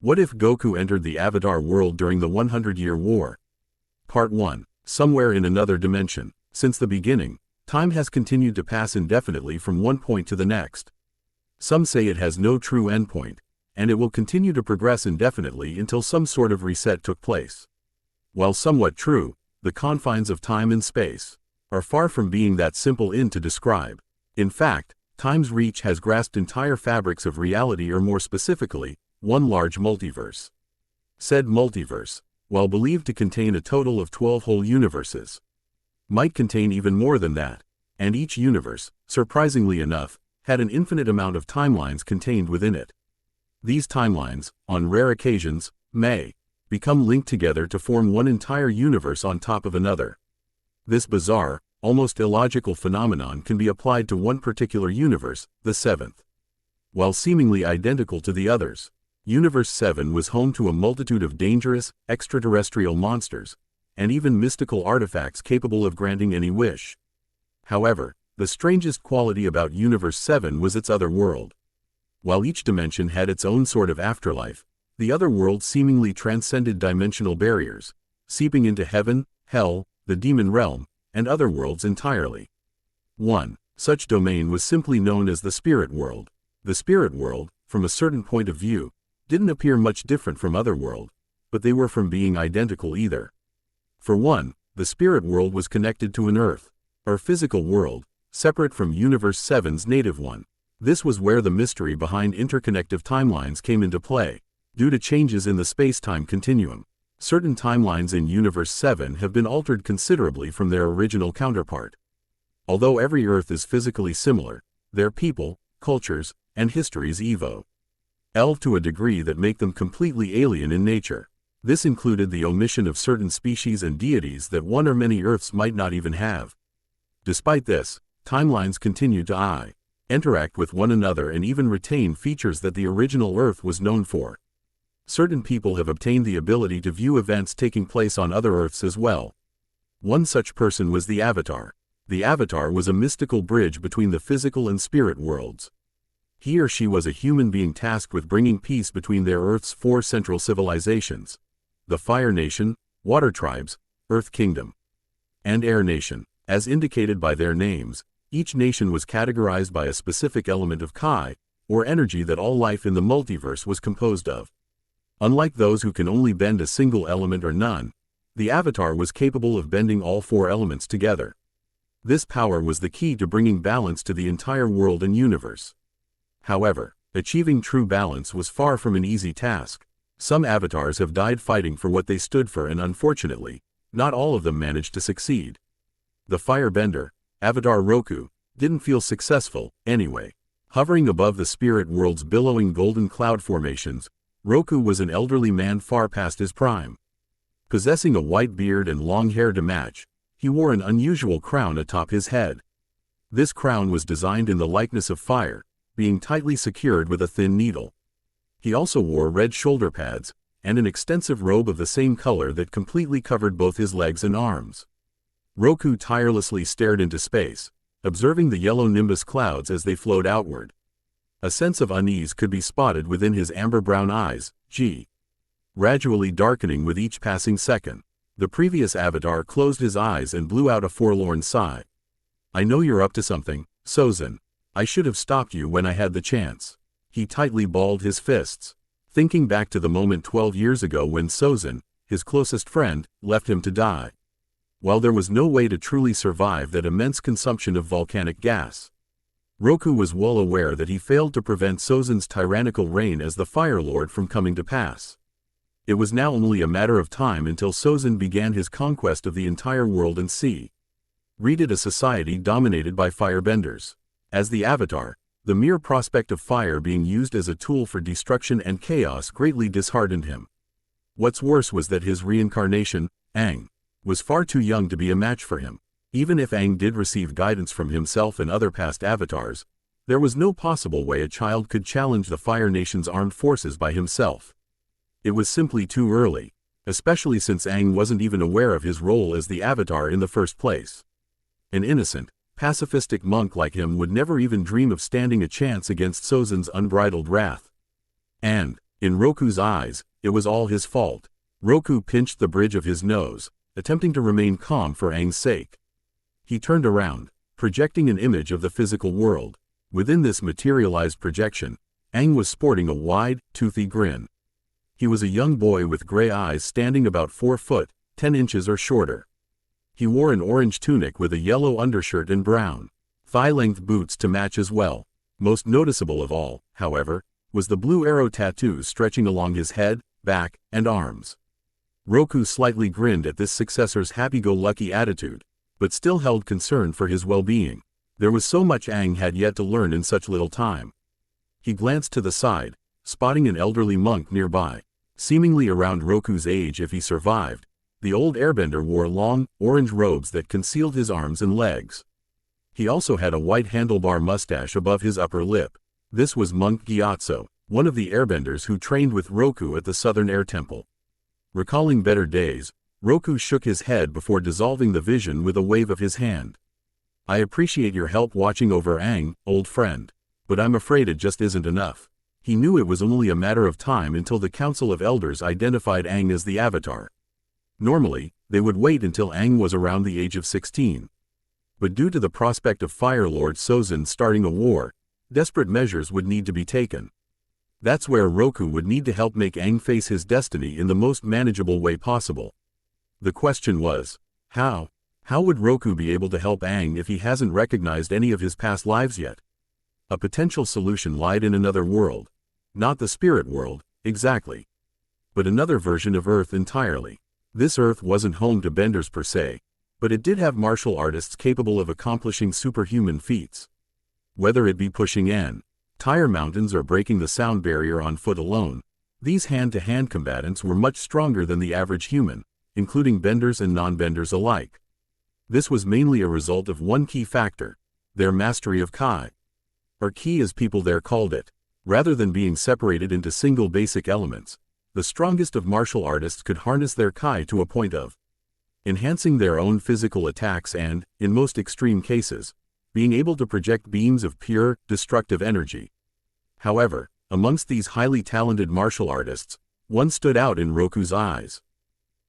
What if Goku entered the Avatar world during the 100-Year War? Part 1. Somewhere in another dimension. Since the beginning, time has continued to pass indefinitely from one point to the next. Some say it has no true endpoint, and it will continue to progress indefinitely until some sort of reset took place. While somewhat true, the confines of time and space are far from being that simple to describe. In fact, time's reach has grasped entire fabrics of reality, or more specifically, one large multiverse. Said multiverse, while believed to contain a total of 12 whole universes, might contain even more than that, and each universe, surprisingly enough, had an infinite amount of timelines contained within it. These timelines, on rare occasions, may become linked together to form one entire universe on top of another. This bizarre, almost illogical phenomenon can be applied to one particular universe, the seventh. While seemingly identical to the others, Universe 7 was home to a multitude of dangerous, extraterrestrial monsters, and even mystical artifacts capable of granting any wish. However, the strangest quality about Universe 7 was its other world. While each dimension had its own sort of afterlife, the other worlds seemingly transcended dimensional barriers, seeping into heaven, hell, the demon realm, and other worlds entirely. One such domain was simply known as the spirit world. The spirit world, from a certain point of view, didn't appear much different from other worlds, but they were from being identical either. For one, the spirit world was connected to an Earth, or physical world, separate from Universe 7's native one. This was where the mystery behind interconnective timelines came into play. Due to changes in the space-time continuum, certain timelines in Universe 7 have been altered considerably from their original counterpart. Although every Earth is physically similar, their people, cultures, and histories evolve to a degree that make them completely alien in nature. This included the omission of certain species and deities that one or many Earths might not even have. Despite this, timelines continue to interact with one another and even retain features that the original Earth was known for. Certain people have obtained the ability to view events taking place on other Earths as well. One such person was the Avatar. The Avatar was a mystical bridge between the physical and spirit worlds. He or she was a human being tasked with bringing peace between their Earth's four central civilizations: the Fire Nation, Water Tribes, Earth Kingdom, and Air Nation. As indicated by their names, each nation was categorized by a specific element of Kai, or energy that all life in the multiverse was composed of. Unlike those who can only bend a single element or none, the Avatar was capable of bending all four elements together. This power was the key to bringing balance to the entire world and universe. However, achieving true balance was far from an easy task. Some avatars have died fighting for what they stood for, and unfortunately, not all of them managed to succeed. The firebender, Avatar Roku, didn't feel successful, anyway. Hovering above the spirit world's billowing golden cloud formations, Roku was an elderly man far past his prime. Possessing a white beard and long hair to match, he wore an unusual crown atop his head. This crown was designed in the likeness of fire, being tightly secured with a thin needle. He also wore red shoulder pads, and an extensive robe of the same color that completely covered both his legs and arms. Roku tirelessly stared into space, observing the yellow nimbus clouds as they flowed outward. A sense of unease could be spotted within his amber-brown eyes, gradually darkening with each passing second. The previous avatar closed his eyes and blew out a forlorn sigh. "I know you're up to something, Sozin. I should have stopped you when I had the chance." He tightly balled his fists, thinking back to the moment 12 years ago when Sozin, his closest friend, left him to die. While there was no way to truly survive that immense consumption of volcanic gas, Roku was well aware that he failed to prevent Sozin's tyrannical reign as the Fire Lord from coming to pass. It was now only a matter of time until Sozin began his conquest of the entire world and sea. Read a society dominated by firebenders. As the Avatar, the mere prospect of fire being used as a tool for destruction and chaos greatly disheartened him. What's worse was that his reincarnation, Aang, was far too young to be a match for him. Even if Aang did receive guidance from himself and other past avatars, there was no possible way a child could challenge the Fire Nation's armed forces by himself. It was simply too early, especially since Aang wasn't even aware of his role as the Avatar in the first place. An innocent, pacifistic monk like him would never even dream of standing a chance against Sozin's unbridled wrath. And, In Roku's eyes, it was all his fault. Roku pinched the bridge of his nose, attempting to remain calm for Aang's sake. He turned around, projecting an image of the physical world. Within this materialized projection, Aang was sporting a wide, toothy grin. He was a young boy with gray eyes standing about 4 foot, 10 inches or shorter. He wore an orange tunic with a yellow undershirt and brown, thigh-length boots to match as well. Most noticeable of all, however, was the blue arrow tattoo stretching along his head, back, and arms. Roku slightly grinned at this successor's happy-go-lucky attitude, but still held concern for his well-being. There was so much Aang had yet to learn in such little time. He glanced to the side, spotting an elderly monk nearby. Seemingly around Roku's age if he survived, the old airbender wore long, orange robes that concealed his arms and legs. He also had a white handlebar mustache above his upper lip. This was Monk Gyatso, one of the airbenders who trained with Roku at the Southern Air Temple. Recalling better days, Roku shook his head before dissolving the vision with a wave of his hand. "I appreciate your help watching over Aang, old friend. But I'm afraid it just isn't enough." He knew it was only a matter of time until the Council of Elders identified Aang as the Avatar. Normally, they would wait until Aang was around the age of 16. But due to the prospect of Fire Lord Sozin starting a war, desperate measures would need to be taken. That's where Roku would need to help make Aang face his destiny in the most manageable way possible. The question was, how? How would Roku be able to help Aang if he hasn't recognized any of his past lives yet? A potential solution lied in another world. Not the spirit world, exactly. But another version of Earth entirely. This Earth wasn't home to benders per se, but it did have martial artists capable of accomplishing superhuman feats. Whether it be pushing an entire mountains or breaking the sound barrier on foot alone, these hand-to-hand combatants were much stronger than the average human, including benders and non-benders alike. This was mainly a result of one key factor: their mastery of Kai. Or Ki as people there called it. Rather than being separated into single basic elements, the strongest of martial artists could harness their Kai to a point of enhancing their own physical attacks and, in most extreme cases, being able to project beams of pure, destructive energy. However, amongst these highly talented martial artists, one stood out in Roku's eyes.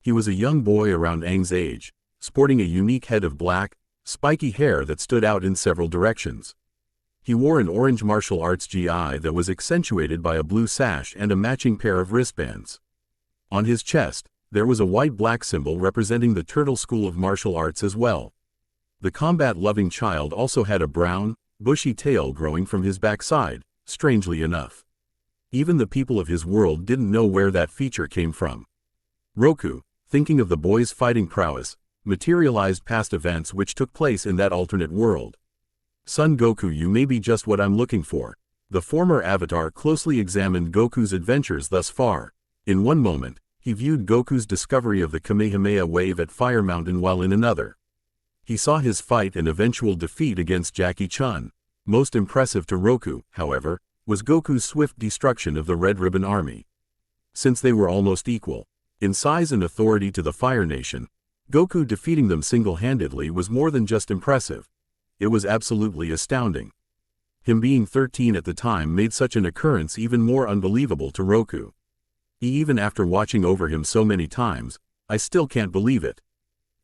He was a young boy around Aang's age, sporting a unique head of black, spiky hair that stood out in several directions. He wore an orange martial arts gi that was accentuated by a blue sash and a matching pair of wristbands. On his chest, there was a white-black symbol representing the Turtle School of Martial Arts as well. The combat-loving child also had a brown, bushy tail growing from his backside, strangely enough. Even the people of his world didn't know where that feature came from. Roku, thinking of the boy's fighting prowess, materialized past events which took place in that alternate world. "Son Goku, you may be just what I'm looking for." The former Avatar closely examined Goku's adventures thus far. In one moment, he viewed Goku's discovery of the Kamehameha wave at Fire Mountain, while in another, he saw his fight and eventual defeat against Jackie Chun. Most impressive to Roku, however, was Goku's swift destruction of the Red Ribbon Army. Since they were almost equal in size and authority to the Fire Nation, Goku defeating them single-handedly was more than just impressive. It was absolutely astounding. Him being 13 at the time made such an occurrence even more unbelievable to Roku. Even after watching over him so many times, I still can't believe it.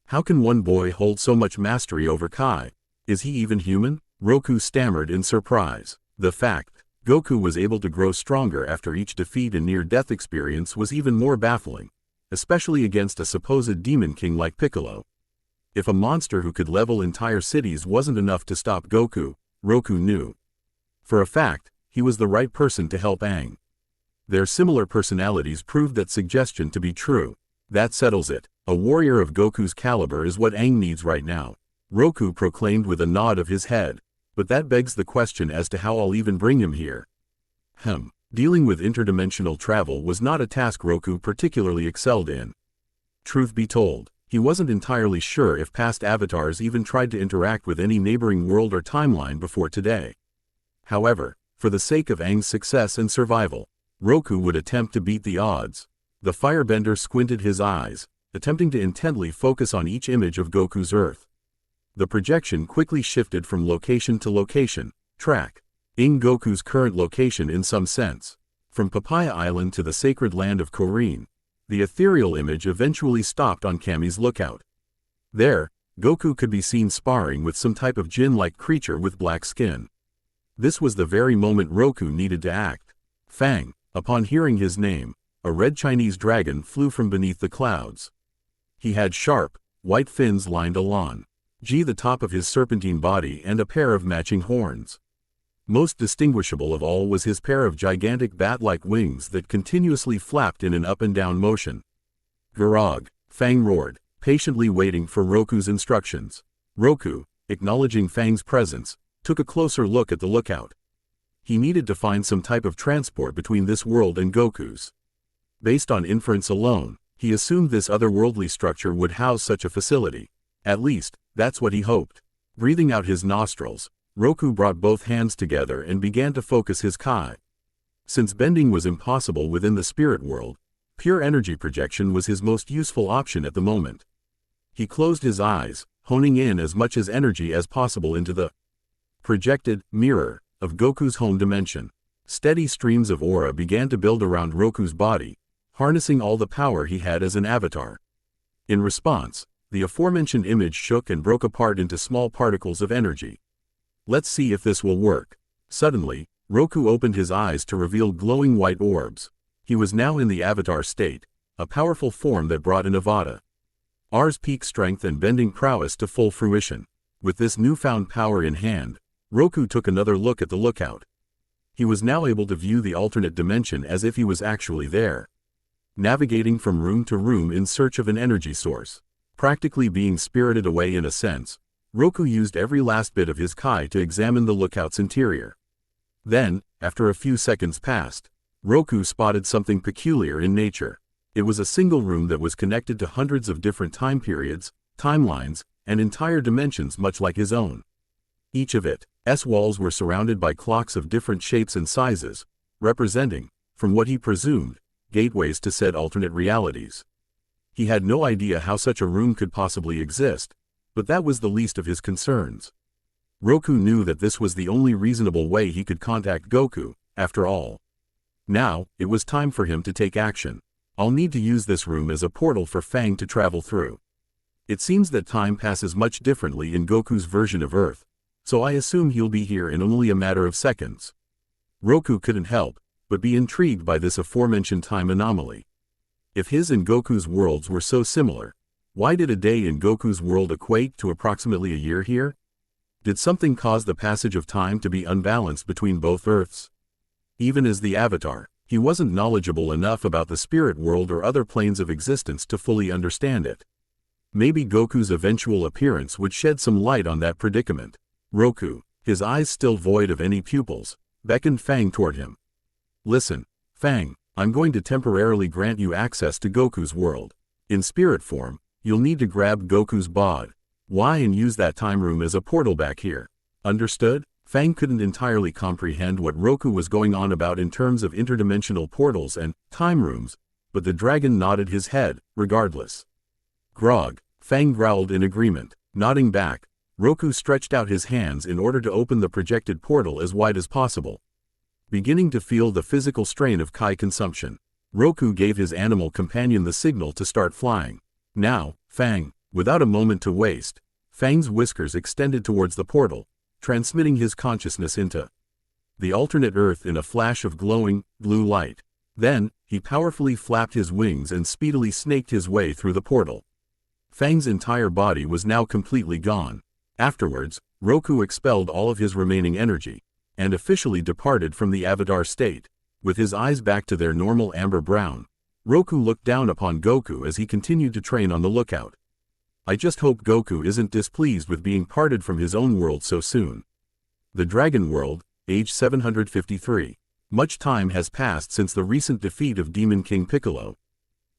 How can one boy hold so much mastery over Kai? Is he even human? Roku stammered in surprise. The fact Goku was able to grow stronger after each defeat and near-death experience was even more baffling, especially against a supposed demon king like Piccolo. If a monster who could level entire cities wasn't enough to stop Goku, Roku knew for a fact he was the right person to help Aang. Their similar personalities proved that suggestion to be true. That settles it. A warrior of Goku's caliber is what Aang needs right now, Roku proclaimed with a nod of his head. But that begs the question as to how I'll even bring him here. Dealing with interdimensional travel was not a task Roku particularly excelled in. Truth be told, he wasn't entirely sure if past avatars even tried to interact with any neighboring world or timeline before today. However, for the sake of Aang's success and survival, Roku would attempt to beat the odds. The firebender squinted his eyes, attempting to intently focus on each image of Goku's Earth. The projection quickly shifted from location to location, tracking Goku's current location in some sense. From Papaya Island to the sacred land of Korin, the ethereal image eventually stopped on Kami's lookout. There, Goku could be seen sparring with some type of djinn-like creature with black skin. This was the very moment Roku needed to act. Fang. Upon hearing his name, a red Chinese dragon flew from beneath the clouds. He had sharp, white fins lined along the top of his serpentine body and a pair of matching horns. Most distinguishable of all was his pair of gigantic bat-like wings that continuously flapped in an up-and-down motion. Garog, Fang roared, patiently waiting for Roku's instructions. Roku, acknowledging Fang's presence, took a closer look at the lookout. He needed to find some type of transport between this world and Goku's. Based on inference alone, he assumed this otherworldly structure would house such a facility. At least, that's what he hoped. Breathing out his nostrils, Roku brought both hands together and began to focus his Kai. Since bending was impossible within the spirit world, pure energy projection was his most useful option at the moment. He closed his eyes, honing in as much as energy as possible into the projected mirror of Goku's home dimension. Steady streams of aura began to build around Roku's body, harnessing all the power he had as an avatar. In response, the aforementioned image shook and broke apart into small particles of energy. Let's see if this will work. Suddenly, Roku opened his eyes to reveal glowing white orbs. He was now in the avatar state, a powerful form that brought Rs peak strength and bending prowess to full fruition. With this newfound power in hand, Roku took another look at the lookout. He was now able to view the alternate dimension as if he was actually there. Navigating from room to room in search of an energy source. Practically being spirited away in a sense, Roku used every last bit of his Kai to examine the lookout's interior. Then, after a few seconds passed, Roku spotted something peculiar in nature. It was a single room that was connected to hundreds of different time periods, timelines, and entire dimensions much like his own. Each of its walls were surrounded by clocks of different shapes and sizes, representing, from what he presumed, gateways to said alternate realities. He had no idea how such a room could possibly exist, but that was the least of his concerns. Roku knew that this was the only reasonable way he could contact Goku, after all. Now, it was time for him to take action. I'll need to use this room as a portal for Fang to travel through. It seems that time passes much differently in Goku's version of Earth, so I assume he'll be here in only a matter of seconds. Roku couldn't help but be intrigued by this aforementioned time anomaly. If his and Goku's worlds were so similar, why did a day in Goku's world equate to approximately a year here? Did something cause the passage of time to be unbalanced between both Earths? Even as the Avatar, he wasn't knowledgeable enough about the spirit world or other planes of existence to fully understand it. Maybe Goku's eventual appearance would shed some light on that predicament. Roku, his eyes still void of any pupils, beckoned Fang toward him. Listen, Fang, I'm going to temporarily grant you access to Goku's world. In spirit form, you'll need to grab Goku's bod. Why and use that time room as a portal back here. Understood? Fang couldn't entirely comprehend what Roku was going on about in terms of interdimensional portals and time rooms, but the dragon nodded his head, regardless. Grog, Fang growled in agreement. Nodding back, Roku stretched out his hands in order to open the projected portal as wide as possible. Beginning to feel the physical strain of Kai consumption, Roku gave his animal companion the signal to start flying. Now, Fang, without a moment to waste, Fang's whiskers extended towards the portal, transmitting his consciousness into the alternate Earth in a flash of glowing, blue light. Then, he powerfully flapped his wings and speedily snaked his way through the portal. Fang's entire body was now completely gone. Afterwards, Roku expelled all of his remaining energy, and officially departed from the Avatar state. With his eyes back to their normal amber brown, Roku looked down upon Goku as he continued to train on the lookout. I just hope Goku isn't displeased with being parted from his own world so soon. The Dragon World, age 753. Much time has passed since the recent defeat of Demon King Piccolo.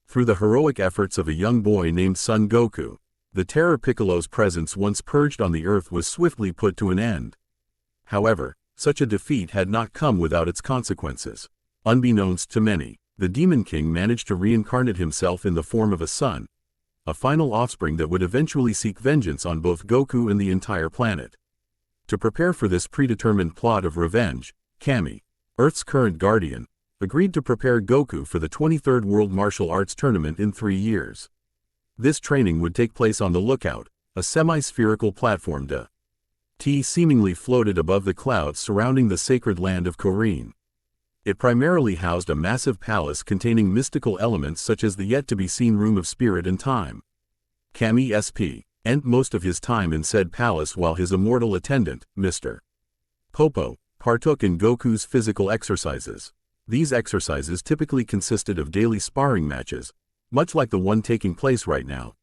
Through the heroic efforts of a young boy named Son Goku, the terror Piccolo's presence once purged on the Earth was swiftly put to an end. However, such a defeat had not come without its consequences. Unbeknownst to many, the Demon King managed to reincarnate himself in the form of a son, a final offspring that would eventually seek vengeance on both Goku and the entire planet. To prepare for this predetermined plot of revenge, Kami, Earth's current guardian, agreed to prepare Goku for the 23rd World Martial Arts Tournament in 3 years. This training would take place on the Lookout, a semi-spherical platform seemingly floated above the clouds surrounding the sacred land of Korin. It primarily housed a massive palace containing mystical elements such as the yet-to-be-seen Room of Spirit and Time. Kami SP spent most of his time in said palace while his immortal attendant, Mr. Popo, partook in Goku's physical exercises. These exercises typically consisted of daily sparring matches, much like the one taking place right now.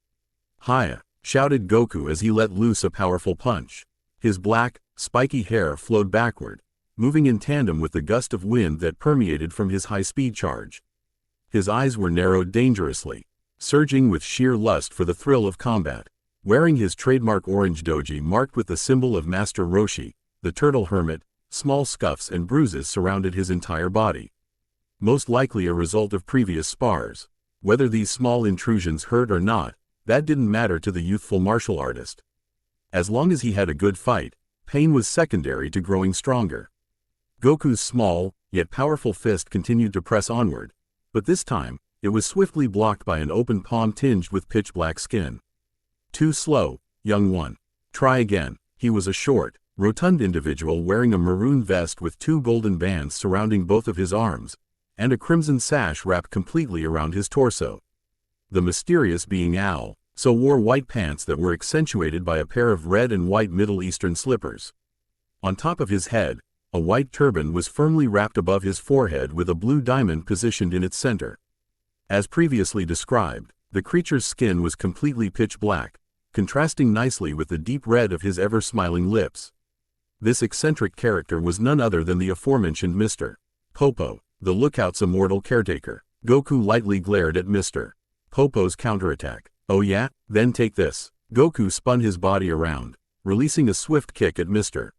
"Hiya!" shouted Goku as he let loose a powerful punch. His black, spiky hair flowed backward, moving in tandem with the gust of wind that permeated from his high-speed charge. His eyes were narrowed dangerously, surging with sheer lust for the thrill of combat. Wearing his trademark orange doji marked with the symbol of Master Roshi, the Turtle Hermit, small scuffs and bruises surrounded his entire body. Most likely a result of previous spars. Whether these small intrusions hurt or not, that didn't matter to the youthful martial artist. As long as he had a good fight, pain was secondary to growing stronger. Goku's small, yet powerful fist continued to press onward, but this time, it was swiftly blocked by an open palm tinged with pitch-black skin. "Too slow, young one. Try again." He was a short, rotund individual wearing a maroon vest with 2 golden bands surrounding both of his arms, and a crimson sash wrapped completely around his torso. The mysterious being Owl wore white pants that were accentuated by a pair of red and white Middle Eastern slippers. On top of his head, a white turban was firmly wrapped above his forehead with a blue diamond positioned in its center. As previously described, the creature's skin was completely pitch black, contrasting nicely with the deep red of his ever-smiling lips. This eccentric character was none other than the aforementioned Mr. Popo, the Lookout's immortal caretaker. Goku lightly glared at Mr. Popo's counterattack. "Oh yeah? Then take this." Goku spun his body around, releasing a swift kick at Mr.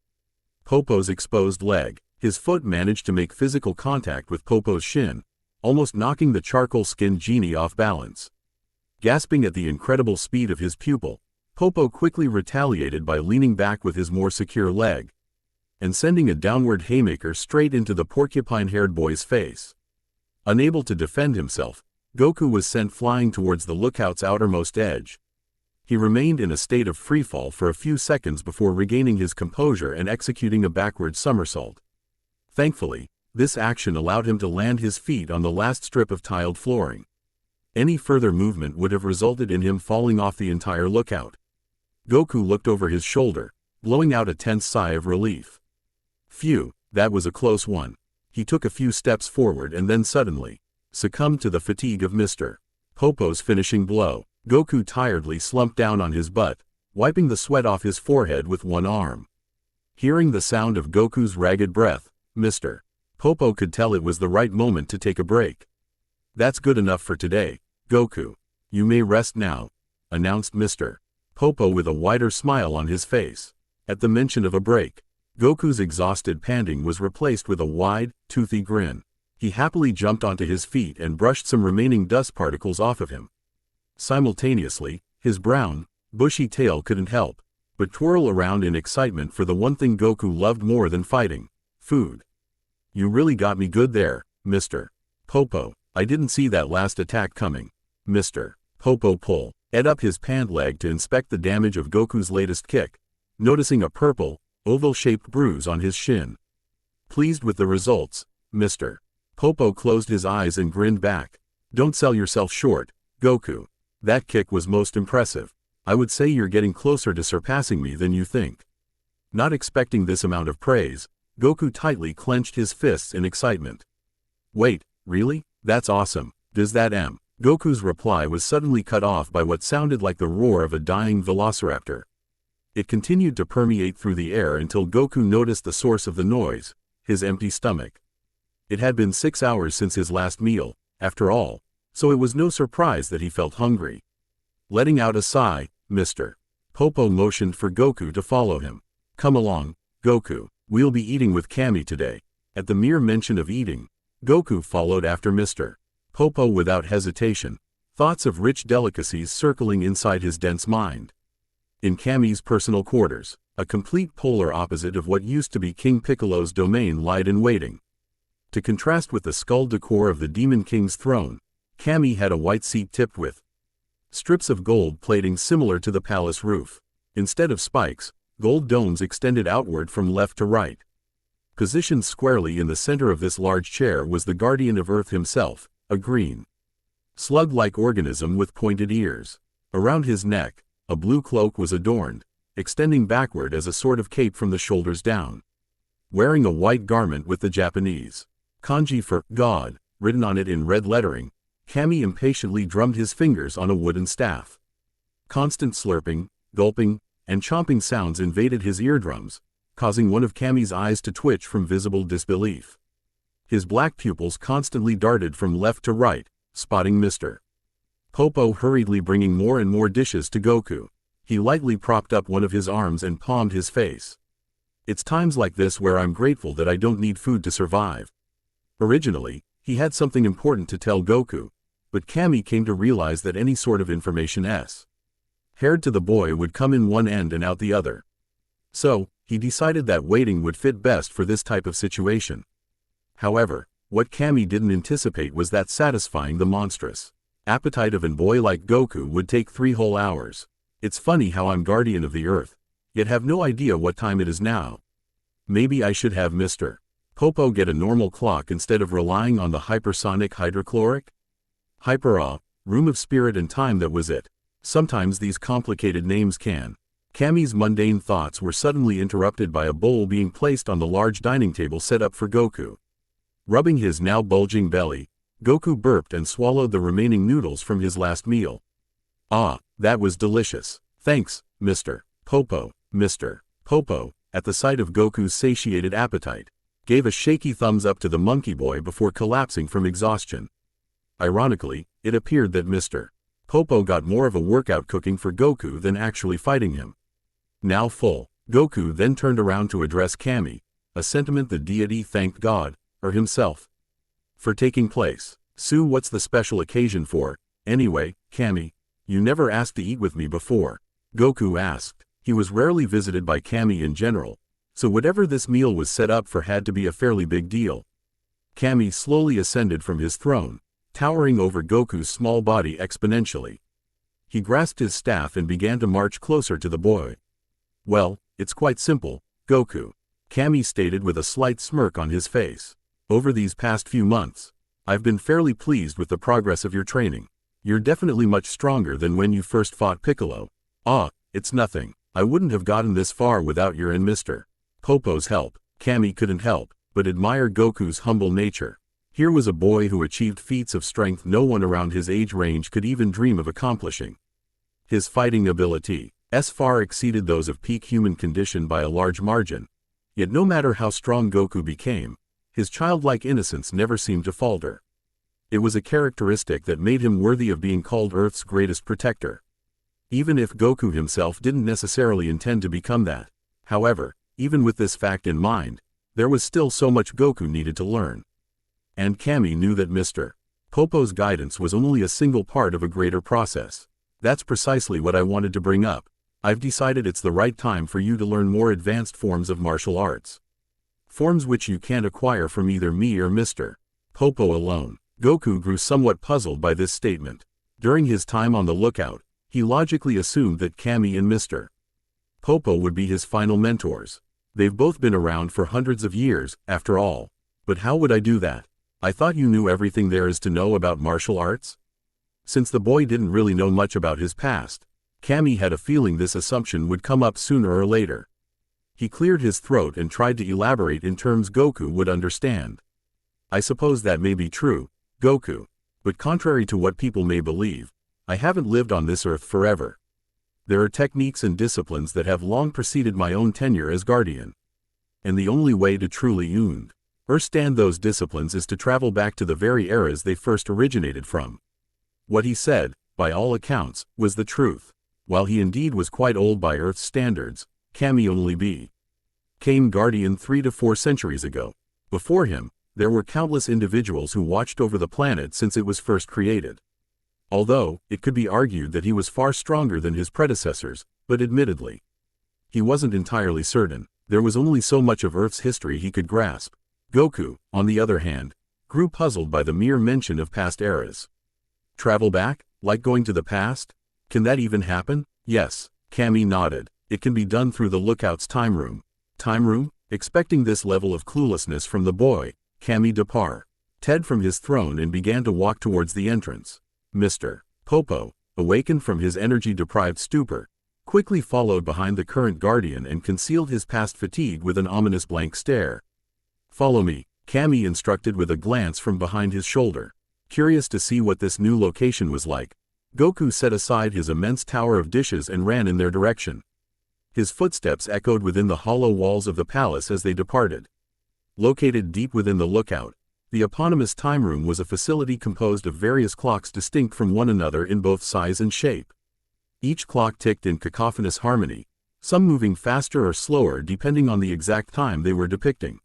Popo's exposed leg. His foot managed to make physical contact with Popo's shin, almost knocking the charcoal-skinned genie off balance. Gasping at the incredible speed of his pupil, Popo quickly retaliated by leaning back with his more secure leg, and sending a downward haymaker straight into the porcupine-haired boy's face. Unable to defend himself, Goku was sent flying towards the Lookout's outermost edge. He remained in a state of freefall for a few seconds before regaining his composure and executing a backward somersault. Thankfully, this action allowed him to land his feet on the last strip of tiled flooring. Any further movement would have resulted in him falling off the entire Lookout. Goku looked over his shoulder, blowing out a tense sigh of relief. Phew, that was a close one. He took a few steps forward and then suddenly succumbed to the fatigue of Mr. Popo's finishing blow. Goku tiredly slumped down on his butt, wiping the sweat off his forehead with one arm. Hearing the sound of Goku's ragged breath, Mr. Popo could tell it was the right moment to take a break. "That's good enough for today, Goku. You may rest now," announced Mr. Popo with a wider smile on his face. At the mention of a break, Goku's exhausted panting was replaced with a wide, toothy grin. He happily jumped onto his feet and brushed some remaining dust particles off of him. Simultaneously, his brown, bushy tail couldn't help but twirl around in excitement for the one thing Goku loved more than fighting: food. "You really got me good there, Mr. Popo. I didn't see that last attack coming." Mr. Popo pulled up his pant leg to inspect the damage of Goku's latest kick, noticing a purple, oval-shaped bruise on his shin. Pleased with the results, Mr. Popo closed his eyes and grinned back. "Don't sell yourself short, Goku. That kick was most impressive. I would say you're getting closer to surpassing me than you think." Not expecting this amount of praise, Goku tightly clenched his fists in excitement. "Wait, really? That's awesome. Does that Goku's reply was suddenly cut off by what sounded like the roar of a dying velociraptor. It continued to permeate through the air until Goku noticed the source of the noise: his empty stomach. It had been 6 hours since his last meal, after all, so it was no surprise that he felt hungry. Letting out a sigh, Mr. Popo motioned for Goku to follow him. "Come along, Goku. We'll be eating with Kami today." At the mere mention of eating, Goku followed after Mr. Popo without hesitation, thoughts of rich delicacies circling inside his dense mind. In Kami's personal quarters, a complete polar opposite of what used to be King Piccolo's domain lied in waiting. To contrast with the skull decor of the Demon King's throne, Kami had a white seat tipped with strips of gold plating similar to the palace roof. Instead of spikes, gold domes extended outward from left to right. Positioned squarely in the center of this large chair was the guardian of Earth himself, a green, slug-like organism with pointed ears. Around his neck, a blue cloak was adorned, extending backward as a sort of cape from the shoulders down. Wearing a white garment with the Japanese kanji for God written on it in red lettering, Kami impatiently drummed his fingers on a wooden staff. Constant slurping, gulping, and chomping sounds invaded his eardrums, causing one of Kami's eyes to twitch from visible disbelief. His black pupils constantly darted from left to right, spotting Mr. Popo hurriedly bringing more and more dishes to Goku. He lightly propped up one of his arms and palmed his face. It's times like this where I'm grateful that I don't need food to survive. Originally, he had something important to tell Goku, but Kami came to realize that any sort of information haired to the boy would come in one end and out the other. So, he decided that waiting would fit best for this type of situation. However, what Kami didn't anticipate was that satisfying the monstrous appetite of a boy like Goku would take 3 whole hours. It's funny how I'm guardian of the Earth, yet have no idea what time it is now. Maybe I should have Mr. Popo get a normal clock instead of relying on the hypersonic hydrochloric room of spirit and time. That was it. Sometimes these complicated names can. Kami's mundane thoughts were suddenly interrupted by a bowl being placed on the large dining table set up for Goku. Rubbing his now bulging belly, Goku burped and swallowed the remaining noodles from his last meal. Ah, that was delicious. Thanks, Mr. Popo. Mr. Popo, at the sight of Goku's satiated appetite, gave a shaky thumbs up to the monkey boy before collapsing from exhaustion. Ironically, it appeared that Mr. Popo got more of a workout cooking for Goku than actually fighting him. Now full, Goku then turned around to address Kami, a sentiment the deity thanked God, or himself, for taking place. So what's the special occasion for, anyway, Kami? You never asked to eat with me before, Goku asked. He was rarely visited by Kami in general, so whatever this meal was set up for had to be a fairly big deal. Kami slowly ascended from his throne, towering over Goku's small body exponentially. He grasped his staff and began to march closer to the boy. Well, it's quite simple, Goku, Kami stated with a slight smirk on his face. Over these past few months, I've been fairly pleased with the progress of your training. You're definitely much stronger than when you first fought Piccolo. Ah, it's nothing. I wouldn't have gotten this far without your and Mr. Popo's help. Kami couldn't help but admire Goku's humble nature. Here was a boy who achieved feats of strength no one around his age range could even dream of accomplishing. His fighting ability far exceeded those of peak human condition by a large margin. Yet no matter how strong Goku became, his childlike innocence never seemed to falter. It was a characteristic that made him worthy of being called Earth's greatest protector. Even if Goku himself didn't necessarily intend to become that. However, even with this fact in mind, there was still so much Goku needed to learn. And Kami knew that Mr. Popo's guidance was only a single part of a greater process. That's precisely what I wanted to bring up. I've decided it's the right time for you to learn more advanced forms of martial arts. Forms which you can't acquire from either me or Mr. Popo alone. Goku grew somewhat puzzled by this statement. During his time on the lookout, he logically assumed that Kami and Mr. Popo would be his final mentors. They've both been around for hundreds of years, after all. But how would I do that? I thought you knew everything there is to know about martial arts? Since the boy didn't really know much about his past, Kami had a feeling this assumption would come up sooner or later. He cleared his throat and tried to elaborate in terms Goku would understand. I suppose that may be true, Goku. But contrary to what people may believe, I haven't lived on this earth forever. There are techniques and disciplines that have long preceded my own tenure as guardian. And the only way to truly understand those disciplines is to travel back to the very eras they first originated from. What he said, by all accounts, was the truth. While he indeed was quite old by Earth's standards, Kami only became guardian 3 to 4 centuries ago. Before him, there were countless individuals who watched over the planet since it was first created. Although, it could be argued that he was far stronger than his predecessors, but admittedly, he wasn't entirely certain. There was only so much of Earth's history he could grasp. Goku, on the other hand, grew puzzled by the mere mention of past eras. Travel back? Like going to the past? Can that even happen? Yes, Kami nodded. It can be done through the Lookout's time room. Time room? Expecting this level of cluelessness from the boy, Kami departed from his throne and began to walk towards the entrance. Mr. Popo, awakened from his energy-deprived stupor, quickly followed behind the current guardian and concealed his past fatigue with an ominous blank stare. Follow me, Kami instructed with a glance from behind his shoulder. Curious to see what this new location was like, Goku set aside his immense tower of dishes and ran in their direction. His footsteps echoed within the hollow walls of the palace as they departed. Located deep within the Lookout, the eponymous time room was a facility composed of various clocks distinct from one another in both size and shape. Each clock ticked in cacophonous harmony, some moving faster or slower depending on the exact time they were depicting.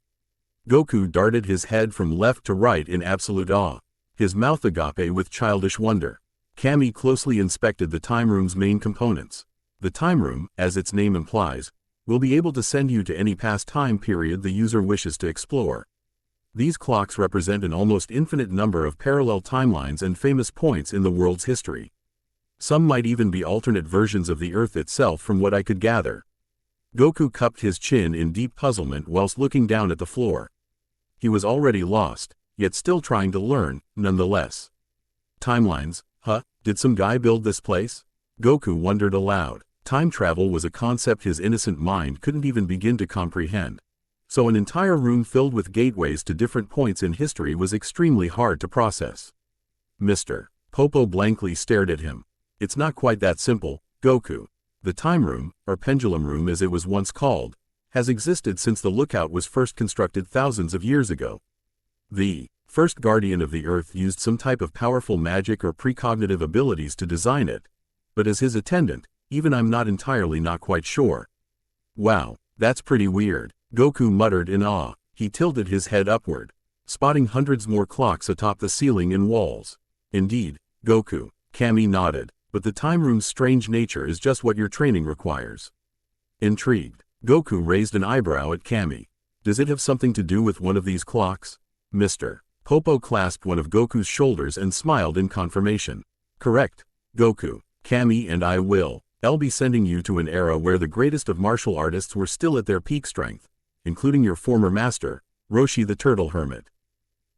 Goku darted his head from left to right in absolute awe, his mouth agape with childish wonder. Kami closely inspected the time room's main components. The time room, as its name implies, will be able to send you to any past time period the user wishes to explore. These clocks represent an almost infinite number of parallel timelines and famous points in the world's history. Some might even be alternate versions of the Earth itself from what I could gather. Goku cupped his chin in deep puzzlement whilst looking down at the floor. He was already lost, yet still trying to learn, nonetheless. Timelines, huh? Did some guy build this place? Goku wondered aloud. Time travel was a concept his innocent mind couldn't even begin to comprehend. So an entire room filled with gateways to different points in history was extremely hard to process. Mr. Popo blankly stared at him. It's not quite that simple, Goku. The time room, or pendulum room as it was once called, has existed since the Lookout was first constructed thousands of years ago. The first guardian of the Earth used some type of powerful magic or precognitive abilities to design it. But as his attendant, even I'm not quite sure. Wow, that's pretty weird, Goku muttered in awe. He tilted his head upward, spotting hundreds more clocks atop the ceiling and walls. Indeed, Goku, Kami nodded, but the time room's strange nature is just what your training requires. Intrigued, Goku raised an eyebrow at Kami. Does it have something to do with one of these clocks? Mr. Popo clasped one of Goku's shoulders and smiled in confirmation. Correct, Goku. Kami and I'll be sending you to an era where the greatest of martial artists were still at their peak strength, including your former master, Roshi the Turtle Hermit.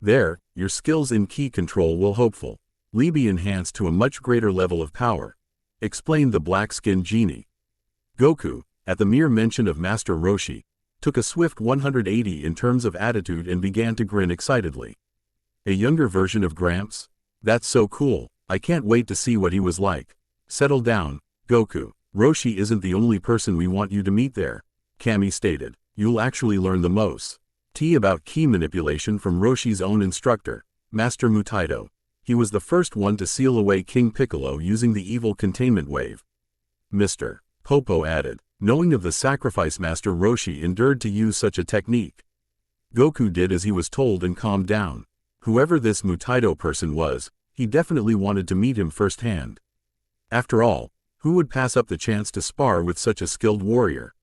There, your skills in ki control will hopefully be enhanced to a much greater level of power, explained the black-skinned genie. Goku, at the mere mention of Master Roshi, took a swift 180 in terms of attitude and began to grin excitedly. A younger version of Gramps? That's so cool, I can't wait to see what he was like. Settle down, Goku. Roshi isn't the only person we want you to meet there, Kami stated. You'll actually learn the most about ki manipulation from Roshi's own instructor, Master Mutaito. He was the first one to seal away King Piccolo using the evil containment wave. Mr. Popo added, knowing of the sacrifice Master Roshi endured to use such a technique. Goku did as he was told and calmed down. Whoever this Mutaito person was, he definitely wanted to meet him firsthand. After all, who would pass up the chance to spar with such a skilled warrior?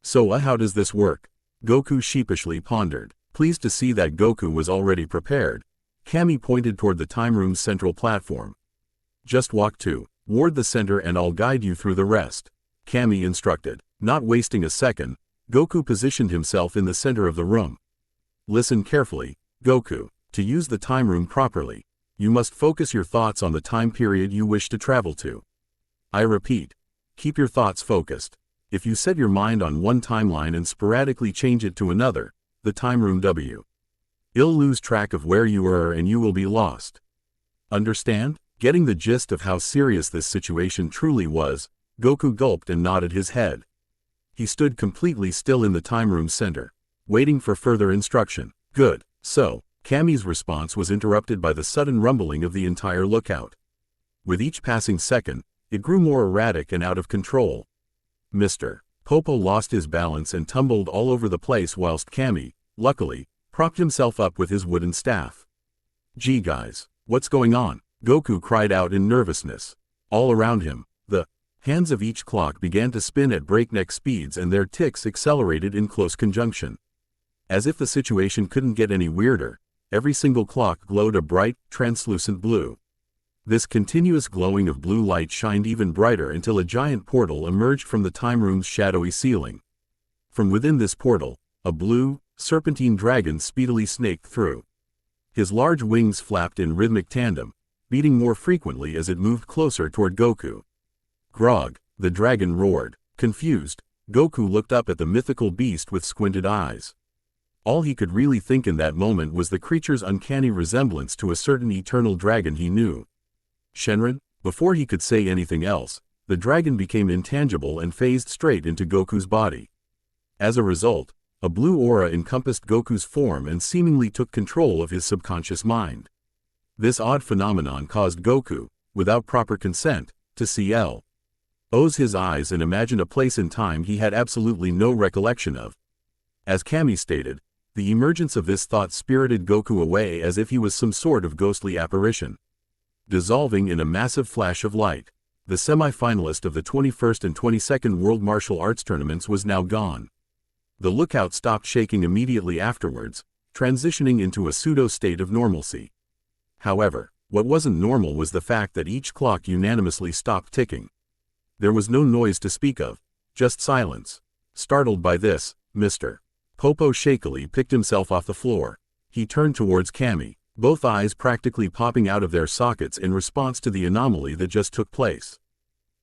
So how does this work? Goku sheepishly pondered. Pleased to see that Goku was already prepared, Kami pointed toward the time room's central platform. Just walk toward the center and I'll guide you through the rest, Kami instructed. Not wasting a second, Goku positioned himself in the center of the room. Listen carefully, Goku. To use the time room properly, you must focus your thoughts on the time period you wish to travel to. I repeat, keep your thoughts focused. If you set your mind on one timeline and sporadically change it to another, the time room you'll lose track of where you are and you will be lost. Understand? Getting the gist of how serious this situation truly was, Goku gulped and nodded his head. He stood completely still in the time room center, waiting for further instruction. Good. So, Kami's response was interrupted by the sudden rumbling of the entire Lookout. With each passing second, it grew more erratic and out of control. Mr. Popo lost his balance and tumbled all over the place whilst Kami, luckily, propped himself up with his wooden staff. Gee guys, what's going on? Goku cried out in nervousness. All around him, the hands of each clock began to spin at breakneck speeds and their ticks accelerated in close conjunction. As if the situation couldn't get any weirder, every single clock glowed a bright, translucent blue. This continuous glowing of blue light shined even brighter until a giant portal emerged from the time room's shadowy ceiling. From within this portal, a blue, serpentine dragon speedily snaked through. His large wings flapped in rhythmic tandem, beating more frequently as it moved closer toward Goku. Grog, the dragon roared. Confused, Goku looked up at the mythical beast with squinted eyes. All he could really think in that moment was the creature's uncanny resemblance to a certain eternal dragon he knew. Shenron? Before he could say anything else, the dragon became intangible and phased straight into Goku's body. As a result, a blue aura encompassed Goku's form and seemingly took control of his subconscious mind. This odd phenomenon caused Goku, without proper consent, to close his eyes and imagine a place in time he had absolutely no recollection of. As Kami stated, the emergence of this thought spirited Goku away as if he was some sort of ghostly apparition. Dissolving in a massive flash of light, the semi-finalist of the 21st and 22nd World Martial Arts Tournaments was now gone. The lookout stopped shaking immediately afterwards, transitioning into a pseudo-state of normalcy. However, what wasn't normal was the fact that each clock unanimously stopped ticking. There was no noise to speak of, just silence. Startled by this, Mr. Popo shakily picked himself off the floor. He turned towards Kami, both eyes practically popping out of their sockets in response to the anomaly that just took place.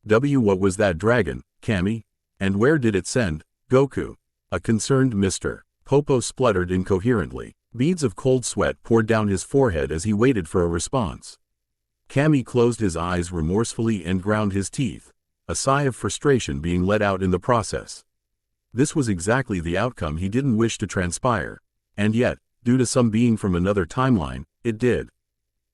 What was that dragon, Kami? And where did it send Goku? A concerned Mr. Popo spluttered incoherently. Beads of cold sweat poured down his forehead as he waited for a response. Kami closed his eyes remorsefully and ground his teeth, a sigh of frustration being let out in the process. This was exactly the outcome he didn't wish to transpire, and yet, due to some being from another timeline, it did.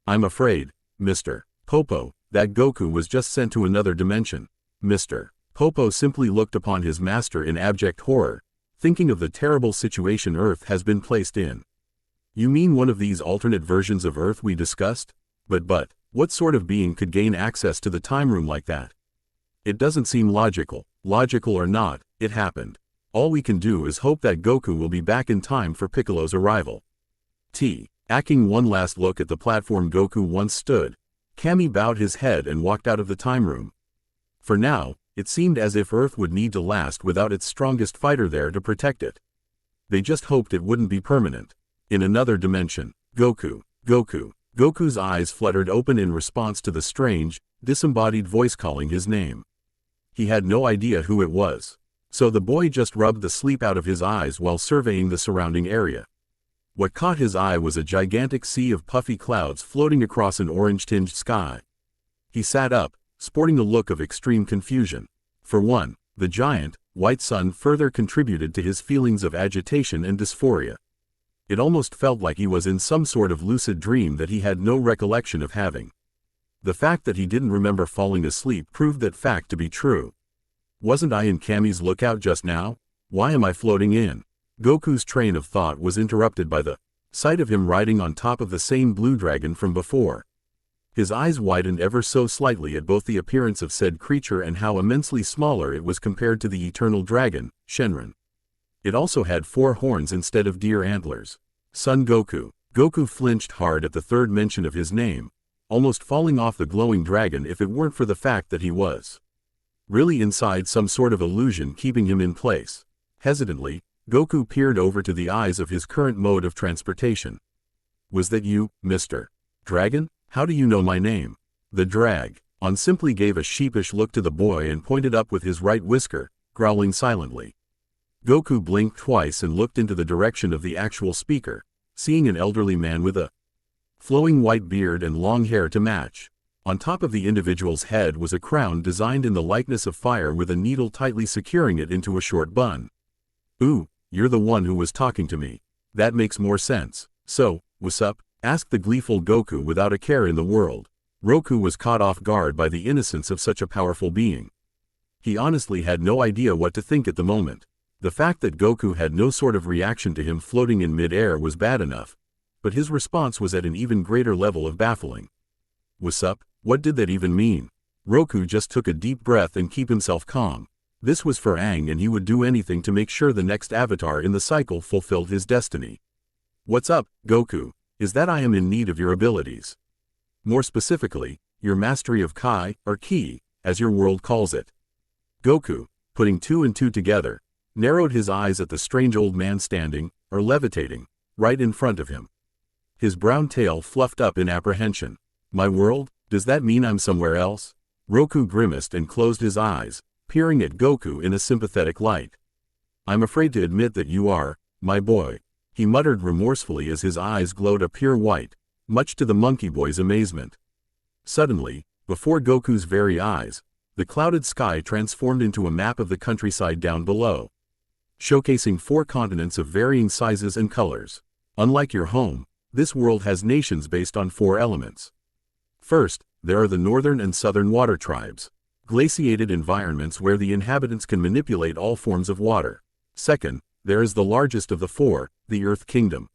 I'm afraid, Mr. Popo, that Goku was just sent to another dimension. Mr. Popo simply looked upon his master in abject horror, thinking of the terrible situation Earth has been placed in. You mean one of these alternate versions of Earth we discussed? But, what sort of being could gain access to the time room like that? It doesn't seem logical. Logical or not, it happened. All we can do is hope that Goku will be back in time for Piccolo's arrival. Taking one last look at the platform Goku once stood, Kami bowed his head and walked out of the time room. For now, it seemed as if Earth would need to last without its strongest fighter there to protect it. They just hoped it wouldn't be permanent. In another dimension, Goku's eyes fluttered open in response to the strange, disembodied voice calling his name. He had no idea who it was, so the boy just rubbed the sleep out of his eyes while surveying the surrounding area. What caught his eye was a gigantic sea of puffy clouds floating across an orange-tinged sky. He sat up, sporting a look of extreme confusion. For one, the giant, white sun further contributed to his feelings of agitation and dysphoria. It almost felt like he was in some sort of lucid dream that he had no recollection of having. The fact that he didn't remember falling asleep proved that fact to be true. Wasn't I in Kami's lookout just now? Why am I floating in? Goku's train of thought was interrupted by the sight of him riding on top of the same blue dragon from before. His eyes widened ever so slightly at both the appearance of said creature and how immensely smaller it was compared to the eternal dragon, Shenron. It also had 4 horns instead of deer antlers. Son Goku. Goku flinched hard at the third mention of his name, almost falling off the glowing dragon if it weren't for the fact that he was really inside some sort of illusion keeping him in place. Hesitantly, Goku peered over to the eyes of his current mode of transportation. Was that you, Mr. Dragon? How do you know my name? The Dragon simply gave a sheepish look to the boy and pointed up with his right whisker, growling silently. Goku blinked twice and looked into the direction of the actual speaker, seeing an elderly man with a flowing white beard and long hair to match. On top of the individual's head was a crown designed in the likeness of fire with a needle tightly securing it into a short bun. Ooh, you're the one who was talking to me. That makes more sense. So, what's up? Asked the gleeful Goku without a care in the world. Roku was caught off guard by the innocence of such a powerful being. He honestly had no idea what to think at the moment. The fact that Goku had no sort of reaction to him floating in mid-air was bad enough, but his response was at an even greater level of baffling. What's up? What did that even mean? Roku just took a deep breath and keep himself calm. This was for Aang, and he would do anything to make sure the next avatar in the cycle fulfilled his destiny. What's up, Goku? Is that I am in need of your abilities. More specifically, your mastery of Kai, or Ki, as your world calls it. Goku, putting two and two together, narrowed his eyes at the strange old man standing, or levitating, right in front of him. His brown tail fluffed up in apprehension. My world? Does that mean I'm somewhere else? Roku grimaced and closed his eyes, peering at Goku in a sympathetic light. I'm afraid to admit that you are, my boy, he muttered remorsefully as his eyes glowed a pure white, much to the monkey boy's amazement. Suddenly, before Goku's very eyes, the clouded sky transformed into a map of the countryside down below, showcasing 4 continents of varying sizes and colors. Unlike your home, this world has nations based on 4 elements. First, there are the northern and southern water tribes, glaciated environments where the inhabitants can manipulate all forms of water. Second, there is the largest of the 4, the Earth Kingdom.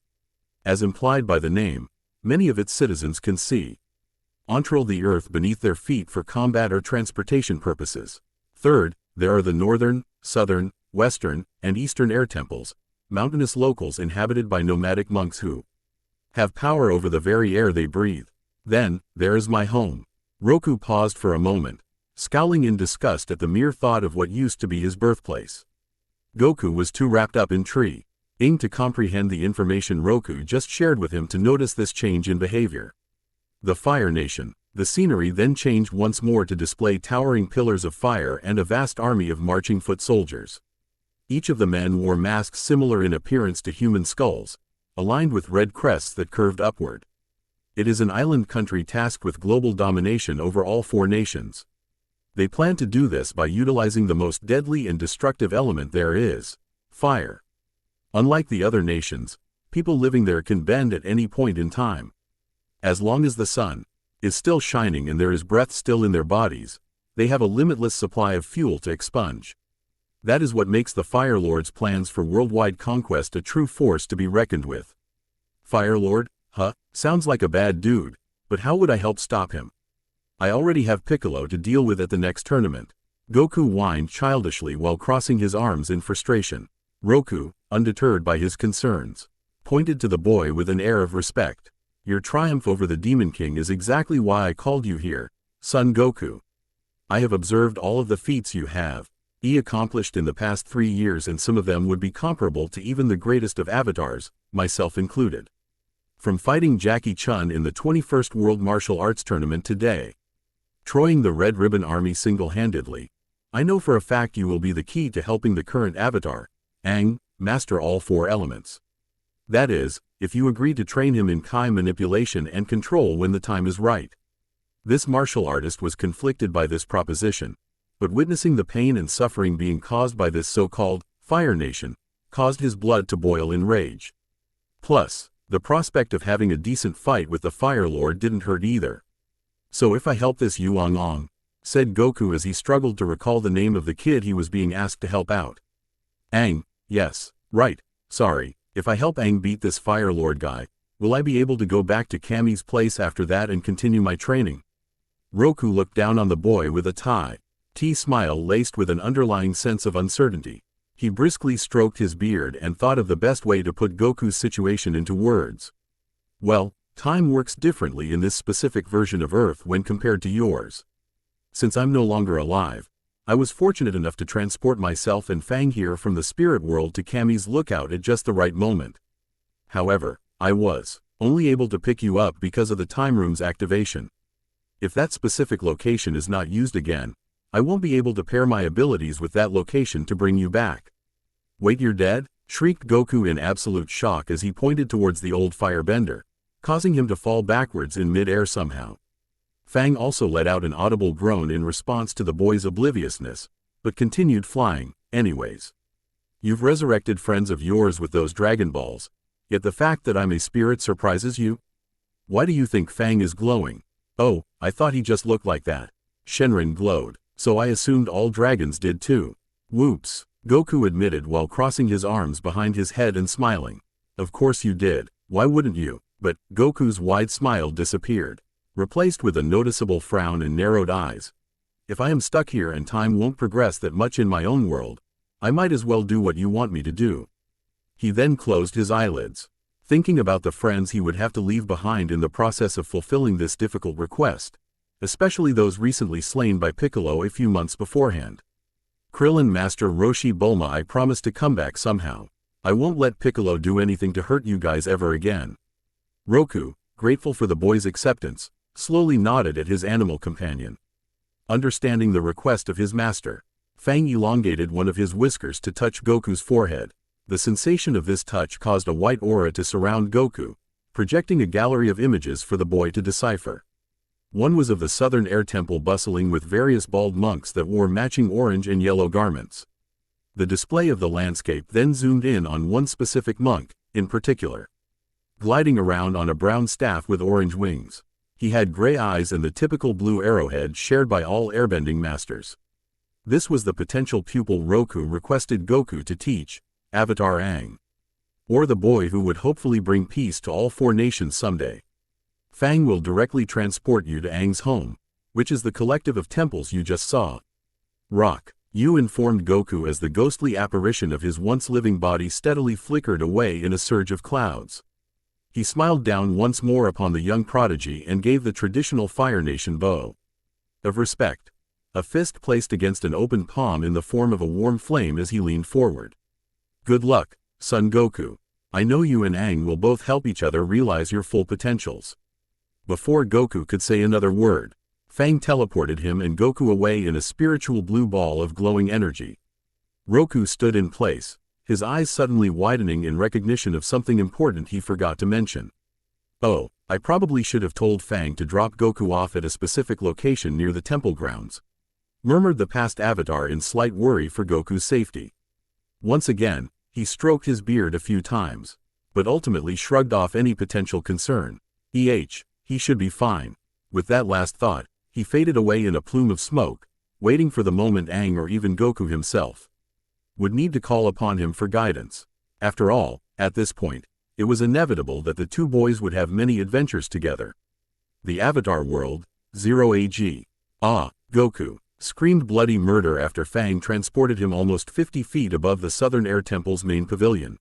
As implied by the name, many of its citizens can see, control the earth beneath their feet for combat or transportation purposes. Third, there are the northern, southern, western, and eastern air temples, mountainous locals inhabited by nomadic monks who have power over the very air they breathe. Then, there is my home. Roku paused for a moment, scowling in disgust at the mere thought of what used to be his birthplace. Goku was too wrapped up in Aang to comprehend the information Roku just shared with him to notice this change in behavior. The Fire Nation. The scenery then changed once more to display towering pillars of fire and a vast army of marching foot soldiers. Each of the men wore masks similar in appearance to human skulls, aligned with red crests that curved upward. It is an island country tasked with global domination over all 4 nations. They plan to do this by utilizing the most deadly and destructive element there is, fire. Unlike the other nations, people living there can bend at any point in time. As long as the sun is still shining and there is breath still in their bodies, they have a limitless supply of fuel to expunge. That is what makes the Fire Lord's plans for worldwide conquest a true force to be reckoned with. Fire Lord? Huh? Sounds like a bad dude, but how would I help stop him? I already have Piccolo to deal with at the next tournament. Goku whined childishly while crossing his arms in frustration. Roku, undeterred by his concerns, pointed to the boy with an air of respect. Your triumph over the Demon King is exactly why I called you here, son Goku. I have observed all of the feats you have accomplished in the past 3 years, and some of them would be comparable to even the greatest of avatars, myself included. From fighting Jackie Chun in the 21st World Martial Arts Tournament today, destroying the Red Ribbon Army single-handedly, I know for a fact you will be the key to helping the current avatar, Aang, master all 4 elements. That is, if you agree to train him in Kai manipulation and control when the time is right. This martial artist was conflicted by this proposition, but witnessing the pain and suffering being caused by this so-called Fire Nation caused his blood to boil in rage. Plus, the prospect of having a decent fight with the Fire Lord didn't hurt either. So if I help this Yuang, said Goku as he struggled to recall the name of the kid he was being asked to help out. Aang, yes, right, sorry, if I help Aang beat this Fire Lord guy, will I be able to go back to Kami's place after that and continue my training? Roku looked down on the boy with a smile laced with an underlying sense of uncertainty. He briskly stroked his beard and thought of the best way to put Goku's situation into words. Well, time works differently in this specific version of Earth when compared to yours. Since I'm no longer alive, I was fortunate enough to transport myself and Fang here from the spirit world to Kami's lookout at just the right moment. However, I was only able to pick you up because of the time room's activation. If that specific location is not used again, I won't be able to pair my abilities with that location to bring you back. Wait, you're dead? Shrieked Goku in absolute shock as he pointed towards the old firebender, causing him to fall backwards in mid-air somehow. Fang also let out an audible groan in response to the boy's obliviousness, but continued flying, anyways. You've resurrected friends of yours with those Dragon Balls, yet the fact that I'm a spirit surprises you? Why do you think Fang is glowing? Oh, I thought he just looked like that. Shenron glowed, so I assumed all dragons did too. Whoops, Goku admitted while crossing his arms behind his head and smiling. Of course you did, why wouldn't you? But Goku's wide smile disappeared, replaced with a noticeable frown and narrowed eyes. If I am stuck here and time won't progress that much in my own world, I might as well do what you want me to do." He then closed his eyelids, thinking about the friends he would have to leave behind in the process of fulfilling this difficult request, especially those recently slain by Piccolo a few months beforehand. "Krillin Master Roshi Bulma, I promise to come back somehow. I won't let Piccolo do anything to hurt you guys ever again." Roku, grateful for the boy's acceptance, slowly nodded at his animal companion. Understanding the request of his master, Fang elongated one of his whiskers to touch Goku's forehead. The sensation of this touch caused a white aura to surround Goku, projecting a gallery of images for the boy to decipher. One was of the Southern Air Temple bustling with various bald monks that wore matching orange and yellow garments. The display of the landscape then zoomed in on one specific monk, in particular, gliding around on a brown staff with orange wings. He had gray eyes and the typical blue arrowhead shared by all airbending masters. This was the potential pupil Roku requested Goku to teach, Avatar Aang. Or the boy who would hopefully bring peace to all 4 nations someday. Fang will directly transport you to Aang's home, which is the collective of temples you just saw. Rock, you informed Goku as the ghostly apparition of his once living body steadily flickered away in a surge of clouds. He smiled down once more upon the young prodigy and gave the traditional Fire Nation bow of respect, a fist placed against an open palm in the form of a warm flame as he leaned forward. "Good luck, son Goku. I know you and Aang will both help each other realize your full potentials." Before Goku could say another word, Fang teleported him and Goku away in a spiritual blue ball of glowing energy. Roku stood in place, his eyes suddenly widening in recognition of something important he forgot to mention. "Oh, I probably should have told Fang to drop Goku off at a specific location near the temple grounds," murmured the past avatar in slight worry for Goku's safety. Once again, he stroked his beard a few times, but ultimately shrugged off any potential concern. He should be fine. With that last thought, he faded away in a plume of smoke, waiting for the moment Aang or even Goku himself would need to call upon him for guidance. After all, at this point, it was inevitable that the two boys would have many adventures together. The Avatar World, 0 AG. "Ah, Goku!" screamed bloody murder after Fang transported him almost 50 feet above the Southern Air Temple's main pavilion.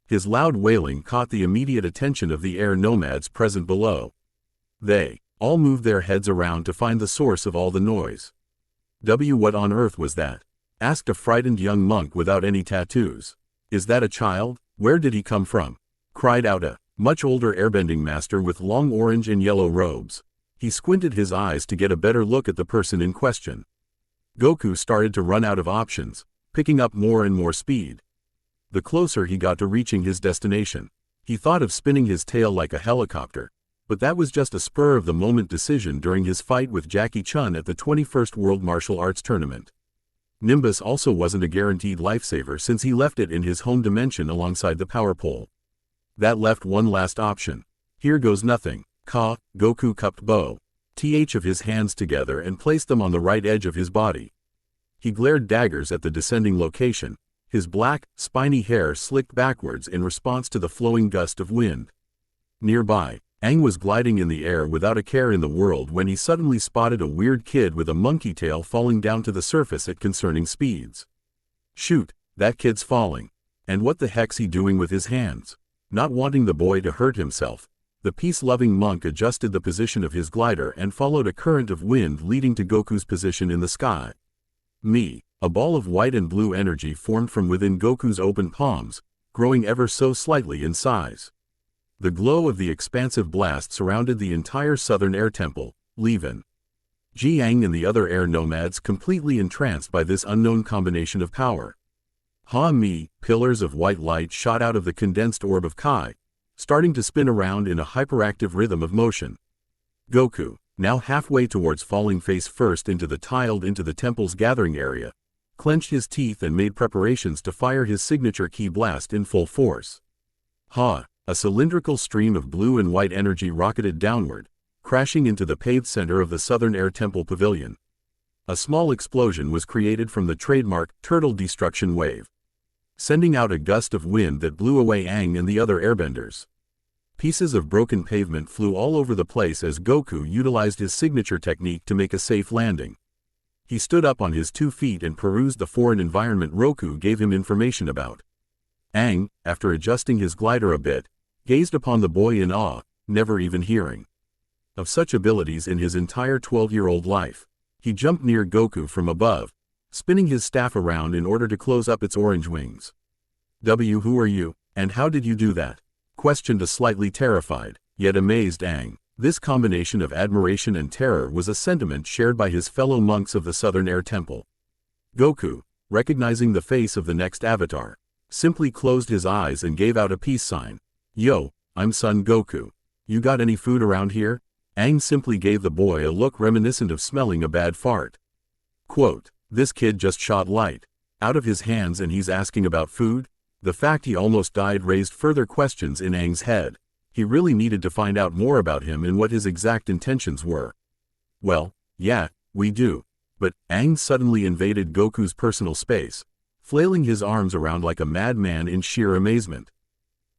His loud wailing caught the immediate attention of the air nomads present below. They all moved their heads around to find the source of all the noise. What on earth was that?" asked a frightened young monk without any tattoos. "Is that a child? Where did he come from?" cried out a much older airbending master with long orange and yellow robes. He squinted his eyes to get a better look at the person in question. Goku started to run out of options, picking up more and more speed. The closer he got to reaching his destination, he thought of spinning his tail like a helicopter, but that was just a spur-of-the-moment decision during his fight with Jackie Chun at the 21st World Martial Arts Tournament. Nimbus also wasn't a guaranteed lifesaver since he left it in his home dimension alongside the power pole. That left one last option. Here goes nothing. Goku cupped both of his hands together and placed them on the right edge of his body. He glared daggers at the descending location, his black, spiny hair slicked backwards in response to the flowing gust of wind. Nearby, Aang was gliding in the air without a care in the world when he suddenly spotted a weird kid with a monkey tail falling down to the surface at concerning speeds. "Shoot, that kid's falling. And what the heck's he doing with his hands?" Not wanting the boy to hurt himself, the peace-loving monk adjusted the position of his glider and followed a current of wind leading to Goku's position in the sky. A ball of white and blue energy formed from within Goku's open palms, growing ever so slightly in size. The glow of the expansive blast surrounded the entire Southern Air Temple, leaving Jiang and the other air nomads completely entranced by this unknown combination of power. Pillars of white light shot out of the condensed orb of Kai, starting to spin around in a hyperactive rhythm of motion. Goku, now halfway towards falling face first into the temple's gathering area, clenched his teeth and made preparations to fire his signature ki blast in full force. A cylindrical stream of blue and white energy rocketed downward, crashing into the paved center of the Southern Air Temple Pavilion. A small explosion was created from the trademark turtle destruction wave, sending out a gust of wind that blew away Aang and the other airbenders. Pieces of broken pavement flew all over the place as Goku utilized his signature technique to make a safe landing. He stood up on his 2 feet and perused the foreign environment Roku gave him information about. Aang, after adjusting his glider a bit, gazed upon the boy in awe, never even hearing of such abilities in his entire 12-year-old life. He jumped near Goku from above, spinning his staff around in order to close up its orange wings. Who are you, and how did you do that? Questioned a slightly terrified, yet amazed Aang. This combination of admiration and terror was a sentiment shared by his fellow monks of the Southern Air Temple. Goku, recognizing the face of the next avatar, simply closed his eyes and gave out a peace sign. Yo, I'm Son Goku. You got any food around here? Aang simply gave the boy a look reminiscent of smelling a bad fart. Quote, this kid just shot light out of his hands and he's asking about food? The fact he almost died raised further questions in Aang's head. He really needed to find out more about him and what his exact intentions were. Well, yeah, we do. But Aang suddenly invaded Goku's personal space, flailing his arms around like a madman in sheer amazement.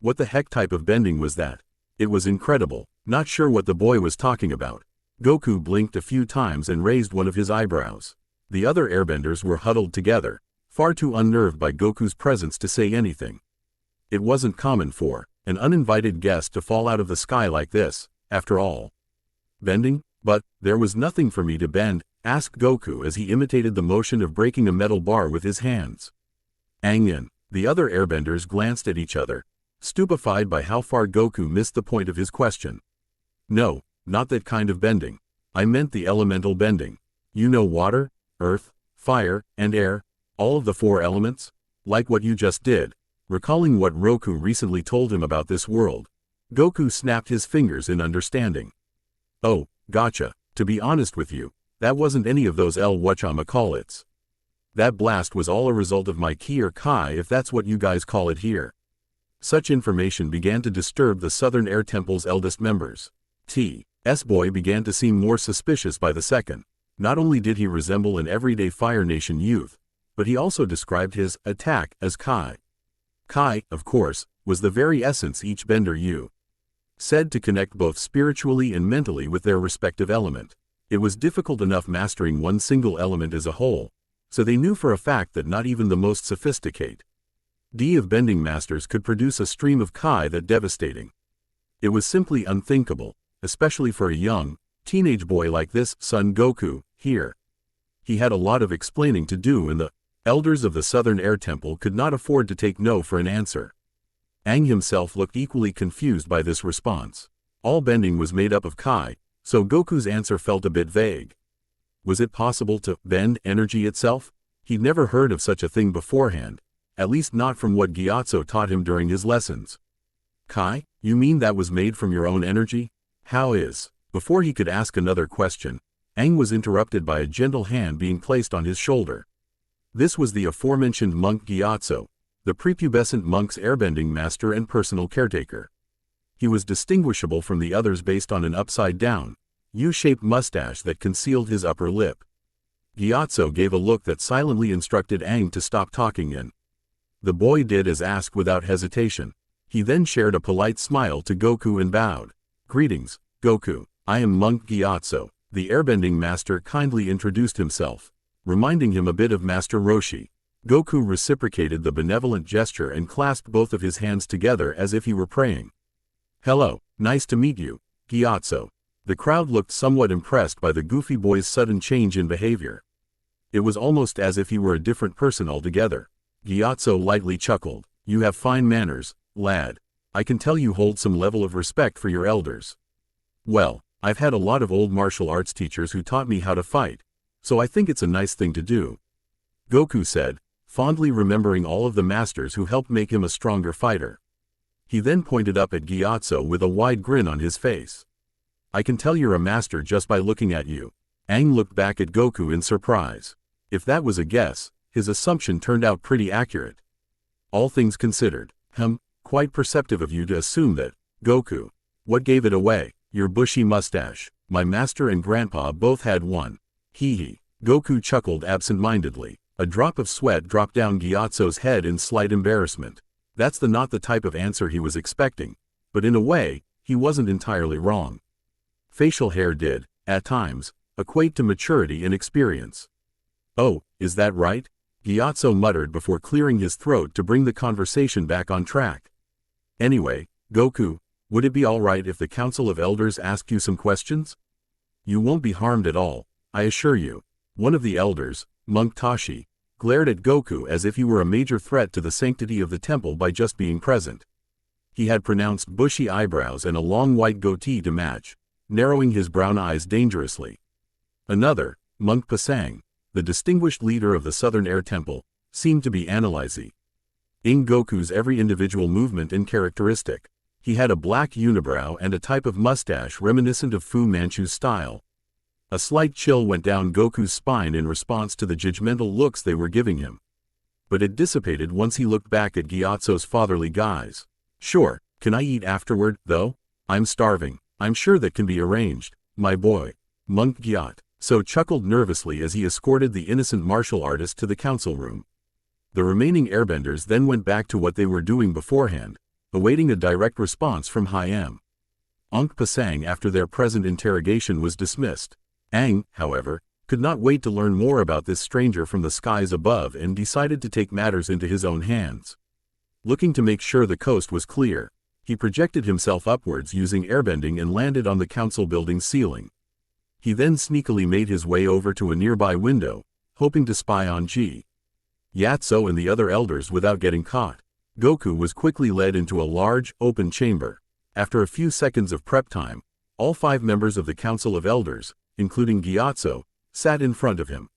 What the heck type of bending was that? It was incredible. Not sure what the boy was talking about. Goku blinked a few times and raised one of his eyebrows. The other airbenders were huddled together, far too unnerved by Goku's presence to say anything. It wasn't common for an uninvited guest to fall out of the sky like this, after all. Bending? But there was nothing for me to bend, asked Goku as he imitated the motion of breaking a metal bar with his hands. Aang and the other airbenders glanced at each other, stupefied by how far Goku missed the point of his question. No, not that kind of bending. I meant the elemental bending. You know, water, earth, fire, and air, all of the 4 elements? Like what you just did. Recalling what Roku recently told him about this world, Goku snapped his fingers in understanding. Oh, gotcha. To be honest with you, that wasn't any of those whatchamacallits. That blast was all a result of my ki or kai, if that's what you guys call it here. Such information began to disturb the Southern Air Temple's eldest members. T.S. boy began to seem more suspicious by the second. Not only did he resemble an everyday Fire Nation youth, but he also described his attack as kai. Kai, of course, was the very essence each bender said to connect both spiritually and mentally with their respective element. It was difficult enough mastering one single element as a whole, so they knew for a fact that not even the most sophisticated of bending masters could produce a stream of kai that devastating. It was simply unthinkable, especially for a young, teenage boy like this Son Goku here. He had a lot of explaining to do and the elders of the Southern Air Temple could not afford to take no for an answer. Aang himself looked equally confused by this response. All bending was made up of kai, so Goku's answer felt a bit vague. Was it possible to bend energy itself? He'd never heard of such a thing beforehand, at least not from what Gyatso taught him during his lessons. Kai? You mean that was made from your own energy? How is? Before he could ask another question, Aang was interrupted by a gentle hand being placed on his shoulder. This was the aforementioned monk Gyatso, the prepubescent monk's airbending master and personal caretaker. He was distinguishable from the others based on an upside-down, U-shaped mustache that concealed his upper lip. Gyatso gave a look that silently instructed Aang to stop talking and the boy did as asked without hesitation. He then shared a polite smile to Goku and bowed. Greetings, Goku. I am Monk Gyatso. The airbending master kindly introduced himself, reminding him a bit of Master Roshi. Goku reciprocated the benevolent gesture and clasped both of his hands together as if he were praying. Hello, nice to meet you, Gyatso. The crowd looked somewhat impressed by the goofy boy's sudden change in behavior. It was almost as if he were a different person altogether. Gyatso lightly chuckled. You have fine manners, lad. I can tell you hold some level of respect for your elders. Well, I've had a lot of old martial arts teachers who taught me how to fight, so I think it's a nice thing to do, Goku said, fondly remembering all of the masters who helped make him a stronger fighter. He then pointed up at Gyatso with a wide grin on his face. I can tell you're a master just by looking at you. Aang looked back at Goku in surprise. If that was a guess, his assumption turned out pretty accurate. All things considered, quite perceptive of you to assume that, Goku. What gave it away? Your bushy mustache. My master and grandpa both had one. Hee hee. Goku chuckled absent-mindedly. A drop of sweat dropped down Gyatso's head in slight embarrassment. That's not the type of answer he was expecting, but in a way, he wasn't entirely wrong. Facial hair did, at times, equate to maturity and experience. Oh, is that right? Gyatso muttered before clearing his throat to bring the conversation back on track. Anyway, Goku, would it be alright if the Council of Elders asked you some questions? You won't be harmed at all, I assure you. One of the elders, Monk Tashi, glared at Goku as if he were a major threat to the sanctity of the temple by just being present. He had pronounced bushy eyebrows and a long white goatee to match, narrowing his brown eyes dangerously. Another, Monk Pasang, the distinguished leader of the Southern Air Temple, seemed to be analyzing Goku's every individual movement and characteristic. He had a black unibrow and a type of mustache reminiscent of Fu Manchu's style. A slight chill went down Goku's spine in response to the judgmental looks they were giving him. But it dissipated once he looked back at Gyatso's fatherly guise. Sure, can I eat afterward, though? I'm starving. I'm sure that can be arranged, my boy. Monk Gyatso chuckled nervously as he escorted the innocent martial artist to the council room. The remaining airbenders then went back to what they were doing beforehand, awaiting a direct response from Hyam. Ankh Pasang after their present interrogation was dismissed. Aang, however, could not wait to learn more about this stranger from the skies above and decided to take matters into his own hands. Looking to make sure the coast was clear, he projected himself upwards using airbending and landed on the council building's ceiling. He then sneakily made his way over to a nearby window, hoping to spy on Gyatso and the other elders without getting caught. Goku was quickly led into a large, open chamber. After a few seconds of prep time, all 5 members of the Council of Elders, including Gyatso, sat in front of him.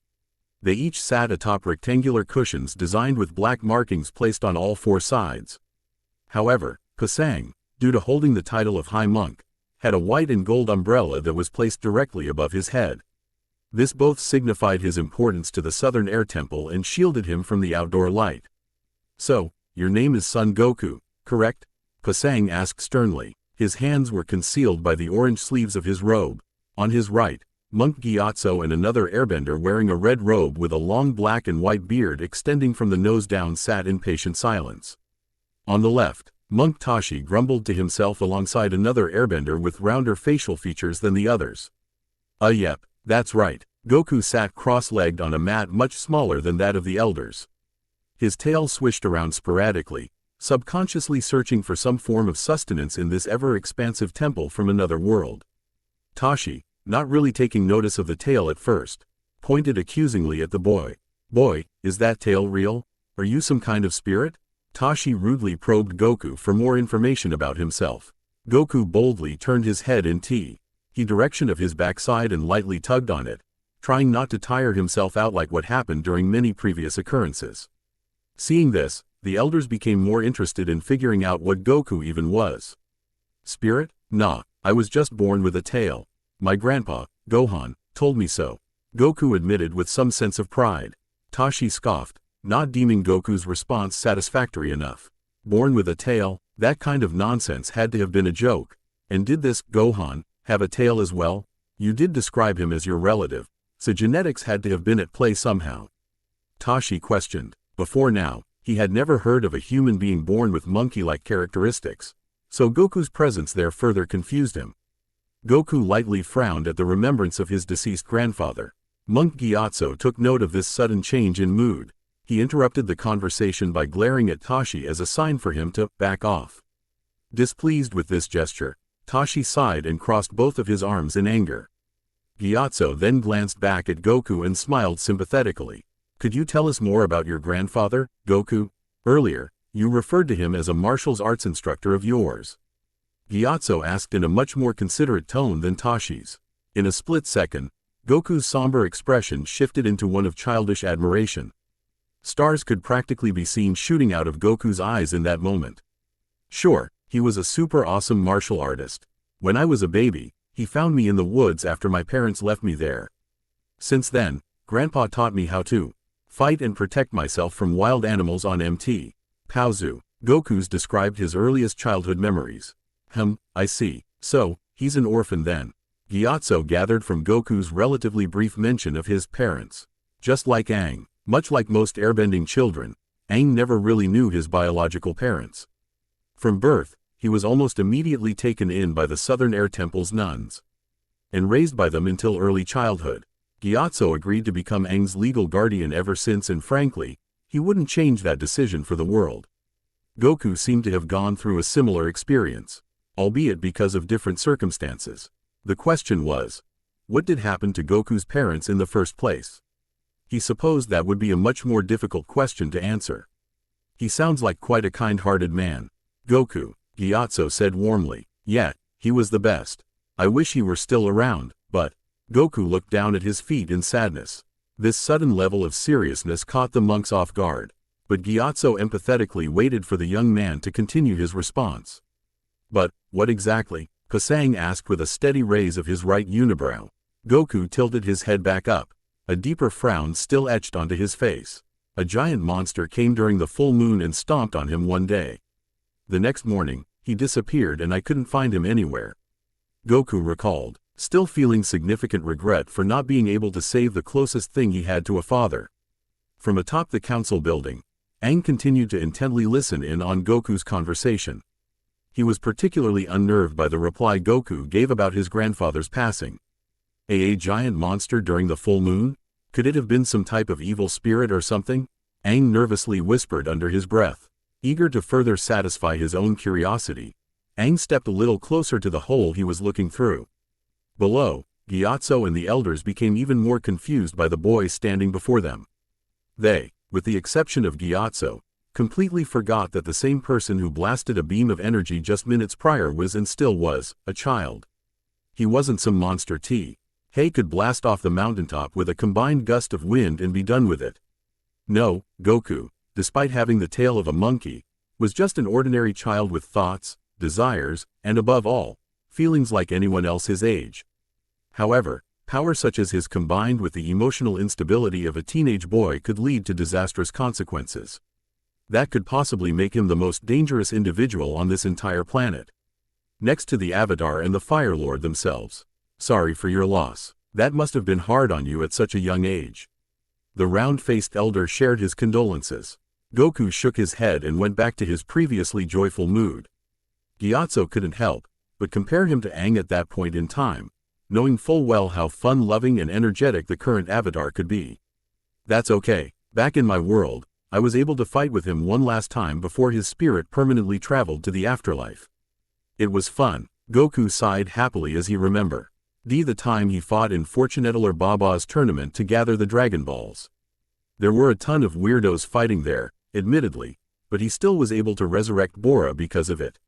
They each sat atop rectangular cushions designed with black markings placed on all 4 sides. However, Pasang, due to holding the title of High Monk, had a white and gold umbrella that was placed directly above his head. This both signified his importance to the Southern Air Temple and shielded him from the outdoor light. So, your name is Son Goku, correct? Pasang asked sternly. His hands were concealed by the orange sleeves of his robe. On his right, Monk Gyatso and another airbender wearing a red robe with a long black and white beard extending from the nose down sat in patient silence. On the left, Monk Tashi grumbled to himself alongside another airbender with rounder facial features than the others. Yep, that's right. Goku sat cross-legged on a mat much smaller than that of the elders. His tail swished around sporadically, subconsciously searching for some form of sustenance in this ever-expansive temple from another world. Tashi, not really taking notice of the tail at first, pointed accusingly at the boy. Boy, is that tail real? Are you some kind of spirit? Tashi rudely probed Goku for more information about himself. Goku boldly turned his head in the direction of his backside and lightly tugged on it, trying not to tire himself out like what happened during many previous occurrences. Seeing this, the elders became more interested in figuring out what Goku even was. Spirit? Nah, I was just born with a tail. My grandpa, Gohan, told me so. Goku admitted with some sense of pride. Tashi scoffed, not deeming Goku's response satisfactory enough. Born with a tail, that kind of nonsense had to have been a joke. And did this Gohan have a tail as well? You did describe him as your relative, so genetics had to have been at play somehow. Tashi questioned. Before now, he had never heard of a human being born with monkey-like characteristics, so Goku's presence there further confused him. Goku lightly frowned at the remembrance of his deceased grandfather. Monk Gyatso took note of this sudden change in mood. He interrupted the conversation by glaring at Tashi as a sign for him to back off. Displeased with this gesture, Tashi sighed and crossed both of his arms in anger. Gyatso then glanced back at Goku and smiled sympathetically. Could you tell us more about your grandfather, Goku? Earlier, you referred to him as a martial arts instructor of yours. Gyatso asked in a much more considerate tone than Tashi's. In a split second, Goku's somber expression shifted into one of childish admiration. Stars could practically be seen shooting out of Goku's eyes in that moment. Sure, he was a super awesome martial artist. When I was a baby, he found me in the woods after my parents left me there. Since then, Grandpa taught me how to fight and protect myself from wild animals on MT. Paozu. Goku's described his earliest childhood memories. I see. So, he's an orphan then. Gyatso gathered from Goku's relatively brief mention of his parents. Just like Aang, much like most airbending children, Aang never really knew his biological parents. From birth, he was almost immediately taken in by the Southern Air Temple's nuns and raised by them until early childhood. Gyatso agreed to become Aang's legal guardian ever since, and frankly, he wouldn't change that decision for the world. Goku seemed to have gone through a similar experience, albeit because of different circumstances. The question was, what did happen to Goku's parents in the first place? He supposed that would be a much more difficult question to answer. He sounds like quite a kind-hearted man. Goku, Gyatso said warmly. Yeah, he was the best. I wish he were still around, but... Goku looked down at his feet in sadness. This sudden level of seriousness caught the monks off guard, but Gyatso empathetically waited for the young man to continue his response. But, what exactly? Pasang asked with a steady raise of his right unibrow. Goku tilted his head back up, a deeper frown still etched onto his face. A giant monster came during the full moon and stomped on him one day. The next morning, he disappeared and I couldn't find him anywhere. Goku recalled, still feeling significant regret for not being able to save the closest thing he had to a father. From atop the council building, Aang continued to intently listen in on Goku's conversation. He was particularly unnerved by the reply Goku gave about his grandfather's passing. A giant monster during the full moon? Could it have been some type of evil spirit or something? Aang nervously whispered under his breath. Eager to further satisfy his own curiosity, Aang stepped a little closer to the hole he was looking through. Below, Gyatso and the elders became even more confused by the boy standing before them. They, with the exception of Gyatso, completely forgot that the same person who blasted a beam of energy just minutes prior was and still was, a child. He wasn't some monster he could blast off the mountaintop with a combined gust of wind and be done with it. No, Goku, despite having the tail of a monkey, was just an ordinary child with thoughts, desires, and above all, feelings like anyone else his age. However, power such as his combined with the emotional instability of a teenage boy could lead to disastrous consequences. That could possibly make him the most dangerous individual on this entire planet. Next to the Avatar and the Fire Lord themselves. Sorry for your loss. That must have been hard on you at such a young age. The round-faced elder shared his condolences. Goku shook his head and went back to his previously joyful mood. Gyatso couldn't help but compare him to Aang at that point in time, knowing full well how fun-loving and energetic the current Avatar could be. That's okay. Back in my world, I was able to fight with him one last time before his spirit permanently traveled to the afterlife. It was fun. Goku sighed happily as he remembered the time he fought in Fortunateller Baba's tournament to gather the Dragon Balls. There were a ton of weirdos fighting there, admittedly, but he still was able to resurrect Bora because of it.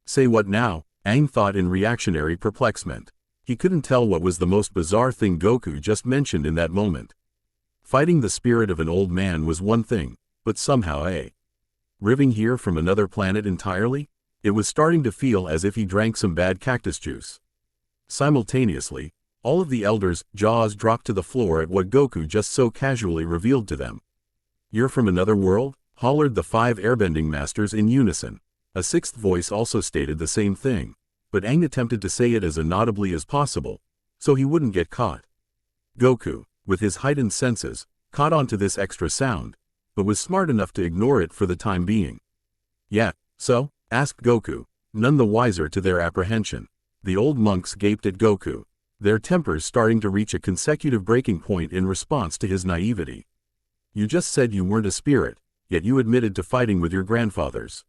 Say what now? Aang thought in reactionary perplexement. He couldn't tell what was the most bizarre thing Goku just mentioned in that moment. Fighting the spirit of an old man was one thing, but somehow riving here from another planet entirely? It was starting to feel as if he drank some bad cactus juice. Simultaneously, all of the elders' jaws dropped to the floor at what Goku just so casually revealed to them. You're from another world? Hollered the 5 airbending masters in unison. A sixth voice also stated the same thing, but Aang attempted to say it as inaudibly as possible, so he wouldn't get caught. Goku, with his heightened senses, caught on to this extra sound, but was smart enough to ignore it for the time being. Yeah, so? Asked Goku, none the wiser to their apprehension. The old monks gaped at Goku, their tempers starting to reach a consecutive breaking point in response to his naivety. You just said you weren't a spirit, yet you admitted to fighting with your grandfathers.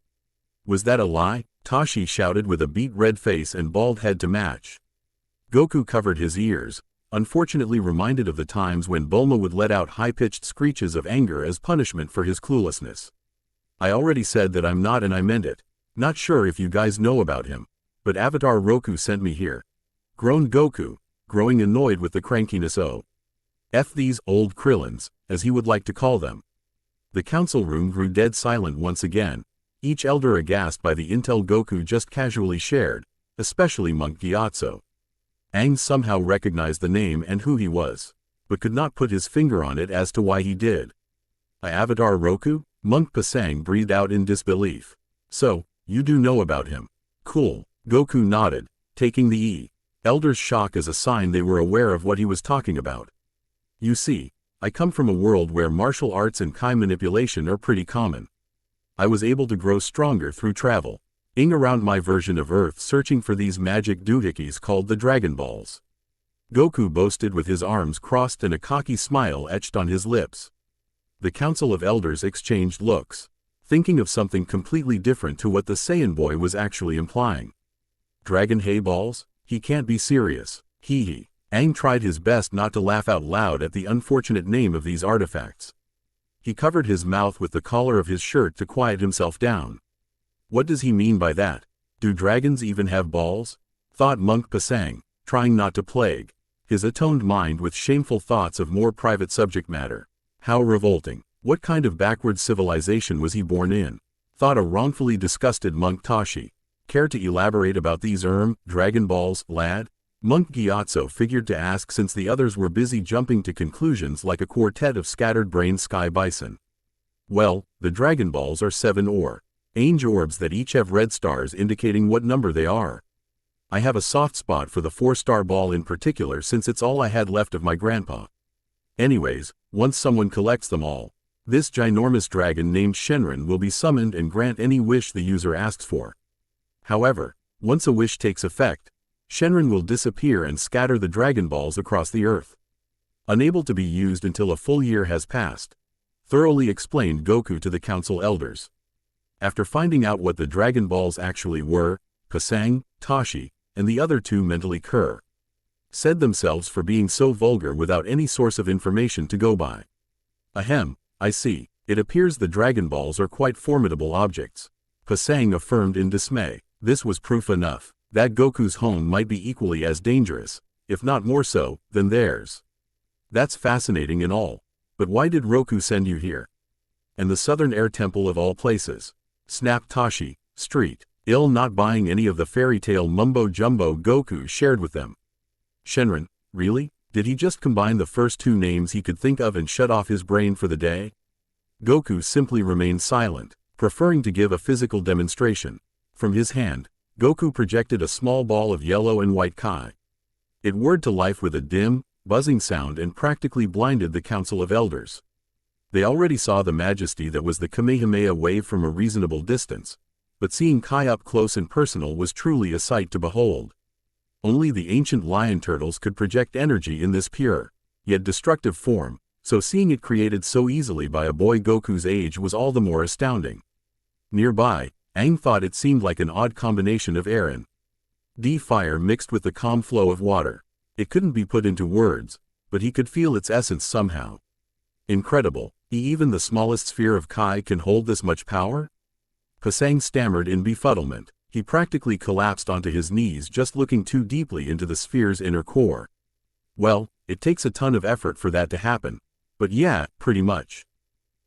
Was that a lie? Tashi shouted with a beet-red face and bald head to match. Goku covered his ears, unfortunately reminded of the times when Bulma would let out high-pitched screeches of anger as punishment for his cluelessness. I already said that I'm not, and I meant it. Not sure if you guys know about him, but Avatar Roku sent me here. Groaned Goku, growing annoyed with the crankiness F these old Krillins, as he would like to call them. The council room grew dead silent once again, each elder aghast by the intel Goku just casually shared, especially Monk Gyatso. Aang somehow recognized the name and who he was, but could not put his finger on it as to why he did. A Avatar Roku? Monk Pasang breathed out in disbelief. So, you do know about him. Cool. Goku nodded, taking the elder's shock as a sign they were aware of what he was talking about. You see, I come from a world where martial arts and Kai manipulation are pretty common. I was able to grow stronger through travel, around my version of Earth searching for these magic doohickeys called the Dragon Balls. Goku boasted with his arms crossed and a cocky smile etched on his lips. The Council of Elders exchanged looks, thinking of something completely different to what the Saiyan boy was actually implying. Dragon hay balls? He can't be serious. Hee hee. Aang tried his best not to laugh out loud at the unfortunate name of these artifacts. He covered his mouth with the collar of his shirt to quiet himself down. What does he mean by that? Do dragons even have balls? Thought Monk Pasang, trying not to plague his atoned mind with shameful thoughts of more private subject matter. How revolting. What kind of backward civilization was he born in? Thought a wrongfully disgusted Monk Tashi. Care to elaborate about these Dragon Balls, lad? Monk Gyatso figured to ask since the others were busy jumping to conclusions like a quartet of scattered-brained sky bison. Well, the Dragon Balls are 7 orange orbs that each have red stars indicating what number they are. I have a soft spot for the 4-star ball in particular since it's all I had left of my grandpa. Anyways, once someone collects them all, this ginormous dragon named Shenron will be summoned and grant any wish the user asks for. However, once a wish takes effect, Shenron will disappear and scatter the Dragon Balls across the earth. Unable to be used until a full year has passed, thoroughly explained Goku to the Council Elders. After finding out what the Dragon Balls actually were, Pasang, Tashi, and the other two mentally said themselves for being so vulgar without any source of information to go by. Ahem, I see. It appears the Dragon Balls are quite formidable objects. Pasang affirmed in dismay. This was proof enough that Goku's home might be equally as dangerous, if not more so, than theirs. That's fascinating and all. But why did Roku send you here? And the Southern Air Temple of all places? Snapped Tashi, ill not buying any of the fairy tale mumbo-jumbo Goku shared with them. Shenron, really? Did he just combine the first 2 names he could think of and shut off his brain for the day? Goku simply remained silent, preferring to give a physical demonstration. From his hand, Goku projected a small ball of yellow and white Kai. It whirred to life with a dim, buzzing sound and practically blinded the Council of Elders. They already saw the majesty that was the Kamehameha wave from a reasonable distance, but seeing Kai up close and personal was truly a sight to behold. Only the ancient lion turtles could project energy in this pure, yet destructive form, so seeing it created so easily by a boy Goku's age was all the more astounding. Nearby, Aang thought it seemed like an odd combination of air and fire mixed with the calm flow of water. It couldn't be put into words, but he could feel its essence somehow. Incredible, even the smallest sphere of Kai can hold this much power? Pasang stammered in befuddlement. He practically collapsed onto his knees just looking too deeply into the sphere's inner core. Well, it takes a ton of effort for that to happen, but yeah, pretty much.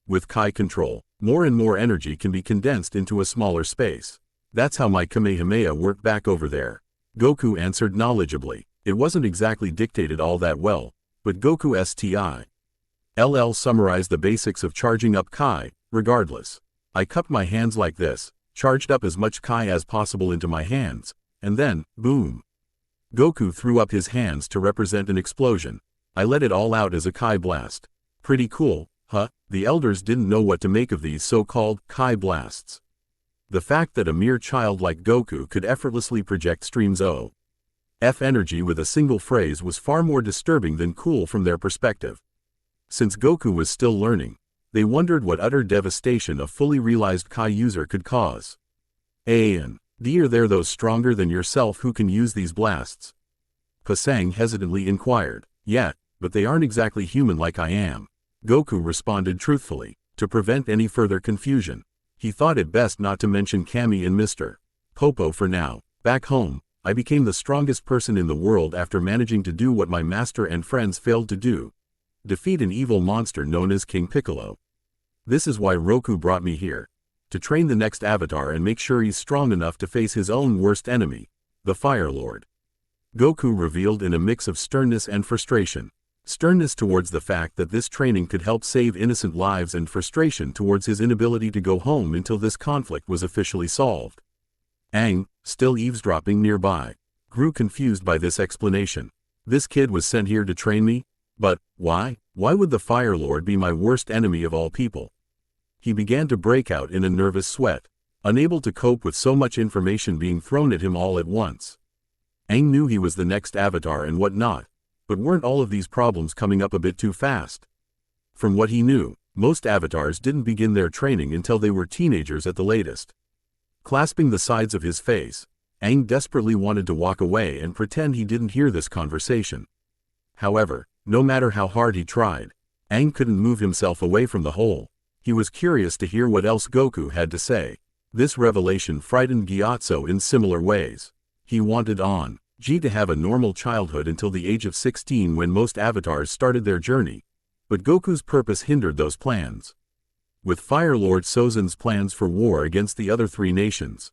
With Kai control, more and more energy can be condensed into a smaller space. That's how my Kamehameha worked back over there. Goku answered knowledgeably. It wasn't exactly dictated all that well, but Goku STILL summarized the basics of charging up Kai, regardless. I cupped my hands like this, charged up as much Kai as possible into my hands, and then, boom. Goku threw up his hands to represent an explosion. I let it all out as a Kai blast. Pretty cool, huh? The elders didn't know what to make of these so-called Kai blasts. The fact that a mere child like Goku could effortlessly project streams of energy with a single phrase was far more disturbing than cool from their perspective. Since Goku was still learning, they wondered what utter devastation a fully realized Kai user could cause. Are there those stronger than yourself who can use these blasts? Pasang hesitantly inquired. Yeah, but they aren't exactly human like I am. Goku responded truthfully. To prevent any further confusion, he thought it best not to mention Kami and Mr. Popo for now. Back home, I became the strongest person in the world after managing to do what my master and friends failed to do. Defeat an evil monster known as King Piccolo. This is why Roku brought me here. To train the next avatar and make sure he's strong enough to face his own worst enemy, the Fire Lord. Goku revealed in a mix of sternness and frustration. Sternness towards the fact that this training could help save innocent lives and frustration towards his inability to go home until this conflict was officially solved. Aang, still eavesdropping nearby, grew confused by this explanation. This kid was sent here to train me? But, why? Why would the Fire Lord be my worst enemy of all people? He began to break out in a nervous sweat, unable to cope with so much information being thrown at him all at once. Aang knew he was the next avatar and whatnot, But weren't all of these problems coming up a bit too fast? From what he knew, most avatars didn't begin their training until they were teenagers at the latest. Clasping the sides of his face, Aang desperately wanted to walk away and pretend he didn't hear this conversation. However, no matter how hard he tried, Aang couldn't move himself away from the hole. He was curious to hear what else Goku had to say. This revelation frightened Gyatso in similar ways. He wanted Ji to have a normal childhood until the age of 16 when most avatars started their journey, but Goku's purpose hindered those plans. With Fire Lord Sozin's plans for war against the other three nations,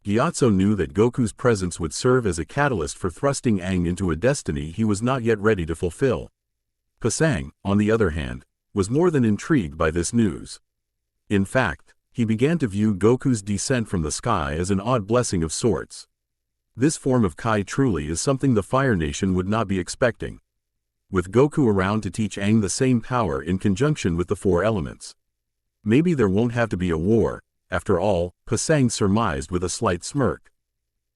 Gyatso knew that Goku's presence would serve as a catalyst for thrusting Aang into a destiny he was not yet ready to fulfill. Pasang, on the other hand, was more than intrigued by this news. In fact, he began to view Goku's descent from the sky as an odd blessing of sorts. This form of Kai truly is something the Fire Nation would not be expecting. With Goku around to teach Aang the same power in conjunction with the four elements, maybe there won't have to be a war, after all, Pasang surmised with a slight smirk.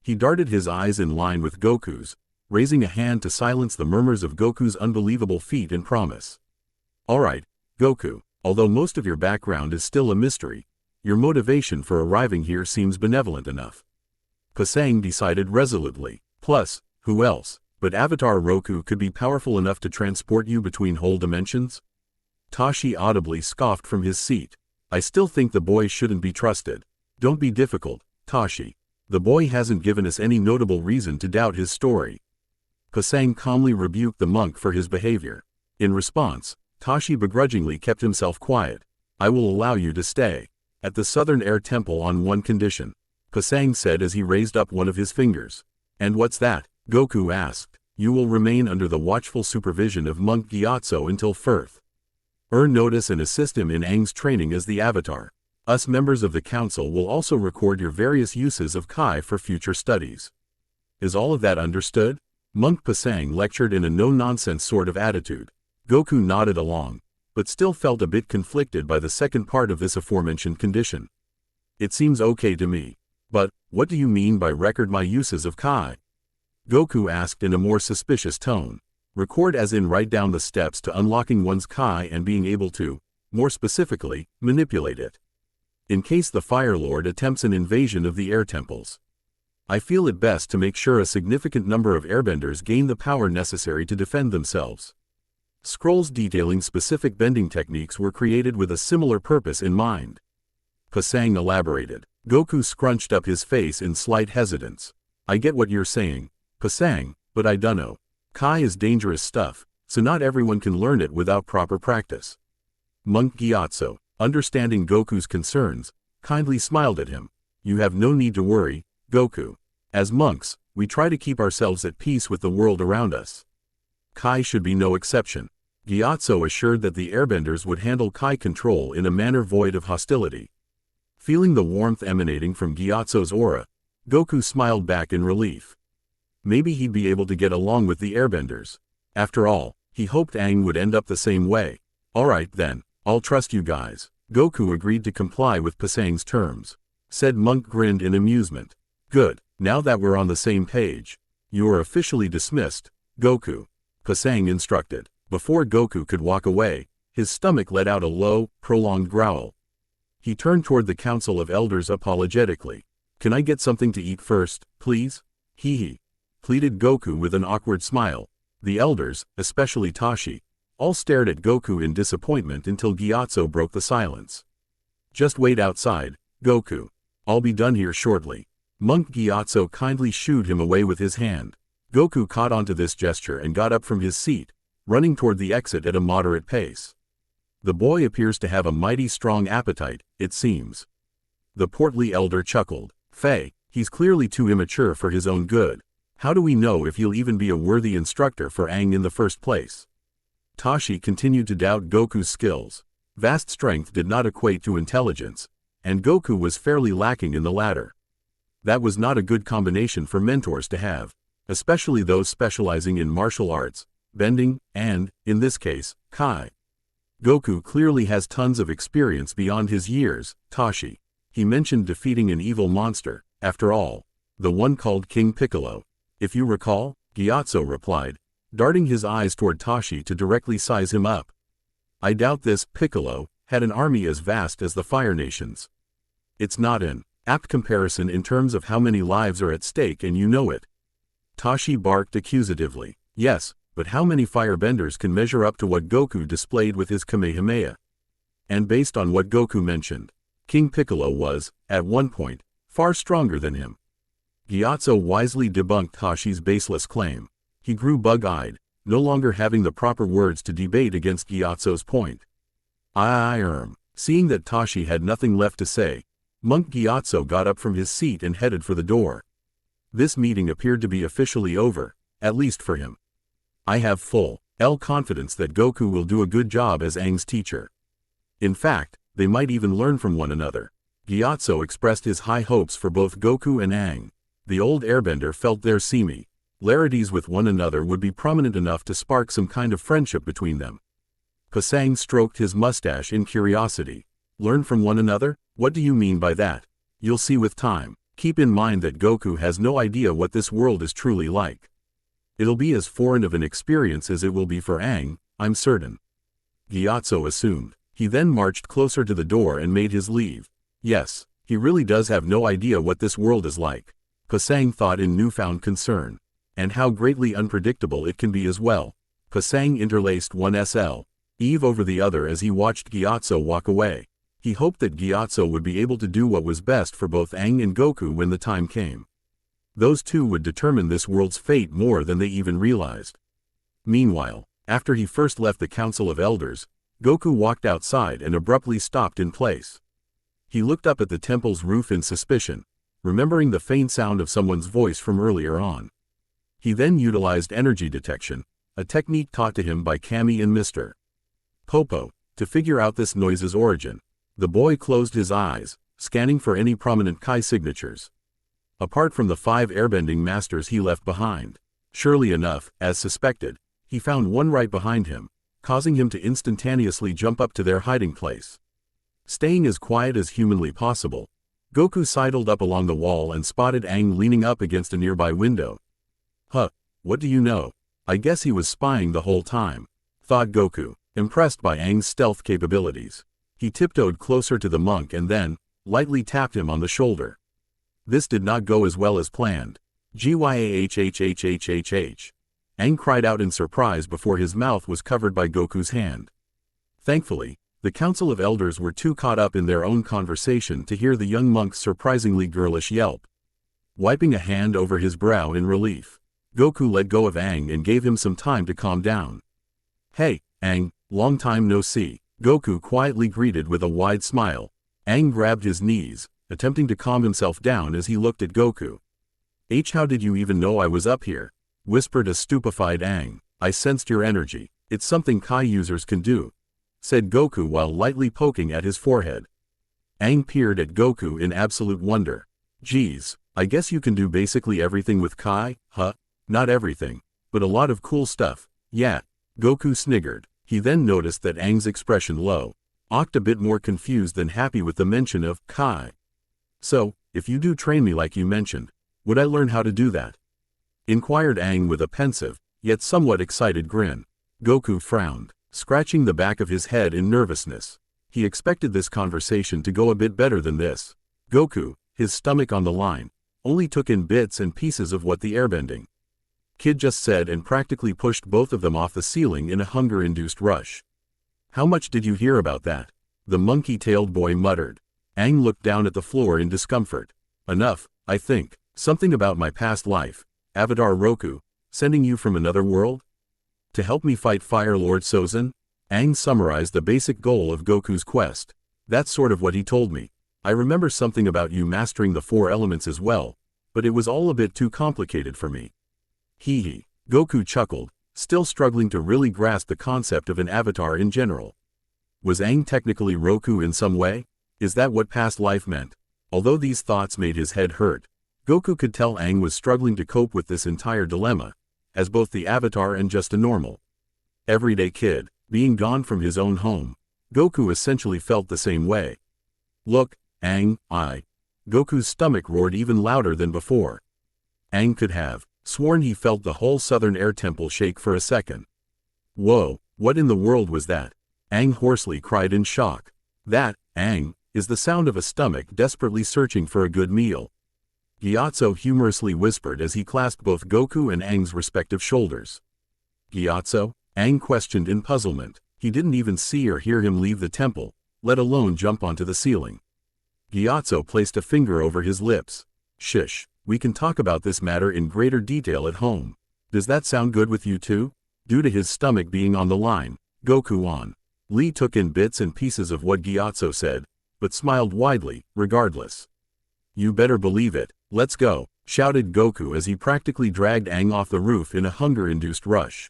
He darted his eyes in line with Goku's, raising a hand to silence the murmurs of Goku's unbelievable feat and promise. Alright, Goku, although most of your background is still a mystery, your motivation for arriving here seems benevolent enough. Pasang decided resolutely. Plus, who else but Avatar Roku could be powerful enough to transport you between whole dimensions? Tashi audibly scoffed from his seat. I still think the boy shouldn't be trusted. Don't be difficult, Tashi. The boy hasn't given us any notable reason to doubt his story. Pasang calmly rebuked the monk for his behavior. In response, Tashi begrudgingly kept himself quiet. I will allow you to stay at the Southern Air Temple on one condition, Pasang said as he raised up one of his fingers. And what's that? Goku asked. You will remain under the watchful supervision of Monk Gyatso until Firth. Notice and assist him in Aang's training as the Avatar. Us members of the council will also record your various uses of Kai for future studies. Is all of that understood? Monk Pasang lectured in a no-nonsense sort of attitude. Goku nodded along, but still felt a bit conflicted by the second part of this aforementioned condition. It seems okay to me. But, what do you mean by record my uses of Kai? Goku asked in a more suspicious tone. Record as in write down the steps to unlocking one's Kai and being able to, more specifically, manipulate it. In case the Fire Lord attempts an invasion of the air temples. I feel it best to make sure a significant number of airbenders gain the power necessary to defend themselves. Scrolls detailing specific bending techniques were created with a similar purpose in mind. Pasang elaborated. Goku scrunched up his face in slight hesitance. I get what you're saying, Pasang, but I dunno. Kai is dangerous stuff, so not everyone can learn it without proper practice. Monk Gyatso, understanding Goku's concerns, kindly smiled at him. You have no need to worry, Goku. As monks, we try to keep ourselves at peace with the world around us. Kai should be no exception. Gyatso assured that the airbenders would handle Kai control in a manner void of hostility. Feeling the warmth emanating from Gyatso's aura, Goku smiled back in relief. Maybe he'd be able to get along with the airbenders. After all, he hoped Aang would end up the same way. Alright then, I'll trust you guys. Goku agreed to comply with Pasang's terms. Said Monk grinned in amusement. Good, now that we're on the same page. You are officially dismissed, Goku. Pasang instructed. Before Goku could walk away, his stomach let out a low, prolonged growl. He turned toward the Council of Elders apologetically. Can I get something to eat first, please? Hee, pleaded Goku with an awkward smile. The elders, especially Tashi, all stared at Goku in disappointment until Gyatso broke the silence. Just wait outside, Goku. I'll be done here shortly. Monk Gyatso kindly shooed him away with his hand. Goku caught onto this gesture and got up from his seat, running toward the exit at a moderate pace. The boy appears to have a mighty strong appetite, it seems. The portly elder chuckled. Fei, he's clearly too immature for his own good. How do we know if he'll even be a worthy instructor for Aang in the first place? Tashi continued to doubt Goku's skills. Vast strength did not equate to intelligence, and Goku was fairly lacking in the latter. That was not a good combination for mentors to have, especially those specializing in martial arts, bending, and, in this case, Kai. Goku clearly has tons of experience beyond his years, Tashi. He mentioned defeating an evil monster, after all. The one called King Piccolo. If you recall, Gyatso replied. darting his eyes toward Tashi to directly size him up. I doubt this Piccolo had an army as vast as the Fire Nations. It's not an apt comparison in terms of how many lives are at stake, and you know it. Tashi barked accusatively. Yes, but how many firebenders can measure up to what Goku displayed with his Kamehameha? And based on what Goku mentioned, King Piccolo was, at one point, far stronger than him. Gyatso wisely debunked Tashi's baseless claim. He grew bug-eyed, no longer having the proper words to debate against Gyatso's point. Seeing that Tashi had nothing left to say, Monk Gyatso got up from his seat and headed for the door. This meeting appeared to be officially over, at least for him. I have full confidence that Goku will do a good job as Aang's teacher. In fact, they might even learn from one another. Gyatso expressed his high hopes for both Goku and Aang. The old airbender felt their similarities with one another would be prominent enough to spark some kind of friendship between them. Pasang stroked his mustache in curiosity. Learn from one another? What do you mean by that? You'll see with time. Keep in mind that Goku has no idea what this world is truly like. It'll be as foreign of an experience as it will be for Aang, I'm certain. Gyatso assumed. He then marched closer to the door and made his leave. Yes, he really does have no idea what this world is like. Pasang thought in newfound concern. And how greatly unpredictable it can be as well. Pasang interlaced one sleeve over the other as he watched Gyatso walk away. He hoped that Gyatso would be able to do what was best for both Aang and Goku when the time came. Those two would determine this world's fate more than they even realized. Meanwhile, after he first left the Council of Elders, Goku walked outside and abruptly stopped in place. He looked up at the temple's roof in suspicion, remembering the faint sound of someone's voice from earlier on. He then utilized energy detection, a technique taught to him by Kami and Mr. Popo, to figure out this noise's origin. The boy closed his eyes, scanning for any prominent Kai signatures. Apart from the 5 airbending masters he left behind. Surely enough, as suspected, he found one right behind him, causing him to instantaneously jump up to their hiding place. Staying as quiet as humanly possible, Goku sidled up along the wall and spotted Aang leaning up against a nearby window. Huh, what do you know? I guess he was spying the whole time, thought Goku, impressed by Aang's stealth capabilities. He tiptoed closer to the monk and then, lightly tapped him on the shoulder. This did not go as well as planned. Gyahhhhhhh. Aang cried out in surprise before his mouth was covered by Goku's hand. Thankfully, the Council of Elders were too caught up in their own conversation to hear the young monk's surprisingly girlish yelp. Wiping a hand over his brow in relief, Goku let go of Aang and gave him some time to calm down. Hey, Aang, long time no see, Goku quietly greeted with a wide smile. Aang grabbed his knees, attempting to calm himself down as he looked at Goku. How did you even know I was up here? Whispered a stupefied Aang. I sensed your energy. It's something Kai users can do, said Goku while lightly poking at his forehead. Aang peered at Goku in absolute wonder. Geez, I guess you can do basically everything with Kai, huh? Not everything, but a lot of cool stuff, yeah. Goku sniggered. He then noticed that Aang's expression looked a bit more confused than happy with the mention of Kai. So, if you do train me like you mentioned, would I learn how to do that? Inquired Aang with a pensive, yet somewhat excited grin. Goku frowned, scratching the back of his head in nervousness. He expected this conversation to go a bit better than this. Goku, his stomach on the line, only took in bits and pieces of what the airbending kid just said and practically pushed both of them off the ceiling in a hunger-induced rush. How much did you hear about that? The monkey-tailed boy muttered. Aang looked down at the floor in discomfort. Enough, I think. Something about my past life. Avatar Roku, sending you from another world? To help me fight Fire Lord Sozin? Aang summarized the basic goal of Goku's quest. That's sort of what he told me. I remember something about you mastering the 4 elements as well, but it was all a bit too complicated for me. Hee hee. Goku chuckled, still struggling to really grasp the concept of an avatar in general. Was Aang technically Roku in some way? Is that what past life meant? Although these thoughts made his head hurt, Goku could tell Aang was struggling to cope with this entire dilemma, as both the avatar and just a normal everyday kid, being gone from his own home. Goku essentially felt the same way. Look, Aang, Goku's stomach roared even louder than before. Aang could have sworn he felt the whole southern air temple shake for a second. Whoa, what in the world was that? Aang hoarsely cried in shock. That, Aang, is the sound of a stomach desperately searching for a good meal. Gyatso humorously whispered as he clasped both Goku and Aang's respective shoulders. Gyatso? Aang questioned in puzzlement. He didn't even see or hear him leave the temple, let alone jump onto the ceiling. Gyatso placed a finger over his lips. Shish, we can talk about this matter in greater detail at home. Does that sound good with you too? Due to his stomach being on the line, Goku on. Lee took in bits and pieces of what Gyatso said, but smiled widely, regardless. You better believe it, let's go, shouted Goku as he practically dragged Aang off the roof in a hunger-induced rush.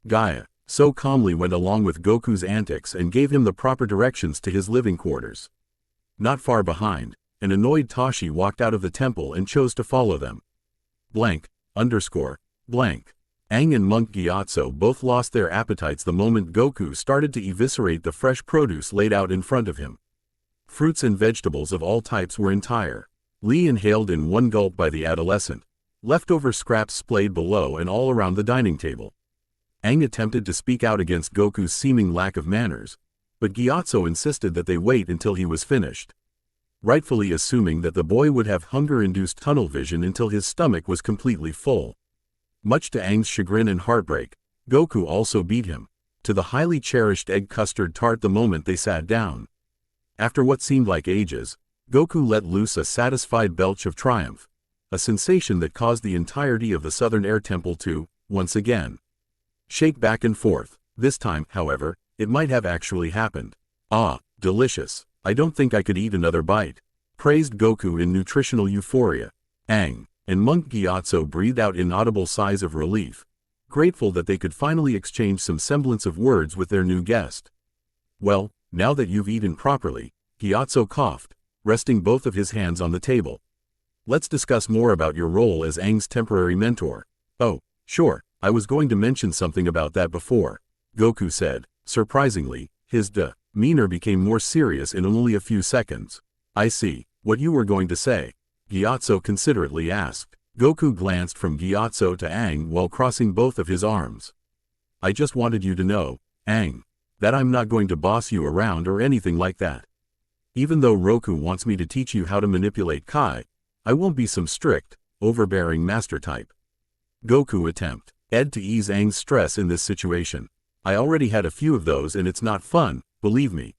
Gaia so calmly went along with Goku's antics and gave him the proper directions to his living quarters. Not far behind, an annoyed Tashi walked out of the temple and chose to follow them. Blank. Aang and Monk Gyatso both lost their appetites the moment Goku started to eviscerate the fresh produce laid out in front of him. Fruits and vegetables of all types were entire. Lee inhaled in one gulp by the adolescent. Leftover scraps splayed below and all around the dining table. Aang attempted to speak out against Goku's seeming lack of manners, but Gyatso insisted that they wait until he was finished. Rightfully assuming that the boy would have hunger-induced tunnel vision until his stomach was completely full. Much to Aang's chagrin and heartbreak, Goku also beat him to the highly cherished egg custard tart the moment they sat down. After what seemed like ages, Goku let loose a satisfied belch of triumph, a sensation that caused the entirety of the Southern Air Temple to, once again, shake back and forth. This time, however, it might have actually happened. Ah, delicious. I don't think I could eat another bite, praised Goku in nutritional euphoria. Aang and Monk Gyatso breathed out inaudible sighs of relief, grateful that they could finally exchange some semblance of words with their new guest. Well, now that you've eaten properly, Gyatso coughed, resting both of his hands on the table. Let's discuss more about your role as Aang's temporary mentor. Oh, sure, I was going to mention something about that before, Goku said. Surprisingly, his demeanor became more serious in only a few seconds. I see what you were going to say, Gyatso considerately asked. Goku glanced from Gyatso to Aang while crossing both of his arms. I just wanted you to know, Aang, that I'm not going to boss you around or anything like that. Even though Roku wants me to teach you how to manipulate Kai, I won't be some strict, overbearing master type. Goku attempted to ease Aang's stress in this situation. I already had a few of those and it's not fun, believe me.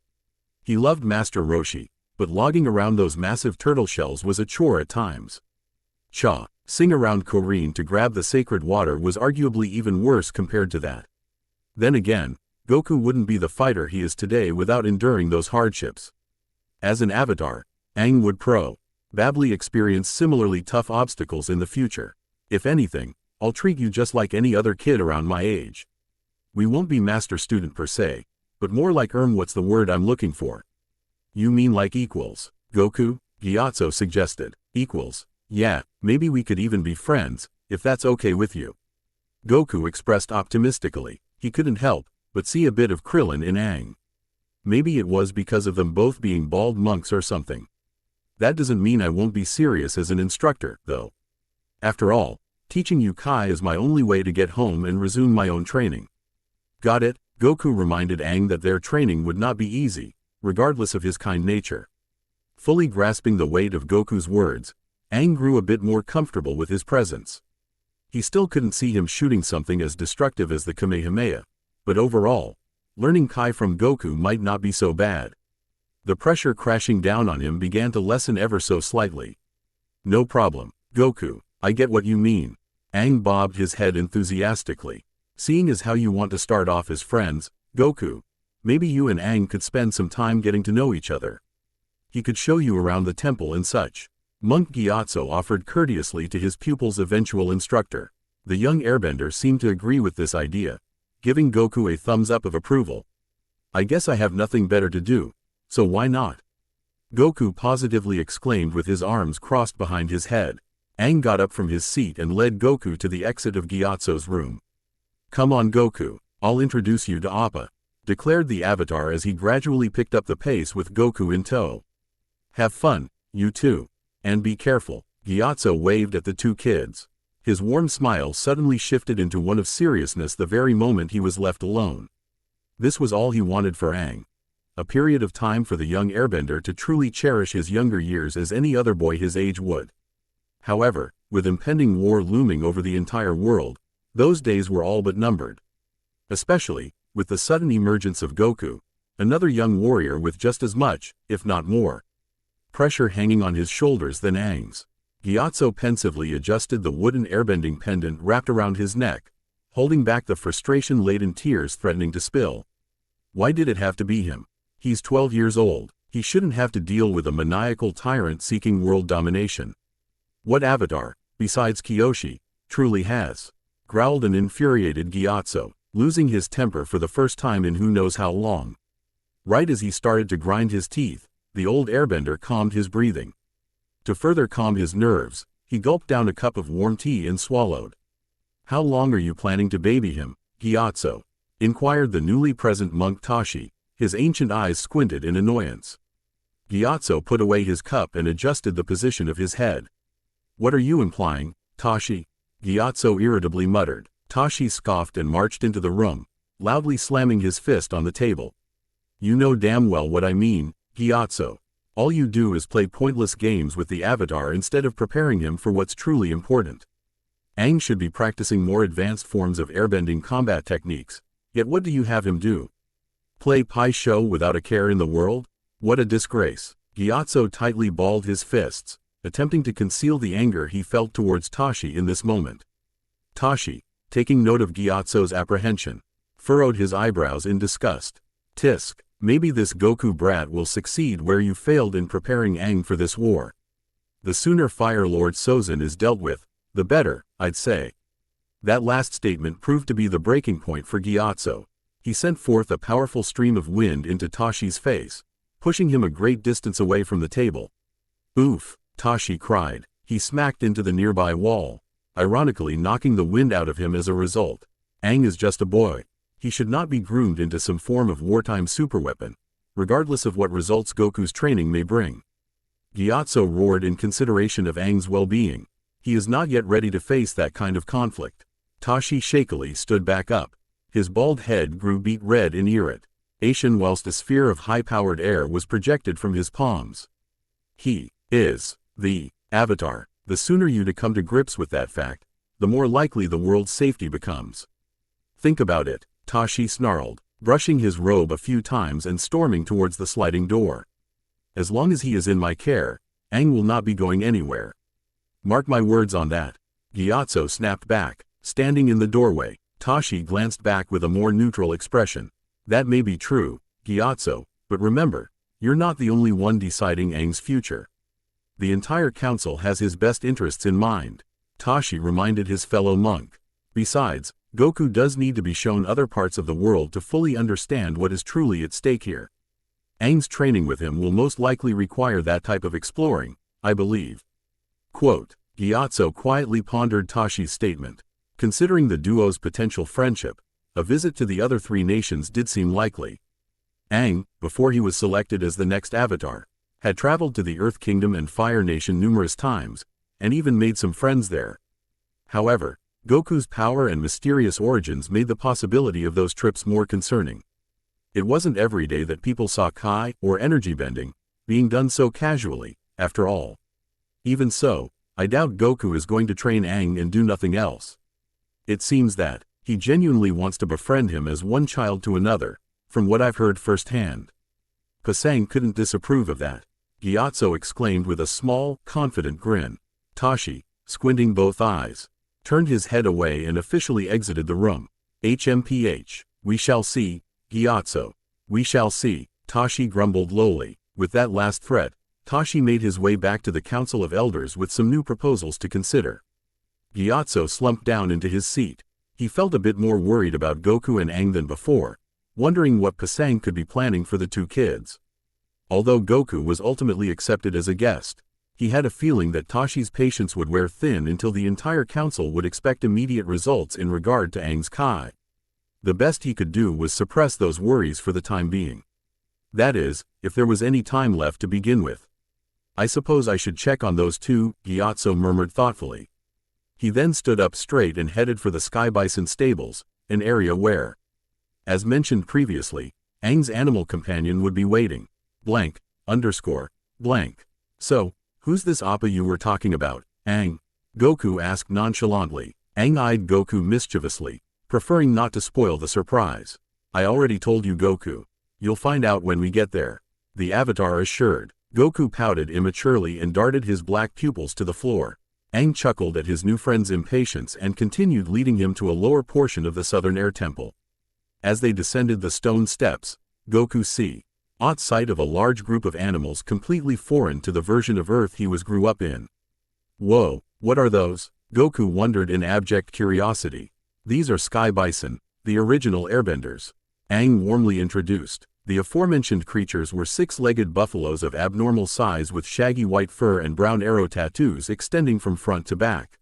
He loved Master Roshi, but logging around those massive turtle shells was a chore at times. Sing around Korin to grab the sacred water was arguably even worse compared to that. Then again, Goku wouldn't be the fighter he is today without enduring those hardships. As an avatar, Aang would probably experience similarly tough obstacles in the future. If anything, I'll treat you just like any other kid around my age. We won't be master-student per se, but more like what's the word I'm looking for? You mean like equals, Goku? Gyatso suggested. Equals? Yeah, maybe we could even be friends, if that's okay with you. Goku expressed optimistically. He couldn't help but see a bit of Krillin in Aang. Maybe it was because of them both being bald monks or something. That doesn't mean I won't be serious as an instructor, though. After all, teaching you Kai is my only way to get home and resume my own training. Got it? Goku reminded Aang that their training would not be easy, regardless of his kind nature. Fully grasping the weight of Goku's words, Aang grew a bit more comfortable with his presence. He still couldn't see him shooting something as destructive as the Kamehameha, but overall, learning Kai from Goku might not be so bad. The pressure crashing down on him began to lessen ever so slightly. No problem, Goku, I get what you mean. Aang bobbed his head enthusiastically. Seeing as how you want to start off as friends, Goku, maybe you and Aang could spend some time getting to know each other. He could show you around the temple and such. Monk Gyatso offered courteously to his pupil's eventual instructor. The young airbender seemed to agree with this idea, giving Goku a thumbs up of approval. I guess I have nothing better to do, so why not? Goku positively exclaimed with his arms crossed behind his head. Aang got up from his seat and led Goku to the exit of Gyatso's room. Come on Goku, I'll introduce you to Appa, declared the Avatar as he gradually picked up the pace with Goku in tow. Have fun, you two. And be careful, Gyatso waved at the two kids. His warm smile suddenly shifted into one of seriousness the very moment he was left alone. This was all he wanted for Aang. A period of time for the young airbender to truly cherish his younger years as any other boy his age would. However, with impending war looming over the entire world, those days were all but numbered. Especially, with the sudden emergence of Goku, another young warrior with just as much, if not more, pressure hanging on his shoulders than Aang's. Gyatso pensively adjusted the wooden airbending pendant wrapped around his neck, holding back the frustration-laden tears threatening to spill. Why did it have to be him? He's 12 years old. He shouldn't have to deal with a maniacal tyrant seeking world domination. What avatar, besides Kyoshi, truly has? Growled an infuriated Gyatso, losing his temper for the first time in who knows how long. Right as he started to grind his teeth, the old airbender calmed his breathing. To further calm his nerves, he gulped down a cup of warm tea and swallowed. "How long are you planning to baby him, Gyatso?" inquired the newly present monk Tashi, his ancient eyes squinted in annoyance. Gyatso put away his cup and adjusted the position of his head. "What are you implying, Tashi?" Gyatso irritably muttered. Tashi scoffed and marched into the room, loudly slamming his fist on the table. "You know damn well what I mean, Gyatso. All you do is play pointless games with the avatar instead of preparing him for what's truly important. Aang should be practicing more advanced forms of airbending combat techniques, yet what do you have him do? Play Pai Sho without a care in the world? What a disgrace." Gyatso tightly balled his fists, attempting to conceal the anger he felt towards Tashi in this moment. Tashi, taking note of Gyatso's apprehension, furrowed his eyebrows in disgust. "Tisk, maybe this Goku brat will succeed where you failed in preparing Aang for this war. The sooner Fire Lord Sozin is dealt with, the better, I'd say." That last statement proved to be the breaking point for Gyatso. He sent forth a powerful stream of wind into Tashi's face, pushing him a great distance away from the table. "Oof," Tashi cried. He smacked into the nearby wall, ironically knocking the wind out of him as a result. Aang is just a boy. He should not be groomed into some form of wartime superweapon, regardless of what results Goku's training may bring. Gyatso roared in consideration of Aang's well-being. He is not yet ready to face that kind of conflict. Tashi shakily stood back up. His bald head grew beet red in irritation whilst a sphere of high-powered air was projected from his palms. "He is the Avatar. The sooner you come to grips with that fact, the more likely the world's safety becomes. Think about it," Tashi snarled, brushing his robe a few times and storming towards the sliding door. "As long as he is in my care, Aang will not be going anywhere. Mark my words on that." Gyatso snapped back. Standing in the doorway, Tashi glanced back with a more neutral expression. "That may be true, Gyatso, but remember, you're not the only one deciding Aang's future. The entire council has his best interests in mind," Tashi reminded his fellow monk. "Besides, Goku does need to be shown other parts of the world to fully understand what is truly at stake here. Aang's training with him will most likely require that type of exploring, I believe." Quote, Gyatso quietly pondered Tashi's statement. Considering the duo's potential friendship, a visit to the other three nations did seem likely. Aang, before he was selected as the next Avatar, had traveled to the Earth Kingdom and Fire Nation numerous times, and even made some friends there. However, Goku's power and mysterious origins made the possibility of those trips more concerning. It wasn't every day that people saw Kai, or energy bending, being done so casually, after all. Even so, I doubt Goku is going to train Aang and do nothing else. It seems that he genuinely wants to befriend him as one child to another, from what I've heard firsthand. Pasang couldn't disapprove of that, Gyatso exclaimed with a small, confident grin. Tashi, squinting both eyes, turned his head away and officially exited the room. HMPH, we shall see, Gyatso. We shall see, Tashi grumbled lowly. With that last threat, Tashi made his way back to the Council of Elders with some new proposals to consider. Gyatso slumped down into his seat. He felt a bit more worried about Goku and Aang than before, wondering what Pasang could be planning for the two kids. Although Goku was ultimately accepted as a guest, he had a feeling that Tashi's patience would wear thin until the entire council would expect immediate results in regard to Aang's Kai. The best he could do was suppress those worries for the time being. That is, if there was any time left to begin with. "I suppose I should check on those two," Gyatso murmured thoughtfully. He then stood up straight and headed for the sky bison stables, an area where, as mentioned previously, Aang's animal companion would be waiting. Blank, underscore, blank. So, who's this Appa you were talking about, Aang? Goku asked nonchalantly. Aang eyed Goku mischievously, preferring not to spoil the surprise. I already told you, Goku. You'll find out when we get there, the Avatar assured. Goku pouted immaturely and darted his black pupils to the floor. Aang chuckled at his new friend's impatience and continued leading him to a lower portion of the southern air temple. As they descended the stone steps, Goku caught sight of a large group of animals completely foreign to the version of Earth he grew up in. Whoa, what are those? Goku wondered in abject curiosity. These are sky bison, the original airbenders, Aang warmly introduced. The aforementioned creatures were six-legged buffaloes of abnormal size with shaggy white fur and brown arrow tattoos extending from front to back.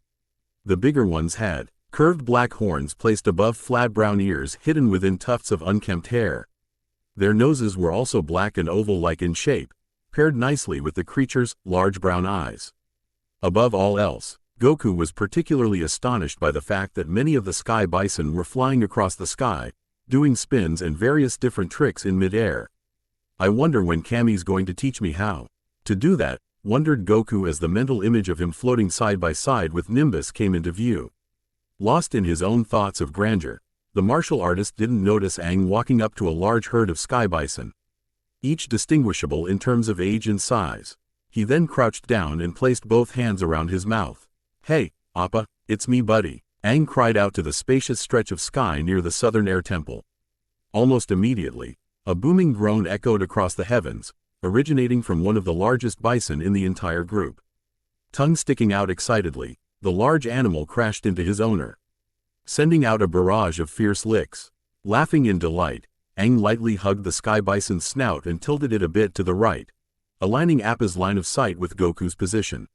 The bigger ones had curved black horns placed above flat brown ears hidden within tufts of unkempt hair. Their noses were also black and oval-like in shape, paired nicely with the creature's large brown eyes. Above all else, Goku was particularly astonished by the fact that many of the sky bison were flying across the sky, doing spins and various different tricks in mid-air. I wonder when Kami's going to teach me how to do that, wondered Goku as the mental image of him floating side by side with Nimbus came into view. Lost in his own thoughts of grandeur, the martial artist didn't notice Aang walking up to a large herd of sky bison, each distinguishable in terms of age and size. He then crouched down and placed both hands around his mouth. Hey, Appa, it's me, buddy, Aang cried out to the spacious stretch of sky near the southern air temple. Almost immediately, a booming groan echoed across the heavens, originating from one of the largest bison in the entire group. Tongue sticking out excitedly, the large animal crashed into his owner, sending out a barrage of fierce licks. Laughing in delight, Aang lightly hugged the sky bison's snout and tilted it a bit to the right, aligning Appa's line of sight with Goku's position.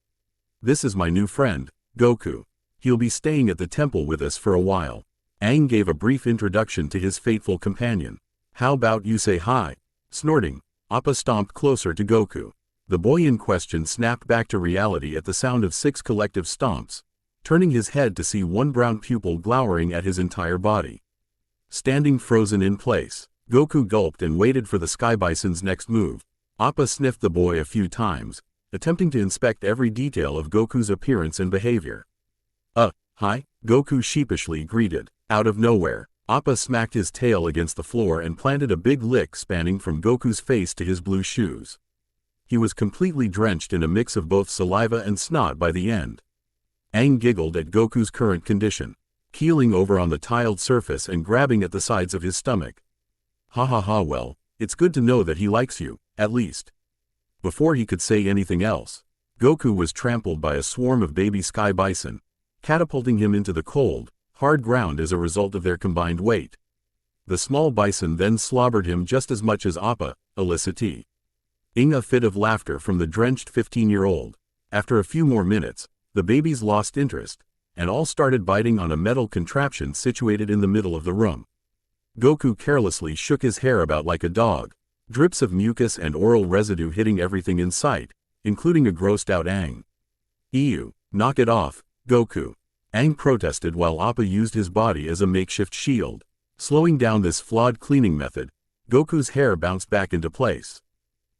This is my new friend, Goku. He'll be staying at the temple with us for a while. Aang gave a brief introduction to his fateful companion. How about you say hi? Snorting, Appa stomped closer to Goku. The boy in question snapped back to reality at the sound of 6 collective stomps, turning his head to see one brown pupil glowering at his entire body. Standing frozen in place, Goku gulped and waited for the sky bison's next move. Appa sniffed the boy a few times, attempting to inspect every detail of Goku's appearance and behavior. Hi, Goku sheepishly greeted. Out of nowhere, Appa smacked his tail against the floor and planted a big lick spanning from Goku's face to his blue shoes. He was completely drenched in a mix of both saliva and snot by the end. Aang giggled at Goku's current condition, keeling over on the tiled surface and grabbing at the sides of his stomach. Ha ha ha, well, it's good to know that he likes you, at least. Before he could say anything else, Goku was trampled by a swarm of baby sky bison, catapulting him into the cold, hard ground as a result of their combined weight. The small bison then slobbered him just as much as Appa, eliciting a fit of laughter from the drenched 15-year-old. After a few more minutes, the babies lost interest, and all started biting on a metal contraption situated in the middle of the room. Goku carelessly shook his hair about like a dog, drips of mucus and oral residue hitting everything in sight, including a grossed-out Aang. Ew, knock it off, Goku, Aang protested while Appa used his body as a makeshift shield. Slowing down this flawed cleaning method, Goku's hair bounced back into place.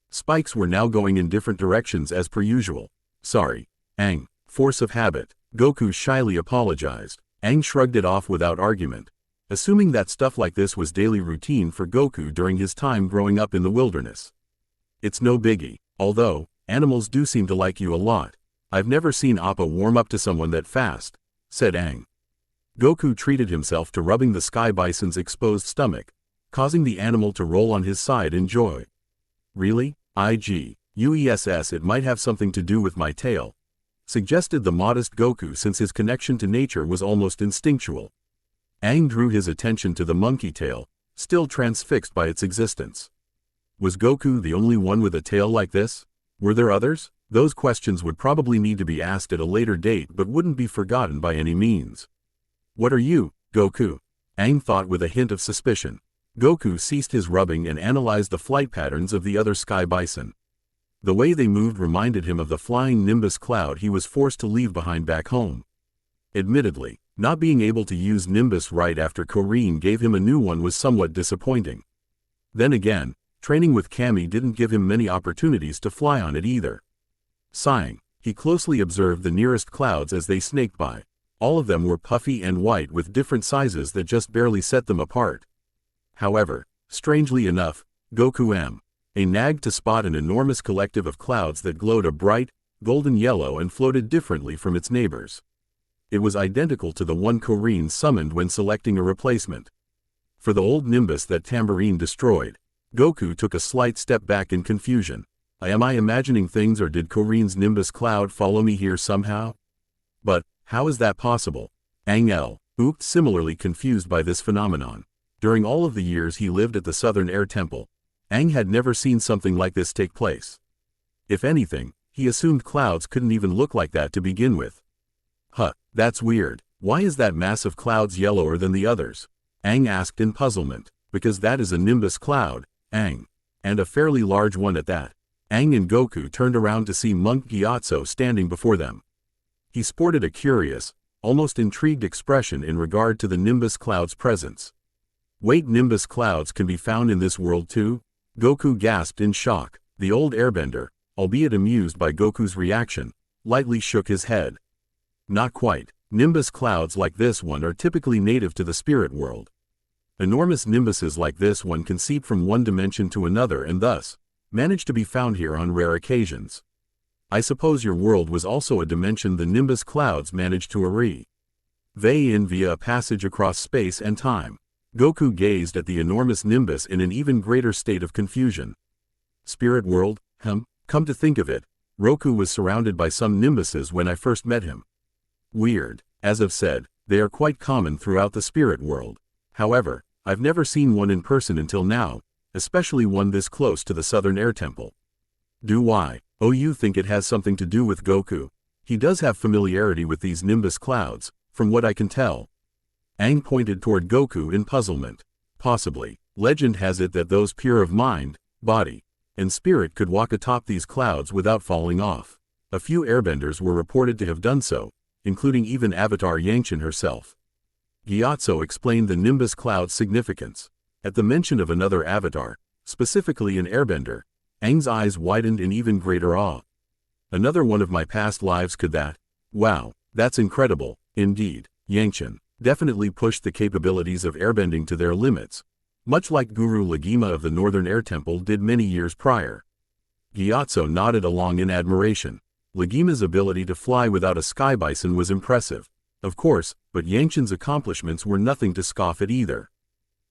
Spikes were now going in different directions as per usual. Sorry, Aang, force of habit, Goku shyly apologized. Aang shrugged it off without argument, assuming that stuff like this was daily routine for Goku during his time growing up in the wilderness. It's no biggie, although, animals do seem to like you a lot. I've never seen Appa warm up to someone that fast, said Aang. Goku treated himself to rubbing the sky bison's exposed stomach, causing the animal to roll on his side in joy. Really? It might have something to do with my tail, suggested the modest Goku since his connection to nature was almost instinctual. Aang drew his attention to the monkey tail, still transfixed by its existence. Was Goku the only one with a tail like this? Were there others? Those questions would probably need to be asked at a later date but wouldn't be forgotten by any means. What are you, Goku? Aang thought with a hint of suspicion. Goku ceased his rubbing and analyzed the flight patterns of the other sky bison. The way they moved reminded him of the flying nimbus cloud he was forced to leave behind back home. Admittedly, not being able to use Nimbus right after Corrine gave him a new one was somewhat disappointing. Then again, training with Cammy didn't give him many opportunities to fly on it either. Sighing, he closely observed the nearest clouds as they snaked by. All of them were puffy and white with different sizes that just barely set them apart. However, strangely enough, Goku nagged to spot an enormous collective of clouds that glowed a bright, golden yellow and floated differently from its neighbors. It was identical to the one Corrine summoned when selecting a replacement. For the old Nimbus that Tambourine destroyed, Goku took a slight step back in confusion. Am I imagining things, or did Corrine's Nimbus cloud follow me here somehow? But, how is that possible? Aang looked similarly confused by this phenomenon. During all of the years he lived at the Southern Air Temple, Aang had never seen something like this take place. If anything, he assumed clouds couldn't even look like that to begin with. That's weird. Why is that mass of clouds yellower than the others? Aang asked in puzzlement. Because that is a Nimbus cloud, Aang. And a fairly large one at that. Aang and Goku turned around to see Monk Gyatso standing before them. He sported a curious, almost intrigued expression in regard to the Nimbus cloud's presence. Wait, Nimbus clouds can be found in this world too? Goku gasped in shock. The old airbender, albeit amused by Goku's reaction, lightly shook his head. Not quite. Nimbus clouds like this one are typically native to the spirit world. Enormous nimbuses like this one can seep from one dimension to another and thus manage to be found here on rare occasions. I suppose your world was also a dimension the Nimbus clouds managed to arrive in via a passage across space and time. Goku gazed at the enormous Nimbus in an even greater state of confusion. Spirit world? Come to think of it, Roku was surrounded by some Nimbuses when I first met him. Weird. As I've said, they are quite common throughout the spirit world. However, I've never seen one in person until now, especially one this close to the Southern Air Temple. Do why? Oh, you think it has something to do with Goku? He does have familiarity with these Nimbus clouds, from what I can tell. Aang pointed toward Goku in puzzlement. Possibly. Legend has it that those pure of mind, body, and spirit could walk atop these clouds without falling off. A few airbenders were reported to have done so, including even Avatar Yangshan herself. Gyatso explained the Nimbus cloud's significance. At the mention of another avatar, specifically an airbender, Aang's eyes widened in even greater awe. Another one of my past lives could that? Wow, that's incredible, indeed. Yangshan definitely pushed the capabilities of airbending to their limits, much like Guru Lagima of the Northern Air Temple did many years prior. Gyatso nodded along in admiration. Lagima's ability to fly without a sky bison was impressive, of course, but Yangshan's accomplishments were nothing to scoff at either.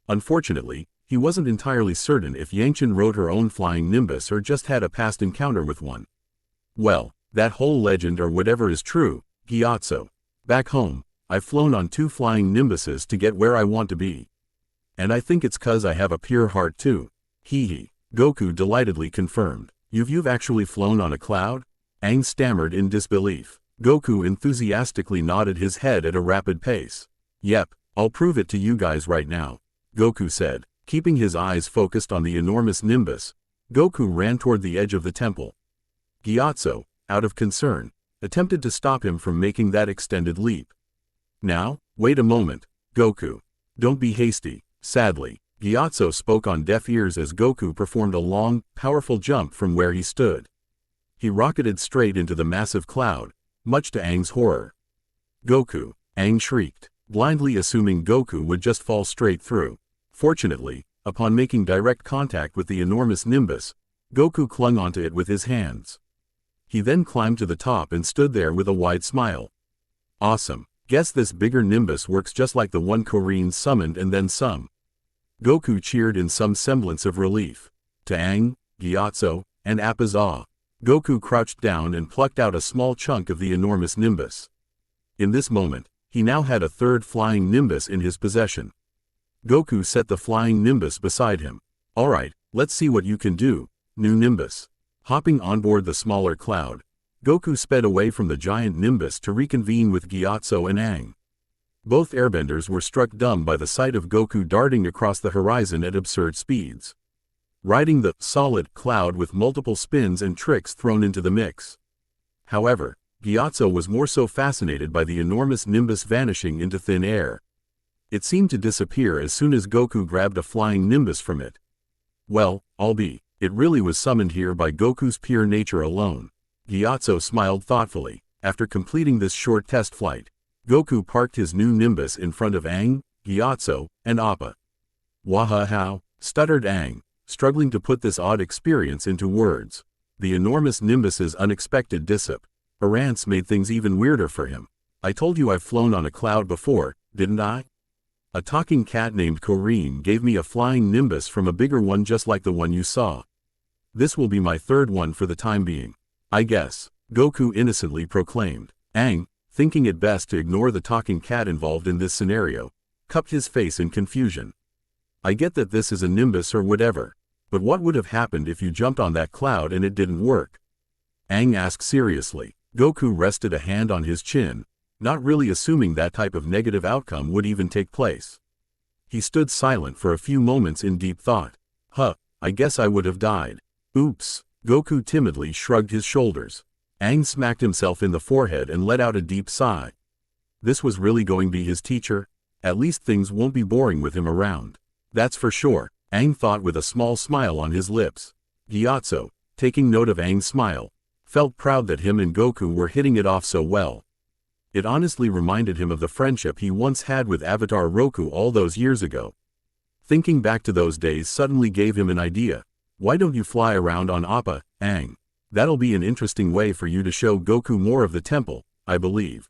Unfortunately, he wasn't entirely certain if Yangshan rode her own flying Nimbus or just had a past encounter with one. Well, that whole legend or whatever is true, Gyatso. Back home, I've flown on 2 flying Nimbuses to get where I want to be. And I think it's 'cause I have a pure heart too. Hee. Goku delightedly confirmed. You've actually flown on a cloud? Aang stammered in disbelief. Goku enthusiastically nodded his head at a rapid pace. Yep, I'll prove it to you guys right now, Goku said. Keeping his eyes focused on the enormous Nimbus, Goku ran toward the edge of the temple. Gyatso, out of concern, attempted to stop him from making that extended leap. Now, wait a moment, Goku. Don't be hasty. Sadly, Gyatso spoke on deaf ears as Goku performed a long, powerful jump from where he stood. He rocketed straight into the massive cloud, much to Aang's horror. Goku, Aang shrieked, blindly assuming Goku would just fall straight through. Fortunately, upon making direct contact with the enormous Nimbus, Goku clung onto it with his hands. He then climbed to the top and stood there with a wide smile. Awesome. Guess this bigger Nimbus works just like the one Corrine summoned and then some. Goku cheered in some semblance of relief. To Aang, Gyatso, and Appa's awe, Goku crouched down and plucked out a small chunk of the enormous Nimbus. In this moment, he now had a third flying Nimbus in his possession. Goku set the flying Nimbus beside him. Alright, let's see what you can do, new Nimbus. Hopping on board the smaller cloud, Goku sped away from the giant Nimbus to reconvene with Gyatso and Aang. Both airbenders were struck dumb by the sight of Goku darting across the horizon at absurd speeds, riding the solid cloud with multiple spins and tricks thrown into the mix. However, Gyatso was more so fascinated by the enormous nimbus vanishing into thin air. It seemed to disappear as soon as Goku grabbed a flying nimbus from it. Well, it really was summoned here by Goku's pure nature alone. Gyatso smiled thoughtfully. After completing this short test flight, Goku parked his new nimbus in front of Aang, Gyatso, and Appa. Wahaha, stuttered Aang, struggling to put this odd experience into words. The enormous nimbus's unexpected disappearance made things even weirder for him. I told you I've flown on a cloud before, didn't I? A talking cat named Koreen gave me a flying nimbus from a bigger one just like the one you saw. This will be my third one for the time being, I guess, Goku innocently proclaimed. Aang, thinking it best to ignore the talking cat involved in this scenario, cupped his face in confusion. I get that this is a nimbus or whatever, but what would have happened if you jumped on that cloud and it didn't work? Aang asked seriously. Goku rested a hand on his chin, not really assuming that type of negative outcome would even take place. He stood silent for a few moments in deep thought. I guess I would have died. Oops. Goku timidly shrugged his shoulders. Aang smacked himself in the forehead and let out a deep sigh. This was really going to be his teacher? At least things won't be boring with him around. That's for sure, Aang thought with a small smile on his lips. Gyatso, taking note of Aang's smile, felt proud that him and Goku were hitting it off so well. It honestly reminded him of the friendship he once had with Avatar Roku all those years ago. Thinking back to those days suddenly gave him an idea. Why don't you fly around on Appa, Aang? That'll be an interesting way for you to show Goku more of the temple, I believe.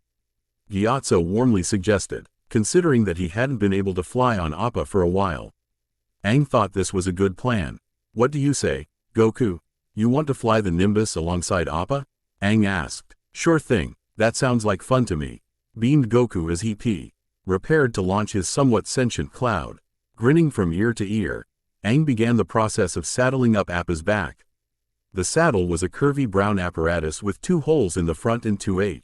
Gyatso warmly suggested, considering that he hadn't been able to fly on Appa for a while. Aang thought this was a good plan. What do you say, Goku? You want to fly the Nimbus alongside Appa? Aang asked. Sure thing, that sounds like fun to me, beamed Goku as he prepared to launch his somewhat sentient cloud. Grinning from ear to ear, Aang began the process of saddling up Appa's back. The saddle was a curvy brown apparatus with 2 holes in the front and 2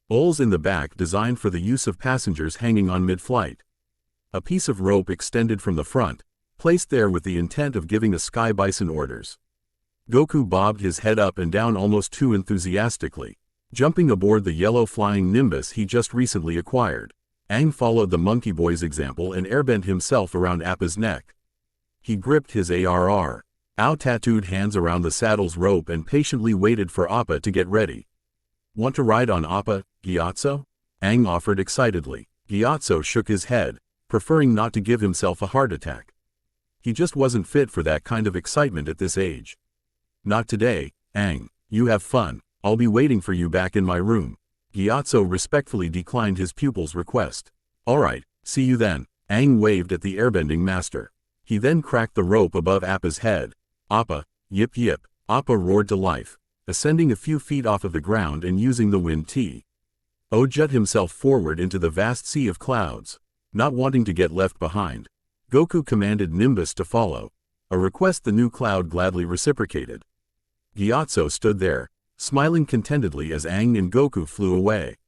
holes in the back designed for the use of passengers hanging on mid-flight. A piece of rope extended from the front, placed there with the intent of giving a sky bison orders. Goku bobbed his head up and down almost too enthusiastically, jumping aboard the yellow flying Nimbus he just recently acquired. Aang followed the monkey boy's example and airbent himself around Appa's neck. He gripped his tattooed hands around the saddle's rope and patiently waited for Appa to get ready. Want to ride on Appa, Gyatso? Aang offered excitedly. Gyatso shook his head, preferring not to give himself a heart attack. He just wasn't fit for that kind of excitement at this age. Not today, Aang. You have fun. I'll be waiting for you back in my room. Gyatso respectfully declined his pupil's request. Alright, see you then. Aang waved at the airbending master. He then cracked the rope above Appa's head. Appa, yip yip. Appa roared to life, ascending a few feet off of the ground and using the wind to jut himself forward into the vast sea of clouds. Not wanting to get left behind, Goku commanded Nimbus to follow, a request the new cloud gladly reciprocated. Gyatso stood there, smiling contentedly as Aang and Goku flew away.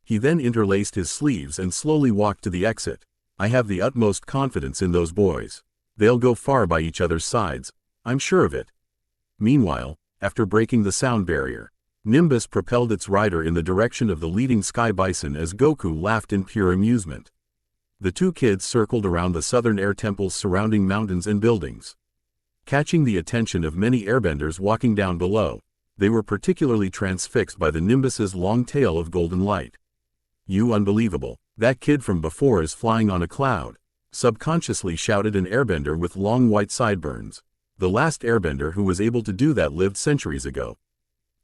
He then interlaced his sleeves and slowly walked to the exit. I have the utmost confidence in those boys. They'll go far by each other's sides, I'm sure of it. Meanwhile, after breaking the sound barrier, Nimbus propelled its rider in the direction of the leading sky bison as Goku laughed in pure amusement. The 2 kids circled around the southern air temple's surrounding mountains and buildings. Catching the attention of many airbenders walking down below, they were particularly transfixed by the Nimbus's long tail of golden light. You unbelievable, that kid from before is flying on a cloud, subconsciously shouted an airbender with long white sideburns. The last airbender who was able to do that lived centuries ago.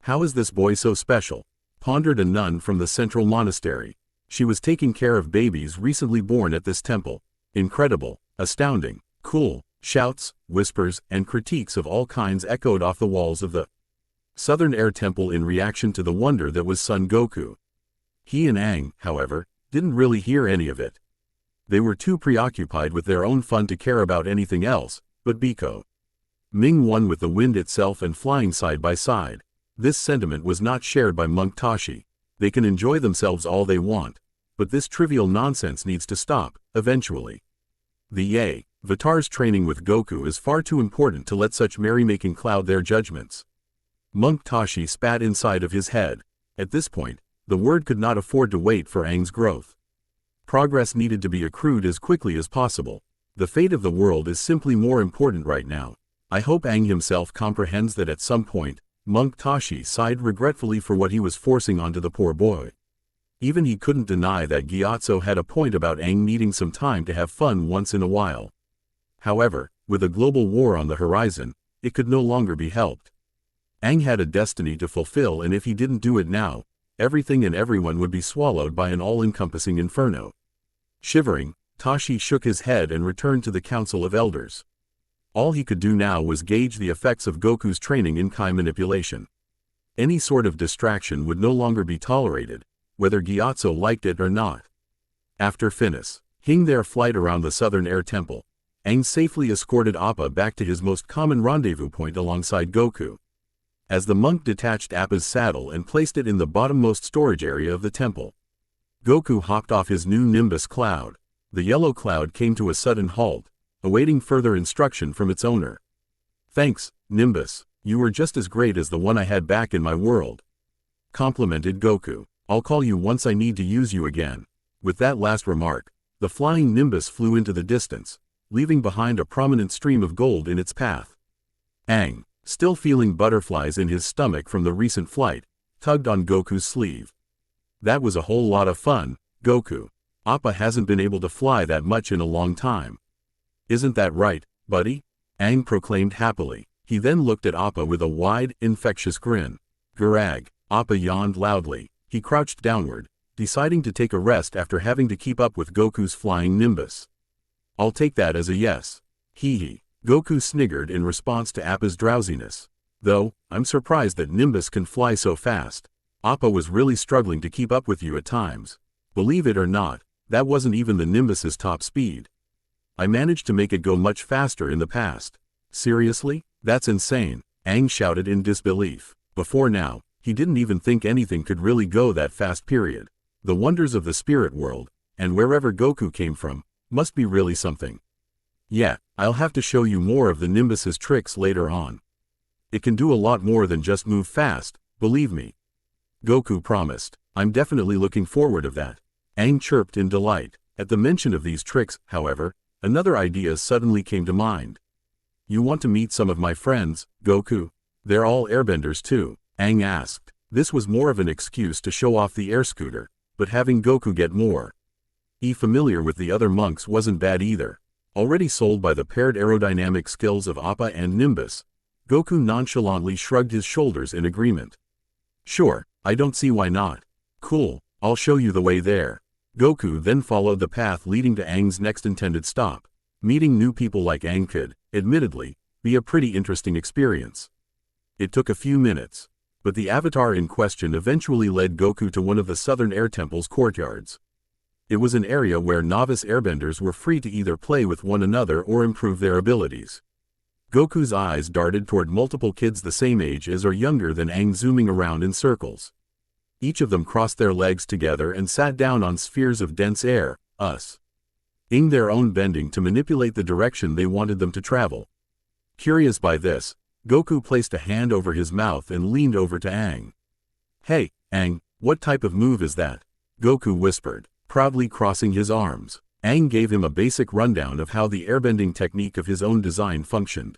How is this boy so special? Pondered a nun from the central monastery. She was taking care of babies recently born at this temple. Incredible, astounding, cool. Shouts, whispers, and critiques of all kinds echoed off the walls of the Southern Air Temple in reaction to the wonder that was Son Goku. He and Aang, however, didn't really hear any of it. They were too preoccupied with their own fun to care about anything else, but Biko. Ming won with the wind itself and flying side by side. This sentiment was not shared by Monk Tashi. They can enjoy themselves all they want, but this trivial nonsense needs to stop, eventually. The Avatar's training with Goku is far too important to let such merrymaking cloud their judgments. Monk Tashi spat inside of his head. At this point, the word could not afford to wait for Aang's growth. Progress needed to be accrued as quickly as possible. The fate of the world is simply more important right now. I hope Aang himself comprehends that at some point. Monk Tashi sighed regretfully for what he was forcing onto the poor boy. Even he couldn't deny that Gyatso had a point about Aang needing some time to have fun once in a while. However, with a global war on the horizon, it could no longer be helped. Aang had a destiny to fulfill, and if he didn't do it now, everything and everyone would be swallowed by an all-encompassing inferno. Shivering, Tashi shook his head and returned to the Council of Elders. All he could do now was gauge the effects of Goku's training in Kai manipulation. Any sort of distraction would no longer be tolerated, whether Gyatso liked it or not. After finishing their flight around the Southern Air Temple, Aang safely escorted Appa back to his most common rendezvous point alongside Goku. As the monk detached Appa's saddle and placed it in the bottommost storage area of the temple, Goku hopped off his new Nimbus cloud. The yellow cloud came to a sudden halt, awaiting further instruction from its owner. "Thanks, Nimbus, you were just as great as the one I had back in my world," complimented Goku. "I'll call you once I need to use you again." With that last remark, the flying Nimbus flew into the distance, leaving behind a prominent stream of gold in its path. Aang, still feeling butterflies in his stomach from the recent flight, tugged on Goku's sleeve. "That was a whole lot of fun, Goku. Appa hasn't been able to fly that much in a long time." "Isn't that right, buddy?" Aang proclaimed happily. He then looked at Appa with a wide, infectious grin. "Garag." Appa yawned loudly. He crouched downward, deciding to take a rest after having to keep up with Goku's flying Nimbus. "I'll take that as a yes." Hee. Goku sniggered in response to Appa's drowsiness. "Though, I'm surprised that Nimbus can fly so fast. Appa was really struggling to keep up with you at times. Believe it or not, that wasn't even the Nimbus's top speed. I managed to make it go much faster in the past." "Seriously? That's insane," Aang shouted in disbelief. Before now, he didn't even think anything could really go that fast. Period. The wonders of the spirit world, and wherever Goku came from, must be really something. "Yeah, I'll have to show you more of the Nimbus's tricks later on. It can do a lot more than just move fast, believe me," Goku promised. "I'm definitely looking forward to that," Aang chirped in delight. At the mention of these tricks, however, another idea suddenly came to mind. "You want to meet some of my friends, Goku? They're all airbenders too?" Aang asked. This was more of an excuse to show off the air scooter, but having Goku get more familiar with the other monks wasn't bad either. Already sold by the paired aerodynamic skills of Appa and Nimbus, Goku nonchalantly shrugged his shoulders in agreement. "Sure, I don't see why not. Cool, I'll show you the way there." Goku then followed the path leading to Aang's next intended stop. Meeting new people like Aang could, admittedly, be a pretty interesting experience. It took a few minutes, but the avatar in question eventually led Goku to one of the Southern Air Temple's courtyards. It was an area where novice airbenders were free to either play with one another or improve their abilities. Goku's eyes darted toward multiple kids the same age as or younger than Aang zooming around in circles. Each of them crossed their legs together and sat down on spheres of dense air, ing their own bending to manipulate the direction they wanted them to travel. Curious by this, Goku placed a hand over his mouth and leaned over to Aang. "Hey, Aang, what type of move is that?" Goku whispered, proudly crossing his arms. Aang gave him a basic rundown of how the airbending technique of his own design functioned.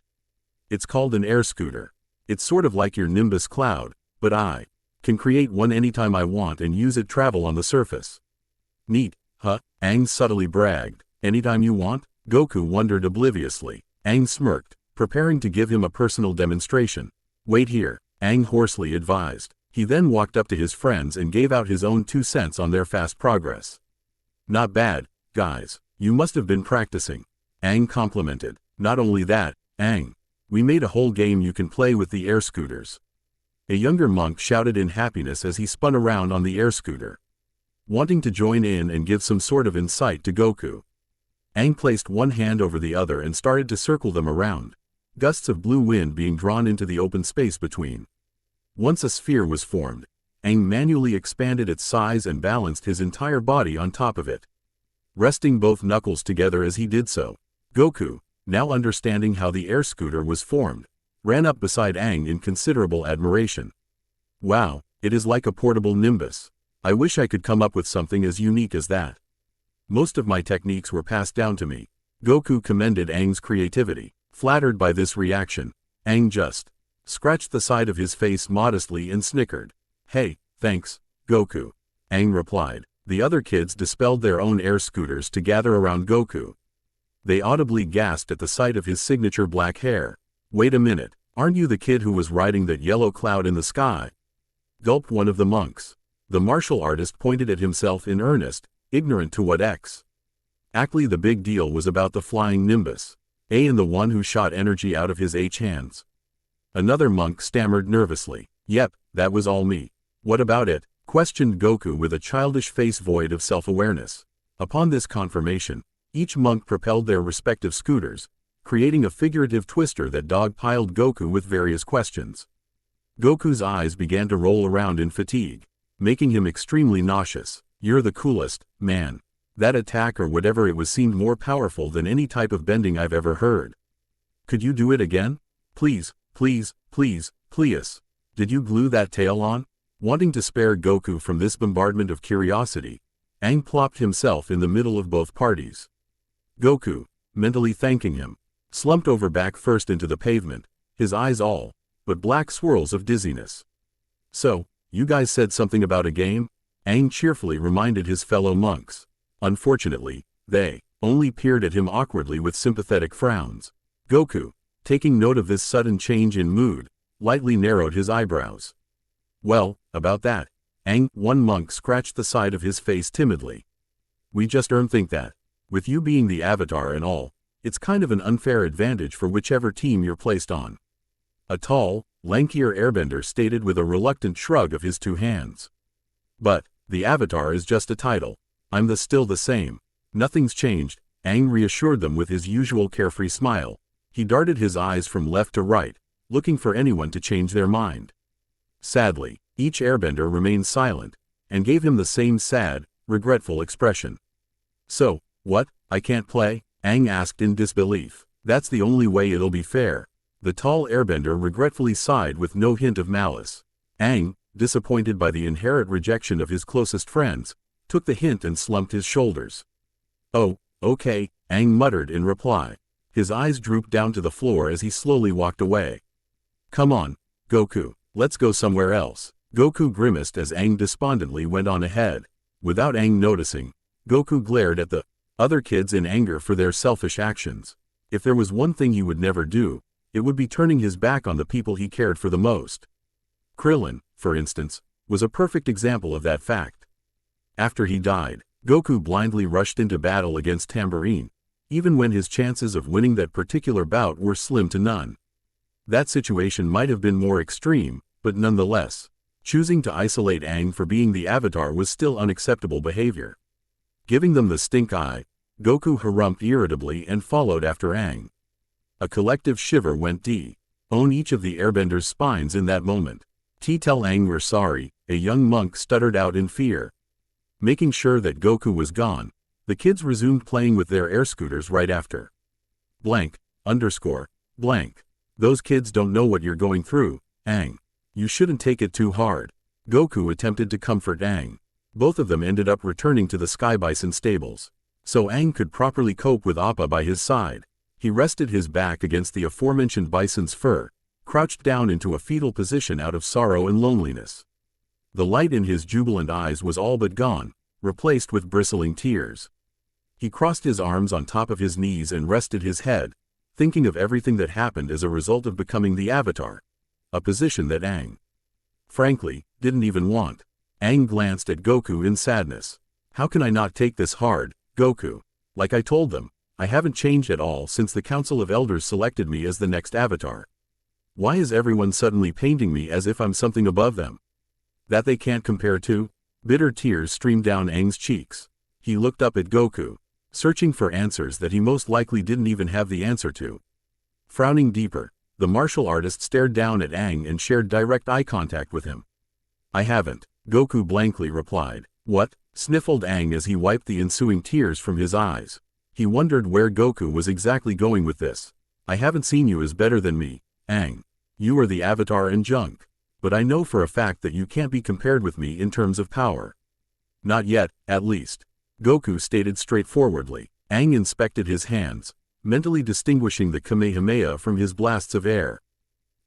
"It's called an air scooter. It's sort of like your Nimbus cloud, but I can create one anytime I want and use it travel on the surface." "Neat, huh?" Aang subtly bragged. "Anytime you want?" Goku wondered obliviously. Aang smirked, preparing to give him a personal demonstration. "Wait here," Aang hoarsely advised. He then walked up to his friends and gave out his own 2 cents on their fast progress. "Not bad, guys. You must have been practicing," Aang complimented. "Not only that, Aang, we made a whole game you can play with the air scooters." A younger monk shouted in happiness as he spun around on the air scooter, wanting to join in and give some sort of insight to Goku. Aang placed one hand over the other and started to circle them around, gusts of blue wind being drawn into the open space between. Once a sphere was formed, Aang manually expanded its size and balanced his entire body on top of it, resting both knuckles together as he did so. Goku, now understanding how the air scooter was formed, ran up beside Aang in considerable admiration. "Wow, It is like a portable nimbus. I wish I could come up with something as unique as that. Most of my techniques were passed down to me. Goku commended Aang's creativity. Flattered by this reaction, Aang just scratched the side of his face modestly and snickered. Hey, thanks, Goku, Aang replied. The other kids dispelled their own air scooters to gather around Goku. They audibly gasped at the sight of his signature black hair. Wait a minute, aren't you the kid who was riding that yellow cloud in the sky? Gulped one of the monks. The martial artist pointed at himself in earnest, ignorant to what exactly the big deal was about the flying nimbus. And the one who shot energy out of his hands. Another monk stammered nervously. Yep, that was all me. What about it? Questioned Goku with a childish face void of self-awareness. Upon this confirmation, each monk propelled their respective scooters, creating a figurative twister that dogpiled Goku with various questions. Goku's eyes began to roll around in fatigue, making him extremely nauseous. You're the coolest, man. That attack or whatever it was seemed more powerful than any type of bending I've ever heard. Could you do it again? Please, please, please, please. Did you glue that tail on? Wanting to spare Goku from this bombardment of curiosity, Aang plopped himself in the middle of both parties. Goku, mentally thanking him, slumped over back first into the pavement, his eyes all but black swirls of dizziness. So, you guys said something about a game? Aang cheerfully reminded his fellow monks. Unfortunately, they only peered at him awkwardly with sympathetic frowns. Goku, taking note of this sudden change in mood, lightly narrowed his eyebrows. Well, about that, Aang, one monk scratched the side of his face timidly. We just don't think that. With you being the Avatar and all, it's kind of an unfair advantage for whichever team you're placed on. A tall, lankier airbender stated with a reluctant shrug of his two hands. But, the Avatar is just a title. I'm still the same. Nothing's changed, Aang reassured them with his usual carefree smile. He darted his eyes from left to right, looking for anyone to change their mind. Sadly, each airbender remained silent, and gave him the same sad, regretful expression. So, what, I can't play? Aang asked in disbelief. That's the only way it'll be fair. The tall airbender regretfully sighed with no hint of malice. Aang, disappointed by the inherent rejection of his closest friends, took the hint and slumped his shoulders. Oh, okay, Aang muttered in reply. His eyes drooped down to the floor as he slowly walked away. Come on, Goku, let's go somewhere else. Goku grimaced as Aang despondently went on ahead. Without Aang noticing, Goku glared at the other kids in anger for their selfish actions. If there was one thing he would never do, it would be turning his back on the people he cared for the most. Krillin, for instance, was a perfect example of that fact. After he died, Goku blindly rushed into battle against Tambourine, even when his chances of winning that particular bout were slim to none. That situation might have been more extreme, but nonetheless, choosing to isolate Aang for being the Avatar was still unacceptable behavior. Giving them the stink eye, Goku harumphed irritably and followed after Aang. A collective shiver went down each of the airbenders' spines in that moment. Tell Aang we're sorry, a young monk stuttered out in fear. Making sure that Goku was gone, the kids resumed playing with their air scooters right after. Blank. Those kids don't know what you're going through, Aang. You shouldn't take it too hard. Goku attempted to comfort Aang. Both of them ended up returning to the Sky Bison stables. So Aang could properly cope with Appa by his side. He rested his back against the aforementioned bison's fur, crouched down into a fetal position out of sorrow and loneliness. The light in his jubilant eyes was all but gone, replaced with bristling tears. He crossed his arms on top of his knees and rested his head, thinking of everything that happened as a result of becoming the Avatar. A position that Aang, frankly, didn't even want. Aang glanced at Goku in sadness. How can I not take this hard, Goku? Like I told them, I haven't changed at all since the Council of Elders selected me as the next Avatar. Why is everyone suddenly painting me as if I'm something above them that they can't compare to? Bitter tears streamed down Aang's cheeks. He looked up at Goku, searching for answers that he most likely didn't even have the answer to. Frowning deeper, the martial artist stared down at Aang and shared direct eye contact with him. I haven't, Goku blankly replied. What? Sniffled Aang as he wiped the ensuing tears from his eyes. He wondered where Goku was exactly going with this. I haven't seen you as better than me, Aang. You are the Avatar and junk. but I know for a fact that you can't be compared with me in terms of power. Not yet, at least. Goku stated straightforwardly. Aang inspected his hands, mentally distinguishing the Kamehameha from his blasts of air.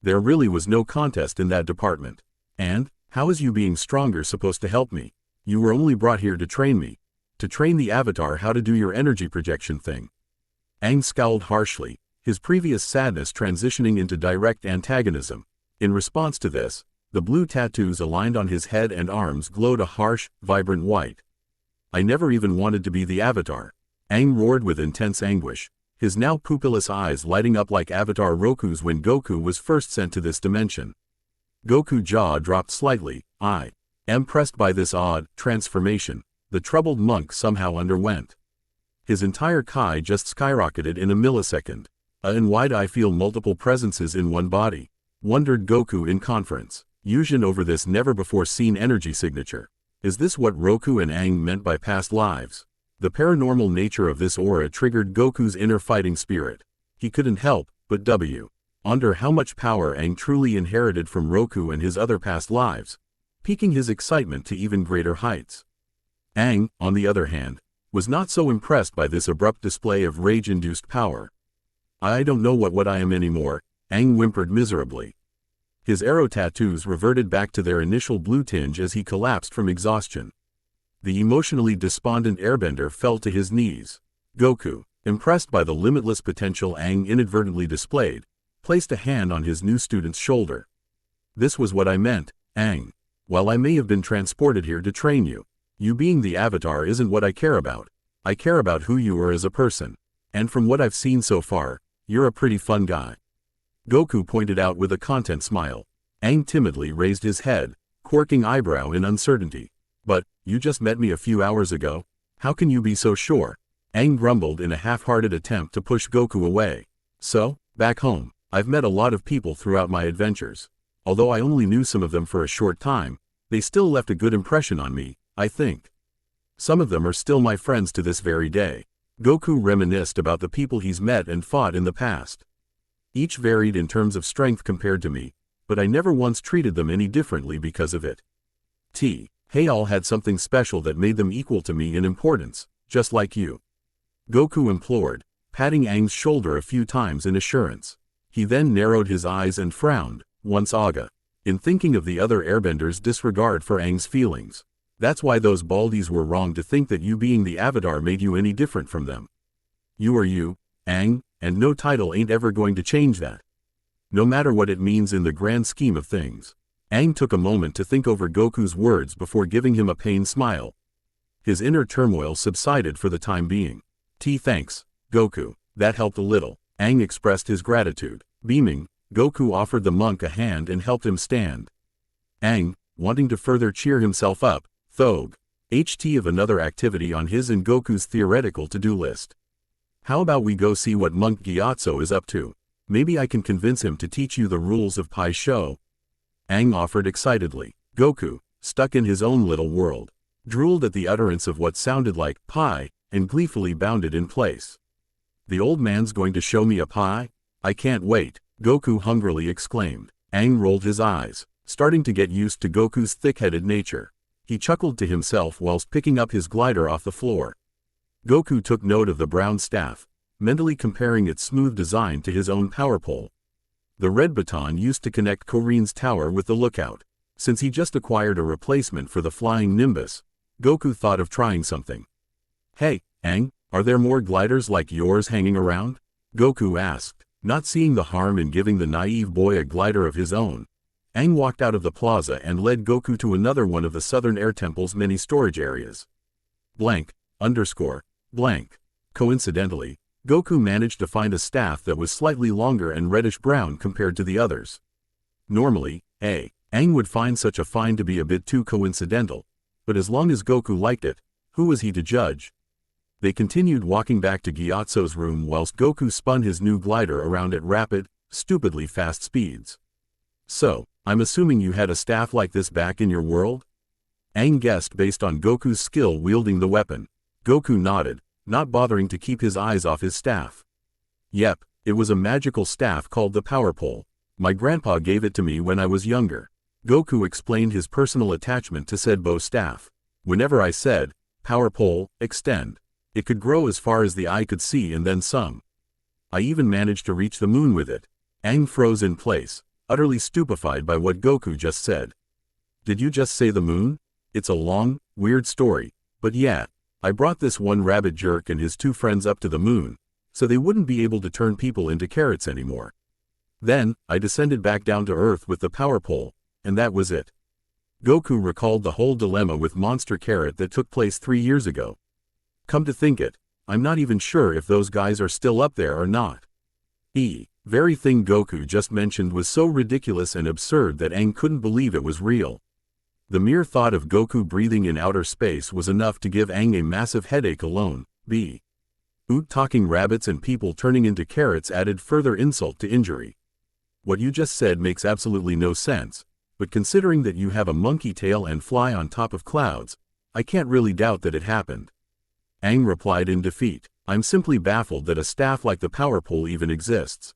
There really was no contest in that department. And, how is you being stronger supposed to help me? You were only brought here to train me. To train the Avatar how to do your energy projection thing. Aang scowled harshly, his previous sadness transitioning into direct antagonism. In response to this, the blue tattoos aligned on his head and arms glowed a harsh, vibrant white. I never even wanted to be the Avatar. Aang roared with intense anguish, his now pupilless eyes lighting up like Avatar Roku's when Goku was first sent to this dimension. Goku's jaw dropped slightly. I am impressed by this odd transformation the troubled monk somehow underwent. His entire Kai just skyrocketed in a millisecond. And why do I feel multiple presences in one body? Wondered Goku in conference. Fusion over this never-before-seen energy signature. Is this what Roku and Aang meant by past lives? The paranormal nature of this aura triggered Goku's inner fighting spirit. He couldn't help but wonder how much power Aang truly inherited from Roku and his other past lives, piquing his excitement to even greater heights. Aang, on the other hand, was not so impressed by this abrupt display of rage-induced power. I don't know what I am anymore, Aang whimpered miserably. His arrow tattoos reverted back to their initial blue tinge as he collapsed from exhaustion. The emotionally despondent airbender fell to his knees. Goku, impressed by the limitless potential Aang inadvertently displayed, placed a hand on his new student's shoulder. This was what I meant, Aang. While I may have been transported here to train you, you being the Avatar isn't what I care about. I care about who you are as a person. And from what I've seen so far, you're a pretty fun guy. Goku pointed out with a content smile. Aang timidly raised his head, quirking eyebrow in uncertainty. But, you just met me a few hours ago. How can you be so sure? Aang grumbled in a half-hearted attempt to push Goku away. So, back home, I've met a lot of people throughout my adventures. Although I only knew some of them for a short time, they still left a good impression on me, I think. Some of them are still my friends to this very day. Goku reminisced about the people he's met and fought in the past. Each varied in terms of strength compared to me, but I never once treated them any differently because of it. Hey, all had something special that made them equal to me in importance, just like you. Goku implored, patting Aang's shoulder a few times in assurance. He then narrowed his eyes and frowned, once Aga. In thinking of the other airbenders' disregard for Aang's feelings. That's why those baldies were wrong to think that you being the Avatar made you any different from them. You are you, Aang, and no title ain't ever going to change that. No matter what it means in the grand scheme of things. Aang took a moment to think over Goku's words before giving him a pained smile. His inner turmoil subsided for the time being. Thanks, Goku, that helped a little. Aang expressed his gratitude. Beaming, Goku offered the monk a hand and helped him stand. Aang, wanting to further cheer himself up, thought of another activity on his and Goku's theoretical to-do list. How about we go see what Monk Gyatso is up to? Maybe I can convince him to teach you the rules of Pai Sho. Aang offered excitedly. Goku, stuck in his own little world, drooled at the utterance of what sounded like pie, and gleefully bounded in place. The old man's going to show me a pie? I can't wait, Goku hungrily exclaimed. Aang rolled his eyes, starting to get used to Goku's thick-headed nature. He chuckled to himself whilst picking up his glider off the floor. Goku took note of the brown staff, mentally comparing its smooth design to his own power pole. The red baton used to connect Korin's tower with the lookout. Since he just acquired a replacement for the flying Nimbus, Goku thought of trying something. Hey, Aang, are there more gliders like yours hanging around? Goku asked, not seeing the harm in giving the naive boy a glider of his own. Aang walked out of the plaza and led Goku to another one of the Southern Air Temple's many storage areas. Blank. Coincidentally, Goku managed to find a staff that was slightly longer and reddish-brown compared to the others. Normally, Aang would find such a find to be a bit too coincidental, but as long as Goku liked it, who was he to judge? They continued walking back to Gyatso's room whilst Goku spun his new glider around at rapid, stupidly fast speeds. So, I'm assuming you had a staff like this back in your world? Aang guessed based on Goku's skill wielding the weapon. Goku nodded, not bothering to keep his eyes off his staff. Yep, it was a magical staff called the Power Pole. My grandpa gave it to me when I was younger. Goku explained his personal attachment to said bow staff. Whenever I said, "Power pole, extend," it could grow as far as the eye could see and then some. I even managed to reach the moon with it. Aang froze in place, utterly stupefied by what Goku just said. Did you just say the moon? It's a long, weird story, but yeah, I brought this one rabbit jerk and his two friends up to the moon, so they wouldn't be able to turn people into carrots anymore. Then, I descended back down to Earth with the power pole, and that was it. Goku recalled the whole dilemma with Monster Carrot that took place 3 years ago. Come to think it, I'm not even sure if those guys are still up there or not. The very thing Goku just mentioned was so ridiculous and absurd that Aang couldn't believe it was real. The mere thought of Goku breathing in outer space was enough to give Aang a massive headache alone. Talking rabbits and people turning into carrots added further insult to injury. What you just said makes absolutely no sense, but considering that you have a monkey tail and fly on top of clouds, I can't really doubt that it happened. Aang replied in defeat, I'm simply baffled that a staff like the power pole even exists.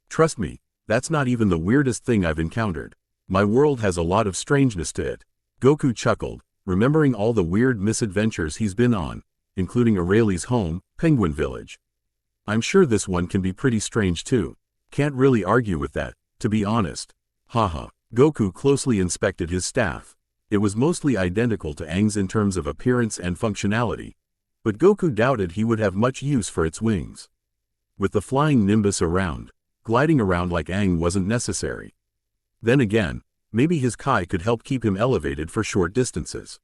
Trust me, that's not even the weirdest thing I've encountered. My world has a lot of strangeness to it. Goku chuckled, remembering all the weird misadventures he's been on, including Aureli's home, Penguin Village. I'm sure this one can be pretty strange too. Can't really argue with that, to be honest. Haha. Goku closely inspected his staff. It was mostly identical to Aang's in terms of appearance and functionality, but Goku doubted he would have much use for its wings. With the flying nimbus around, gliding around like Aang wasn't necessary. Then again, maybe his Kai could help keep him elevated for short distances.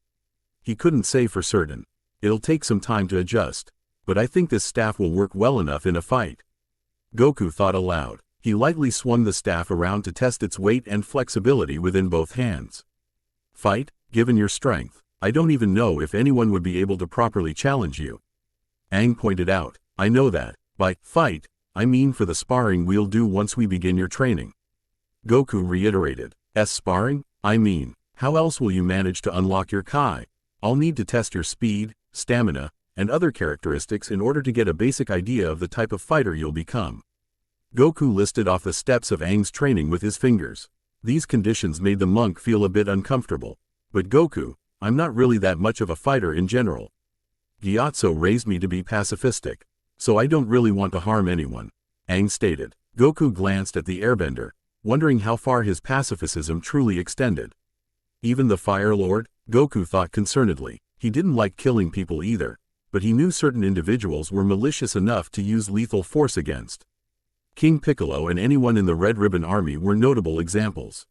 He couldn't say for certain. It'll take some time to adjust, but I think this staff will work well enough in a fight. Goku thought aloud. He lightly swung the staff around to test its weight and flexibility within both hands. Fight, given your strength, I don't even know if anyone would be able to properly challenge you. Aang pointed out, I know that. By fight, I mean for the sparring we'll do once we begin your training. Goku reiterated, sparring? I mean, how else will you manage to unlock your Kai? I'll need to test your speed, stamina, and other characteristics in order to get a basic idea of the type of fighter you'll become. Goku listed off the steps of Aang's training with his fingers. These conditions made the monk feel a bit uncomfortable. But Goku, I'm not really that much of a fighter in general. Gyatso raised me to be pacifistic, so I don't really want to harm anyone, Aang stated. Goku glanced at the airbender, wondering how far his pacifism truly extended. Even the Fire Lord? Goku thought concernedly. He didn't like killing people either, but he knew certain individuals were malicious enough to use lethal force against. King Piccolo and anyone in the Red Ribbon Army were notable examples.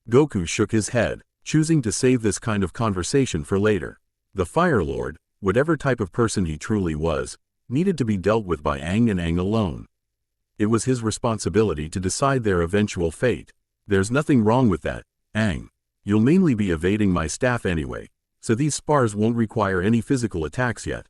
Goku shook his head, choosing to save this kind of conversation for later. The Fire Lord, whatever type of person he truly was, needed to be dealt with by Aang and Aang alone. It was his responsibility to decide their eventual fate. There's nothing wrong with that, Aang. You'll mainly be evading my staff anyway, so these spars won't require any physical attacks yet.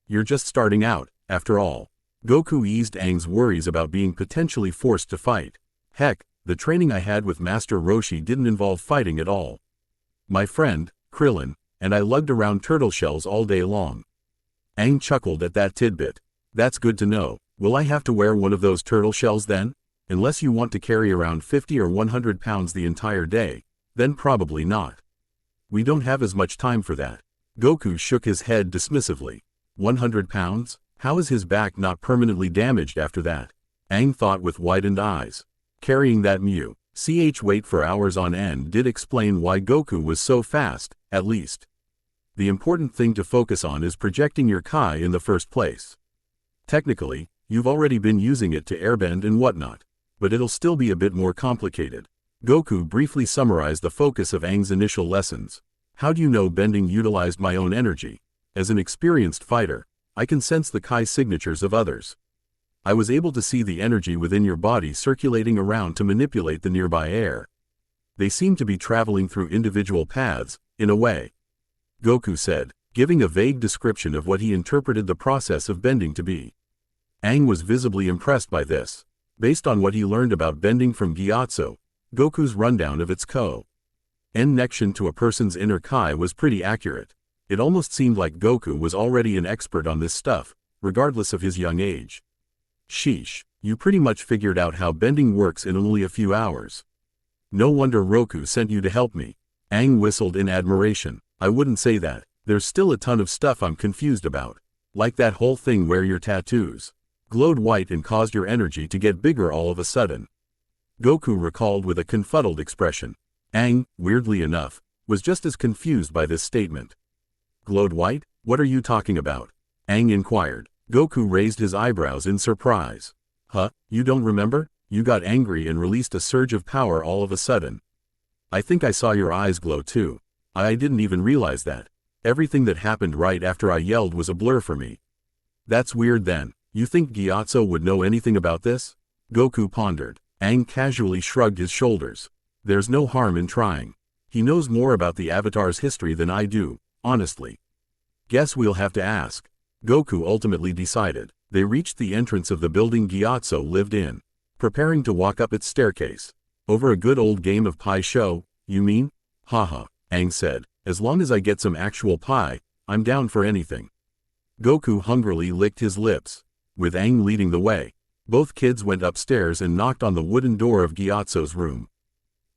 You're just starting out, after all. Goku eased Aang's worries about being potentially forced to fight. Heck, the training I had with Master Roshi didn't involve fighting at all. My friend, Krillin, and I lugged around turtle shells all day long. Aang chuckled at that tidbit. That's good to know. Will I have to wear one of those turtle shells then? Unless you want to carry around 50 or 100 pounds the entire day, then probably not. We don't have as much time for that. Goku shook his head dismissively. 100 pounds? How is his back not permanently damaged after that? Aang thought with widened eyes. Carrying that ch weight for hours on end did explain why Goku was so fast, at least. The important thing to focus on is projecting your Kai in the first place. Technically, you've already been using it to airbend and whatnot, but it'll still be a bit more complicated. Goku briefly summarized the focus of Aang's initial lessons. How do you know bending utilized my own energy? As an experienced fighter, I can sense the Kai signatures of others. I was able to see the energy within your body circulating around to manipulate the nearby air. They seem to be traveling through individual paths, in a way. Goku said, giving a vague description of what he interpreted the process of bending to be. Aang was visibly impressed by this. Based on what he learned about bending from Gyatso, Goku's rundown of its connection to a person's inner Kai was pretty accurate. It almost seemed like Goku was already an expert on this stuff, regardless of his young age. Sheesh, you pretty much figured out how bending works in only a few hours. No wonder Roku sent you to help me. Aang whistled in admiration. I wouldn't say that. There's still a ton of stuff I'm confused about. Like that whole thing where your tattoos glowed white and caused your energy to get bigger all of a sudden. Goku recalled with a confuddled expression. Aang, weirdly enough, was just as confused by this statement. Glowed white? What are you talking about? Aang inquired. Goku raised his eyebrows in surprise. Huh, you don't remember? You got angry and released a surge of power all of a sudden. I think I saw your eyes glow too. I didn't even realize that. Everything that happened right after I yelled was a blur for me. That's weird then. You think Gyatso would know anything about this? Goku pondered. Aang casually shrugged his shoulders. There's no harm in trying. He knows more about the Avatar's history than I do, honestly. Guess we'll have to ask. Goku ultimately decided. They reached the entrance of the building Gyatso lived in, preparing to walk up its staircase. Over a good old game of pie show, you mean? Haha, Aang said. As long as I get some actual pie, I'm down for anything. Goku hungrily licked his lips. With Aang leading the way, both kids went upstairs and knocked on the wooden door of Gyatso's room.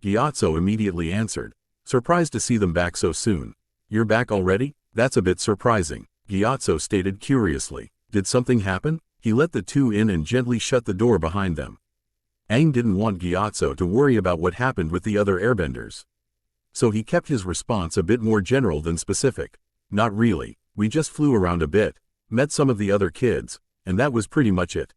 Gyatso immediately answered, surprised to see them back so soon. You're back already? That's a bit surprising, Gyatso stated curiously. Did something happen? He let the two in and gently shut the door behind them. Aang didn't want Gyatso to worry about what happened with the other airbenders. So he kept his response a bit more general than specific. Not really, we just flew around a bit, met some of the other kids, and that was pretty much it.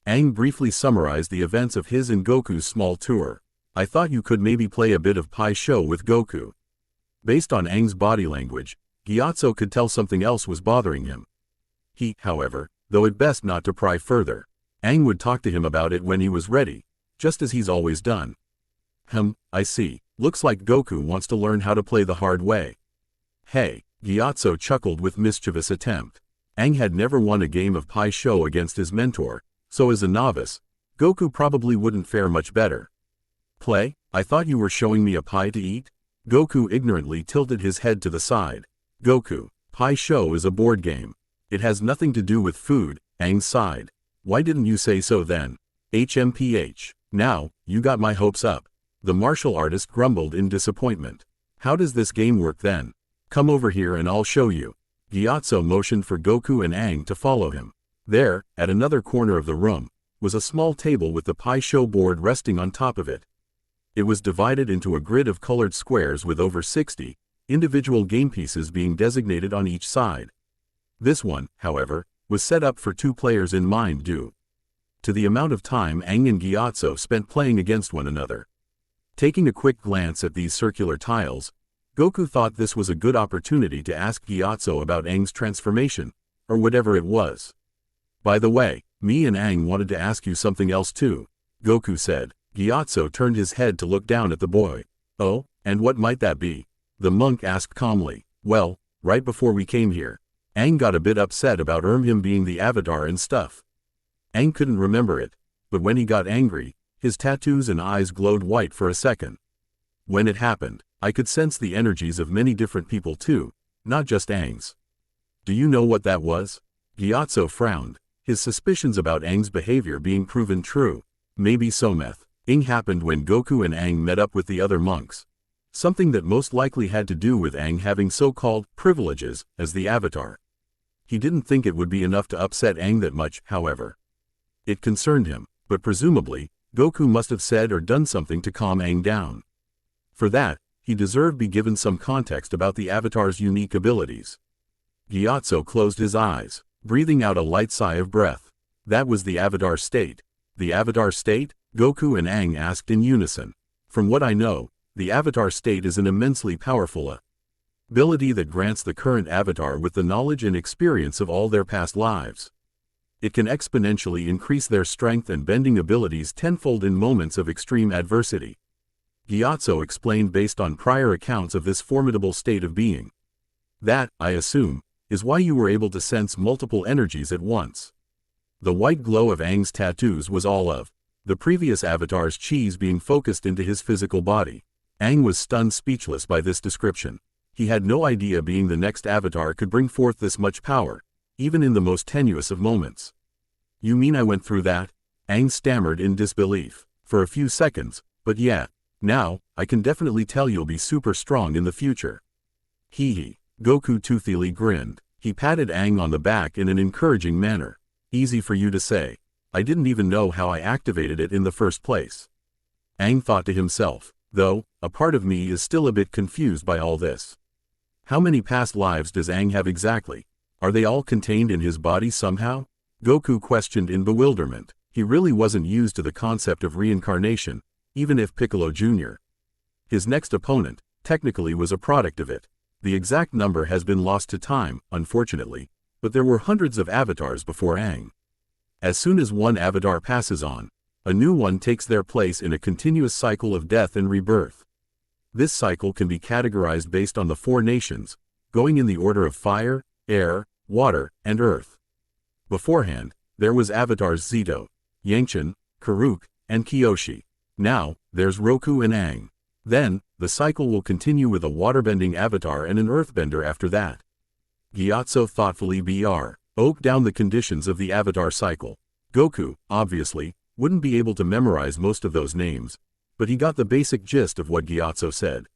Aang briefly summarized the events of his and Goku's small tour. I thought you could maybe play a bit of pie show with Goku. Based on Aang's body language, Gyatso could tell something else was bothering him. He, however, though it best not to pry further. Aang would talk to him about it when he was ready, just as he's always done. I see. Looks like Goku wants to learn how to play the hard way. Hey, Gyatso chuckled with mischievous attempt. Aang had never won a game of pie show against his mentor, so as a novice, Goku probably wouldn't fare much better. Play? I thought you were showing me a pie to eat? Goku ignorantly tilted his head to the side. Goku, pie show is a board game. It has nothing to do with food, Aang sighed. Why didn't you say so then? HMPH. Now, you got my hopes up. The martial artist grumbled in disappointment. How does this game work then? Come over here and I'll show you. Gyatso motioned for Goku and Aang to follow him. There, at another corner of the room, was a small table with the pie show board resting on top of it. It was divided into a grid of colored squares with over 60 individual game pieces being designated on each side. This one, however, was set up for 2 players in mind due to the amount of time Aang and Gyatso spent playing against one another. Taking a quick glance at these circular tiles, Goku thought this was a good opportunity to ask Gyatso about Aang's transformation, or whatever it was. By the way, me and Aang wanted to ask you something else too, Goku said. Gyatso turned his head to look down at the boy. Oh, and what might that be? The monk asked calmly. Well, right before we came here, Aang got a bit upset about him being the Avatar and stuff. Aang couldn't remember it, but when he got angry, his tattoos and eyes glowed white for a second. When it happened, I could sense the energies of many different people too, not just Aang's. Do you know what that was? Gyatso frowned, his suspicions about Aang's behavior being proven true. Maybe Someth. Ing happened when Goku and Aang met up with the other monks. Something that most likely had to do with Aang having so-called privileges as the Avatar. He didn't think it would be enough to upset Aang that much, however. It concerned him, but presumably, Goku must have said or done something to calm Aang down. For that, he deserved be given some context about the Avatar's unique abilities. Gyatso closed his eyes, breathing out a light sigh of breath. That was the Avatar state. The Avatar state? Goku and Aang asked in unison. From what I know, the Avatar state is an immensely powerful ability that grants the current Avatar with the knowledge and experience of all their past lives. It can exponentially increase their strength and bending abilities tenfold in moments of extreme adversity. Gyatso explained based on prior accounts of this formidable state of being. That, I assume, is why you were able to sense multiple energies at once. The white glow of Aang's tattoos was all of the previous Avatar's chi's being focused into his physical body. Aang was stunned speechless by this description. He had no idea being the next Avatar could bring forth this much power, even in the most tenuous of moments. You mean I went through that? Aang stammered in disbelief. For a few seconds, but yeah, Now, I can definitely tell you'll be super strong in the future. Hee hee. Goku toothily grinned. He patted Aang on the back in an encouraging manner. Easy for you to say. I didn't even know how I activated it in the first place. Aang thought to himself, though, a part of me is still a bit confused by all this. How many past lives does Aang have exactly? Are they all contained in his body somehow? Goku questioned in bewilderment. He really wasn't used to the concept of reincarnation, even if Piccolo Jr. His next opponent, technically was a product of it. The exact number has been lost to time, unfortunately, but there were hundreds of avatars before Aang. As soon as one avatar passes on, a new one takes their place in a continuous cycle of death and rebirth. This cycle can be categorized based on the 4 nations, going in the order of fire, air, water, and earth. Beforehand, there was avatars Zito, Yangchen, Karuk, and Kyoshi. Now, there's Roku and Aang. Then, the cycle will continue with a waterbending avatar and an earthbender after that. Gyatso thoughtfully broke down the conditions of the avatar cycle. Goku, obviously, wouldn't be able to memorize most of those names, but he got the basic gist of what Gyatso said.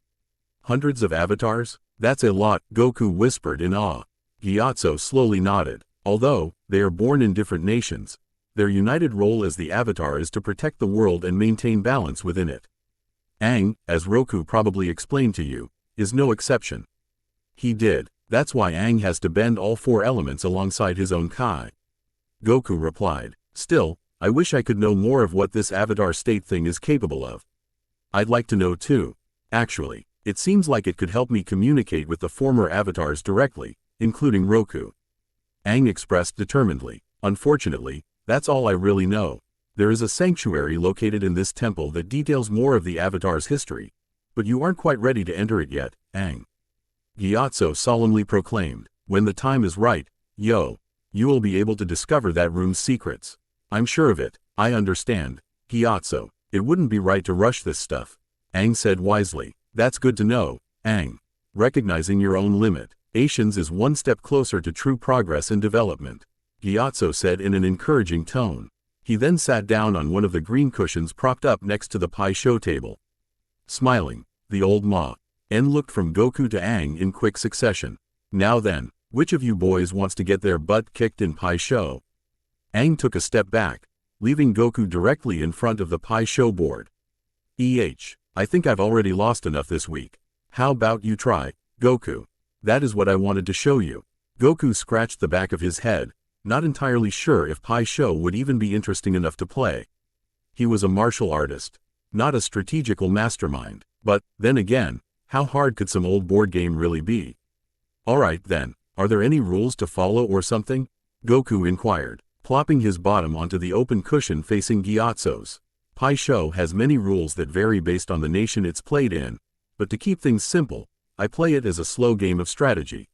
Hundreds of avatars? That's a lot, Goku whispered in awe. Gyatso slowly nodded. Although they are born in different nations, their united role as the avatar is to protect the world and maintain balance within it. Aang, as Roku probably explained to you, is no exception. He did. That's why Aang has to bend all 4 elements alongside his own Kai. Goku replied. Still, I wish I could know more of what this avatar state thing is capable of. I'd like to know too. Actually, it seems like it could help me communicate with the former avatars directly, including Roku. Aang expressed determinedly. Unfortunately, that's all I really know. There is a sanctuary located in this temple that details more of the avatar's history, but you aren't quite ready to enter it yet, Aang. Gyatso solemnly proclaimed. When the time is right, you will be able to discover that room's secrets. I'm sure of it. I understand, Gyatso. It wouldn't be right to rush this stuff. Aang said wisely. That's good to know, Aang. Recognizing your own limit. Asians is one step closer to true progress and development, Gyatso said in an encouraging tone. He then sat down on one of the green cushions propped up next to the pie show table. Smiling, the old Ma-en looked from Goku to Aang in quick succession. Now then, which of you boys wants to get their butt kicked in pie show? Aang took a step back, leaving Goku directly in front of the pie show board. I think I've already lost enough this week. How about you try, Goku? That is what I wanted to show you. Goku scratched the back of his head, not entirely sure if Pai Sho would even be interesting enough to play. He was a martial artist, not a strategical mastermind, but, then again, how hard could some old board game really be? Alright then, are there any rules to follow or something? Goku inquired, plopping his bottom onto the open cushion facing Gyatso's. Pai Sho has many rules that vary based on the nation it's played in, but to keep things simple, I play it as a slow game of strategy.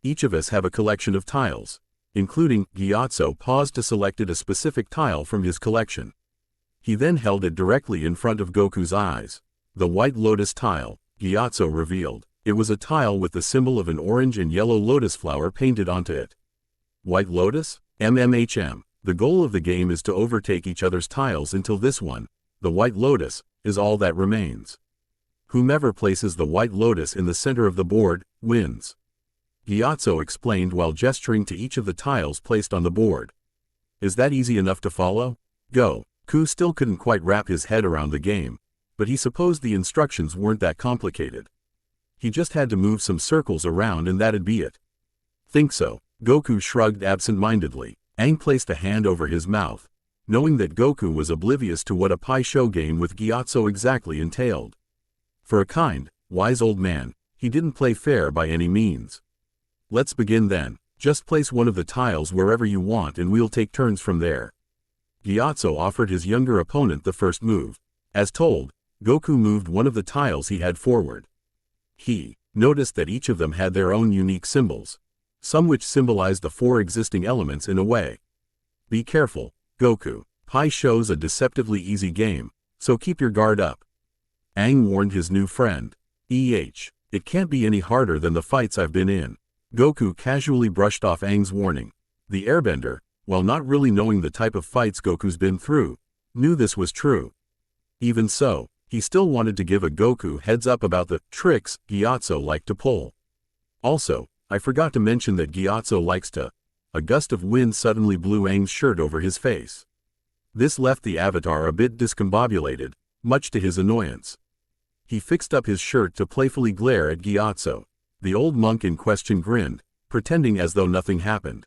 Each of us have a collection of tiles, including. Gyatso paused to select a specific tile from his collection. He then held it directly in front of Goku's eyes. The White Lotus tile, Gyatso revealed. It was a tile with the symbol of an orange and yellow lotus flower painted onto it. White Lotus? MMHM. The goal of the game is to overtake each other's tiles until this one, the White Lotus, is all that remains. Whomever places the White Lotus in the center of the board, wins. Gyatso explained while gesturing to each of the tiles placed on the board. Is that easy enough to follow? Goku still couldn't quite wrap his head around the game, but he supposed the instructions weren't that complicated. He just had to move some circles around and that'd be it. Think so? Goku shrugged absent-mindedly. Aang placed a hand over his mouth, knowing that Goku was oblivious to what a Pai Sho game with Gyatso exactly entailed. For a kind, wise old man, he didn't play fair by any means. Let's begin then. Just place one of the tiles wherever you want and we'll take turns from there. Gyatso offered his younger opponent the first move. As told, Goku moved one of the tiles he had forward. He noticed that each of them had their own unique symbols, some which symbolized the 4 existing elements in a way. Be careful, Goku. Pai Sho's a deceptively easy game, so keep your guard up. Aang warned his new friend. It can't be any harder than the fights I've been in. Goku casually brushed off Aang's warning. The airbender, while not really knowing the type of fights Goku's been through, knew this was true. Even so, He still wanted to give a Goku heads up about the tricks Gyatso liked to pull. Also, I forgot to mention that Gyatso likes to. A gust of wind suddenly blew Aang's shirt over his face. This left the Avatar a bit discombobulated, much to his annoyance. He fixed up his shirt to playfully glare at Gyatso. The old monk in question grinned, pretending as though nothing happened.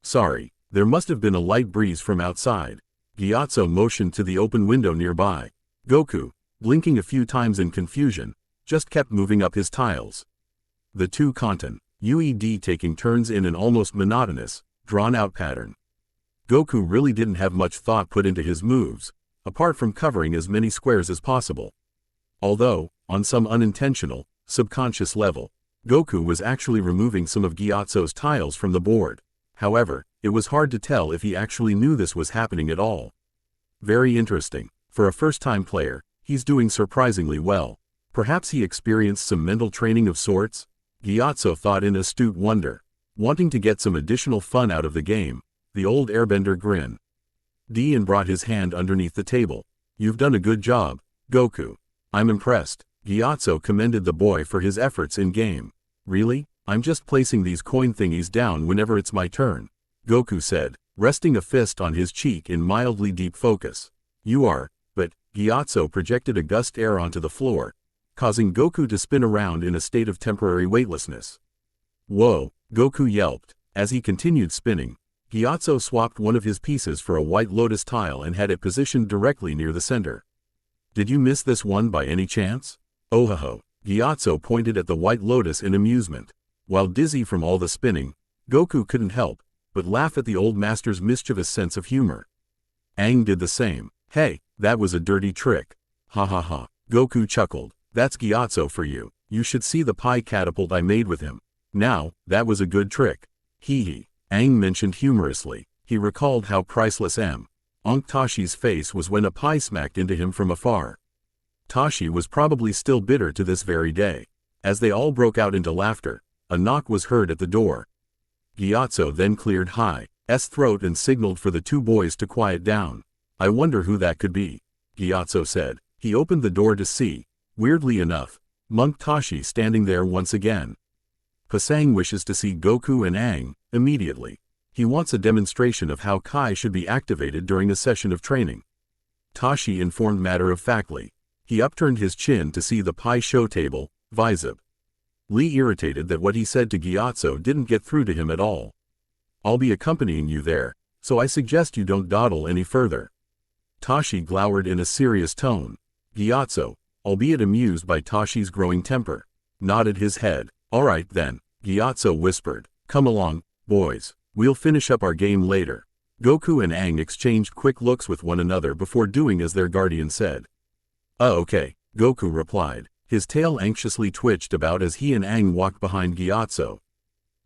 Sorry, there must have been a light breeze from outside. Gyatso motioned to the open window nearby. Goku, blinking a few times in confusion, just kept moving up his tiles. The two UED taking turns in an almost monotonous, drawn-out pattern. Goku really didn't have much thought put into his moves, apart from covering as many squares as possible. Although, on some unintentional, subconscious level, Goku was actually removing some of Gyatso's tiles from the board. However, it was hard to tell if he actually knew this was happening at all. Very interesting. For a first-time player, he's doing surprisingly well. Perhaps he experienced some mental training of sorts? Gyatso thought in astute wonder. Wanting to get some additional fun out of the game, the old airbender grinned. Dian brought his hand underneath the table. You've done a good job, Goku. I'm impressed. Gyatso commended the boy for his efforts in-game. Really? I'm just placing these coin thingies down whenever it's my turn, Goku said, resting a fist on his cheek in mildly deep focus. You are, but Gyatso projected a gust air onto the floor, causing Goku to spin around in a state of temporary weightlessness. Whoa, Goku yelped. As he continued spinning, Gyatso swapped one of his pieces for a white lotus tile and had it positioned directly near the center. Did you miss this one by any chance? Oh ho ho. Gyatso pointed at the white lotus in amusement. While dizzy from all the spinning, Goku couldn't help but laugh at the old master's mischievous sense of humor. Aang did the same. Hey, that was a dirty trick. Ha ha ha. Goku chuckled. That's Gyatso for you. You should see the pie catapult I made with him. Now, that was a good trick. Hee hee. Aang mentioned humorously. He recalled how priceless Ankh Tashi's face was when a pie smacked into him from afar. Tashi was probably still bitter to this very day. As they all broke out into laughter, a knock was heard at the door. Gyatso then cleared Hi's throat and signaled for the two boys to quiet down. I wonder who that could be, Gyatso said. He opened the door to see, weirdly enough, Monk Tashi standing there once again. Pasang wishes to see Goku and Aang immediately. He wants a demonstration of how Kai should be activated during a session of training. Tashi informed matter-of-factly. He upturned his chin to see the pie show table, Vizib. Lee irritated that what he said to Gyatso didn't get through to him at all. I'll be accompanying you there, so I suggest you don't dawdle any further. Tashi glowered in a serious tone. Gyatso, albeit amused by Tashi's growing temper, nodded his head. All right then, Gyatso whispered. Come along, boys. We'll finish up our game later. Goku and Aang exchanged quick looks with one another before doing as their guardian said. Okay, Goku replied. His tail anxiously twitched about as he and Aang walked behind Gyatso.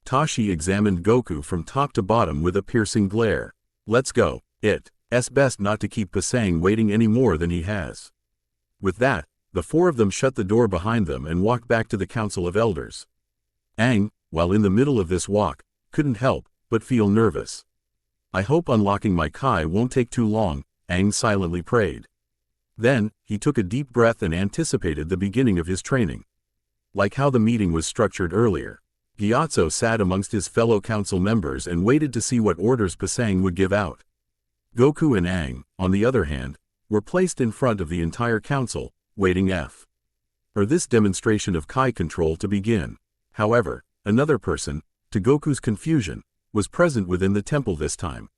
Tashi examined Goku from top to bottom with a piercing glare. Let's go. It's best not to keep Pasang waiting any more than he has. With that, the four of them shut the door behind them and walked back to the Council of Elders. Aang, while in the middle of this walk, couldn't help but feel nervous. I hope unlocking my Kai won't take too long, Aang silently prayed. Then, he took a deep breath and anticipated the beginning of his training. Like how the meeting was structured earlier, Gyatso sat amongst his fellow council members and waited to see what orders Pasang would give out. Goku and Aang, on the other hand, were placed in front of the entire council, waiting for this demonstration of Kai control to begin. However, another person, to Goku's confusion, was present within the temple this time.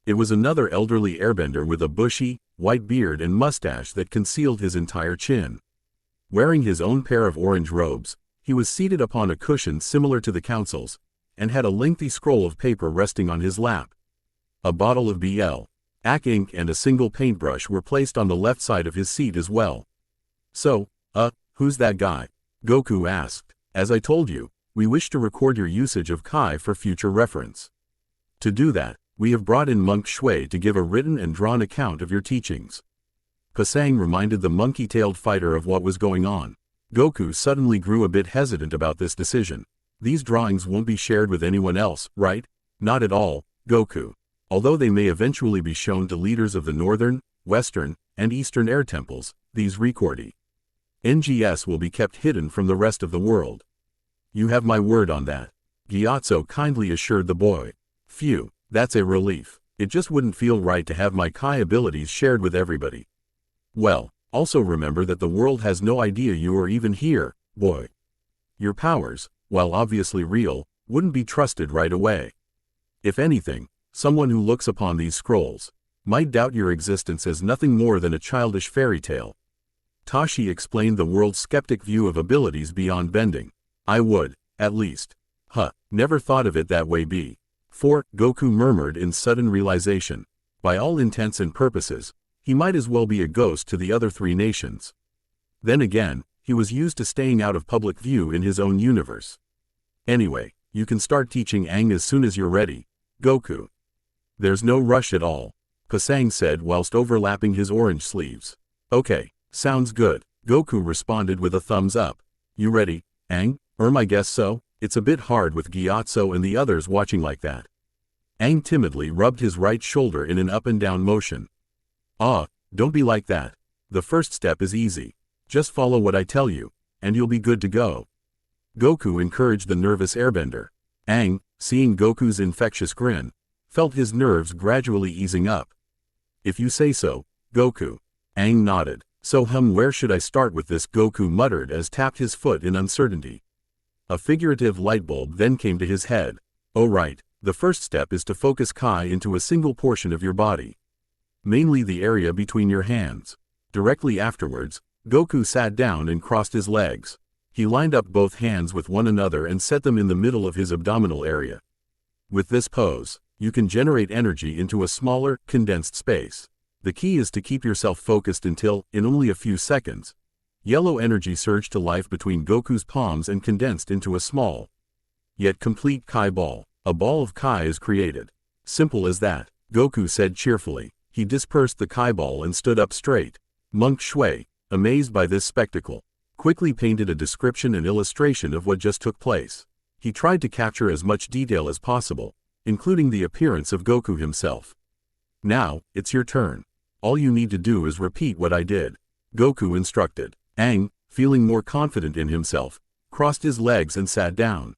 It was another elderly airbender with a bushy, white beard and mustache that concealed his entire chin. Wearing his own pair of orange robes, he was seated upon a cushion similar to the council's, and had a lengthy scroll of paper resting on his lap. A bottle of BL.AC ink and a single paintbrush were placed on the left side of his seat as well. So, who's that guy? Goku asked. As I told you, we wish to record your usage of Kai for future reference. To do that, we have brought in Monk Shui to give a written and drawn account of your teachings. Pasang reminded the monkey-tailed fighter of what was going on. Goku suddenly grew a bit hesitant about this decision. These drawings won't be shared with anyone else, right? Not at all, Goku. Although they may eventually be shown to leaders of the Northern, Western, and Eastern air temples, these Recordi NGS will be kept hidden from the rest of the world. You have my word on that, Gyatso kindly assured the boy. Phew, that's a relief. It just wouldn't feel right to have my Kai abilities shared with everybody. Well, also remember that the world has no idea you are even here, boy. Your powers, while obviously real, wouldn't be trusted right away. If anything, someone who looks upon these scrolls might doubt your existence as nothing more than a childish fairy tale. Tashi explained the world's skeptic view of abilities beyond bending. I would, at least. Never thought of it that way Goku murmured in sudden realization. By all intents and purposes, he might as well be a ghost to the other three nations. Then again, he was used to staying out of public view in his own universe. Anyway, you can start teaching Aang as soon as you're ready, Goku. There's no rush at all, Pasang said whilst overlapping his orange sleeves. Okay, sounds good, Goku responded with a thumbs up. You ready, Aang? I guess so. It's a bit hard with Gyatso and the others watching like that. Aang timidly rubbed his right shoulder in an up and down motion. Don't be like that. The first step is easy. Just follow what I tell you, and you'll be good to go. Goku encouraged the nervous airbender. Aang, seeing Goku's infectious grin, felt his nerves gradually easing up. If you say so, Goku. Aang nodded. So where should I start with this? Goku muttered as tapped his foot in uncertainty. A figurative light bulb then came to his head. Oh right, the first step is to focus Kai into a single portion of your body. Mainly the area between your hands. Directly afterwards, Goku sat down and crossed his legs. He lined up both hands with one another and set them in the middle of his abdominal area. With this pose, you can generate energy into a smaller, condensed space. The key is to keep yourself focused until, in only a few seconds, yellow energy surged to life between Goku's palms and condensed into a small, yet complete Kai ball. A ball of Kai is created. Simple as that, Goku said cheerfully. He dispersed the Kai ball and stood up straight. Monk Shui, amazed by this spectacle, quickly painted a description and illustration of what just took place. He tried to capture as much detail as possible, including the appearance of Goku himself. Now, it's your turn. All you need to do is repeat what I did, Goku instructed. Aang, feeling more confident in himself, crossed his legs and sat down.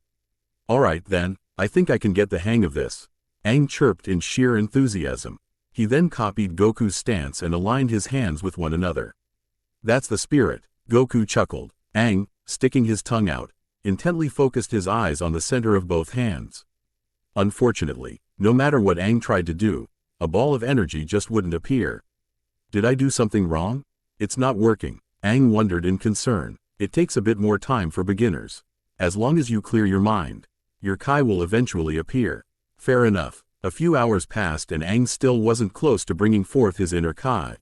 Alright then, I think I can get the hang of this, Aang chirped in sheer enthusiasm. He then copied Goku's stance and aligned his hands with one another. That's the spirit, Goku chuckled. Aang, sticking his tongue out, intently focused his eyes on the center of both hands. Unfortunately, no matter what Aang tried to do, a ball of energy just wouldn't appear. Did I do something wrong? It's not working. Aang wondered in concern. It takes a bit more time for beginners. As long as you clear your mind, your Kai will eventually appear. Fair enough. A few hours passed and Aang still wasn't close to bringing forth his inner Kai.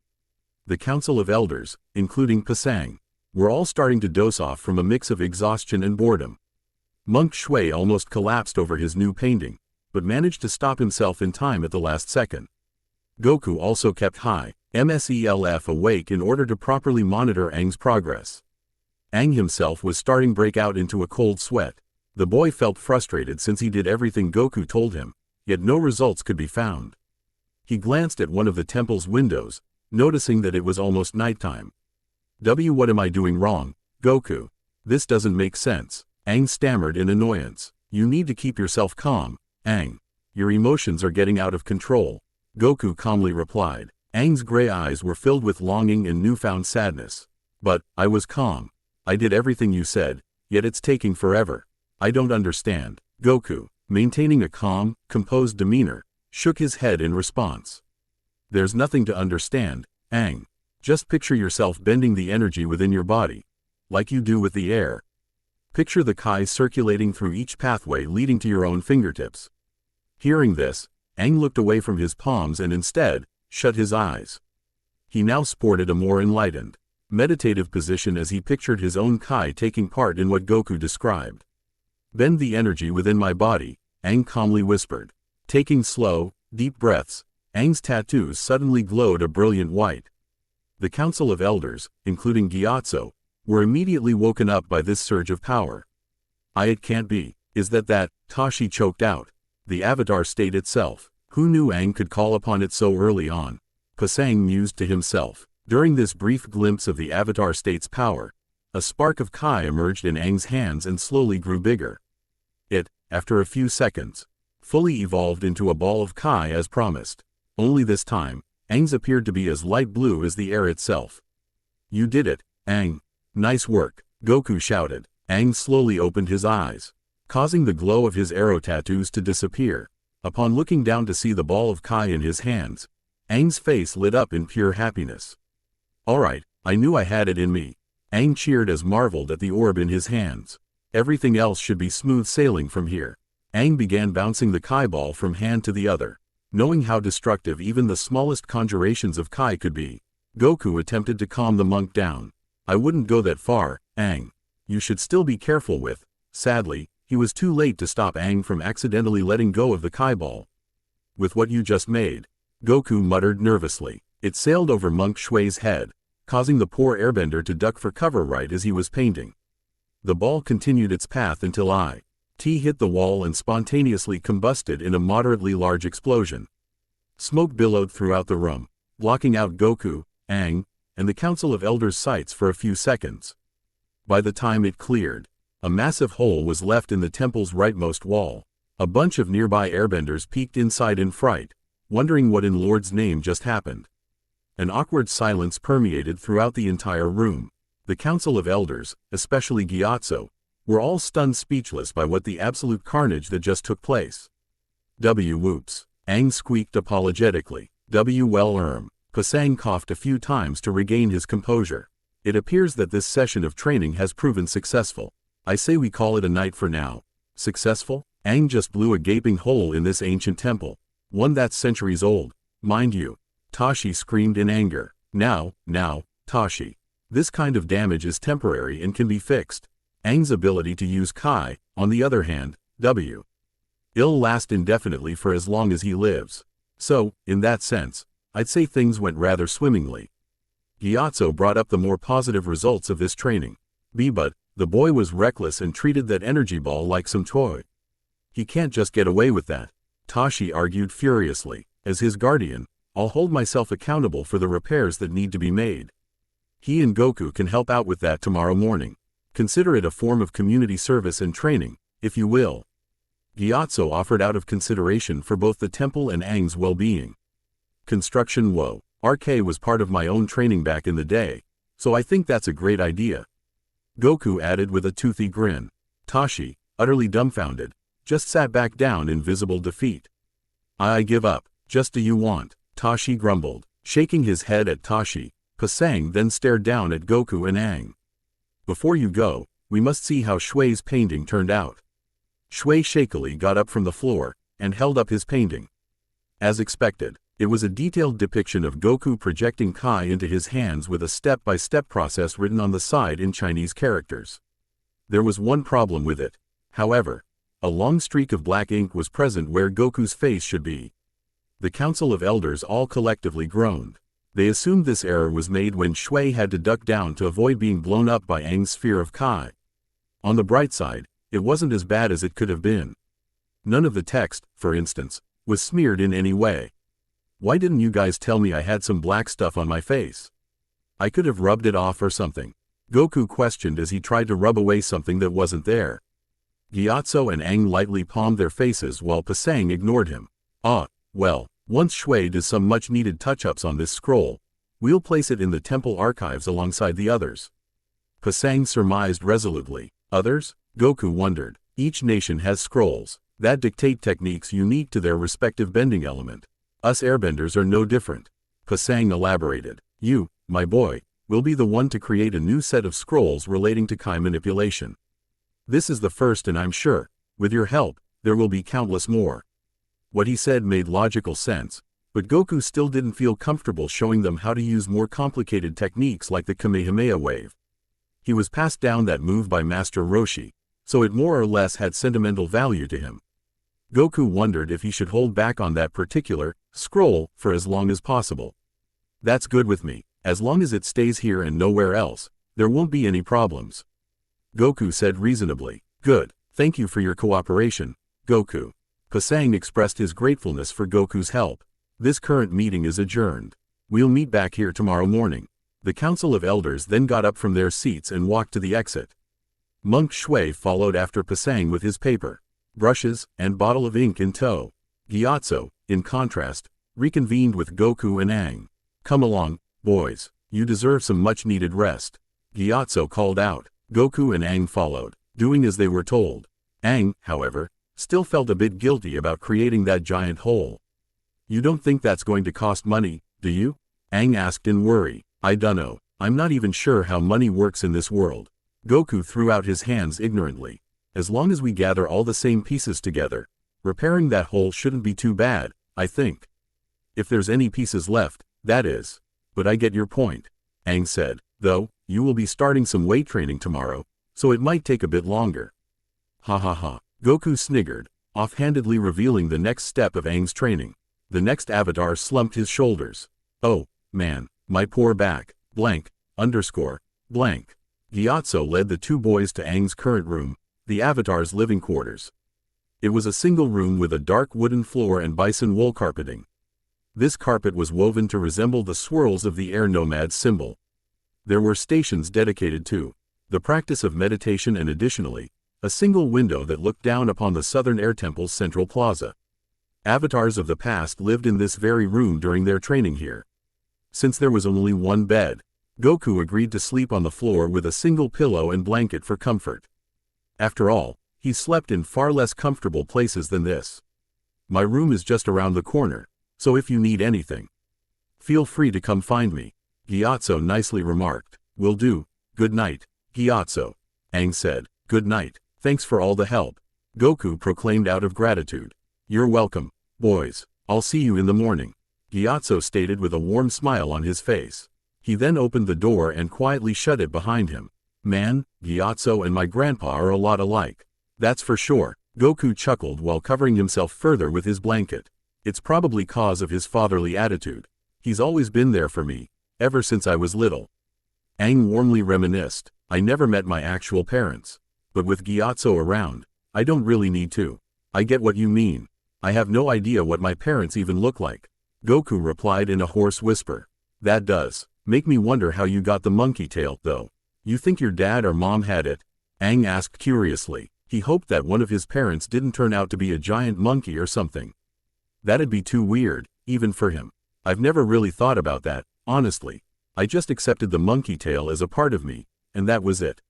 The Council of Elders, including Pasang, were all starting to doze off from a mix of exhaustion and boredom. Monk Shui almost collapsed over his new painting, but managed to stop himself in time at the last second. Goku also kept high MSELF awake in order to properly monitor Aang's progress. Aang himself was starting to break out into a cold sweat. The boy felt frustrated since he did everything Goku told him, yet no results could be found. He glanced at one of the temple's windows, noticing that it was almost nighttime. What am I doing wrong, Goku? This doesn't make sense, Aang stammered in annoyance. You need to keep yourself calm, Aang. Your emotions are getting out of control, Goku calmly replied. Aang's gray eyes were filled with longing and newfound sadness. But, I was calm. I did everything you said, yet it's taking forever. I don't understand. Goku, maintaining a calm, composed demeanor, shook his head in response. There's nothing to understand, Aang. Just picture yourself bending the energy within your body, like you do with the air. Picture the Kai circulating through each pathway leading to your own fingertips. Hearing this, Aang looked away from his palms and instead, shut his eyes. He now sported a more enlightened, meditative position as he pictured his own Kai taking part in what Goku described. Bend the energy within my body, Aang calmly whispered. Taking slow, deep breaths, Aang's tattoos suddenly glowed a brilliant white. The Council of Elders, including Gyatso, were immediately woken up by this surge of power. It can't be. Is that, Tashi choked out. The avatar state itself. Who knew Aang could call upon it so early on? Pasang mused to himself. During this brief glimpse of the Avatar state's power, a spark of Kai emerged in Aang's hands and slowly grew bigger. It, after a few seconds, fully evolved into a ball of Kai as promised. Only this time, Aang's appeared to be as light blue as the air itself. "You did it, Aang. Nice work," Goku shouted. Aang slowly opened his eyes, causing the glow of his arrow tattoos to disappear. Upon looking down to see the ball of Kai in his hands, Aang's face lit up in pure happiness. "Alright, I knew I had it in me." Aang cheered as marveled at the orb in his hands. "Everything else should be smooth sailing from here." Aang began bouncing the Kai ball from hand to the other. Knowing how destructive even the smallest conjurations of Kai could be, Goku attempted to calm the monk down. "I wouldn't go that far, Aang. You should still be careful with." Sadly, he was too late to stop Aang from accidentally letting go of the Kai ball. "With what you just made," Goku muttered nervously. It sailed over Monk Shui's head, causing the poor airbender to duck for cover right as he was painting. The ball continued its path until T hit the wall and spontaneously combusted in a moderately large explosion. Smoke billowed throughout the room, blocking out Goku, Aang, and the Council of Elders' sights for a few seconds. By the time it cleared, a massive hole was left in the temple's rightmost wall. A bunch of nearby airbenders peeked inside in fright, wondering what in Lord's name just happened. An awkward silence permeated throughout the entire room. The Council of Elders, especially Gyatso, were all stunned speechless by what the absolute carnage that just took place. Whoops. Aang squeaked apologetically. Well. Pasang coughed a few times to regain his composure. "It appears that this session of training has proven successful. I say we call it a night for now." "Successful?" Aang just blew a gaping hole in this ancient temple. One that's centuries old, mind you. Tashi screamed in anger. Now, Tashi. This kind of damage is temporary and can be fixed. Aang's ability to use Kai, on the other hand, it'll last indefinitely for as long as he lives. So, in that sense, I'd say things went rather swimmingly. Gyatso brought up the more positive results of this training. But the boy was reckless and treated that energy ball like some toy. He can't just get away with that. Tashi argued furiously. As his guardian, I'll hold myself accountable for the repairs that need to be made. He and Goku can help out with that tomorrow morning. Consider it a form of community service and training, if you will. Gyatso offered out of consideration for both the temple and Aang's well-being. Construction Whoa. RK was part of my own training back in the day, so I think that's a great idea. Goku added with a toothy grin. Tashi, utterly dumbfounded, just sat back down in visible defeat. I give up. Just do you want? Tashi grumbled. Shaking his head at Tashi, Pasang then stared down at Goku and Aang. Before you go, we must see how Shui's painting turned out. Shui shakily got up from the floor, and held up his painting. As expected, it was a detailed depiction of Goku projecting Kai into his hands with a step-by-step process written on the side in Chinese characters. There was one problem with it, however. A long streak of black ink was present where Goku's face should be. The Council of Elders all collectively groaned. They assumed this error was made when Shui had to duck down to avoid being blown up by Aang's sphere of Kai. On the bright side, it wasn't as bad as it could have been. None of the text, for instance, was smeared in any way. Why didn't you guys tell me I had some black stuff on my face? I could have rubbed it off or something. Goku questioned as he tried to rub away something that wasn't there. Gyatso and Aang lightly palmed their faces while Pasang ignored him. Well, once Shui does some much-needed touch-ups on this scroll, we'll place it in the temple archives alongside the others. Pasang surmised resolutely. Others? Goku wondered. Each nation has scrolls that dictate techniques unique to their respective bending element. Us airbenders are no different. Pasang elaborated. You, my boy, will be the one to create a new set of scrolls relating to Kai manipulation. This is the first and I'm sure, with your help, there will be countless more. What he said made logical sense, but Goku still didn't feel comfortable showing them how to use more complicated techniques like the Kamehameha wave. He was passed down that move by Master Roshi, so it more or less had sentimental value to him. Goku wondered if he should hold back on that particular scroll for as long as possible. That's good with me. As long as it stays here and nowhere else, there won't be any problems. Goku said reasonably. Good. Thank you for your cooperation, Goku. Pasang expressed his gratefulness for Goku's help. This current meeting is adjourned. We'll meet back here tomorrow morning. The Council of Elders then got up from their seats and walked to the exit. Monk Shui followed after Pasang with his paper, brushes, and bottle of ink in tow. Gyatso, in contrast, reconvened with Goku and Aang. Come along, boys. You deserve some much-needed rest. Gyatso called out. Goku and Aang followed, doing as they were told. Aang, however, still felt a bit guilty about creating that giant hole. You don't think that's going to cost money, do you? Aang asked in worry. I dunno. I'm not even sure how money works in this world. Goku threw out his hands ignorantly. As long as we gather all the same pieces together, repairing that hole shouldn't be too bad, I think. If there's any pieces left, that is. But I get your point, Aang said, though, you will be starting some weight training tomorrow, so it might take a bit longer. Ha ha ha. Goku sniggered, offhandedly revealing the next step of Aang's training. The next avatar slumped his shoulders. Oh, man, my poor back, blank, underscore, blank. Gyatso led the two boys to Aang's current room, the avatar's living quarters. It was a single room with a dark wooden floor and bison wool carpeting. This carpet was woven to resemble the swirls of the air nomad's symbol. There were stations dedicated to the practice of meditation and additionally, a single window that looked down upon the Southern Air Temple's central plaza. Avatars of the past lived in this very room during their training here. Since there was only one bed, Goku agreed to sleep on the floor with a single pillow and blanket for comfort. After all, he slept in far less comfortable places than this. My room is just around the corner, so if you need anything, feel free to come find me, Gyatso nicely remarked. Will do. Good night, Gyatso. Aang said. Good night. Thanks for all the help, Goku proclaimed out of gratitude. You're welcome, boys. I'll see you in the morning, Gyatso stated with a warm smile on his face. He then opened the door and quietly shut it behind him. Man, Gyatso and my grandpa are a lot alike. That's for sure, Goku chuckled while covering himself further with his blanket. It's probably cause of his fatherly attitude. He's always been there for me, ever since I was little. Aang warmly reminisced. I never met my actual parents. But with Gyatso around, I don't really need to. I get what you mean. I have no idea what my parents even look like, Goku replied in a hoarse whisper. That does make me wonder how you got the monkey tail, though. You think your dad or mom had it? Aang asked curiously. He hoped that one of his parents didn't turn out to be a giant monkey or something. That'd be too weird, even for him. I've never really thought about that, honestly. I just accepted the monkey tail as a part of me, and that was it.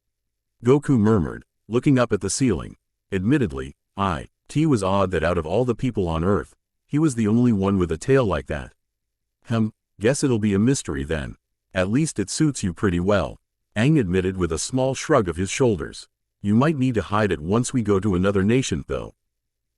Goku murmured, looking up at the ceiling. Admittedly, T was odd that out of all the people on Earth, he was the only one with a tail like that. Guess it'll be a mystery then. At least it suits you pretty well, Aang admitted with a small shrug of his shoulders. You might need to hide it once we go to another nation though.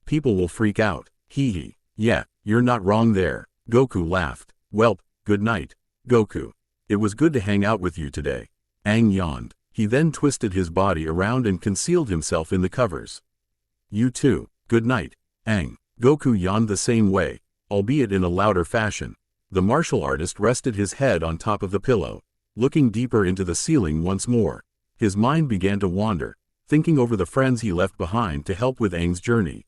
People will freak out, hee hee. Yeah, you're not wrong there, Goku laughed. Welp, good night, Goku. It was good to hang out with you today. Aang yawned. He then twisted his body around and concealed himself in the covers. You too, good night, Aang. Goku yawned the same way, albeit in a louder fashion. The martial artist rested his head on top of the pillow, looking deeper into the ceiling once more. His mind began to wander, thinking over the friends he left behind to help with Aang's journey.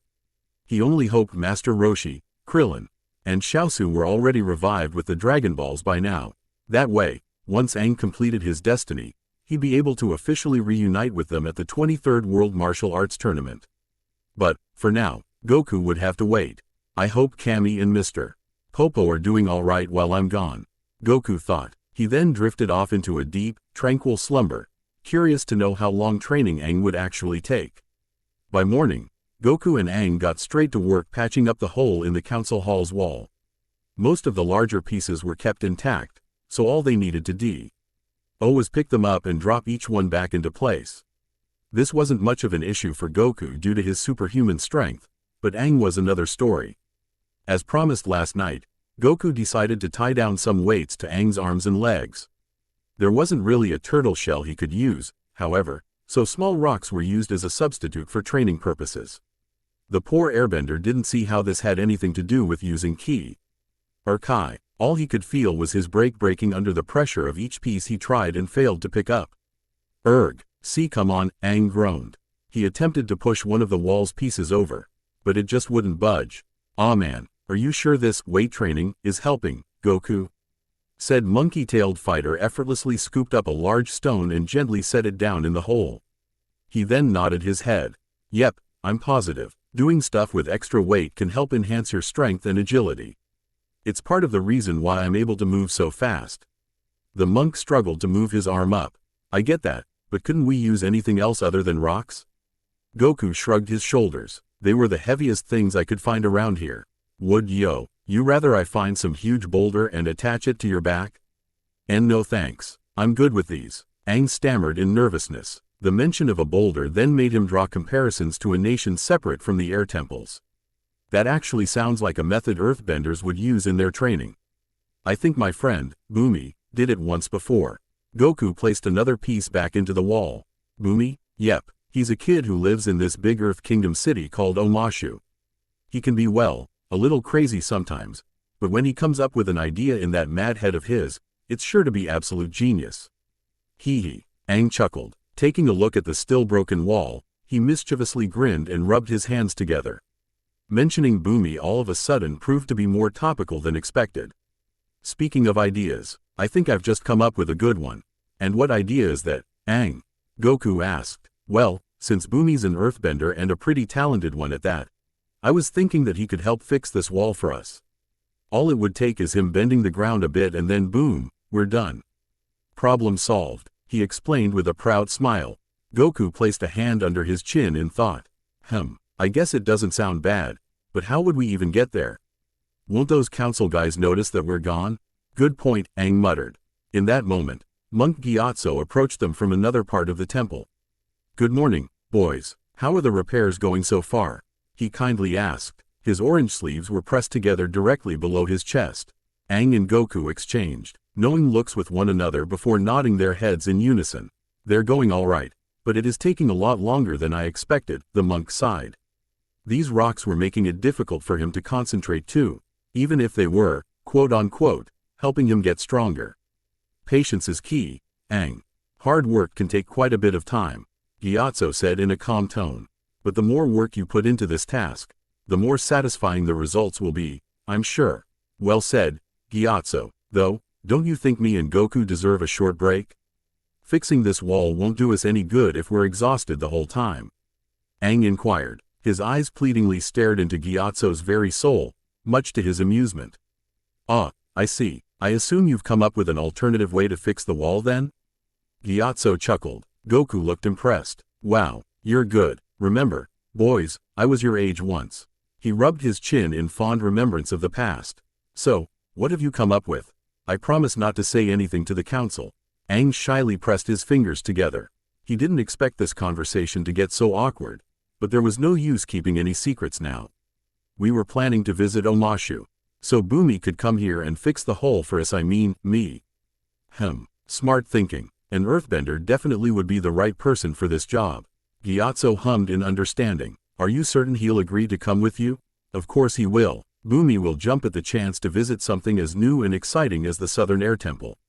He only hoped Master Roshi, Krillin, and Chaozu were already revived with the Dragon Balls by now. That way, once Aang completed his destiny, he'd be able to officially reunite with them at the 23rd World Martial Arts Tournament. But, for now, Goku would have to wait. I hope Kami and Mr. Popo are doing alright while I'm gone, Goku thought. He then drifted off into a deep, tranquil slumber, curious to know how long training Aang would actually take. By morning, Goku and Aang got straight to work patching up the hole in the council hall's wall. Most of the larger pieces were kept intact, so all they needed to do was pick them up and drop each one back into place. This wasn't much of an issue for Goku due to his superhuman strength, but Aang was another story. As promised last night, Goku decided to tie down some weights to Aang's arms and legs. There wasn't really a turtle shell he could use, however, so small rocks were used as a substitute for training purposes. The poor airbender didn't see how this had anything to do with using ki or kai. All he could feel was his breaking under the pressure of each piece he tried and failed to pick up. See, come on, Aang groaned. He attempted to push one of the wall's pieces over, but it just wouldn't budge. Aw man, are you sure this weight training is helping, Goku? said monkey-tailed fighter effortlessly scooped up a large stone and gently set it down in the hole. He then nodded his head. Yep, I'm positive. Doing stuff with extra weight can help enhance your strength and agility. It's part of the reason why I'm able to move so fast. The monk struggled to move his arm up. I get that, but couldn't we use anything else other than rocks? Goku shrugged his shoulders. They were the heaviest things I could find around here. Would you rather I find some huge boulder and attach it to your back? And no thanks. I'm good with these. Aang stammered in nervousness. The mention of a boulder then made him draw comparisons to a nation separate from the air temples. That actually sounds like a method earthbenders would use in their training. I think my friend, Bumi, did it once before. Goku placed another piece back into the wall. Bumi? Yep, he's a kid who lives in this big Earth Kingdom city called Omashu. He can be, well, a little crazy sometimes, but when he comes up with an idea in that mad head of his, it's sure to be absolute genius. Hee hee, Aang chuckled. Taking a look at the still broken wall, he mischievously grinned and rubbed his hands together. Mentioning Bumi all of a sudden proved to be more topical than expected. Speaking of ideas, I think I've just come up with a good one. And what idea is that, Aang? Goku asked. Well, since Bumi's an earthbender and a pretty talented one at that, I was thinking that he could help fix this wall for us. All it would take is him bending the ground a bit and then boom, we're done. Problem solved, he explained with a proud smile. Goku placed a hand under his chin in thought. I guess it doesn't sound bad, but how would we even get there? Won't those council guys notice that we're gone? Good point, Aang muttered. In that moment, Monk Gyatso approached them from another part of the temple. Good morning, boys. How are the repairs going so far? He kindly asked. His orange sleeves were pressed together directly below his chest. Aang and Goku exchanged knowing looks with one another before nodding their heads in unison. They're going all right, but it is taking a lot longer than I expected, the monk sighed. These rocks were making it difficult for him to concentrate too, even if they were, quote-unquote, helping him get stronger. Patience is key, Aang. Hard work can take quite a bit of time, Gyatso said in a calm tone. But the more work you put into this task, the more satisfying the results will be, I'm sure. Well said, Gyatso, though, don't you think me and Goku deserve a short break? Fixing this wall won't do us any good if we're exhausted the whole time. Aang inquired. His eyes pleadingly stared into Gyatso's very soul, much to his amusement. Ah, I see. I assume you've come up with an alternative way to fix the wall then? Gyatso chuckled. Goku looked impressed. Wow, you're good. Remember, boys, I was your age once. He rubbed his chin in fond remembrance of the past. So, what have you come up with? I promise not to say anything to the council. Aang shyly pressed his fingers together. He didn't expect this conversation to get so awkward, but there was no use keeping any secrets now. We were planning to visit Omashu, so Bumi could come here and fix the hole for us, I mean, me. Smart thinking. An earthbender definitely would be the right person for this job. Gyatso hummed in understanding. Are you certain he'll agree to come with you? Of course he will. Bumi will jump at the chance to visit something as new and exciting as the Southern Air Temple.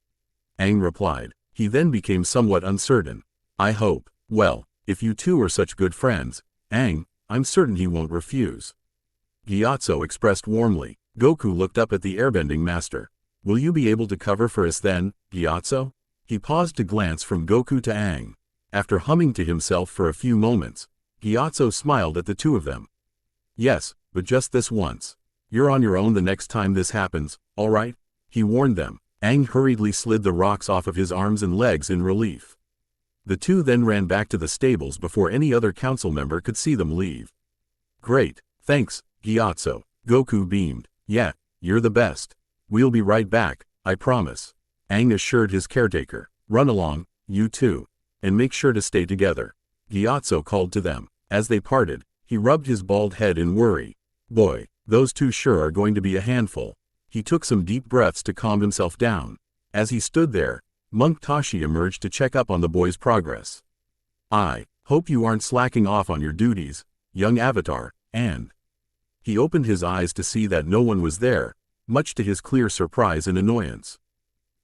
Aang replied. He then became somewhat uncertain. I hope. Well, if you two are such good friends, Aang, I'm certain he won't refuse. Gyatso expressed warmly. Goku looked up at the airbending master. Will you be able to cover for us then, Gyatso? He paused to glance from Goku to Aang. After humming to himself for a few moments, Gyatso smiled at the two of them. Yes, but just this once. You're on your own the next time this happens, all right? He warned them. Aang hurriedly slid the rocks off of his arms and legs in relief. The two then ran back to the stables before any other council member could see them leave. Great, thanks, Gyatso. Goku beamed. Yeah, you're the best. We'll be right back, I promise. Aang assured his caretaker. Run along, you two. And make sure to stay together. Gyatso called to them. As they parted, he rubbed his bald head in worry. Boy, those two sure are going to be a handful. He took some deep breaths to calm himself down. As he stood there, Monk Tashi emerged to check up on the boy's progress. I hope you aren't slacking off on your duties, young Avatar, and... He opened his eyes to see that no one was there, much to his clear surprise and annoyance.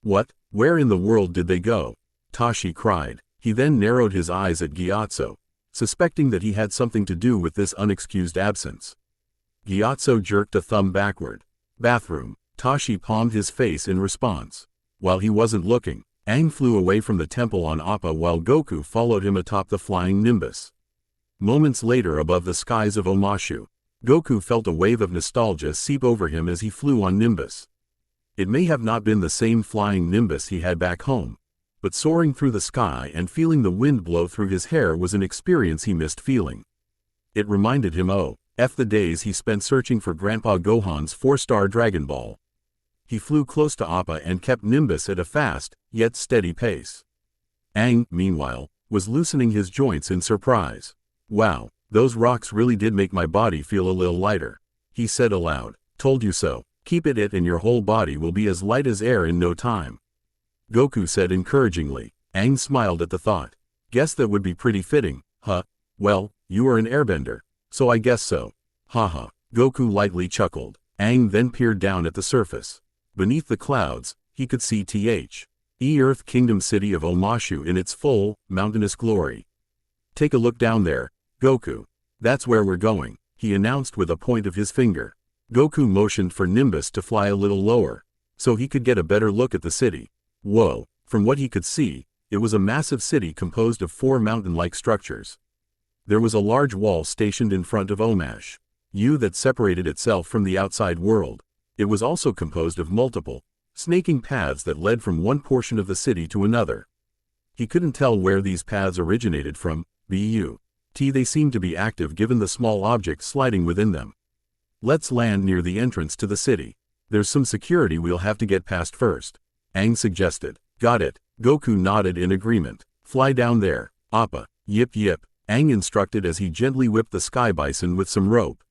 What? Where in the world did they go? Tashi cried. He then narrowed his eyes at Gyatso, suspecting that he had something to do with this unexcused absence. Gyatso jerked a thumb backward. Bathroom. Tashi palmed his face in response. While he wasn't looking, Aang flew away from the temple on Appa while Goku followed him atop the flying Nimbus. Moments later above the skies of Omashu, Goku felt a wave of nostalgia seep over him as he flew on Nimbus. It may have not been the same flying Nimbus he had back home, but soaring through the sky and feeling the wind blow through his hair was an experience he missed feeling. It reminded him of the days he spent searching for Grandpa Gohan's 4-star Dragon Ball. He flew close to Appa and kept Nimbus at a fast, yet steady pace. Aang, meanwhile, was loosening his joints in surprise. "Wow, those rocks really did make my body feel a little lighter," he said aloud. "Told you so. Keep it and your whole body will be as light as air in no time," Goku said encouragingly. Aang smiled at the thought. "Guess that would be pretty fitting, huh? Well, you are an airbender, so I guess so. Haha." Goku lightly chuckled. Aang then peered down at the surface. Beneath the clouds, he could see the Earth Kingdom city of Omashu in its full, mountainous glory. "Take a look down there, Goku. That's where we're going," he announced with a point of his finger. Goku motioned for Nimbus to fly a little lower, so he could get a better look at the city. Whoa, from what he could see, it was a massive city composed of 4 mountain-like structures. There was a large wall stationed in front of Omashu that separated itself from the outside world. It was also composed of multiple, snaking paths that led from one portion of the city to another. He couldn't tell where these paths originated from, but they seemed to be active given the small objects sliding within them. "Let's land near the entrance to the city. There's some security we'll have to get past first," Aang suggested. "Got it," Goku nodded in agreement. "Fly down there, Appa." "Yip yip," Aang instructed as he gently whipped the sky bison with some rope.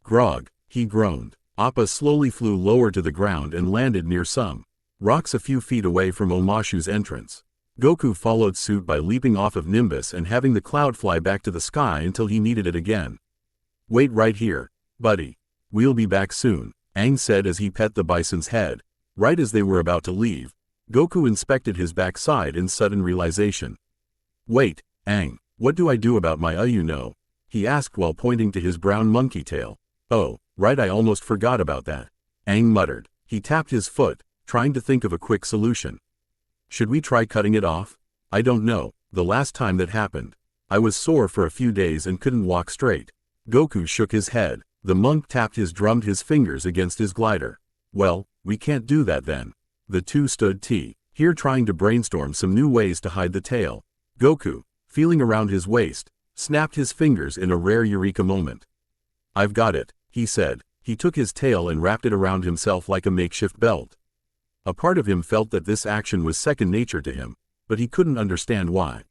"Grog," he groaned. Appa slowly flew lower to the ground and landed near some rocks a few feet away from Omashu's entrance. Goku followed suit by leaping off of Nimbus and having the cloud fly back to the sky until he needed it again. "Wait right here, buddy. We'll be back soon," Aang said as he pet the bison's head. Right as they were about to leave, Goku inspected his backside in sudden realization. "Wait, Aang, what do I do about my he asked while pointing to his brown monkey tail. "Oh, right, I almost forgot about that," Aang muttered. He tapped his foot, trying to think of a quick solution. "Should we try cutting it off? I don't know, the last time that happened, I was sore for a few days and couldn't walk straight." Goku shook his head. The monk drummed his fingers against his glider. "Well, we can't do that then." The two stood here trying to brainstorm some new ways to hide the tail. Goku, feeling around his waist, snapped his fingers in a rare eureka moment. "I've got it," he said. He took his tail and wrapped it around himself like a makeshift belt. A part of him felt that this action was second nature to him, but he couldn't understand why.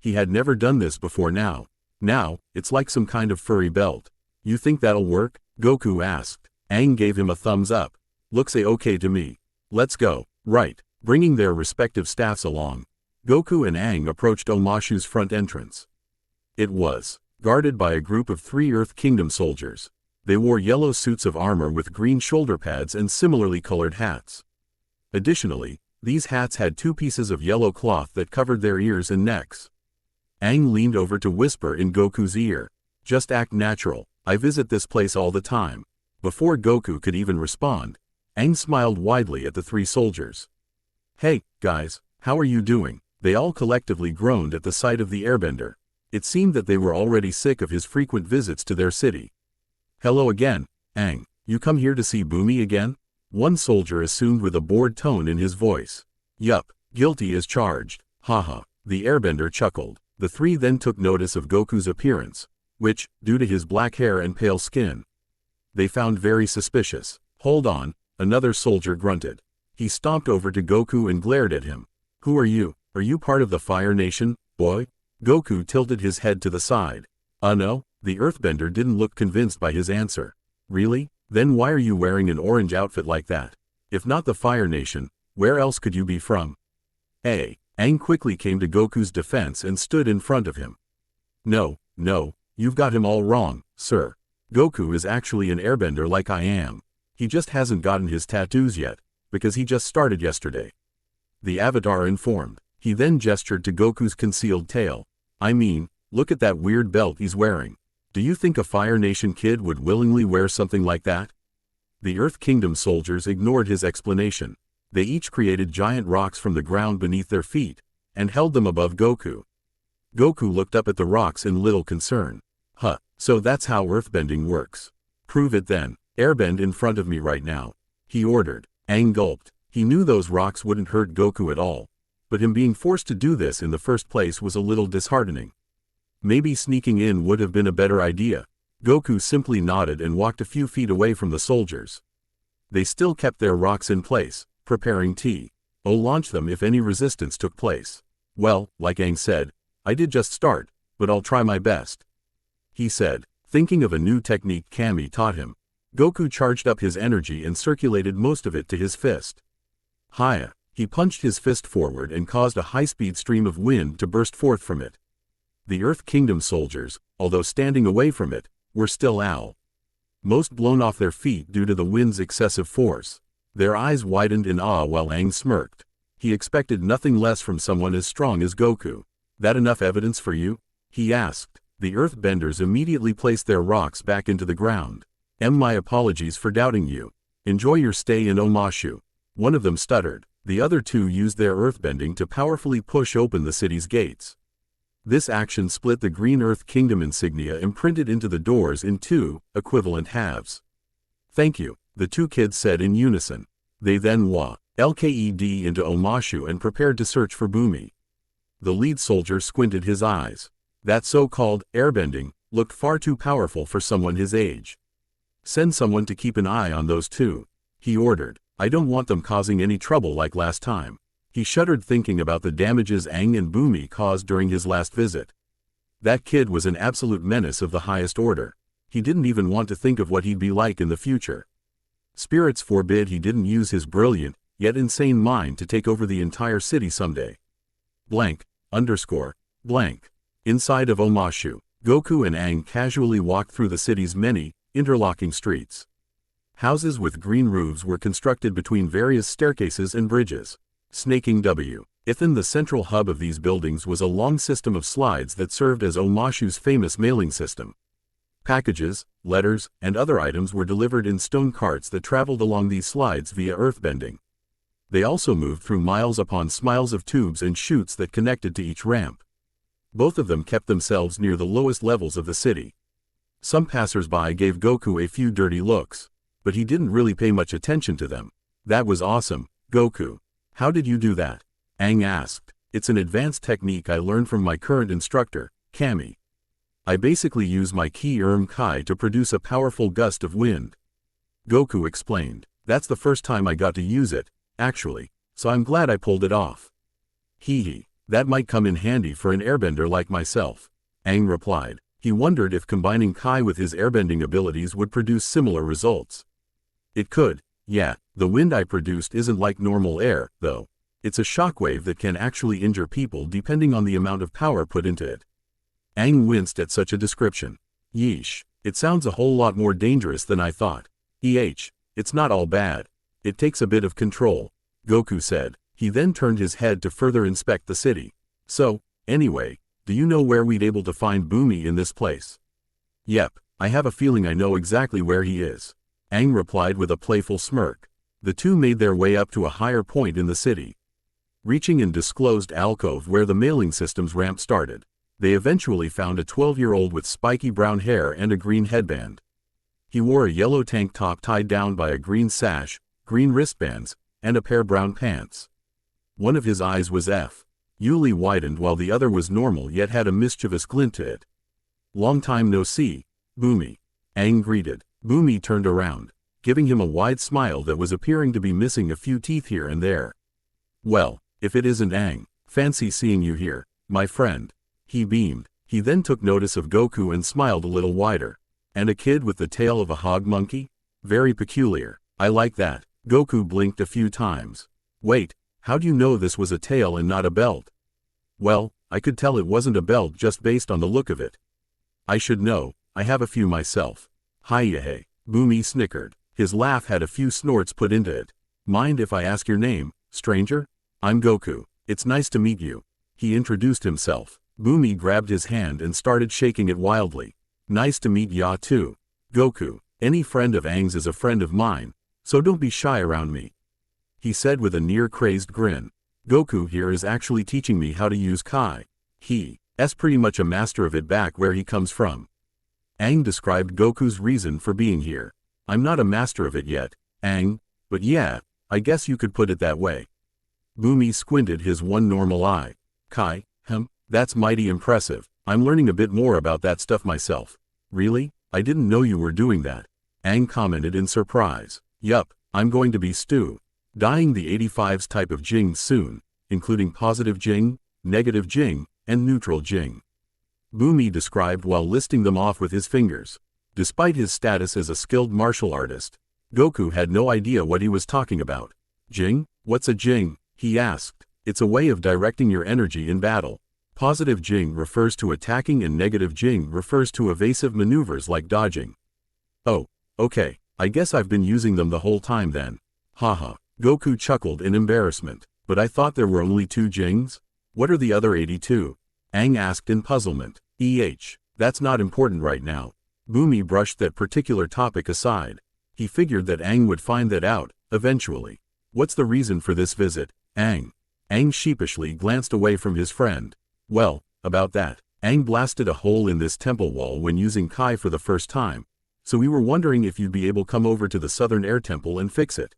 He had never done this before now. Now, it's like some kind of furry belt. "You think that'll work?" Goku asked. Aang gave him a thumbs up. "Looks okay to me. Let's go." Right. Bringing their respective staffs along, Goku and Aang approached Omashu's front entrance. It was guarded by a group of 3 Earth Kingdom soldiers. They wore yellow suits of armor with green shoulder pads and similarly colored hats. Additionally, these hats had 2 pieces of yellow cloth that covered their ears and necks. Aang leaned over to whisper in Goku's ear. "Just act natural, I visit this place all the time." Before Goku could even respond, Aang smiled widely at the 3 soldiers. "Hey, guys, how are you doing?" They all collectively groaned at the sight of the airbender. It seemed that they were already sick of his frequent visits to their city. "Hello again, Aang. You come here to see Bumi again?" One soldier assumed with a bored tone in his voice. "Yup, guilty as charged. Haha," the airbender chuckled. The 3 then took notice of Goku's appearance, which, due to his black hair and pale skin, they found very suspicious. "Hold on," another soldier grunted. He stomped over to Goku and glared at him. "Who are you? Are you part of the Fire Nation, boy?" Goku tilted his head to the side. No," the earthbender didn't look convinced by his answer. "Really? Then why are you wearing an orange outfit like that? If not the Fire Nation, where else could you be from?" Aang quickly came to Goku's defense and stood in front of him. No, you've got him all wrong, sir. Goku is actually an airbender like I am. He just hasn't gotten his tattoos yet, because he just started yesterday," the Avatar informed. He then gestured to Goku's concealed tail. "I mean, look at that weird belt he's wearing. Do you think a Fire Nation kid would willingly wear something like that?" The Earth Kingdom soldiers ignored his explanation. They each created giant rocks from the ground beneath their feet, and held them above Goku. Goku looked up at the rocks in little concern. Huh, so that's how earthbending works. Prove it then. Airbend in front of me right now, he ordered. Aang gulped. He knew those rocks wouldn't hurt Goku at all, but him being forced to do this in the first place was a little disheartening. Maybe sneaking in would have been a better idea. Goku simply nodded and walked a few feet away from the soldiers. They still kept their rocks in place, preparing to launch them if any resistance took place. Well, like Aang said, I did just start, but I'll try my best, he said, thinking of a new technique Kami taught him. Goku charged up his energy and circulated most of it to his fist. Hiya! He punched his fist forward and caused a high-speed stream of wind to burst forth from it. The Earth Kingdom soldiers, although standing away from it, were still most blown off their feet due to the wind's excessive force. Their eyes widened in awe while Aang smirked. He expected nothing less from someone as strong as Goku. That enough evidence for you? He asked. The Earthbenders immediately placed their rocks back into the ground. My apologies for doubting you. Enjoy your stay in Omashu. One of them stuttered. The other two used their earthbending to powerfully push open the city's gates. This action split the Green Earth Kingdom insignia imprinted into the doors in two equivalent halves. Thank you, the two kids said in unison. They then LKED into Omashu and prepared to search for Bumi. The lead soldier squinted his eyes. That so-called airbending looked far too powerful for someone his age. Send someone to keep an eye on those two, he ordered. I don't want them causing any trouble like last time. He shuddered thinking about the damages Aang and Bumi caused during his last visit. That kid was an absolute menace of the highest order. He didn't even want to think of what he'd be like in the future. Spirits forbid he didn't use his brilliant, yet insane mind to take over the entire city someday. Blank. Inside of Omashu, Goku and Aang casually walked through the city's many, interlocking streets. Houses with green roofs were constructed between various staircases and bridges. Snaking within the central hub of these buildings was a long system of slides that served as Omashu's famous mailing system. Packages, letters, and other items were delivered in stone carts that traveled along these slides via earthbending. They also moved through miles upon miles of tubes and chutes that connected to each ramp. Both of them kept themselves near the lowest levels of the city. Some passers-by gave Goku a few dirty looks, but he didn't really pay much attention to them. That was awesome, Goku. How did you do that? Aang asked. It's an advanced technique I learned from my current instructor, Kami. I basically use my Ki Kai to produce a powerful gust of wind. Goku explained. That's the first time I got to use it, actually, so I'm glad I pulled it off. Hee. That might come in handy for an airbender like myself, Aang replied. He wondered if combining Kai with his airbending abilities would produce similar results. It could, yeah. The wind I produced isn't like normal air, though. It's a shockwave that can actually injure people depending on the amount of power put into it. Aang winced at such a description. Yeesh, it sounds a whole lot more dangerous than I thought. It's not all bad. It takes a bit of control, Goku said. He then turned his head to further inspect the city. So, anyway, do you know where we'd able to find Bumi in this place? Yep, I have a feeling I know exactly where he is, Aang replied with a playful smirk. The two made their way up to a higher point in the city. Reaching an undisclosed alcove where the mailing system's ramp started, they eventually found a 12-year-old with spiky brown hair and a green headband. He wore a yellow tank top tied down by a green sash, green wristbands, and a pair of brown pants. One of his eyes was Yuli widened while the other was normal yet had a mischievous glint to it. Long time no see, Bumi, Aang greeted. Bumi turned around, giving him a wide smile that was appearing to be missing a few teeth here and there. Well, if it isn't Aang, fancy seeing you here, my friend. He beamed. He then took notice of Goku and smiled a little wider. And a kid with the tail of a hog monkey? Very peculiar. I like that. Goku blinked a few times. Wait, how do you know this was a tail and not a belt? Well, I could tell it wasn't a belt just based on the look of it. I should know, I have a few myself. Hi-ya-hey, Bumi snickered. His laugh had a few snorts put into it. Mind if I ask your name, stranger? I'm Goku. It's nice to meet you. He introduced himself. Bumi grabbed his hand and started shaking it wildly. Nice to meet ya too, Goku. Any friend of Aang's is a friend of mine, so don't be shy around me. he said with a near-crazed grin. Goku here is actually teaching me how to use Kai. He's pretty much a master of it back where he comes from. Aang described Goku's reason for being here. I'm not a master of it yet, Aang, but yeah, I guess you could put it that way. Bumi squinted his one normal eye. Kai, that's mighty impressive. I'm learning a bit more about that stuff myself. Really? I didn't know you were doing that. Aang commented in surprise. Yup, I'm going to be dying the 85's type of Jing soon, including positive Jing, negative Jing, and neutral Jing. Bumi described while listing them off with his fingers. Despite his status as a skilled martial artist, Goku had no idea what he was talking about. Jing? What's a Jing? He asked. It's a way of directing your energy in battle. Positive Jing refers to attacking and negative Jing refers to evasive maneuvers like dodging. Oh, okay, I guess I've been using them the whole time then. Haha. Goku chuckled in embarrassment. But I thought there were only 2 Jings? What are the other 82? Aang asked in puzzlement. That's not important right now. Bumi brushed that particular topic aside. He figured that Aang would find that out, eventually. What's the reason for this visit, Aang? Aang sheepishly glanced away from his friend. Well, about that. Aang blasted a hole in this temple wall when using Kai for the first time, so we were wondering if you'd be able to come over to the Southern Air Temple and fix it.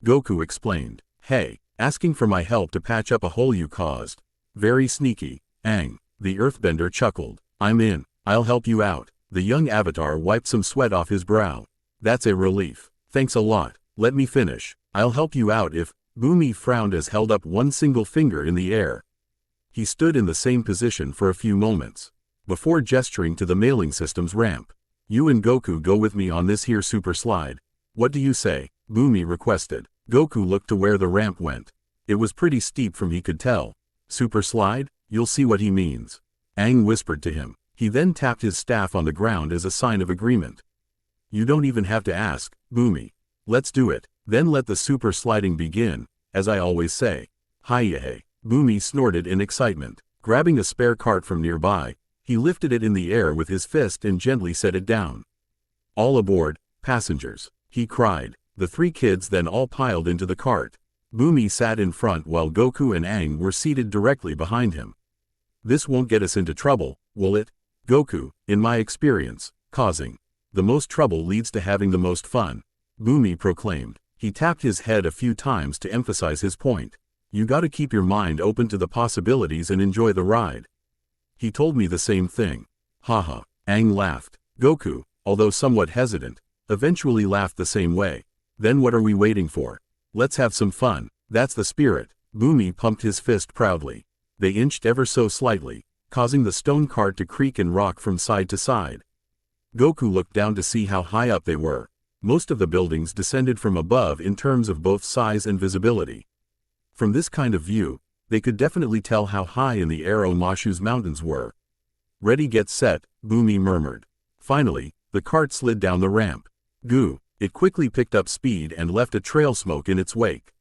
Goku explained. Hey, asking for my help to patch up a hole you caused. Very sneaky, Aang. The Earthbender chuckled. I'm in. I'll help you out. The young avatar wiped some sweat off his brow. That's a relief. Thanks a lot. Let me finish. I'll help you out if... Bumi frowned as held up one single finger in the air. He stood in the same position for a few moments, before gesturing to the mailing system's ramp. You and Goku go with me on this here super slide. What do you say? Bumi requested. Goku looked to where the ramp went. It was pretty steep from he could tell. Super slide? You'll see what he means. Aang whispered to him. He then tapped his staff on the ground as a sign of agreement. You don't even have to ask, Bumi. Let's do it. Then let the super sliding begin, as I always say. Hi-yay. Bumi snorted in excitement. Grabbing a spare cart from nearby, he lifted it in the air with his fist and gently set it down. All aboard, passengers, he cried. The 3 kids then all piled into the cart. Bumi sat in front while Goku and Aang were seated directly behind him. This won't get us into trouble, will it? Goku, in my experience, causing the most trouble leads to having the most fun, Bumi proclaimed. He tapped his head a few times to emphasize his point. You gotta keep your mind open to the possibilities and enjoy the ride. He told me the same thing. Haha. Aang laughed. Goku, although somewhat hesitant, eventually laughed the same way. Then what are we waiting for? Let's have some fun. That's the spirit. Bumi pumped his fist proudly. They inched ever so slightly, causing the stone cart to creak and rock from side to side. Goku looked down to see how high up they were. Most of the buildings descended from above in terms of both size and visibility. From this kind of view, they could definitely tell how high in the air Omashu's mountains were. Ready, get set, Bumi murmured. Finally, the cart slid down the ramp. Goo! It quickly picked up speed and left a trail smoke in its wake.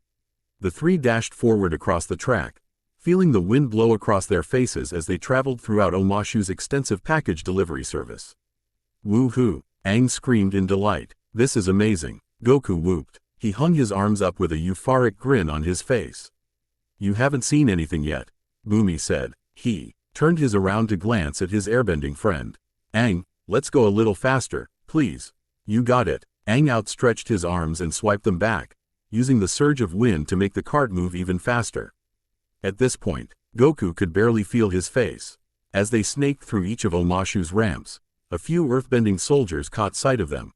The 3 dashed forward across the track, feeling the wind blow across their faces as they traveled throughout Omashu's extensive package delivery service. Woo-hoo! Aang screamed in delight. This is amazing. Goku whooped. He hung his arms up with a euphoric grin on his face. You haven't seen anything yet, Bumi said. He turned his around to glance at his airbending friend. Aang, let's go a little faster, please. You got it. Aang outstretched his arms and swiped them back, using the surge of wind to make the cart move even faster. At this point, Goku could barely feel his face. As they snaked through each of Omashu's ramps, a few earthbending soldiers caught sight of them.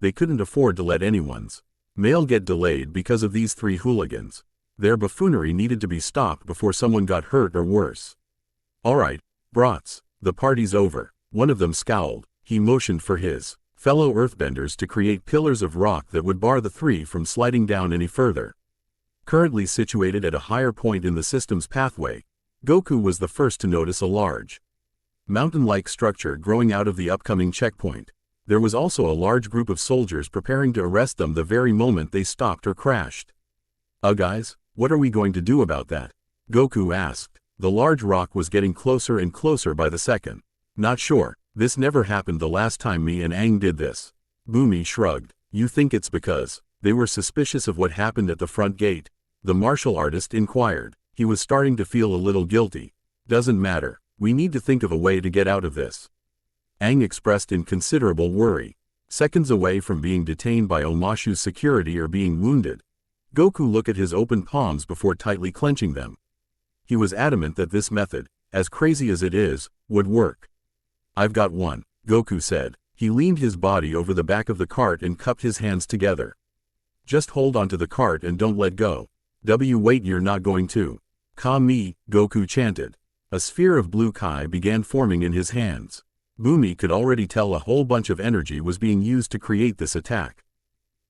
They couldn't afford to let anyone's mail get delayed because of these 3 hooligans. Their buffoonery needed to be stopped before someone got hurt or worse. Alright, brats, the party's over. One of them scowled. He motioned for his fellow earthbenders to create pillars of rock that would bar the 3 from sliding down any further. Currently situated at a higher point in the system's pathway, Goku was the first to notice a large, mountain-like structure growing out of the upcoming checkpoint. There was also a large group of soldiers preparing to arrest them the very moment they stopped or crashed. Guys, what are we going to do about that? Goku asked. The large rock was getting closer and closer by the second. Not sure. This never happened the last time me and Aang did this. Bumi shrugged. You think it's because They were suspicious of what happened at the front gate. The martial artist inquired. He was starting to feel a little guilty. Doesn't matter. We need to think of a way to get out of this. Aang expressed in considerable worry. Seconds away from being detained by Omashu's security or being wounded. Goku looked at his open palms before tightly clenching them. He was adamant that this method, as crazy as it is, would work. I've got one, Goku said. He leaned his body over the back of the cart and cupped his hands together. Just hold onto the cart and don't let go. Wait, you're not going to. Ka-me, Goku chanted. A sphere of blue Kai began forming in his hands. Bumi could already tell a whole bunch of energy was being used to create this attack.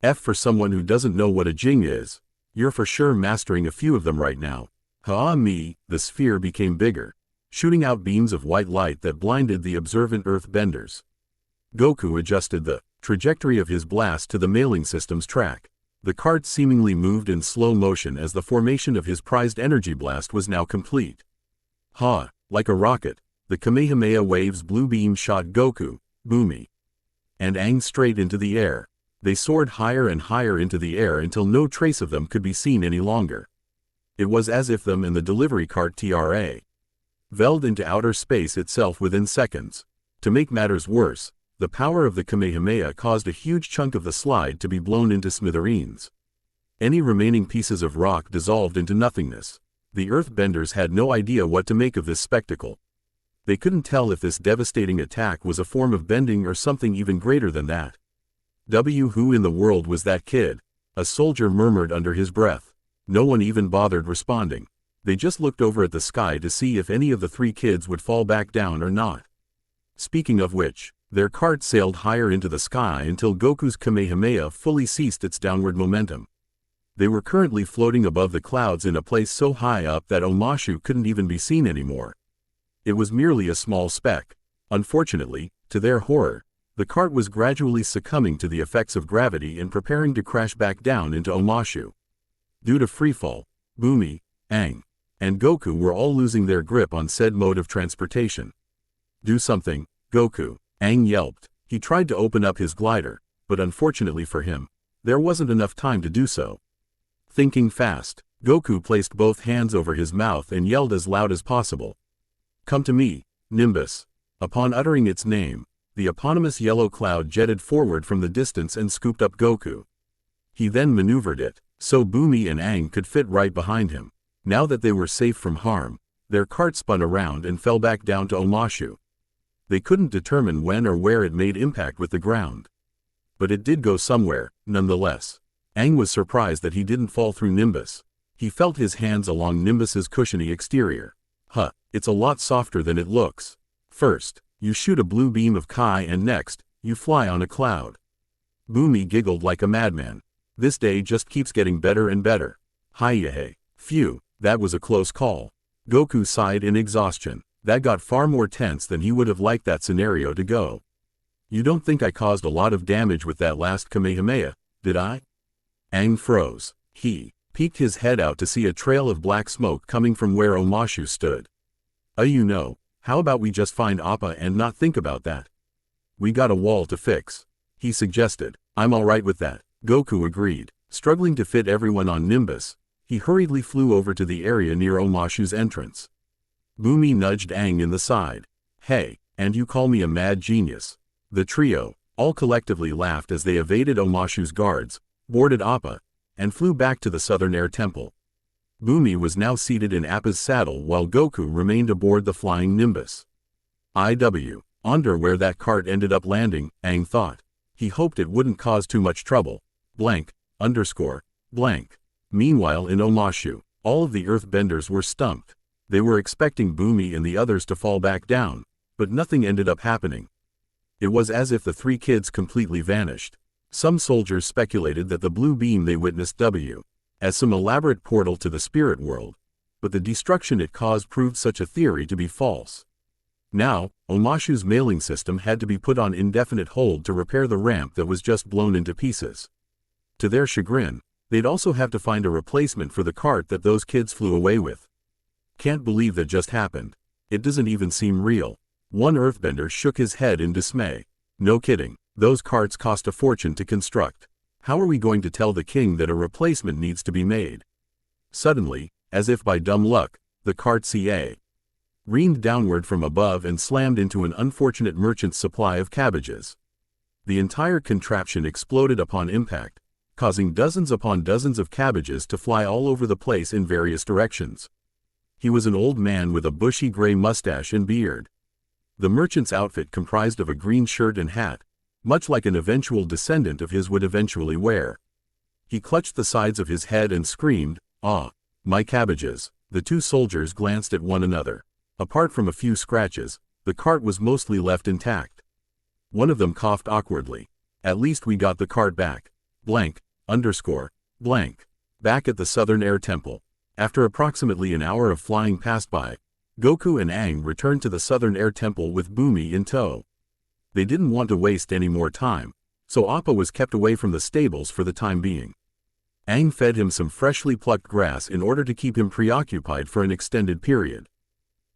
F for someone who doesn't know what a Jing is. You're for sure mastering a few of them right now. Ha-me, the sphere became bigger, shooting out beams of white light that blinded the observant earthbenders. Goku adjusted the trajectory of his blast to the mailing system's track. The cart seemingly moved in slow motion as the formation of his prized energy blast was now complete. Ha! Like a rocket, the Kamehameha wave's blue beam shot Goku, Bumi, and Aang straight into the air. They soared higher and higher into the air until no trace of them could be seen any longer. It was as if them and the delivery cart veiled into outer space itself within seconds. To make matters worse, the power of the Kamehameha caused a huge chunk of the slide to be blown into smithereens. Any remaining pieces of rock dissolved into nothingness. The earthbenders had no idea what to make of this spectacle. They couldn't tell if this devastating attack was a form of bending or something even greater than that. Who in the world was that kid? A soldier murmured under his breath. No one even bothered responding. They just looked over at the sky to see if any of the three kids would fall back down or not. Speaking of which, their cart sailed higher into the sky until Goku's Kamehameha fully ceased its downward momentum. They were currently floating above the clouds in a place so high up that Omashu couldn't even be seen anymore. It was merely a small speck. Unfortunately, to their horror, the cart was gradually succumbing to the effects of gravity and preparing to crash back down into Omashu. Due to freefall, Bumi, Aang, and Goku were all losing their grip on said mode of transportation. Do something, Goku, Aang yelped. He tried to open up his glider, but unfortunately for him, there wasn't enough time to do so. Thinking fast, Goku placed both hands over his mouth and yelled as loud as possible. Come to me, Nimbus. Upon uttering its name, the eponymous yellow cloud jetted forward from the distance and scooped up Goku. He then maneuvered it, so Bumi and Aang could fit right behind him. Now that they were safe from harm, their cart spun around and fell back down to Omashu. They couldn't determine when or where it made impact with the ground. But it did go somewhere, nonetheless. Aang was surprised that he didn't fall through Nimbus. He felt his hands along Nimbus's cushiony exterior. It's a lot softer than it looks. First, you shoot a blue beam of Kai and next, you fly on a cloud. Bumi giggled like a madman. This day just keeps getting better and better. Hi-yay. Phew, that was a close call. Goku sighed in exhaustion. That got far more tense than he would have liked that scenario to go. You don't think I caused a lot of damage with that last Kamehameha, did I? Aang froze. He peeked his head out to see a trail of black smoke coming from where Omashu stood. How about we just find Appa and not think about that? We got a wall to fix, he suggested. I'm alright with that, Goku agreed. Struggling to fit everyone on Nimbus, he hurriedly flew over to the area near Omashu's entrance. Bumi nudged Aang in the side. Hey, and you call me a mad genius? The trio, all collectively laughed as they evaded Omashu's guards, boarded Appa, and flew back to the Southern Air Temple. Bumi was now seated in Appa's saddle while Goku remained aboard the flying Nimbus. Wonder where that cart ended up landing, Aang thought. He hoped it wouldn't cause too much trouble. Blank. Meanwhile in Omashu, all of the earthbenders were stumped. They were expecting Bumi and the others to fall back down, but nothing ended up happening. It was as if the three kids completely vanished. Some soldiers speculated that the blue beam they witnessed as some elaborate portal to the spirit world, but the destruction it caused proved such a theory to be false. Now, Omashu's mailing system had to be put on indefinite hold to repair the ramp that was just blown into pieces. To their chagrin, they'd also have to find a replacement for the cart that those kids flew away with. Can't believe that just happened. It doesn't even seem real. One earthbender shook his head in dismay. No kidding, those carts cost a fortune to construct. How are we going to tell the king that a replacement needs to be made? Suddenly, as if by dumb luck, the cart careened downward from above and slammed into an unfortunate merchant's supply of cabbages. The entire contraption exploded upon impact, causing dozens upon dozens of cabbages to fly all over the place in various directions. He was an old man with a bushy gray mustache and beard. The merchant's outfit comprised of a green shirt and hat, much like an eventual descendant of his would eventually wear. He clutched the sides of his head and screamed, "Ah, my cabbages!" The two soldiers glanced at one another. Apart from a few scratches, the cart was mostly left intact. One of them coughed awkwardly. "At least we got the cart back. Blank. Back at the Southern Air Temple. After approximately an hour of flying past by, Goku and Aang returned to the Southern Air Temple with Bumi in tow. They didn't want to waste any more time, so Appa was kept away from the stables for the time being. Aang fed him some freshly plucked grass in order to keep him preoccupied for an extended period.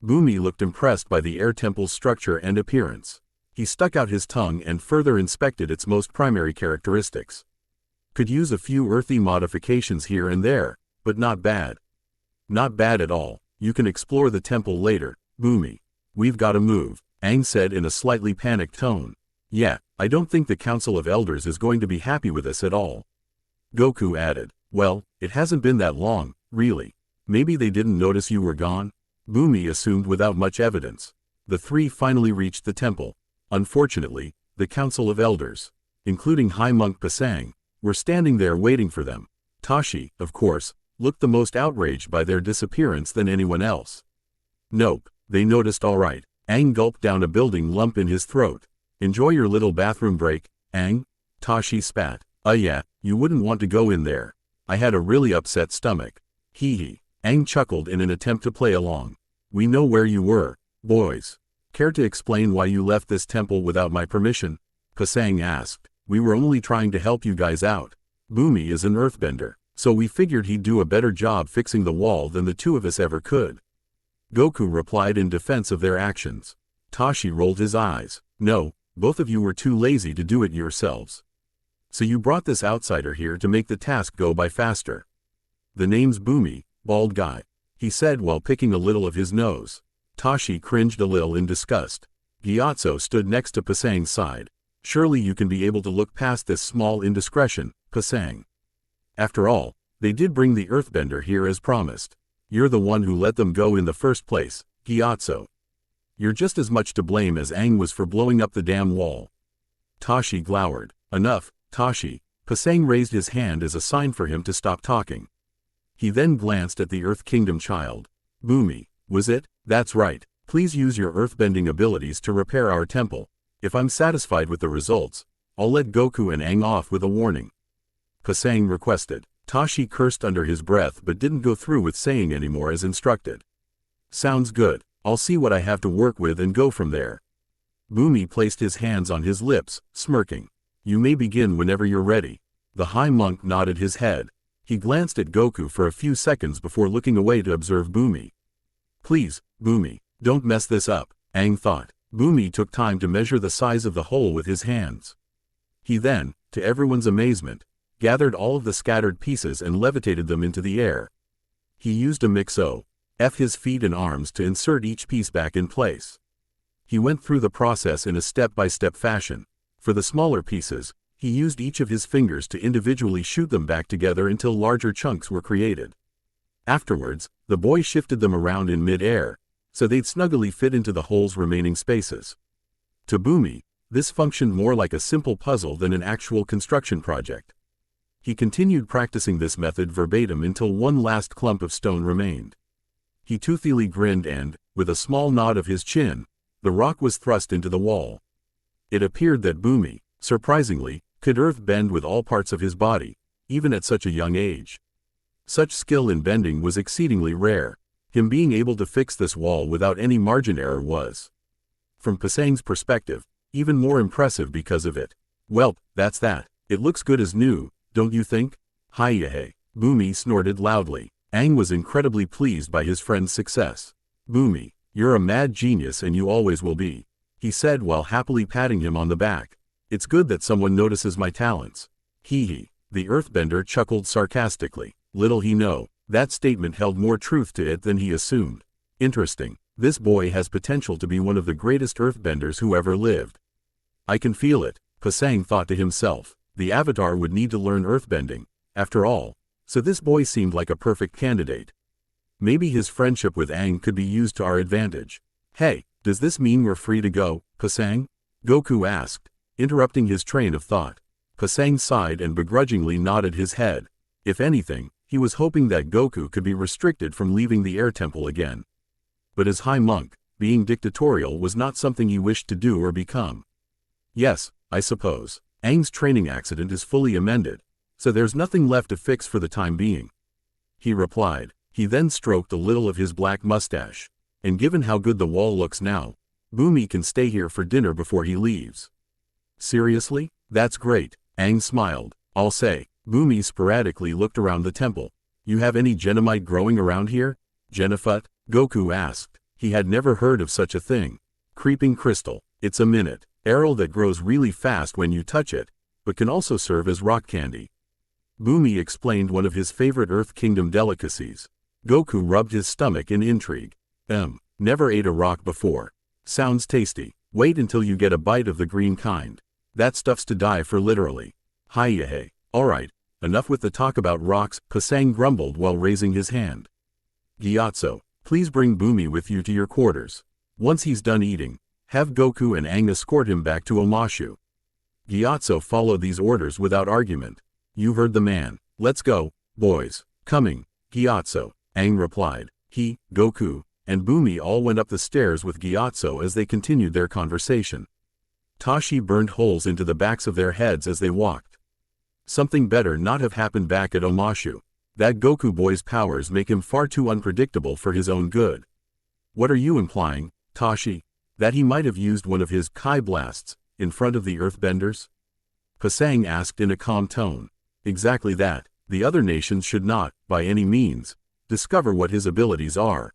Bumi looked impressed by the air temple's structure and appearance. He stuck out his tongue and further inspected its most primary characteristics. Could use a few earthy modifications here and there, but not bad. Not bad at all. You can explore the temple later, Bumi. We've gotta move, Aang said in a slightly panicked tone. Yeah, I don't think the Council of Elders is going to be happy with us at all. Goku added, well, it hasn't been that long, really. Maybe they didn't notice you were gone? Bumi assumed without much evidence. The three finally reached the temple. Unfortunately, the Council of Elders, including High Monk Pasang, were standing there waiting for them. Tashi, of course, looked the most outraged by their disappearance than anyone else. Nope, they noticed all right. Aang gulped down a building lump in his throat. Enjoy your little bathroom break, Aang? Tashi spat. Yeah, you wouldn't want to go in there. I had a really upset stomach. Hee hee. Aang chuckled in an attempt to play along. We know where you were, boys. Care to explain why you left this temple without my permission? Pasang asked. We were only trying to help you guys out. Bumi is an earthbender, so we figured he'd do a better job fixing the wall than the two of us ever could. Goku replied in defense of their actions. Tashi rolled his eyes. No, both of you were too lazy to do it yourselves. So you brought this outsider here to make the task go by faster. The name's Bumi, bald guy, he said while picking a little of his nose. Tashi cringed a little in disgust. Gyatso stood next to Pasang's side. Surely you can be able to look past this small indiscretion, Pasang. After all, they did bring the earthbender here as promised. You're the one who let them go in the first place, Gyatso. You're just as much to blame as Aang was for blowing up the damn wall. Tashi glowered. Enough, Tashi. Pasang raised his hand as a sign for him to stop talking. He then glanced at the Earth Kingdom child. Bumi, was it? That's right. Please use your earthbending abilities to repair our temple. If I'm satisfied with the results, I'll let Goku and Aang off with a warning. Pasang requested. Tashi cursed under his breath but didn't go through with saying anymore as instructed. Sounds good. I'll see what I have to work with and go from there. Bumi placed his hands on his lips, smirking. You may begin whenever you're ready. The High Monk nodded his head. He glanced at Goku for a few seconds before looking away to observe Bumi. Please, Bumi, don't mess this up, Aang thought. Bumi took time to measure the size of the hole with his hands. He then, to everyone's amazement, gathered all of the scattered pieces and levitated them into the air. He used a mix-o his feet and arms to insert each piece back in place. He went through the process in a step-by-step fashion. For the smaller pieces, he used each of his fingers to individually shoot them back together until larger chunks were created. Afterwards, the boy shifted them around in mid-air, so they'd snugly fit into the hole's remaining spaces. To Bumi, this functioned more like a simple puzzle than an actual construction project. He continued practicing this method verbatim until one last clump of stone remained. He toothily grinned and, with a small nod of his chin, the rock was thrust into the wall. It appeared that Bumi, surprisingly, could earth bend with all parts of his body, even at such a young age. Such skill in bending was exceedingly rare. Him being able to fix this wall without any margin error was, from Pasang's perspective, even more impressive because of it. Welp, that's that. It looks good as new, don't you think? Hi-ya-hey. Bumi snorted loudly. Aang was incredibly pleased by his friend's success. Bumi, you're a mad genius and you always will be, he said while happily patting him on the back. It's good that someone notices my talents. Hee hee. The earthbender chuckled sarcastically. Little he knew, that statement held more truth to it than he assumed. Interesting. This boy has potential to be one of the greatest earthbenders who ever lived. I can feel it, Pasang thought to himself. The Avatar would need to learn earthbending, after all, so this boy seemed like a perfect candidate. Maybe his friendship with Aang could be used to our advantage. Hey, does this mean we're free to go, Pasang? Goku asked, interrupting his train of thought. Pasang sighed and begrudgingly nodded his head. If anything, he was hoping that Goku could be restricted from leaving the air temple again. But as High Monk, being dictatorial was not something he wished to do or become. Yes, I suppose. Aang's training accident is fully amended, so there's nothing left to fix for the time being, he replied. He then stroked a little of his black mustache. And given how good the wall looks now, Bumi can stay here for dinner before he leaves. Seriously? That's great, Aang smiled. I'll say. Bumi sporadically looked around the temple. You have any Genomite growing around here? Genifut? Goku asked. He had never heard of such a thing. Creeping crystal. It's a minute. Arrow that grows really fast when you touch it, but can also serve as rock candy. Bumi explained one of his favorite Earth Kingdom delicacies. Goku rubbed his stomach in intrigue. Never ate a rock before. Sounds tasty. Wait until you get a bite of the green kind. That stuff's to die for literally. Hi-yay. Alright, enough with the talk about rocks, Pasang grumbled while raising his hand. Gyatso, please bring Bumi with you to your quarters. Once he's done eating, have Goku and Aang escort him back to Omashu. Gyatso followed these orders without argument. You heard the man. Let's go, boys. Coming, Gyatso, Aang replied. He, Goku, and Bumi all went up the stairs with Gyatso as they continued their conversation. Tashi burned holes into the backs of their heads as they walked. Something better not have happened back at Omashu. That Goku boy's powers make him far too unpredictable for his own good. What are you implying, Tashi? That he might have used one of his Kai blasts in front of the earthbenders? Pasang asked in a calm tone. Exactly that. The other nations should not, by any means, discover what his abilities are.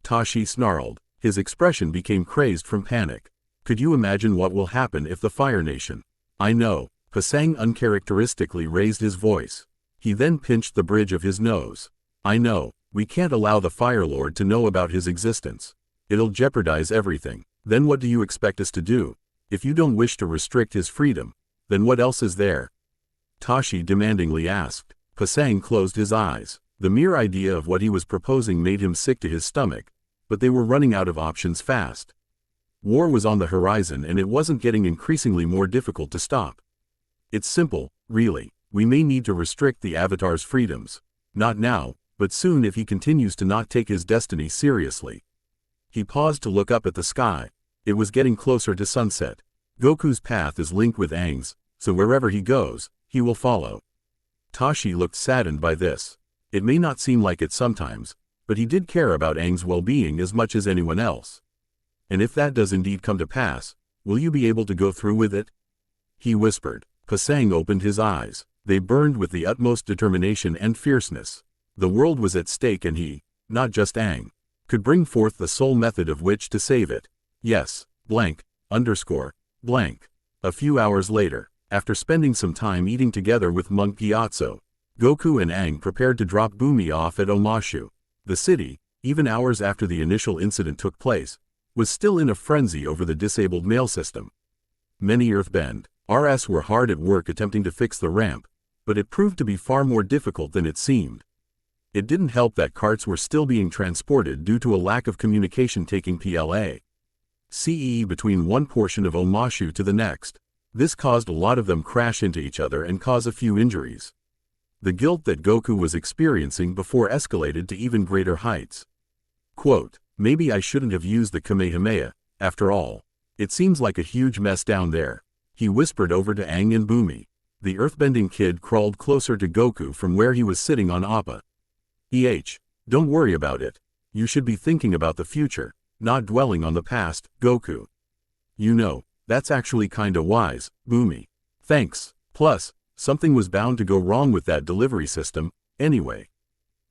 Tashi snarled. His expression became crazed from panic. Could you imagine what will happen if the Fire Nation? I know. Pasang uncharacteristically raised his voice. He then pinched the bridge of his nose. I know. We can't allow the Fire Lord to know about his existence. It'll jeopardize everything. Then what do you expect us to do? If you don't wish to restrict his freedom, then what else is there? Tashi demandingly asked. Pasang closed his eyes. The mere idea of what he was proposing made him sick to his stomach, but they were running out of options fast. War was on the horizon and it wasn't getting increasingly more difficult to stop. It's simple, really. We may need to restrict the Avatar's freedoms. Not now, but soon if he continues to not take his destiny seriously. He paused to look up at the sky. It was getting closer to sunset. Goku's path is linked with Aang's, so wherever he goes, he will follow. Tashi looked saddened by this. It may not seem like it sometimes, but he did care about Aang's well-being as much as anyone else. And if that does indeed come to pass, will you be able to go through with it? He whispered. Pasang opened his eyes. They burned with the utmost determination and fierceness. The world was at stake and he, not just Aang, could bring forth the sole method of which to save it. Yes, blank, underscore, blank. A few hours later, after spending some time eating together with Monk Gyatso, Goku and Aang prepared to drop Bumi off at Omashu. The city, even hours after the initial incident took place, was still in a frenzy over the disabled mail system. Many Earthbend RS were hard at work attempting to fix the ramp, but it proved to be far more difficult than it seemed. It didn't help that carts were still being transported due to a lack of communication taking CE between one portion of Omashu to the next. This caused a lot of them crash into each other and cause a few injuries. The guilt that Goku was experiencing before escalated to even greater heights. Quote, maybe I shouldn't have used the Kamehameha, after all. It seems like a huge mess down there. He whispered over to Aang and Bumi. The earthbending kid crawled closer to Goku from where he was sitting on Appa. Don't worry about it. You should be thinking about the future, not dwelling on the past, Goku. You know, that's actually kinda wise, Bumi. Thanks. Plus, something was bound to go wrong with that delivery system, anyway.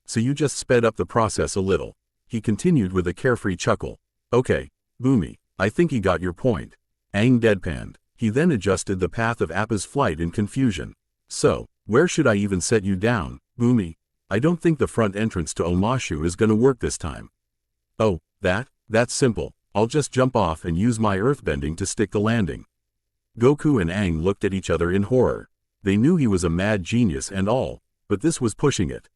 So you just sped up the process a little. He continued with a carefree chuckle. Okay, Bumi, I think he got your point. Aang deadpanned. He then adjusted the path of Appa's flight in confusion. So, Where should I even set you down, Boomy? I don't think the front entrance to Omashu is gonna work this time. Oh, that's simple. I'll just jump off and use my earthbending to stick the landing. Goku and Aang looked at each other in horror. They knew he was a mad genius and all, but this was pushing it.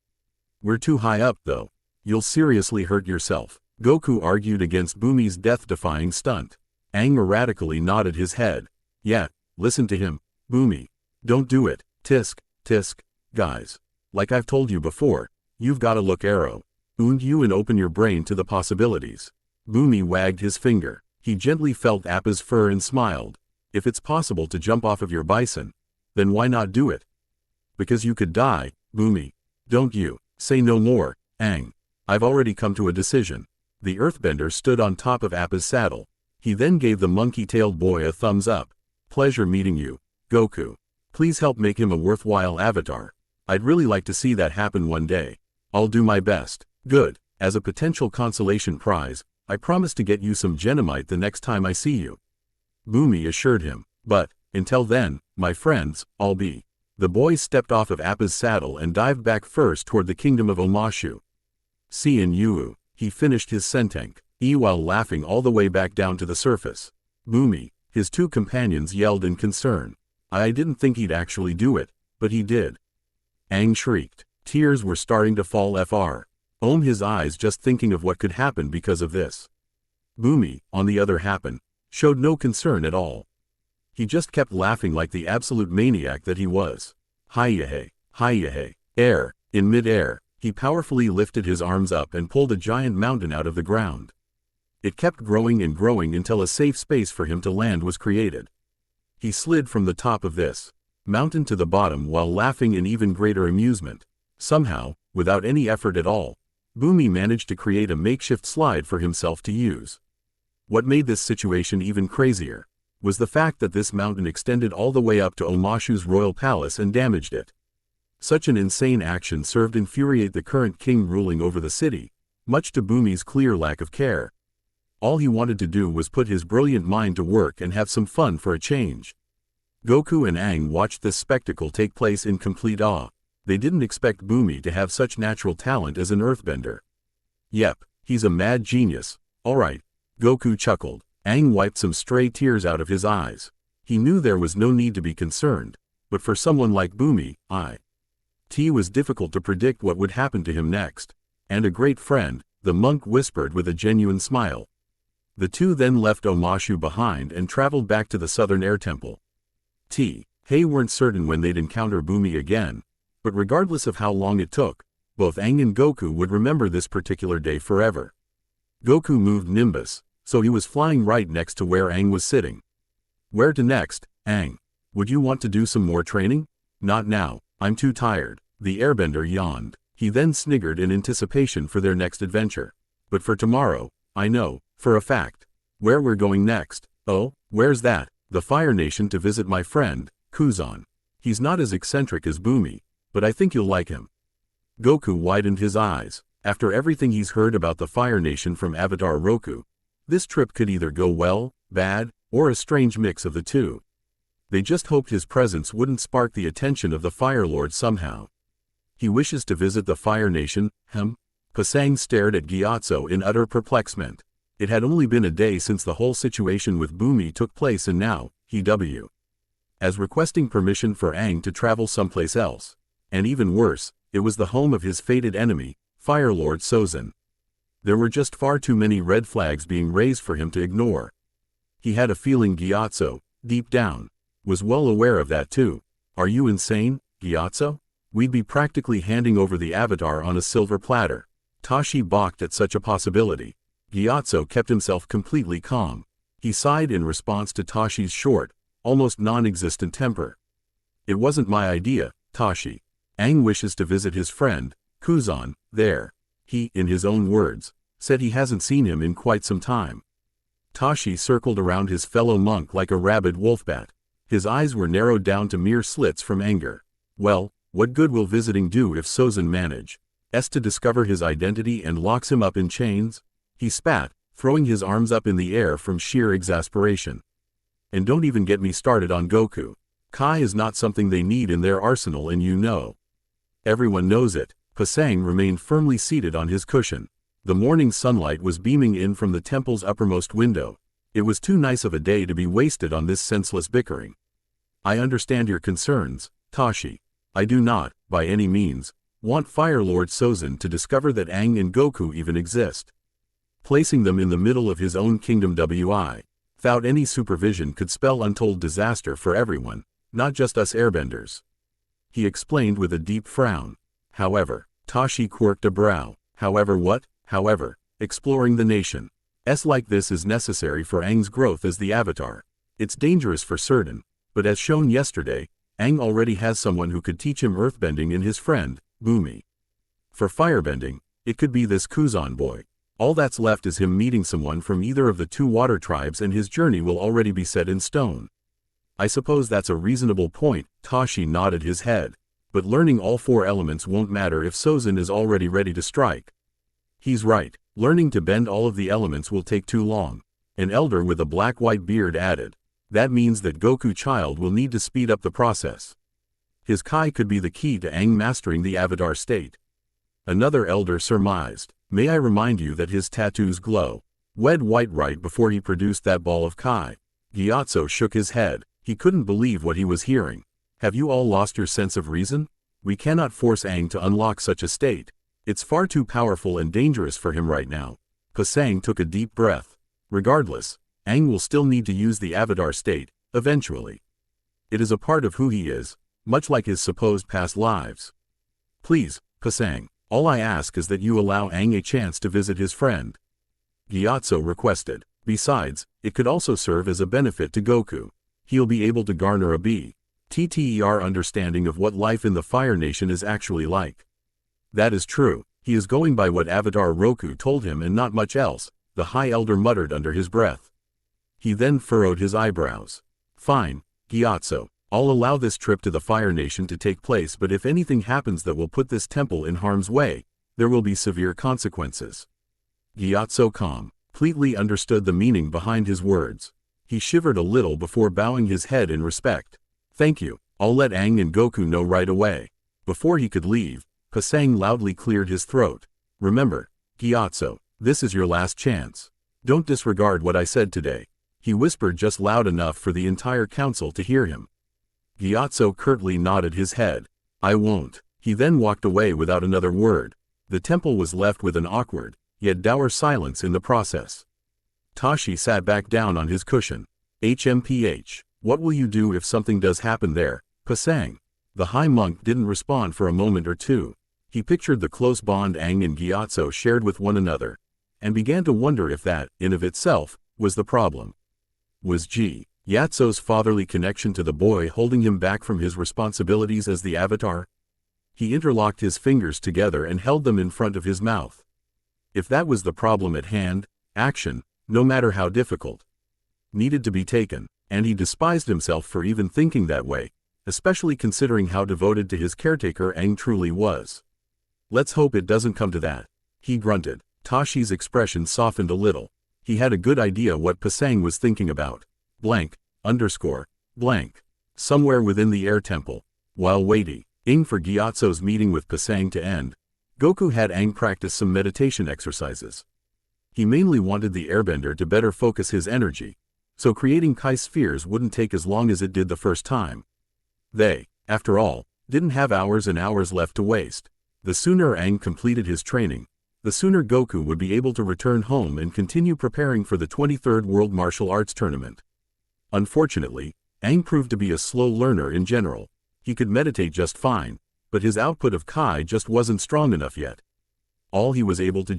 We're too high up though. You'll seriously hurt yourself. Goku argued against Boomy's death-defying stunt. Aang erratically nodded his head. Yeah, listen to him, Boomy. Don't do it. Tisk, tisk, guys. Like I've told you before, you've gotta look arrow. You and open your brain to the possibilities. Boomy wagged his finger. He gently felt Appa's fur and smiled. If it's possible to jump off of your bison, then why not do it? Because you could die, Boomy. Don't you? Say no more, Aang. I've already come to a decision. The earthbender stood on top of Appa's saddle. He then gave the monkey-tailed boy a thumbs up. Pleasure meeting you, Goku. Please help make him a worthwhile avatar. I'd really like to see that happen one day. I'll do my best. Good. As a potential consolation prize, I promise to get you some genomite the next time I see you. Boomy assured him. But, until then, my friends, I'll be. The boy stepped off of Appa's saddle and dived back first toward the kingdom of Omashu. See in you, he finished his sentenk, while laughing all the way back down to the surface. Boomy, his two companions yelled in concern. I didn't think he'd actually do it, but he did. Aang shrieked. Tears were starting to fall his eyes just thinking of what could happen because of this. Boomy, on the other hand, showed no concern at all. He just kept laughing like the absolute maniac that he was. Hi-ya-hey, hi-ya-hey. In mid-air, he powerfully lifted his arms up and pulled a giant mountain out of the ground. It kept growing and growing until a safe space for him to land was created. He slid from the top of this mountain to the bottom while laughing in even greater amusement. Somehow, without any effort at all, Boomy managed to create a makeshift slide for himself to use. What made this situation even crazier was the fact that this mountain extended all the way up to Omashu's royal palace and damaged it. Such an insane action served to infuriate the current king ruling over the city, much to Boomy's clear lack of care. All he wanted to do was put his brilliant mind to work and have some fun for a change. Goku and Aang watched this spectacle take place in complete awe. They didn't expect Boomy to have such natural talent as an earthbender. Yep, he's a mad genius. Alright, Goku chuckled. Aang wiped some stray tears out of his eyes. He knew there was no need to be concerned, but for someone like Boomy, it was difficult to predict what would happen to him next. And a great friend, the monk whispered with a genuine smile. The two then left Omashu behind and traveled back to the southern air temple. They weren't certain when they'd encounter Boomy again, but regardless of how long it took, both Aang and Goku would remember this particular day forever. Goku moved Nimbus, so he was flying right next to where Aang was sitting. Where to next, Aang? Would you want to do some more training? Not now, I'm too tired. The airbender yawned. He then sniggered in anticipation for their next adventure. But for tomorrow, I know, for a fact, where we're going next. Oh, where's that? The Fire Nation to visit my friend, Kuzan. He's not as eccentric as Boomy, but I think you'll like him. Goku widened his eyes. After everything he's heard about the Fire Nation from Avatar Roku, this trip could either go well, bad, or a strange mix of the two. They just hoped his presence wouldn't spark the attention of the Fire Lord somehow. He wishes to visit the Fire Nation, Pasang stared at Gyatso in utter perplexement. It had only been a day since the whole situation with Boomy took place and now, as requesting permission for Aang to travel someplace else. And even worse, it was the home of his fated enemy, Fire Lord Sozin. There were just far too many red flags being raised for him to ignore. He had a feeling Gyatso, deep down, was well aware of that too. Are you insane, Gyatso? We'd be practically handing over the Avatar on a silver platter. Tashi balked at such a possibility. Gyatso kept himself completely calm. He sighed in response to Tashi's short, almost non-existent temper. It wasn't my idea, Tashi. Aang wishes to visit his friend, Kuzan, there. He, in his own words, said he hasn't seen him in quite some time. Tashi circled around his fellow monk like a rabid wolfbat. His eyes were narrowed down to mere slits from anger. Well, what good will visiting do if Sozin manages to discover his identity and locks him up in chains? He spat, throwing his arms up in the air from sheer exasperation. And don't even get me started on Goku. Kai is not something they need in their arsenal, and you know. Everyone knows it. Pasang remained firmly seated on his cushion. The morning sunlight was beaming in from the temple's uppermost window. It was too nice of a day to be wasted on this senseless bickering. I understand your concerns, Tashi. I do not, by any means, want Fire Lord Sozin to discover that Aang and Goku even exist. Placing them in the middle of his own kingdom without any supervision could spell untold disaster for everyone, not just us airbenders. He explained with a deep frown. However, Tashi quirked a brow. However what? However, exploring the nation like this is necessary for Aang's growth as the Avatar. It's dangerous for certain, but as shown yesterday, Aang already has someone who could teach him earthbending in his friend, Bumi. For firebending, it could be this Kuzan boy. All that's left is him meeting someone from either of the two water tribes, and his journey will already be set in stone. I suppose that's a reasonable point. Tashi nodded his head. But learning all four elements won't matter if Sozin is already ready to strike. He's right. Learning to bend all of the elements will take too long. An elder with a black-white beard added. That means that Goku child will need to speed up the process. His Kai could be the key to Aang mastering the Avatar state. Another elder surmised. May I remind you that his tattoos glow red white right before he produced that ball of Kai. Gyatso shook his head. He couldn't believe what he was hearing. Have you all lost your sense of reason? We cannot force Aang to unlock such a state. It's far too powerful and dangerous for him right now. Pasang took a deep breath. Regardless, Aang will still need to use the Avatar state, eventually. It is a part of who he is, much like his supposed past lives. Please, Pasang, all I ask is that you allow Aang a chance to visit his friend. Gyatso requested. Besides, it could also serve as a benefit to Goku. He'll be able to garner a BTTER understanding of what life in the Fire Nation is actually like. That is true. He is going by what Avatar Roku told him and not much else, the High Elder muttered under his breath. He then furrowed his eyebrows. Fine, Gyatso. I'll allow this trip to the Fire Nation to take place, but if anything happens that will put this temple in harm's way, there will be severe consequences. Gyatso completely understood the meaning behind his words. He shivered a little before bowing his head in respect. Thank you. I'll let Aang and Goku know right away. Before he could leave, Pasang loudly cleared his throat. Remember, Gyatso, this is your last chance. Don't disregard what I said today. He whispered just loud enough for the entire council to hear him. Gyatso curtly nodded his head. I won't. He then walked away without another word. The temple was left with an awkward, yet dour silence in the process. Tashi sat back down on his cushion. HMPH. What will you do if something does happen there, Pasang? The High Monk didn't respond for a moment or two. He pictured the close bond Aang and Gyatso shared with one another, and began to wonder if that, in of itself, was the problem. Was Gyatso's fatherly connection to the boy holding him back from his responsibilities as the Avatar? He interlocked his fingers together and held them in front of his mouth. If that was the problem at hand, action, no matter how difficult, needed to be taken, and he despised himself for even thinking that way, especially considering how devoted to his caretaker Aang truly was. Let's hope it doesn't come to that. He grunted. Tashi's expression softened a little. He had a good idea what Pasang was thinking about. Blank. Somewhere within the air temple. While waiting for Gyatso's meeting with Pasang to end, Goku had Aang practice some meditation exercises. He mainly wanted the airbender to better focus his energy, so creating Kai spheres wouldn't take as long as it did the first time. They, after all, didn't have hours and hours left to waste. The sooner Aang completed his training, the sooner Goku would be able to return home and continue preparing for the 23rd World Martial Arts Tournament. Unfortunately, Aang proved to be a slow learner in general. He could meditate just fine, but his output of Kai just wasn't strong enough yet. All he was able to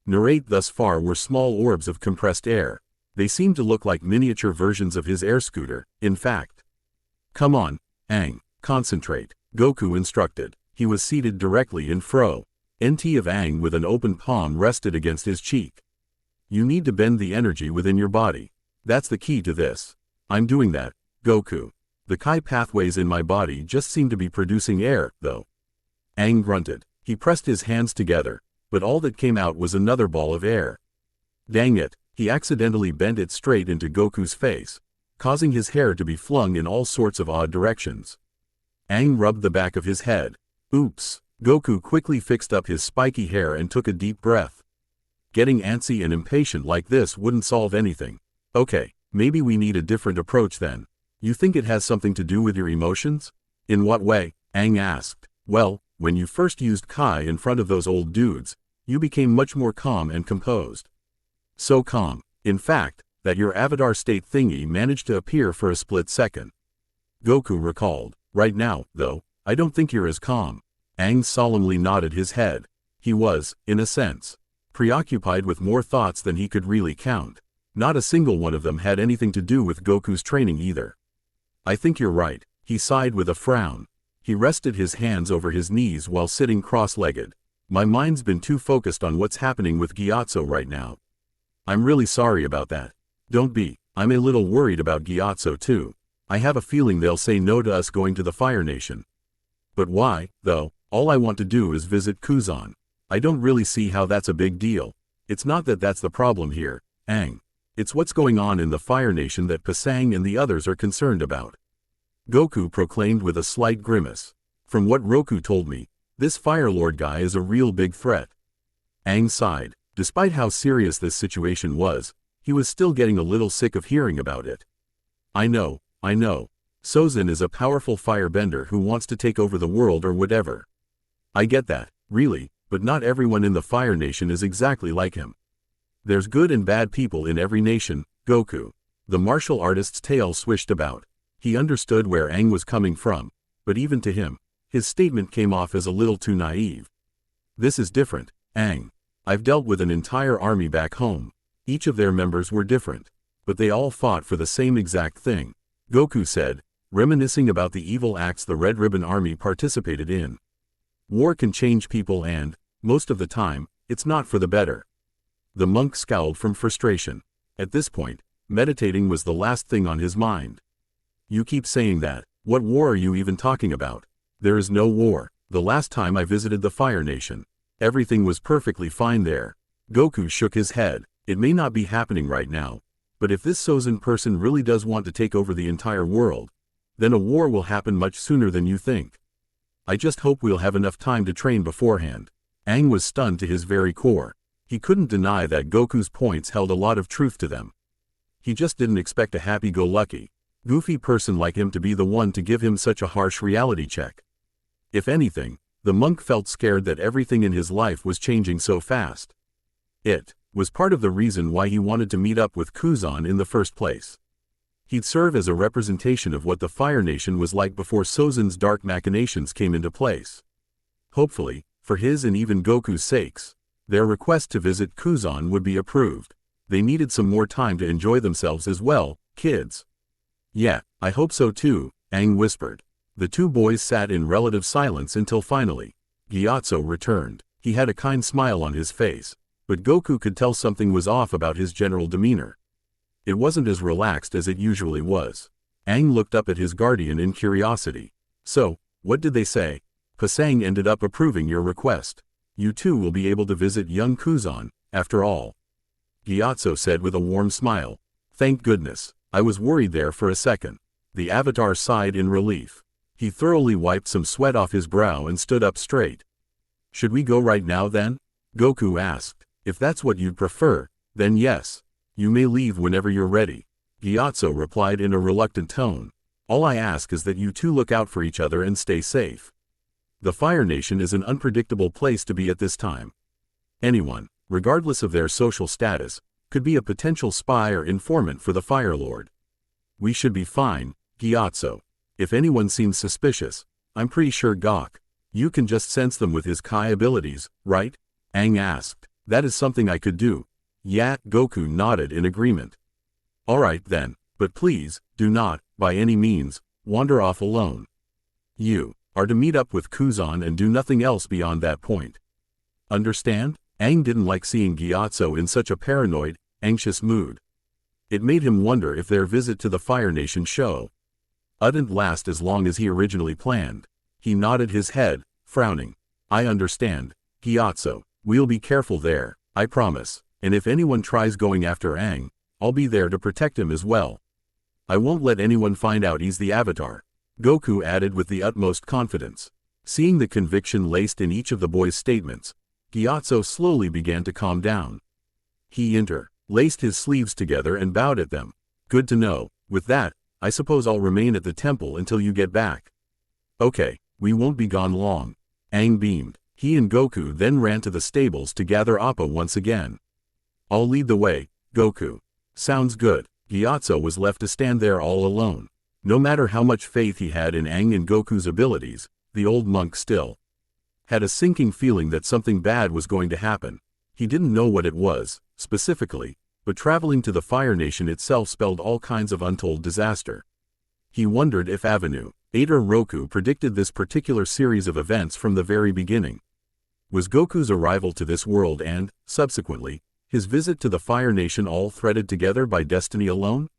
generate thus far were small orbs of compressed air. They seemed to look like miniature versions of his air scooter, in fact. Come on, Aang, concentrate, Goku instructed. He was seated directly in front of Aang with an open palm rested against his cheek. You need to bend the energy within your body. That's the key to this. I'm doing that, Goku. The Kai pathways in my body just seem to be producing air, though. Aang grunted. He pressed his hands together, but all that came out was another ball of air. Dang it, he accidentally bent it straight into Goku's face. causing his hair to be flung in all sorts of odd directions. Aang rubbed the back of his head. Oops. Goku quickly fixed up his spiky hair and took a deep breath. Getting antsy and impatient like this wouldn't solve anything. Okay, maybe we need a different approach then. You think it has something to do with your emotions? In what way? Aang asked. Well, when you first used Kai in front of those old dudes, you became much more calm and composed. So calm, in fact, that your avatar state thingy managed to appear for a split second. Goku recalled. Right now, though, I don't think you're as calm. Aang solemnly nodded his head. He was, in a sense, preoccupied with more thoughts than he could really count. Not a single one of them had anything to do with Goku's training either. I think you're right, he sighed with a frown. He rested his hands over his knees while sitting cross-legged. My mind's been too focused on what's happening with Gyatso right now. I'm really sorry about that. Don't be. I'm a little worried about Gyatso too. I have a feeling they'll say no to us going to the Fire Nation. But why, though? All I want to do is visit Kuzan. I don't really see how that's a big deal. It's not that that's the problem here, Aang. It's what's going on in the Fire Nation that Pasang and the others are concerned about. Goku proclaimed with a slight grimace. From what Roku told me, this Fire Lord guy is a real big threat. Aang sighed. Despite how serious this situation was, he was still getting a little sick of hearing about it. I know. Sozin is a powerful firebender who wants to take over the world or whatever. I get that, really, but not everyone in the Fire Nation is exactly like him. There's good and bad people in every nation, Goku. The martial artist's tail swished about. He understood where Aang was coming from, but even to him, his statement came off as a little too naive. This is different, Aang. I've dealt with an entire army back home. Each of their members were different, but they all fought for the same exact thing, Goku said, reminiscing about the evil acts the Red Ribbon Army participated in. War can change people and, most of the time, it's not for the better. The monk scowled from frustration. At this point, meditating was the last thing on his mind. You keep saying that. What war are you even talking about? There is no war. The last time I visited the Fire Nation, everything was perfectly fine there. Goku shook his head. It may not be happening right now, but if this Sozin person really does want to take over the entire world, then a war will happen much sooner than you think. I just hope we'll have enough time to train beforehand. Aang was stunned to his very core. He couldn't deny that Goku's points held a lot of truth to them. He just didn't expect a happy-go-lucky, goofy person like him to be the one to give him such a harsh reality check. If anything, the monk felt scared that everything in his life was changing so fast. It was part of the reason why he wanted to meet up with Kuzan in the first place. He'd serve as a representation of what the Fire Nation was like before Sozin's dark machinations came into place. Hopefully, for his and even Goku's sakes, their request to visit Kuzan would be approved. They needed some more time to enjoy themselves as well, kids. Yeah, I hope so too, Aang whispered. The two boys sat in relative silence until finally, Gyatso returned. He had a kind smile on his face, but Goku could tell something was off about his general demeanor. It wasn't as relaxed as it usually was. Aang looked up at his guardian in curiosity. So, what did they say? Pasang ended up approving your request. You too will be able to visit young Kuzan, after all. Gyatso said with a warm smile. Thank goodness. I was worried there for a second. The Avatar sighed in relief. He thoroughly wiped some sweat off his brow and stood up straight. Should we go right now then? Goku asked. If that's what you'd prefer, then yes. You may leave whenever you're ready. Gyatso replied in a reluctant tone. All I ask is that you two look out for each other and stay safe. The Fire Nation is an unpredictable place to be at this time. Anyone, regardless of their social status, could be a potential spy or informant for the Fire Lord. We should be fine, Gyatso. If anyone seems suspicious, I'm pretty sure Gok. You can just sense them with his Kai abilities, right? Aang asked. That is something I could do. Yeah, Goku nodded in agreement. Alright then, but please, do not, by any means, wander off alone. You are to meet up with Kuzan and do nothing else beyond that point. Understand? Aang didn't like seeing Gyatso in such a paranoid, anxious mood. It made him wonder if their visit to the Fire Nation show wouldn't last as long as he originally planned. He nodded his head, frowning. I understand, Gyatso. We'll be careful there, I promise. And if anyone tries going after Aang, I'll be there to protect him as well. I won't let anyone find out he's the Avatar," Goku added with the utmost confidence. Seeing the conviction laced in each of the boy's statements, Gyatso slowly began to calm down. He interlaced his sleeves together and bowed at them. "Good to know. With that, I suppose I'll remain at the temple until you get back." "Okay, we won't be gone long." Aang beamed. He and Goku then ran to the stables to gather Appa once again. "I'll lead the way, Goku." "Sounds good." Gyatso was left to stand there all alone. No matter how much faith he had in Aang and Goku's abilities, the old monk still had a sinking feeling that something bad was going to happen. He didn't know what it was, specifically, but traveling to the Fire Nation itself spelled all kinds of untold disaster. He wondered if Avenue 8 or Roku predicted this particular series of events from the very beginning. Was Goku's arrival to this world and, subsequently, his visit to the Fire Nation all threaded together by destiny alone?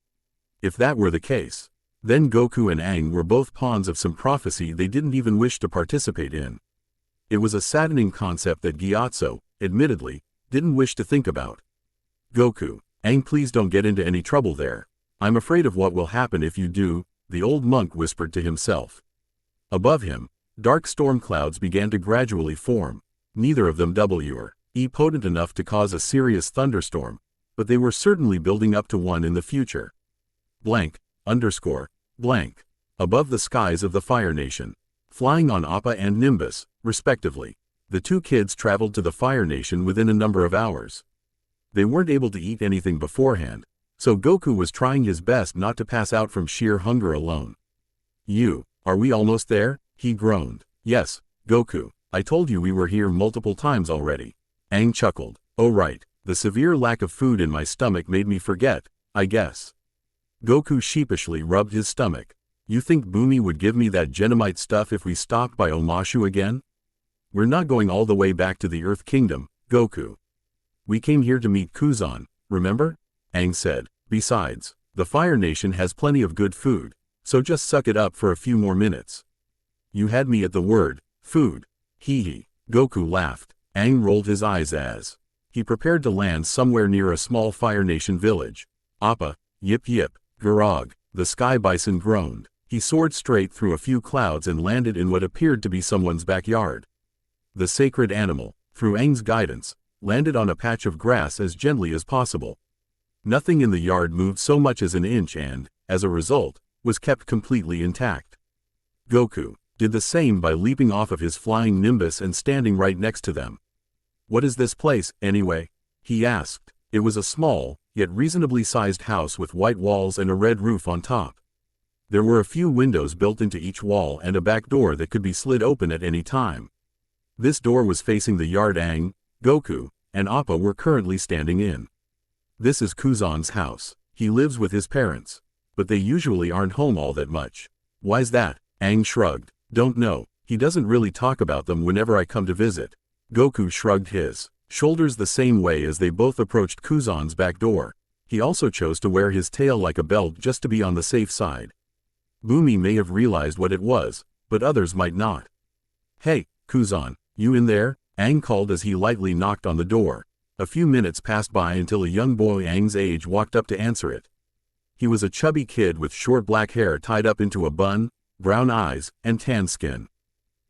If that were the case, then Goku and Aang were both pawns of some prophecy they didn't even wish to participate in. It was a saddening concept that Gyatso, admittedly, didn't wish to think about. "Goku, Aang, please don't get into any trouble there. I'm afraid of what will happen if you do," the old monk whispered to himself. Above him, dark storm clouds began to gradually form. Neither of them were potent enough to cause a serious thunderstorm, but they were certainly building up to one in the future. Blank. Above the skies of the Fire Nation, flying on Appa and Nimbus, respectively, the two kids traveled to the Fire Nation within a number of hours. They weren't able to eat anything beforehand, so Goku was trying his best not to pass out from sheer hunger alone. Are we almost there?" he groaned. "Yes, Goku, I told you we were here multiple times already." Aang chuckled. "Oh right, the severe lack of food in my stomach made me forget, I guess." Goku sheepishly rubbed his stomach. "You think Bumi would give me that Genomite stuff if we stopped by Omashu again? We're not going all the way back to the Earth Kingdom, Goku. We came here to meet Kuzan, remember?" Aang said. "Besides, the Fire Nation has plenty of good food, so just suck it up for a few more minutes." "You had me at the word, food." Hee. Goku laughed. Aang rolled his eyes as he prepared to land somewhere near a small Fire Nation village. "Appa, yip yip, Garog," the sky bison groaned. He soared straight through a few clouds and landed in what appeared to be someone's backyard. The sacred animal, through Aang's guidance, landed on a patch of grass as gently as possible. Nothing in the yard moved so much as an inch and, as a result, was kept completely intact. Goku did the same by leaping off of his flying Nimbus and standing right next to them. "What is this place, anyway?" he asked. It was a small, yet reasonably sized house with white walls and a red roof on top. There were a few windows built into each wall and a back door that could be slid open at any time. This door was facing the yard Aang, Goku, and Appa were currently standing in. "This is Kuzan's house. He lives with his parents. But they usually aren't home all that much." "Why's that?" Aang shrugged. "Don't know. He doesn't really talk about them whenever I come to visit." Goku shrugged his shoulders the same way as they both approached Kuzan's back door. He also chose to wear his tail like a belt just to be on the safe side. Bumi may have realized what it was, but others might not. "Hey, Kuzan, you in there?" Aang called as he lightly knocked on the door. A few minutes passed by until a young boy Aang's age walked up to answer it. He was a chubby kid with short black hair tied up into a bun, brown eyes, and tan skin.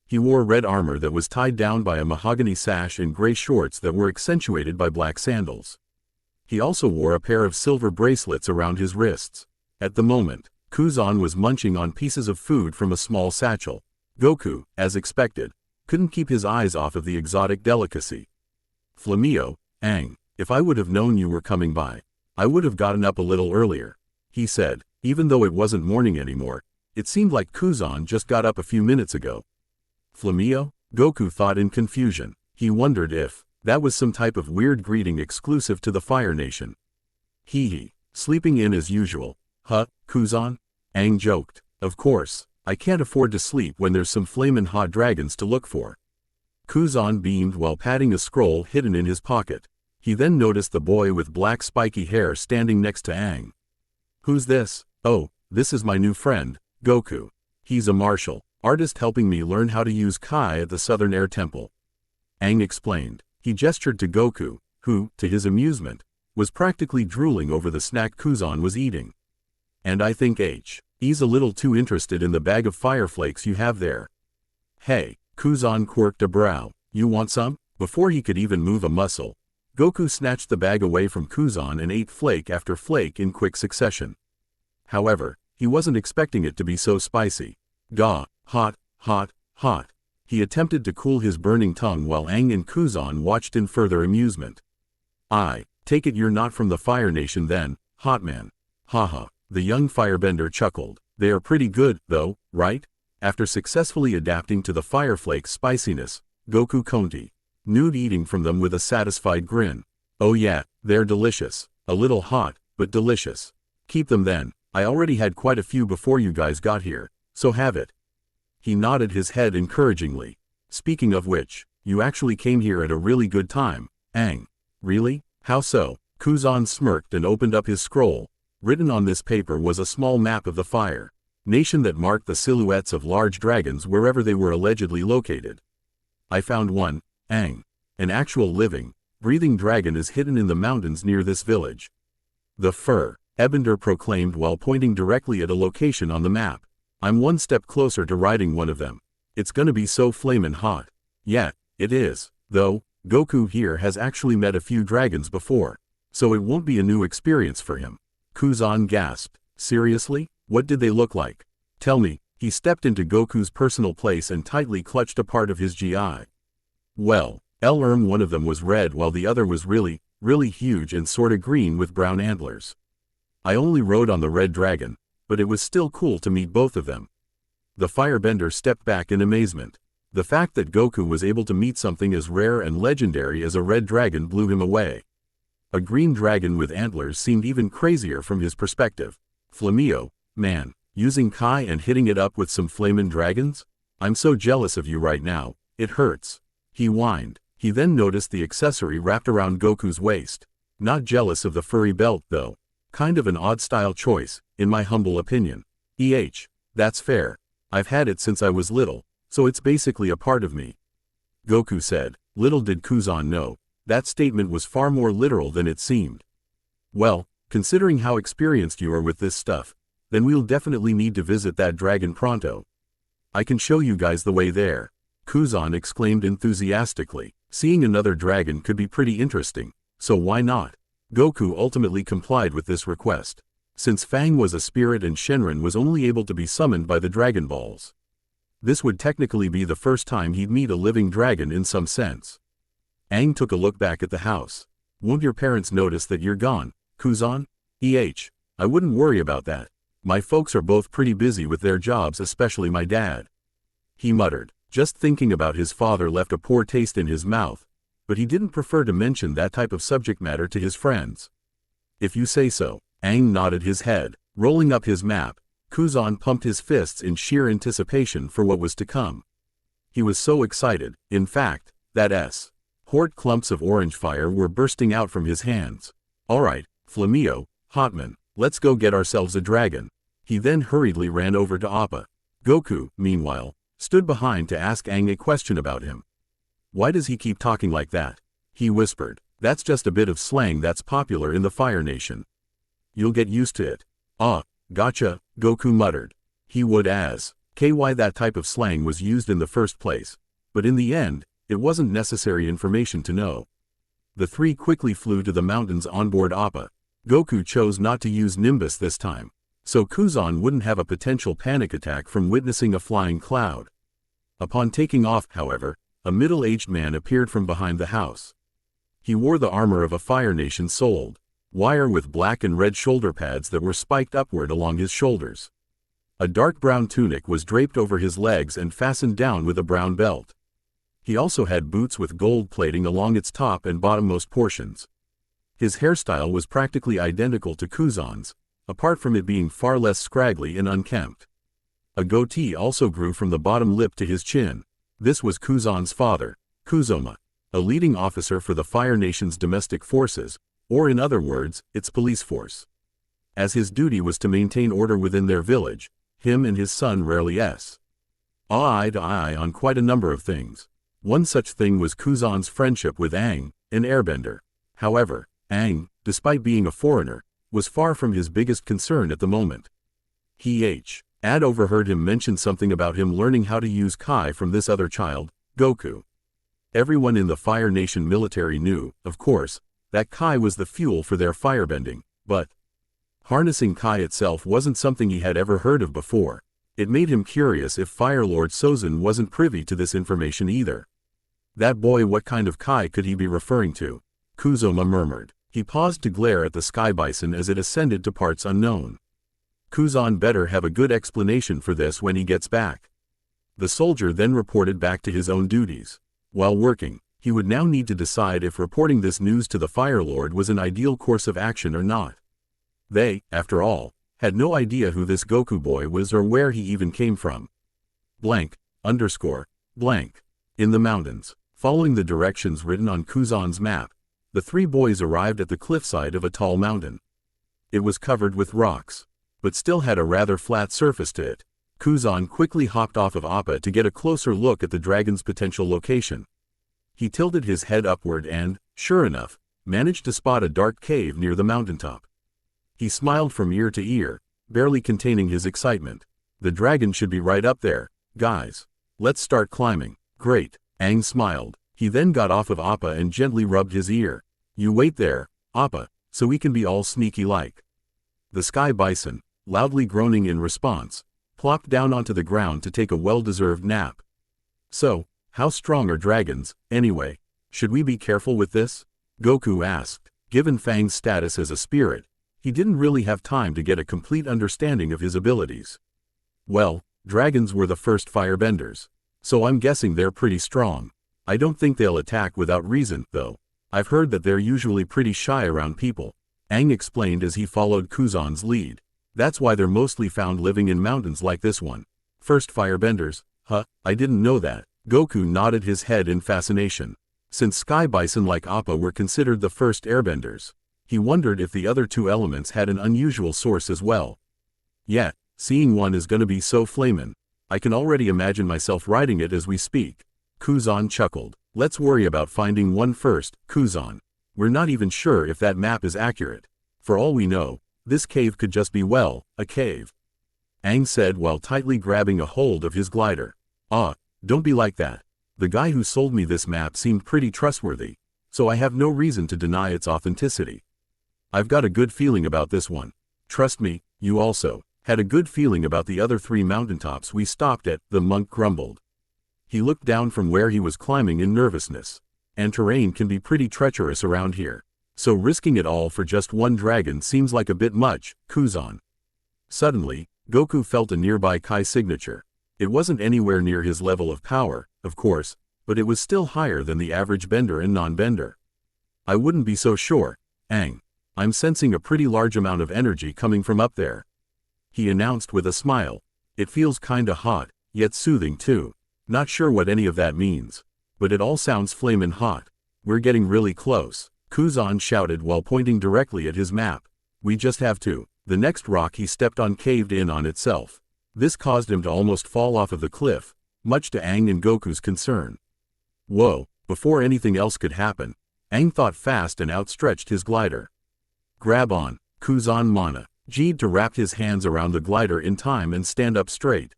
He wore red armor that was tied down by a mahogany sash and gray shorts that were accentuated by black sandals. He also wore a pair of silver bracelets around his wrists. At the moment, Kuzan was munching on pieces of food from a small satchel. Goku, as expected, couldn't keep his eyes off of the exotic delicacy. "Flamio, Aang, if I would have known you were coming by, I would have gotten up a little earlier," he said. Even though it wasn't morning anymore, it seemed like Kuzan just got up a few minutes ago. Flamio? Goku thought in confusion. He wondered if that was some type of weird greeting exclusive to the Fire Nation. Hee. Sleeping in as usual. "Huh, Kuzan?" Aang joked. "Of course, I can't afford to sleep when there's some flamin' hot dragons to look for." Kuzan beamed while patting a scroll hidden in his pocket. He then noticed the boy with black spiky hair standing next to Aang. "Who's this?" "Oh, this is my new friend, Goku. He's a martial artist helping me learn how to use Kai at the Southern Air Temple," Aang explained. He gestured to Goku, who, to his amusement, was practically drooling over the snack Kuzan was eating. And I think he's a little too interested in the bag of fire flakes you have there. Hey, Kuzan quirked a brow. You want some? Before he could even move a muscle, Goku snatched the bag away from Kuzan and ate flake after flake in quick succession. However, he wasn't expecting it to be so spicy. Gah, hot, hot, hot. He attempted to cool his burning tongue while Aang and Kuzan watched in further amusement. I take it you're not from the Fire Nation then, hot man. Haha, the young firebender chuckled. They are pretty good, though, right? After successfully adapting to the fire flake's spiciness, Goku continued eating from them with a satisfied grin. Oh yeah, they're delicious. A little hot, but delicious. Keep them then. I already had quite a few before you guys got here, so have it. He nodded his head encouragingly. Speaking of which, you actually came here at a really good time, Aang. Really? How so? Kuzan smirked and opened up his scroll. Written on this paper was a small map of the Fire Nation that marked the silhouettes of large dragons wherever they were allegedly located. I found one, Aang. An actual living, breathing dragon is hidden in the mountains near this village. The Airbender proclaimed while pointing directly at a location on the map. I'm one step closer to riding one of them. It's gonna be so flamin' hot. Yeah, it is, though. Goku here has actually met a few dragons before, so it won't be a new experience for him. Kuzan gasped. Seriously? What did they look like? Tell me. He stepped into Goku's personal place and tightly clutched a part of his GI. Well, one of them was red while the other was really, really huge and sorta green with brown antlers. I only rode on the red dragon, but it was still cool to meet both of them. The firebender stepped back in amazement. The fact that Goku was able to meet something as rare and legendary as a red dragon blew him away. A green dragon with antlers seemed even crazier from his perspective. Flamio, man, using Kai and hitting it up with some flamin' dragons? I'm so jealous of you right now, it hurts. He whined. He then noticed the accessory wrapped around Goku's waist. Not jealous of the furry belt though. Kind of an odd style choice, in my humble opinion. That's fair. I've had it since I was little, so it's basically a part of me. Goku said. Little did Kuzan know, that statement was far more literal than it seemed. Well, considering how experienced you are with this stuff, then we'll definitely need to visit that dragon pronto. I can show you guys the way there. Kuzan exclaimed enthusiastically. Seeing another dragon could be pretty interesting, so why not? Goku ultimately complied with this request, since Fang was a spirit and Shenron was only able to be summoned by the Dragon Balls. This would technically be the first time he'd meet a living dragon in some sense. Aang took a look back at the house. Won't your parents notice that you're gone, Kuzan? I wouldn't worry about that. My folks are both pretty busy with their jobs, especially my dad. He muttered. Just thinking about his father left a poor taste in his mouth, but he didn't prefer to mention that type of subject matter to his friends. If you say so. Aang nodded his head. Rolling up his map, Kuzan pumped his fists in sheer anticipation for what was to come. He was so excited, in fact, that hot clumps of orange fire were bursting out from his hands. Alright, Flamio, Hotman, let's go get ourselves a dragon. He then hurriedly ran over to Appa. Goku, meanwhile, stood behind to ask Aang a question about him. Why does he keep talking like that? He whispered. That's just a bit of slang that's popular in the Fire Nation. You'll get used to it. Ah, gotcha, Goku muttered. He would why that type of slang was used in the first place, but in the end, it wasn't necessary information to know. The three quickly flew to the mountains on board Appa. Goku chose not to use Nimbus this time, so Kuzan wouldn't have a potential panic attack from witnessing a flying cloud. Upon taking off, however, a middle-aged man appeared from behind the house. He wore the armor of a Fire Nation sold, wire with black and red shoulder pads that were spiked upward along his shoulders. A dark brown tunic was draped over his legs and fastened down with a brown belt. He also had boots with gold plating along its top and bottommost portions. His hairstyle was practically identical to Kuzan's, apart from it being far less scraggly and unkempt. A goatee also grew from the bottom lip to his chin. This was Kuzan's father, Kuzoma, a leading officer for the Fire Nation's domestic forces, or in other words, its police force. As his duty was to maintain order within their village, him and his son rarely eye to eye on quite a number of things. One such thing was Kuzan's friendship with Aang, an airbender. However, Aang, despite being a foreigner, was far from his biggest concern at the moment. Ad overheard him mention something about him learning how to use Kai from this other child, Goku. Everyone in the Fire Nation military knew, of course, that Kai was the fuel for their firebending, but harnessing Kai itself wasn't something he had ever heard of before. It made him curious if Fire Lord Sozin wasn't privy to this information either. That boy, what kind of Kai could he be referring to? Kuzoma murmured. He paused to glare at the sky bison as it ascended to parts unknown. Kuzan better have a good explanation for this when he gets back. The soldier then reported back to his own duties. While working, he would now need to decide if reporting this news to the Fire Lord was an ideal course of action or not. They, after all, had no idea who this Goku boy was or where he even came from. Blank. In the mountains, following the directions written on Kuzan's map, the three boys arrived at the cliffside of a tall mountain. It was covered with rocks, but still had a rather flat surface to it. Kuzan quickly hopped off of Appa to get a closer look at the dragon's potential location. He tilted his head upward and, sure enough, managed to spot a dark cave near the mountaintop. He smiled from ear to ear, barely containing his excitement. The dragon should be right up there, guys. Let's start climbing. Great, Aang smiled. He then got off of Appa and gently rubbed his ear. You wait there, Appa, so we can be all sneaky-like. The sky bison, loudly groaning in response, plopped down onto the ground to take a well-deserved nap. So, how strong are dragons, anyway? Should we be careful with this? Goku asked. Given Fang's status as a spirit, he didn't really have time to get a complete understanding of his abilities. Well, dragons were the first firebenders, so I'm guessing they're pretty strong. I don't think they'll attack without reason, though. I've heard that they're usually pretty shy around people, Aang explained as he followed Kuzan's lead. That's why they're mostly found living in mountains like this one. First firebenders? Huh, I didn't know that. Goku nodded his head in fascination. Since sky bison like Appa were considered the first airbenders, he wondered if the other two elements had an unusual source as well. Yeah, seeing one is gonna be so flamin'. I can already imagine myself riding it as we speak. Kuzan chuckled. Let's worry about finding one first, Kuzan. We're not even sure if that map is accurate. For all we know, this cave could just be, well, a cave. Aang said while tightly grabbing a hold of his glider. Don't be like that. The guy who sold me this map seemed pretty trustworthy, so I have no reason to deny its authenticity. I've got a good feeling about this one. Trust me, you also had a good feeling about the other three mountaintops we stopped at, the monk grumbled. He looked down from where he was climbing in nervousness. And terrain can be pretty treacherous around here. So risking it all for just one dragon seems like a bit much, Kuzan. Suddenly, Goku felt a nearby Kai signature. It wasn't anywhere near his level of power, of course, but it was still higher than the average bender and non-bender. I wouldn't be so sure, Aang. I'm sensing a pretty large amount of energy coming from up there, he announced with a smile. It feels kinda hot, yet soothing too. Not sure what any of that means, but it all sounds flamin' hot. We're getting really close, Kuzan shouted while pointing directly at his map. We just have to. The next rock he stepped on caved in on itself. This caused him to almost fall off of the cliff, much to Aang and Goku's concern. Whoa, before anything else could happen, Aang thought fast and outstretched his glider. Grab on, Kuzan Mana. Jeed to wrap his hands around the glider in time and stand up straight.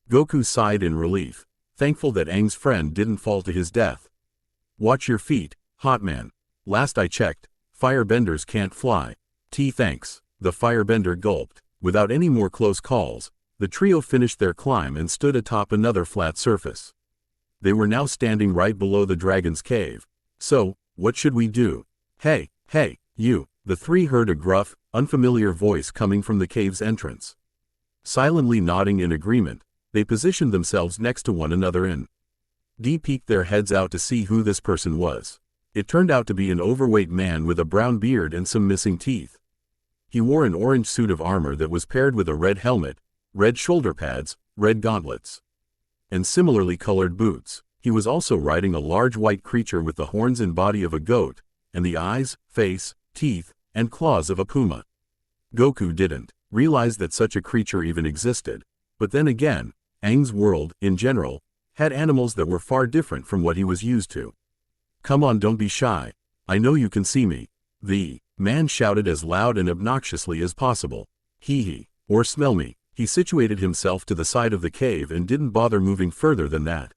Goku sighed in relief, thankful that Aang's friend didn't fall to his death. Watch your feet, hot man. Last I checked, firebenders can't fly. Thanks. The firebender gulped. Without any more close calls, the trio finished their climb and stood atop another flat surface. They were now standing right below the dragon's cave. So, what should we do? Hey, you. The three heard a gruff, unfamiliar voice coming from the cave's entrance. Silently nodding in agreement, they positioned themselves next to one another and peeked their heads out to see who this person was. It turned out to be an overweight man with a brown beard and some missing teeth. He wore an orange suit of armor that was paired with a red helmet, red shoulder pads, red gauntlets, and similarly colored boots. He was also riding a large white creature with the horns and body of a goat, and the eyes, face, teeth, and claws of a puma. Goku didn't realize that such a creature even existed, but then again, Aang's world, in general, had animals that were far different from what he was used to. Come on, don't be shy. I know you can see me. The man shouted as loud and obnoxiously as possible. Hee hee, or smell me. He situated himself to the side of the cave and didn't bother moving further than that.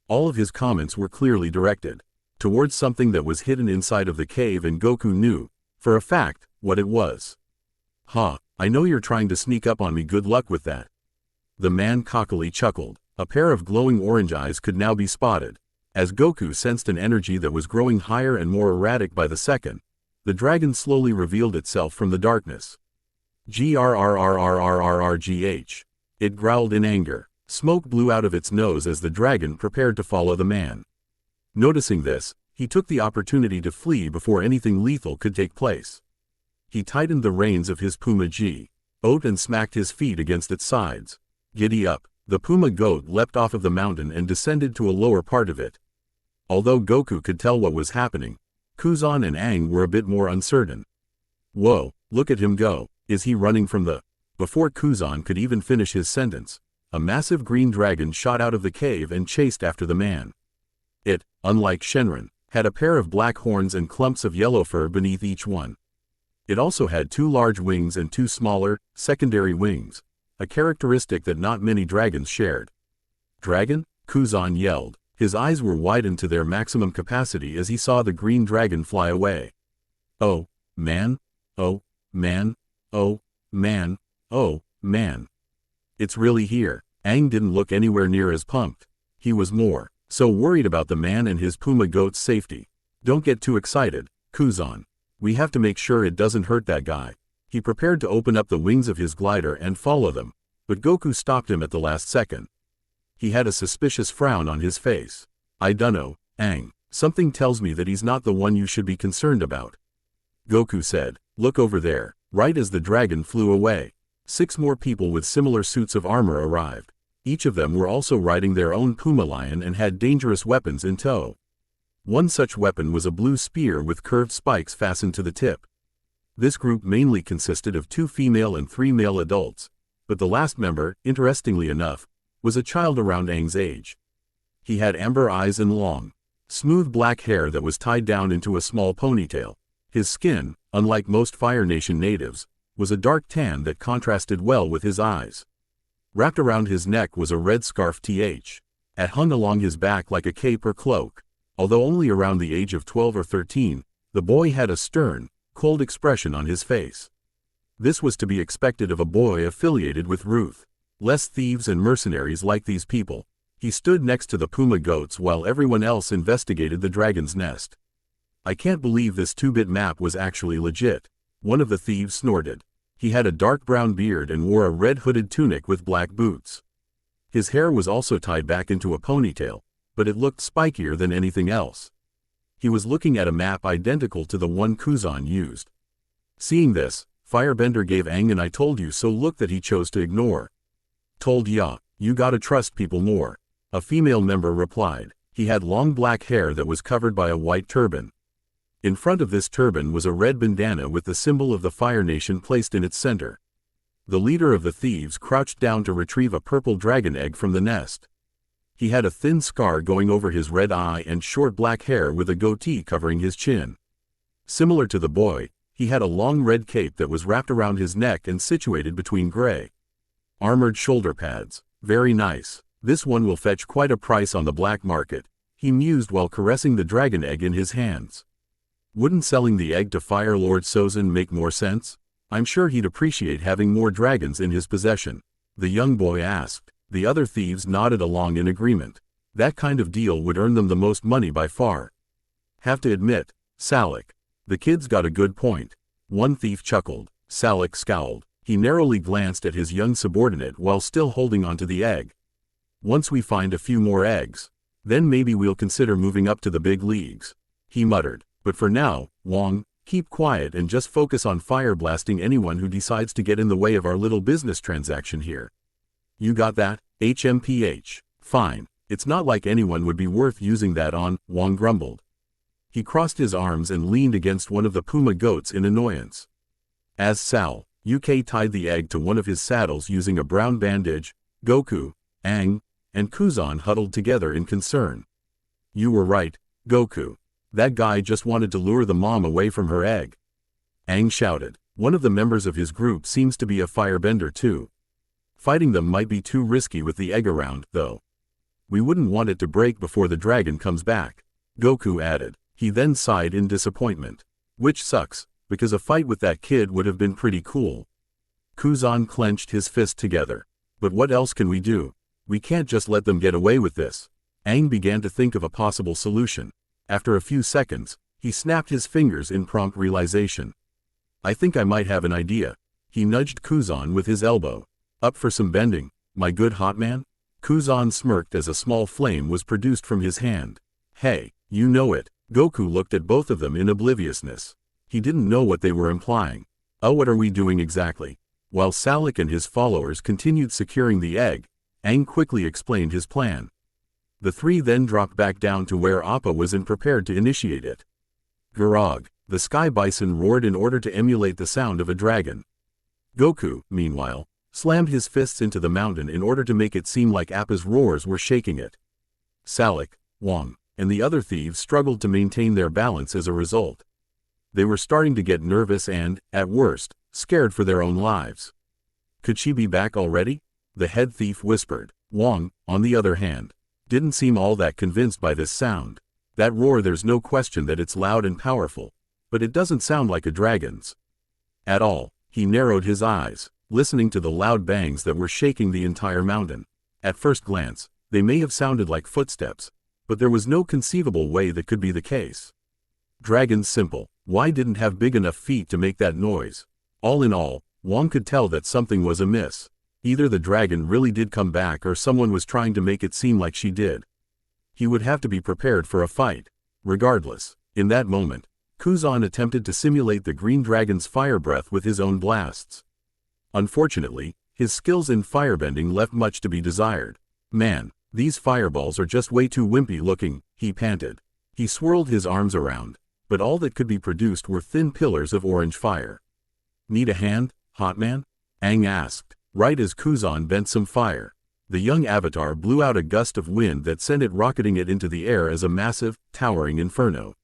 All of his comments were clearly directed towards something that was hidden inside of the cave, and Goku knew, for a fact, what it was. "Ha, I know you're trying to sneak up on me, good luck with that." The man cockily chuckled. A pair of glowing orange eyes could now be spotted. As Goku sensed an energy that was growing higher and more erratic by the second, the dragon slowly revealed itself from the darkness. Grrrrrrrrrgh. It growled in anger. Smoke blew out of its nose as the dragon prepared to follow the man. Noticing this, he took the opportunity to flee before anything lethal could take place. He tightened the reins of his Puma Goat and smacked his feet against its sides. Giddy up, the Puma Goat leapt off of the mountain and descended to a lower part of it. Although Goku could tell what was happening, Kuzan and Aang were a bit more uncertain. "Whoa, look at him go, is he running from the—" Before Kuzan could even finish his sentence, a massive green dragon shot out of the cave and chased after the man. It, unlike Shenron, had a pair of black horns and clumps of yellow fur beneath each one. It also had 2 large wings and 2 smaller, secondary wings, a characteristic that not many dragons shared. "Dragon?" Kuzan yelled. His eyes were widened to their maximum capacity as he saw the green dragon fly away. "Oh, man. Oh, man. Oh, man. Oh, man. It's really here." Aang didn't look anywhere near as pumped. He was more so worried about the man and his Puma Goat's safety. "Don't get too excited, Kuzan. We have to make sure it doesn't hurt that guy." He prepared to open up the wings of his glider and follow them, but Goku stopped him at the last second. He had a suspicious frown on his face. "I dunno, Aang. Something tells me that he's not the one you should be concerned about." Goku said, "Look over there." Right as the dragon flew away, 6 more people with similar suits of armor arrived. Each of them were also riding their own Puma Lion and had dangerous weapons in tow. One such weapon was a blue spear with curved spikes fastened to the tip. This group mainly consisted of 2 female and 3 male adults, but the last member, interestingly enough, was a child around Aang's age. He had amber eyes and long, smooth black hair that was tied down into a small ponytail. His skin, unlike most Fire Nation natives, was a dark tan that contrasted well with his eyes. Wrapped around his neck was a red scarf that hung along his back like a cape or cloak. Although only around the age of 12 or 13, the boy had a stern, cold expression on his face. This was to be expected of a boy affiliated with Ruth. Less thieves and mercenaries like these people. He stood next to the Puma Goats while everyone else investigated the dragon's nest. "I can't believe this 2-bit map was actually legit," one of the thieves snorted. He had a dark brown beard and wore a red hooded tunic with black boots. His hair was also tied back into a ponytail, but it looked spikier than anything else. He was looking at a map identical to the one Kuzan used. Seeing this, Firebender gave Aang an "I told you so" look that he chose to ignore. "Told ya, you gotta trust people more," a female member replied. He had long black hair that was covered by a white turban. In front of this turban was a red bandana with the symbol of the Fire Nation placed in its center. The leader of the thieves crouched down to retrieve a purple dragon egg from the nest. He had a thin scar going over his red eye and short black hair with a goatee covering his chin. Similar to the boy, he had a long red cape that was wrapped around his neck and situated between gray armored shoulder pads. "Very nice. This one will fetch quite a price on the black market," he mused while caressing the dragon egg in his hands. "Wouldn't selling the egg to Fire Lord Sozin make more sense? I'm sure he'd appreciate having more dragons in his possession," the young boy asked. The other thieves nodded along in agreement. That kind of deal would earn them the most money by far. "Have to admit, Salik, the kid's got a good point." One thief chuckled. Salik scowled. He narrowly glanced at his young subordinate while still holding onto the egg. "Once we find a few more eggs, then maybe we'll consider moving up to the big leagues," he muttered. "But for now, Wong, keep quiet and just focus on fire blasting anyone who decides to get in the way of our little business transaction here." "You got that, HMPH. Fine. It's not like anyone would be worth using that on," Wong grumbled. He crossed his arms and leaned against one of the Puma Goats in annoyance. As Sal, UK tied the egg to one of his saddles using a brown bandage, Goku, Aang, and Kuzan huddled together in concern. "You were right, Goku. That guy just wanted to lure the mom away from her egg," Aang shouted. One of the members of his group seems to be a firebender too. Fighting them might be too risky with the egg around, though. We wouldn't want it to break before the dragon comes back, Goku added. He then sighed in disappointment. Which sucks, because a fight with that kid would have been pretty cool. Kuzan clenched his fist together. But what else can we do? We can't just let them get away with this. Aang began to think of a possible solution. After a few seconds, he snapped his fingers in prompt realization. I think I might have an idea. He nudged Kuzan with his elbow. Up for some bending, my good hot man? Kuzan smirked as a small flame was produced from his hand. Hey, you know it. Goku looked at both of them in obliviousness. He didn't know what they were implying. Oh, what are we doing exactly? While Salik and his followers continued securing the egg, Aang quickly explained his plan. The three then dropped back down to where Appa was and prepared to initiate it. Garog! The sky bison roared in order to emulate the sound of a dragon. Goku, meanwhile, slammed his fists into the mountain in order to make it seem like Appa's roars were shaking it. Salik, Wong, and the other thieves struggled to maintain their balance as a result. They were starting to get nervous and, at worst, scared for their own lives. Could she be back already? The head thief whispered. Wong, on the other hand, didn't seem all that convinced by this sound. That roar, there's no question that it's loud and powerful, but it doesn't sound like a dragon's. At all. He narrowed his eyes, listening to the loud bangs that were shaking the entire mountain. At first glance, they may have sounded like footsteps, but there was no conceivable way that could be the case. Dragons simple. Why didn't have big enough feet to make that noise? All in all, Wong could tell that something was amiss. Either the dragon really did come back or someone was trying to make it seem like she did. He would have to be prepared for a fight. Regardless, in that moment, Kuzan attempted to simulate the green dragon's fire breath with his own blasts. Unfortunately, his skills in firebending left much to be desired. Man, these fireballs are just way too wimpy looking, he panted. He swirled his arms around, but all that could be produced were thin pillars of orange fire. Need a hand, hot man? Aang asked, right as Kuzan bent some fire. The young avatar blew out a gust of wind that sent it rocketing it into the air as a massive, towering inferno.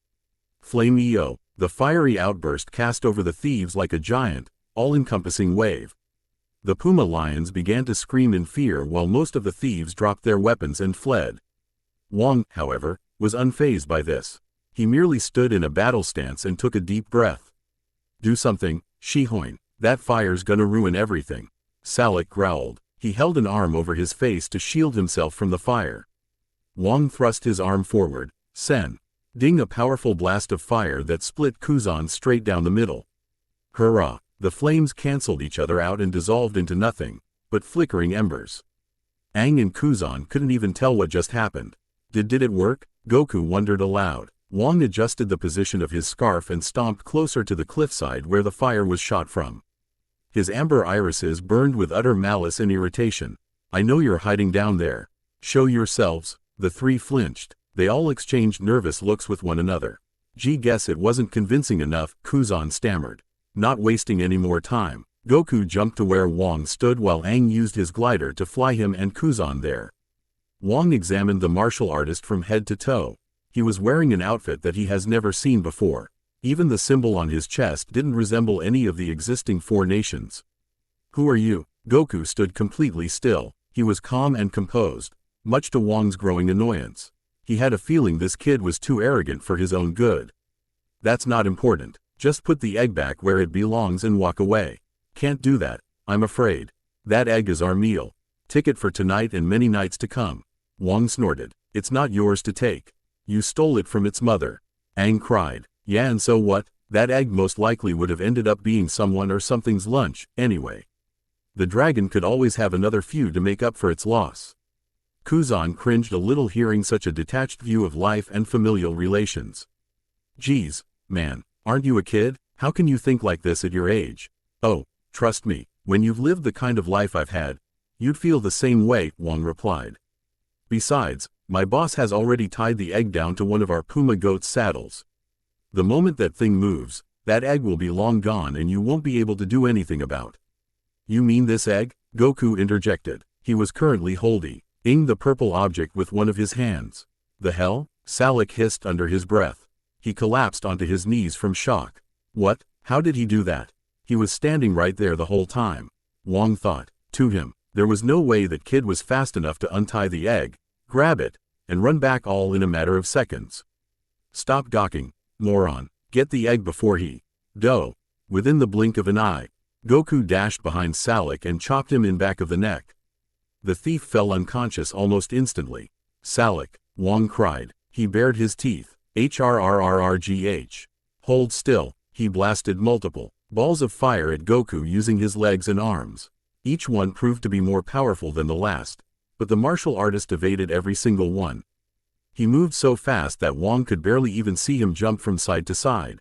Flame EO, the fiery outburst cast over the thieves like a giant, all-encompassing wave. The puma lions began to scream in fear while most of the thieves dropped their weapons and fled. Wong, however, was unfazed by this. He merely stood in a battle stance and took a deep breath. Do something, Shihoin, that fire's gonna ruin everything. Salik growled. He held an arm over his face to shield himself from the fire. Wong thrust his arm forward. Sen. Ding, a powerful blast of fire that split Kuzan straight down the middle. Hurrah! The flames canceled each other out and dissolved into nothing but flickering embers. Aang and Kuzan couldn't even tell what just happened. Did it work? Goku wondered aloud. Wong adjusted the position of his scarf and stomped closer to the cliffside where the fire was shot from. His amber irises burned with utter malice and irritation. I know you're hiding down there. Show yourselves. The three flinched. They all exchanged nervous looks with one another. Gee, guess it wasn't convincing enough, Kuzan stammered. Not wasting any more time, Goku jumped to where Wong stood while Aang used his glider to fly him and Kuzan there. Wong examined the martial artist from head to toe. He was wearing an outfit that he has never seen before. Even the symbol on his chest didn't resemble any of the existing four nations. Who are you? Goku stood completely still. He was calm and composed, much to Wong's growing annoyance. He had a feeling this kid was too arrogant for his own good. That's not important. Just put the egg back where it belongs and walk away. Can't do that, I'm afraid. That egg is our meal. Ticket for tonight and many nights to come. Wong snorted. It's not yours to take. You stole it from its mother. Aang cried. Yeah, and so what? That egg most likely would have ended up being someone or something's lunch, anyway. The dragon could always have another few to make up for its loss. Kuzan cringed a little hearing such a detached view of life and familial relations. Geez, man, aren't you a kid? How can you think like this at your age? Oh, trust me, when you've lived the kind of life I've had, you'd feel the same way, Wong replied. Besides, my boss has already tied the egg down to one of our puma goat's saddles. The moment that thing moves, that egg will be long gone and you won't be able to do anything about. You mean this egg? Goku interjected. He was currently holding the purple object with one of his hands. The hell? Salik hissed under his breath. He collapsed onto his knees from shock. What? How did he do that? He was standing right there the whole time. Wong thought. To him, There was no way that kid was fast enough to untie the egg, grab it, and run back all in a matter of seconds. Stop gawking, moron. Get the egg before he. Doe. Within the blink of an eye, Goku dashed behind Salik and chopped him in back of the neck. The thief fell unconscious almost instantly. Salik, Wong cried. He bared his teeth. HRRRRGH. Hold still. He blasted multiple balls of fire at Goku using his legs and arms. Each one proved to be more powerful than the last, but the martial artist evaded every single one. He moved so fast that Wong could barely even see him jump from side to side.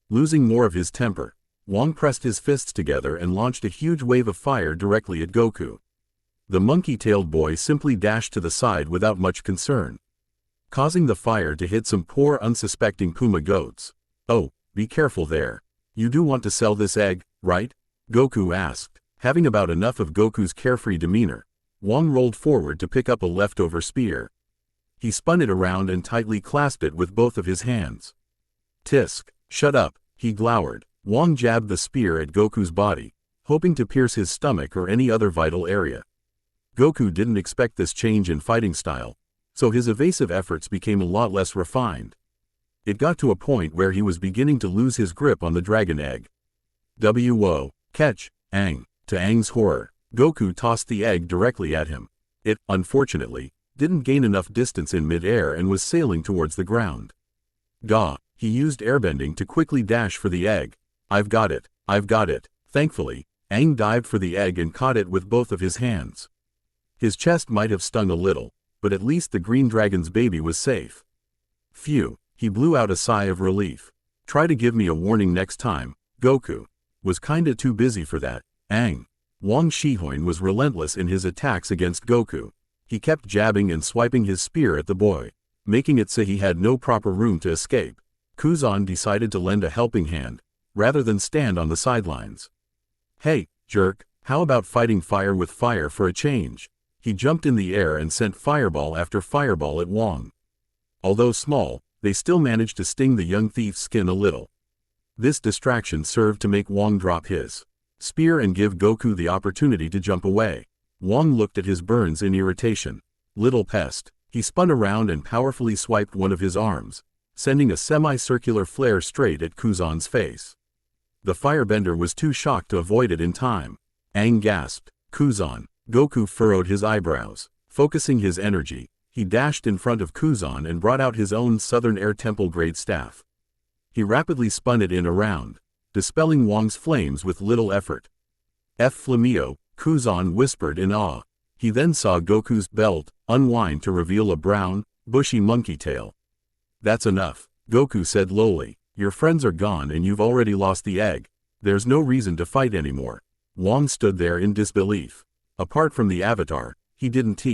Losing more of his temper, Wong pressed his fists together and launched a huge wave of fire directly at Goku. The monkey-tailed boy simply dashed to the side without much concern, causing the fire to hit some poor unsuspecting puma goats. Oh, be careful there. You do want to sell this egg, right? Goku asked. Having about enough of Goku's carefree demeanor, Wong rolled forward to pick up a leftover spear. He spun it around and tightly clasped it with both of his hands. Tisk, shut up, he glowered. Wong jabbed the spear at Goku's body, hoping to pierce his stomach or any other vital area. Goku didn't expect this change in fighting style, so his evasive efforts became a lot less refined. It got to a point where he was beginning to lose his grip on the dragon egg. Wo, catch, Aang. To Aang's horror, Goku tossed the egg directly at him. It, unfortunately, didn't gain enough distance in mid-air and was sailing towards the ground. Gah, he used airbending to quickly dash for the egg. I've got it, I've got it. Thankfully, Aang dived for the egg and caught it with both of his hands. His chest might have stung a little, but at least the green dragon's baby was safe. Phew, he blew out a sigh of relief. Try to give me a warning next time, Goku. Was kinda too busy for that. Aang. Wang Shihoin was relentless in his attacks against Goku. He kept jabbing and swiping his spear at the boy, making it so he had no proper room to escape. Kuzan decided to lend a helping hand, rather than stand on the sidelines. Hey, jerk, how about fighting fire with fire for a change? He jumped in the air and sent fireball after fireball at Wong. Although small, they still managed to sting the young thief's skin a little. This distraction served to make Wong drop his spear and give Goku the opportunity to jump away. Wong looked at his burns in irritation. Little pest. He spun around and powerfully swiped one of his arms, sending a semi-circular flare straight at Kuzan's face. The firebender was too shocked to avoid it in time. Aang gasped. Kuzan. Goku furrowed his eyebrows. Focusing his energy, he dashed in front of Kuzan and brought out his own Southern Air Temple-grade staff. He rapidly spun it in around, dispelling Wong's flames with little effort. F. Flamio, Kuzan whispered in awe. He then saw Goku's belt unwind to reveal a brown, bushy monkey tail. That's enough, Goku said lowly. Your friends are gone and you've already lost the egg. There's no reason to fight anymore. Wong stood there in disbelief. Apart from the avatar, he didn't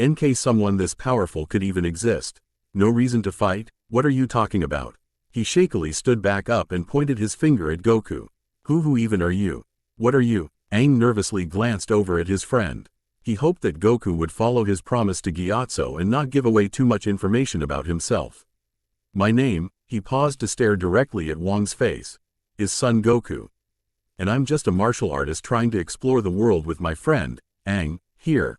NK someone this powerful could even exist. No reason to fight? What are you talking about? He shakily stood back up and pointed his finger at Goku. Who even are you? What are you? Aang nervously glanced over at his friend. He hoped that Goku would follow his promise to Gyatso and not give away too much information about himself. My name, he paused to stare directly at Wong's face, is Son Goku. And I'm just a martial artist trying to explore the world with my friend, Aang, here.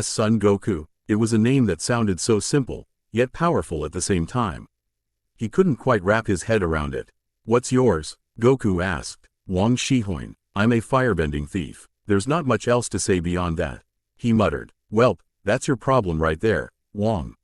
Son Goku. It was a name that sounded so simple, yet powerful at the same time. He couldn't quite wrap his head around it. What's yours? Goku asked. Wang Shihoin. I'm a firebending thief. There's not much else to say beyond that. He muttered. Welp, that's your problem right there, Wong.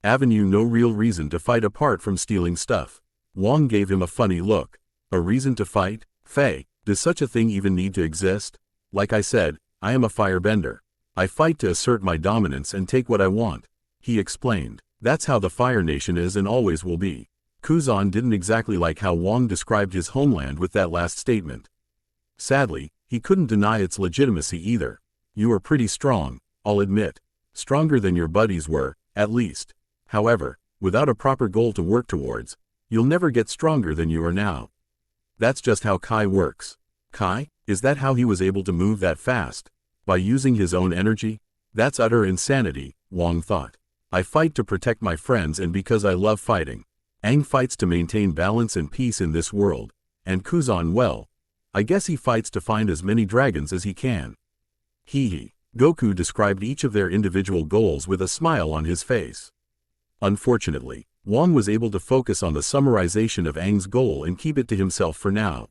Avenue no real reason to fight apart from stealing stuff. Wong gave him a funny look. A reason to fight? Fei, does such a thing even need to exist? Like I said, I am a firebender. I fight to assert my dominance and take what I want, he explained. That's how the Fire Nation is and always will be. Kuzan didn't exactly like how Wong described his homeland with that last statement. Sadly, he couldn't deny its legitimacy either. You are pretty strong, I'll admit. Stronger than your buddies were, at least. However, without a proper goal to work towards, you'll never get stronger than you are now. That's just how Kai works. Kai? Is that how he was able to move that fast? By using his own energy? That's utter insanity, Wong thought. I fight to protect my friends and because I love fighting. Aang fights to maintain balance and peace in this world. And Kuzan, well, I guess he fights to find as many dragons as he can. Hee hee. Goku described each of their individual goals with a smile on his face. Unfortunately, Wang was able to focus on the summarization of Aang's goal and keep it to himself for now.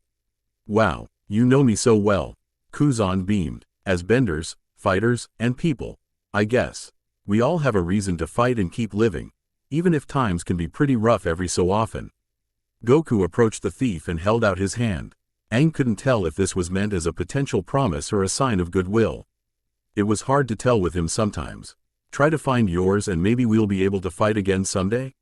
Wow, you know me so well. Kuzan beamed. As benders, fighters, and people, I guess, we all have a reason to fight and keep living, even if times can be pretty rough every so often. Goku approached the thief and held out his hand. Aang couldn't tell if this was meant as a potential promise or a sign of goodwill. It was hard to tell with him sometimes. Try to find yours and maybe we'll be able to fight again someday?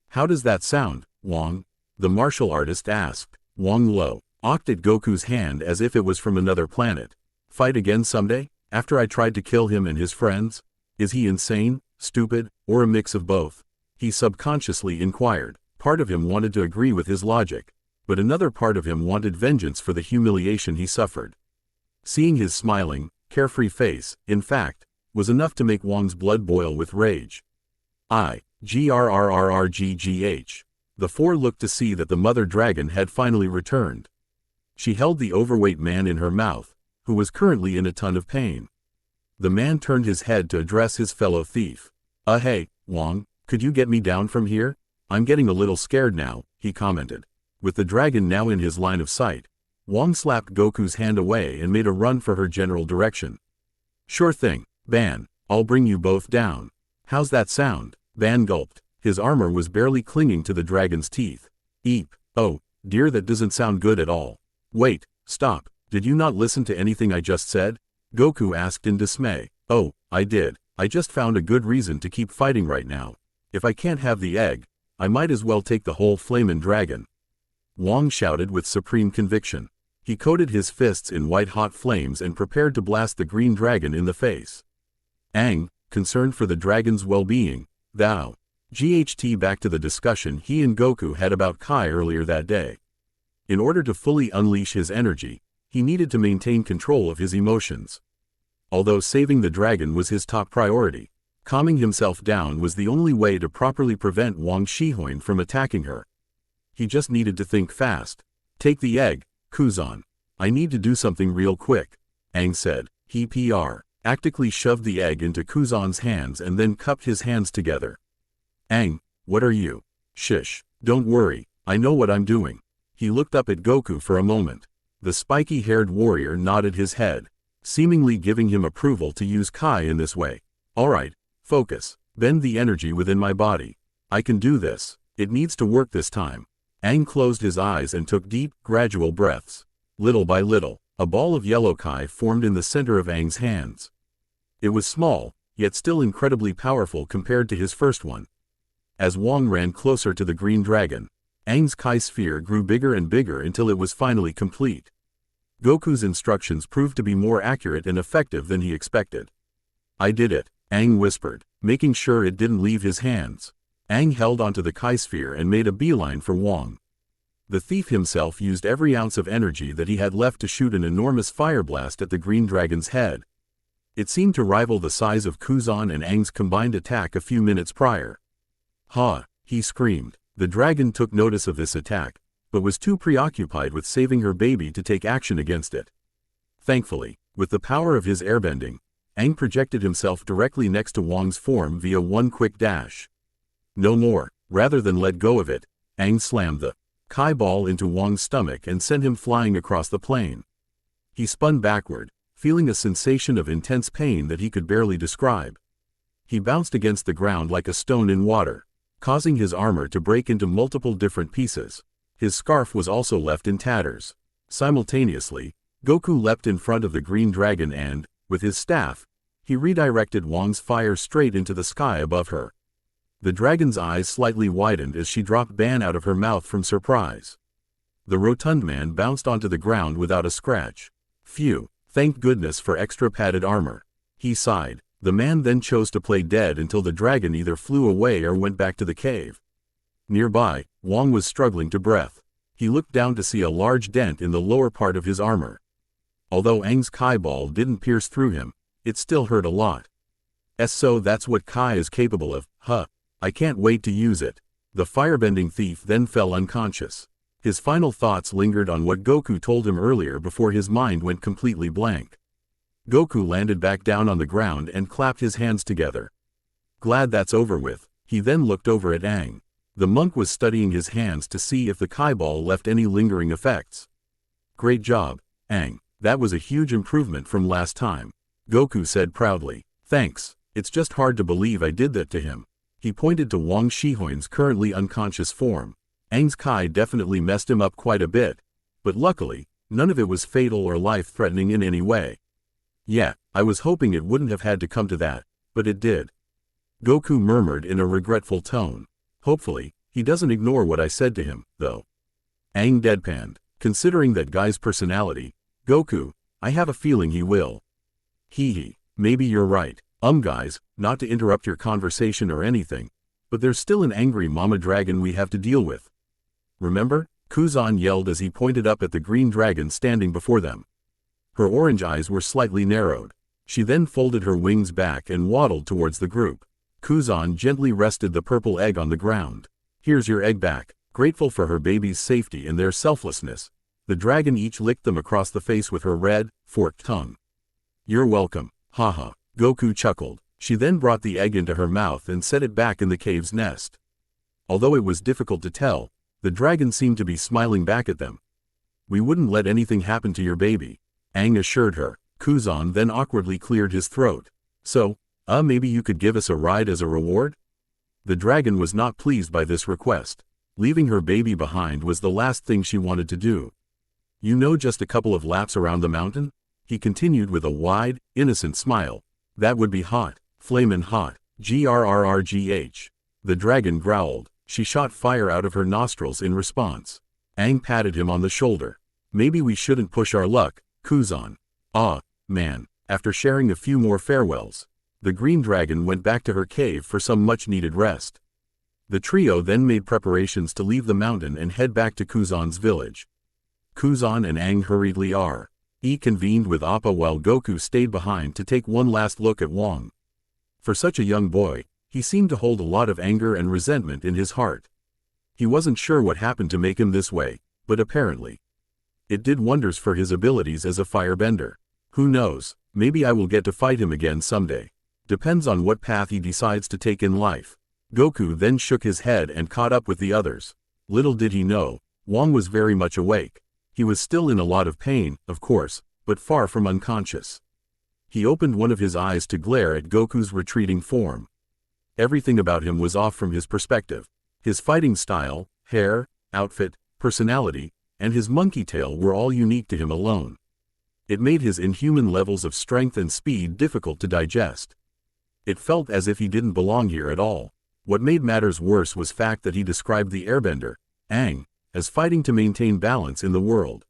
How does that sound, Wang? The martial artist asked. Wang Lo awked at Goku's hand as if it was from another planet. Fight again someday? After I tried to kill him and his friends? Is he insane, stupid, or a mix of both? He subconsciously inquired. Part of him wanted to agree with his logic, but another part of him wanted vengeance for the humiliation he suffered. Seeing his smiling, carefree face, in fact, was enough to make Wang's blood boil with rage. Grrrrrggh. The four looked to see that the mother dragon had finally returned. She held the overweight man in her mouth, who was currently in a ton of pain. The man turned his head to address his fellow thief. Hey, Wang, could you get me down from here? I'm getting a little scared now, he commented. With the dragon now in his line of sight, Wang slapped Goku's hand away and made a run for her general direction. Sure thing, Ban, I'll bring you both down. How's that sound? Ban gulped. His armor was barely clinging to the dragon's teeth. Eep. Oh, dear, that doesn't sound good at all. Wait, stop, did you not listen to anything I just said? Goku asked in dismay. Oh, I did. I just found a good reason to keep fighting right now. If I can't have the egg, I might as well take the whole flamin' dragon. Wang shouted with supreme conviction. He coated his fists in white-hot flames and prepared to blast the green dragon in the face. Aang, concerned for the dragon's well-being, thou. Back to the discussion he and Goku had about Kai earlier that day. In order to fully unleash his energy, he needed to maintain control of his emotions. Although saving the dragon was his top priority, calming himself down was the only way to properly prevent Wang Shihoin from attacking her. He just needed to think fast. Take the egg, Kuzan. I need to do something real quick, Aang said. He actively shoved the egg into Kuzan's hands and then cupped his hands together. Aang, what are you? Shish, don't worry, I know what I'm doing. He looked up at Goku for a moment. The spiky-haired warrior nodded his head, seemingly giving him approval to use Kai in this way. Alright, focus, bend the energy within my body. I can do this, it needs to work this time. Aang closed his eyes and took deep, gradual breaths. Little by little, a ball of yellow Kai formed in the center of Aang's hands. It was small, yet still incredibly powerful compared to his first one. As Wang ran closer to the green dragon, Aang's Kai sphere grew bigger and bigger until it was finally complete. Goku's instructions proved to be more accurate and effective than he expected. I did it, Aang whispered, making sure it didn't leave his hands. Aang held onto the Kai sphere and made a beeline for Wang. The thief himself used every ounce of energy that he had left to shoot an enormous fire blast at the green dragon's head. It seemed to rival the size of Kuzan and Aang's combined attack a few minutes prior. Ha! He screamed. The dragon took notice of this attack, but was too preoccupied with saving her baby to take action against it. Thankfully, with the power of his airbending, Aang projected himself directly next to Wang's form via one quick dash. No more. Rather than let go of it, Aang slammed the Kai ball into Wang's stomach and sent him flying across the plane. He spun backward, feeling a sensation of intense pain that he could barely describe. He bounced against the ground like a stone in water, causing his armor to break into multiple different pieces. His scarf was also left in tatters. Simultaneously, Goku leapt in front of the green dragon and, with his staff, he redirected Wang's fire straight into the sky above her. The dragon's eyes slightly widened as she dropped Ban out of her mouth from surprise. The rotund man bounced onto the ground without a scratch. Phew, thank goodness for extra padded armor. He sighed. The man then chose to play dead until the dragon either flew away or went back to the cave. Nearby, Wang was struggling to breath. He looked down to see a large dent in the lower part of his armor. Although Aang's Kai ball didn't pierce through him, it still hurt a lot. So that's what Kai is capable of, huh? I can't wait to use it. The firebending thief then fell unconscious. His final thoughts lingered on what Goku told him earlier before his mind went completely blank. Goku landed back down on the ground and clapped his hands together. Glad that's over with. He then looked over at Aang. The monk was studying his hands to see if the Kai ball left any lingering effects. Great job, Aang. That was a huge improvement from last time, Goku said proudly. Thanks. It's just hard to believe I did that to him. He pointed to Wang Shihuan's currently unconscious form. Aang's Kai definitely messed him up quite a bit, but luckily, none of it was fatal or life-threatening in any way. Yeah, I was hoping it wouldn't have had to come to that, but it did. Goku murmured in a regretful tone. Hopefully, he doesn't ignore what I said to him, though. Aang deadpanned. Considering that guy's personality, Goku, I have a feeling he will. Hee, maybe you're right. Guys, not to interrupt your conversation or anything, but there's still an angry mama dragon we have to deal with. Remember? Kuzan yelled as he pointed up at the green dragon standing before them. Her orange eyes were slightly narrowed. She then folded her wings back and waddled towards the group. Kuzan gently rested the purple egg on the ground. Here's your egg back. Grateful for her baby's safety and their selflessness, the dragon each licked them across the face with her red, forked tongue. You're welcome, haha, Goku chuckled. She then brought the egg into her mouth and set it back in the cave's nest. Although it was difficult to tell, the dragon seemed to be smiling back at them. We wouldn't let anything happen to your baby, Aang assured her. Kuzan then awkwardly cleared his throat. So, maybe you could give us a ride as a reward? The dragon was not pleased by this request. Leaving her baby behind was the last thing she wanted to do. You know, just a couple of laps around the mountain? He continued with a wide, innocent smile. That would be hot, flamin' hot, grrrgh. The dragon growled. She shot fire out of her nostrils in response. Aang patted him on the shoulder. Maybe we shouldn't push our luck, Kuzan. Man. After sharing a few more farewells, the green dragon went back to her cave for some much-needed rest. The trio then made preparations to leave the mountain and head back to Kuzan's village. Kuzan and Aang hurriedly convened with Appa while Goku stayed behind to take one last look at Wang. For such a young boy, he seemed to hold a lot of anger and resentment in his heart. He wasn't sure what happened to make him this way, but apparently, it did wonders for his abilities as a firebender. Who knows, maybe I will get to fight him again someday. Depends on what path he decides to take in life. Goku then shook his head and caught up with the others. Little did he know, Wang was very much awake. He was still in a lot of pain, of course, but far from unconscious. He opened one of his eyes to glare at Goku's retreating form. Everything about him was off from his perspective. His fighting style, hair, outfit, personality, and his monkey tail were all unique to him alone. It made his inhuman levels of strength and speed difficult to digest. It felt as if he didn't belong here at all. What made matters worse was fact that he described the airbender, Aang, as fighting to maintain balance in the world.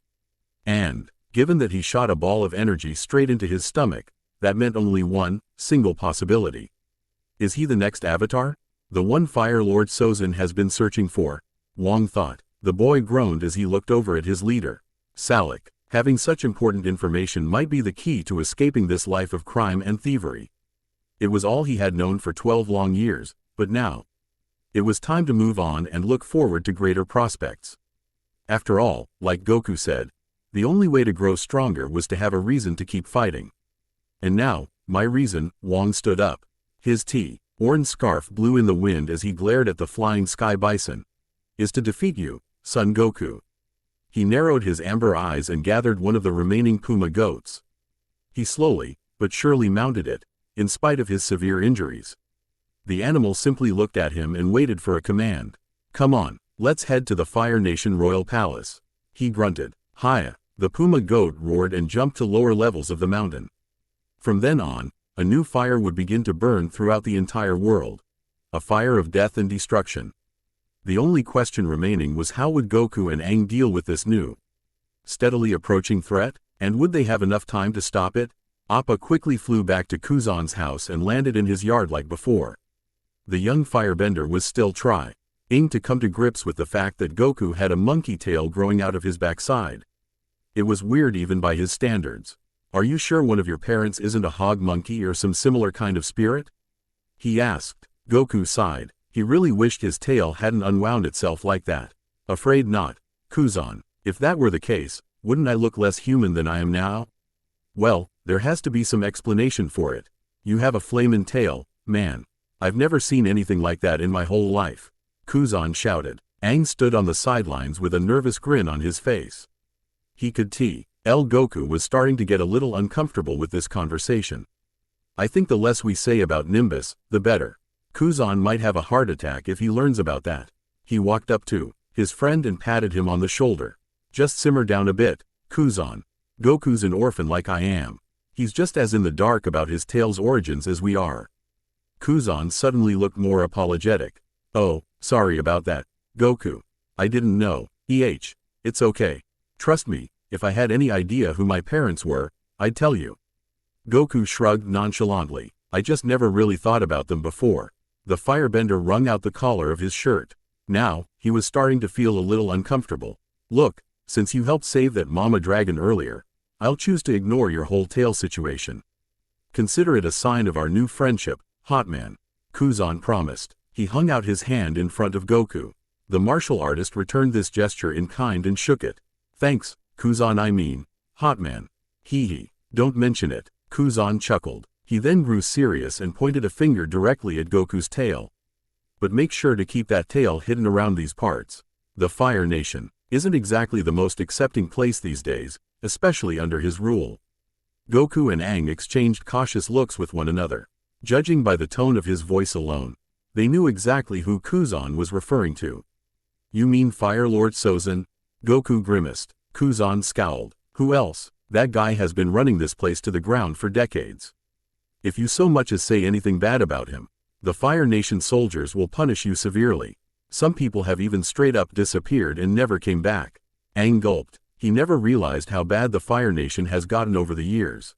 And, given that he shot a ball of energy straight into his stomach, that meant only one single possibility. Is he the next Avatar? The one Fire Lord Sozin has been searching for? Wang thought. The boy groaned as he looked over at his leader. Salik, having such important information might be the key to escaping this life of crime and thievery. It was all he had known for 12 long years, but now, it was time to move on and look forward to greater prospects. After all, like Goku said, the only way to grow stronger was to have a reason to keep fighting. And now, my reason, Wang stood up. His orange scarf blew in the wind as he glared at the flying sky bison. Is to defeat you, Son Goku. He narrowed his amber eyes and gathered one of the remaining puma goats. He slowly, but surely mounted it, in spite of his severe injuries. The animal simply looked at him and waited for a command. Come on, let's head to the Fire Nation Royal Palace. He grunted. Hiya. The puma goat roared and jumped to lower levels of the mountain. From then on, a new fire would begin to burn throughout the entire world. A fire of death and destruction. The only question remaining was how would Goku and Aang deal with this new, steadily approaching threat, and would they have enough time to stop it? Appa quickly flew back to Kuzan's house and landed in his yard like before. The young firebender was still trying to come to grips with the fact that Goku had a monkey tail growing out of his backside. It was weird even by his standards. Are you sure one of your parents isn't a hog monkey or some similar kind of spirit? He asked. Goku sighed. He really wished his tail hadn't unwound itself like that. Afraid not, Kuzan. If that were the case, wouldn't I look less human than I am now? Well, there has to be some explanation for it. You have a flamin' tail, man. I've never seen anything like that in my whole life. Kuzan shouted. Aang stood on the sidelines with a nervous grin on his face. He could tell Goku was starting to get a little uncomfortable with this conversation. I think the less we say about Nimbus, the better. Kuzan might have a heart attack if he learns about that. He walked up to his friend and patted him on the shoulder. Just simmer down a bit, Kuzan. Goku's an orphan like I am. He's just as in the dark about his tail's origins as we are. Kuzan suddenly looked more apologetic. Oh, sorry about that, Goku. I didn't know. It's okay. Trust me, if I had any idea who my parents were, I'd tell you. Goku shrugged nonchalantly. I just never really thought about them before. The firebender wrung out the collar of his shirt. Now, he was starting to feel a little uncomfortable. Look, since you helped save that mama dragon earlier, I'll choose to ignore your whole tail situation. Consider it a sign of our new friendship, Hot Man. Kuzan promised. He hung out his hand in front of Goku. The martial artist returned this gesture in kind and shook it. Thanks, Kuzan, I mean, Hot Man. Hee. Don't mention it. Kuzan chuckled. He then grew serious and pointed a finger directly at Goku's tail. But make sure to keep that tail hidden around these parts. The Fire Nation isn't exactly the most accepting place these days, especially under his rule. Goku and Aang exchanged cautious looks with one another. Judging by the tone of his voice alone, they knew exactly who Kuzan was referring to. You mean Fire Lord Sozin? Goku grimaced. Kuzan scowled. Who else? That guy has been running this place to the ground for decades. If you so much as say anything bad about him, the Fire Nation soldiers will punish you severely. Some people have even straight up disappeared and never came back. Aang gulped. He never realized how bad the Fire Nation has gotten over the years.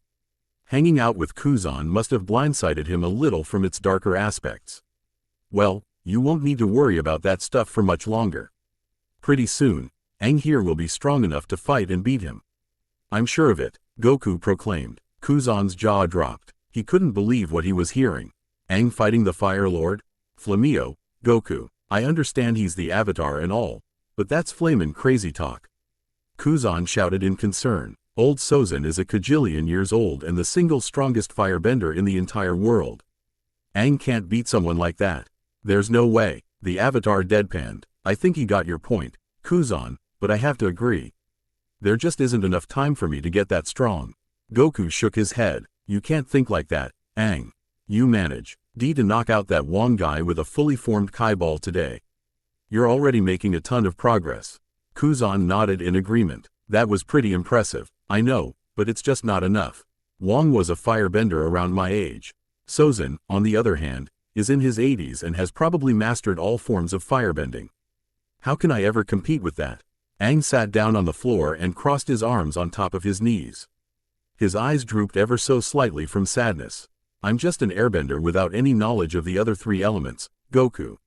Hanging out with Kuzan must have blindsided him a little from its darker aspects. Well, you won't need to worry about that stuff for much longer. Pretty soon, Aang here will be strong enough to fight and beat him. I'm sure of it, Goku proclaimed. Kuzan's jaw dropped. He couldn't believe what he was hearing. Aang fighting the Fire Lord? Flamio, Goku, I understand he's the Avatar and all, but that's flamin' crazy talk. Kuzan shouted in concern. Old Sozin is a kajillion years old and the single strongest firebender in the entire world. Aang can't beat someone like that. There's no way. The Avatar deadpanned. I think he got your point, Kuzan, but I have to agree. There just isn't enough time for me to get that strong. Goku shook his head. You can't think like that, Aang. You manage to knock out that Wong guy with a fully formed Kai ball today. You're already making a ton of progress. Kuzan nodded in agreement. That was pretty impressive, I know, but it's just not enough. Wong was a firebender around my age. Sozin, on the other hand, is in his 80s and has probably mastered all forms of firebending. How can I ever compete with that? Aang sat down on the floor and crossed his arms on top of his knees. His eyes drooped ever so slightly from sadness. I'm just an airbender without any knowledge of the other three elements, Goku.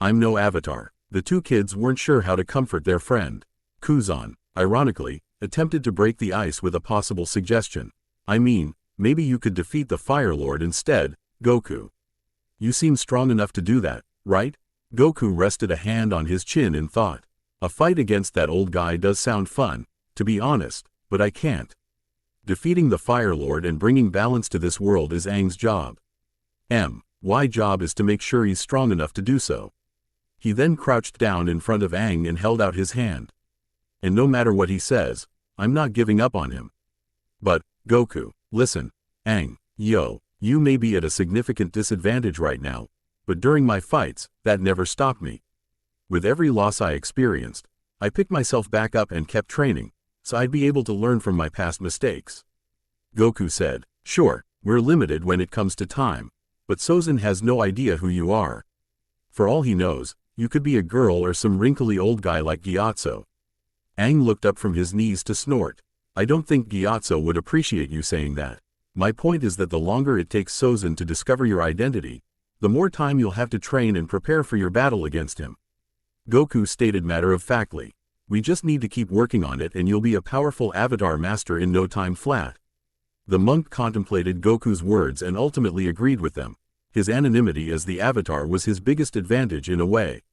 I'm no Avatar. The two kids weren't sure how to comfort their friend. Kuzan, ironically, attempted to break the ice with a possible suggestion. I mean, maybe you could defeat the Fire Lord instead, Goku. You seem strong enough to do that, right? Goku rested a hand on his chin in thought. A fight against that old guy does sound fun, to be honest, but I can't. Defeating the Fire Lord and bringing balance to this world is Aang's job. My job is to make sure he's strong enough to do so. He then crouched down in front of Aang and held out his hand. And no matter what he says, I'm not giving up on him. But, Goku, listen, Aang, you may be at a significant disadvantage right now, but during my fights, that never stopped me. With every loss I experienced, I picked myself back up and kept training, so I'd be able to learn from my past mistakes. Goku said, sure, we're limited when it comes to time, but Sozin has no idea who you are. For all he knows, you could be a girl or some wrinkly old guy like Gyatso. Aang looked up from his knees to snort. I don't think Gyatso would appreciate you saying that. My point is that the longer it takes Sozin to discover your identity, the more time you'll have to train and prepare for your battle against him. Goku stated matter-of-factly. We just need to keep working on it and you'll be a powerful Avatar master in no time flat. The monk contemplated Goku's words and ultimately agreed with them. His anonymity as the Avatar was his biggest advantage in a way.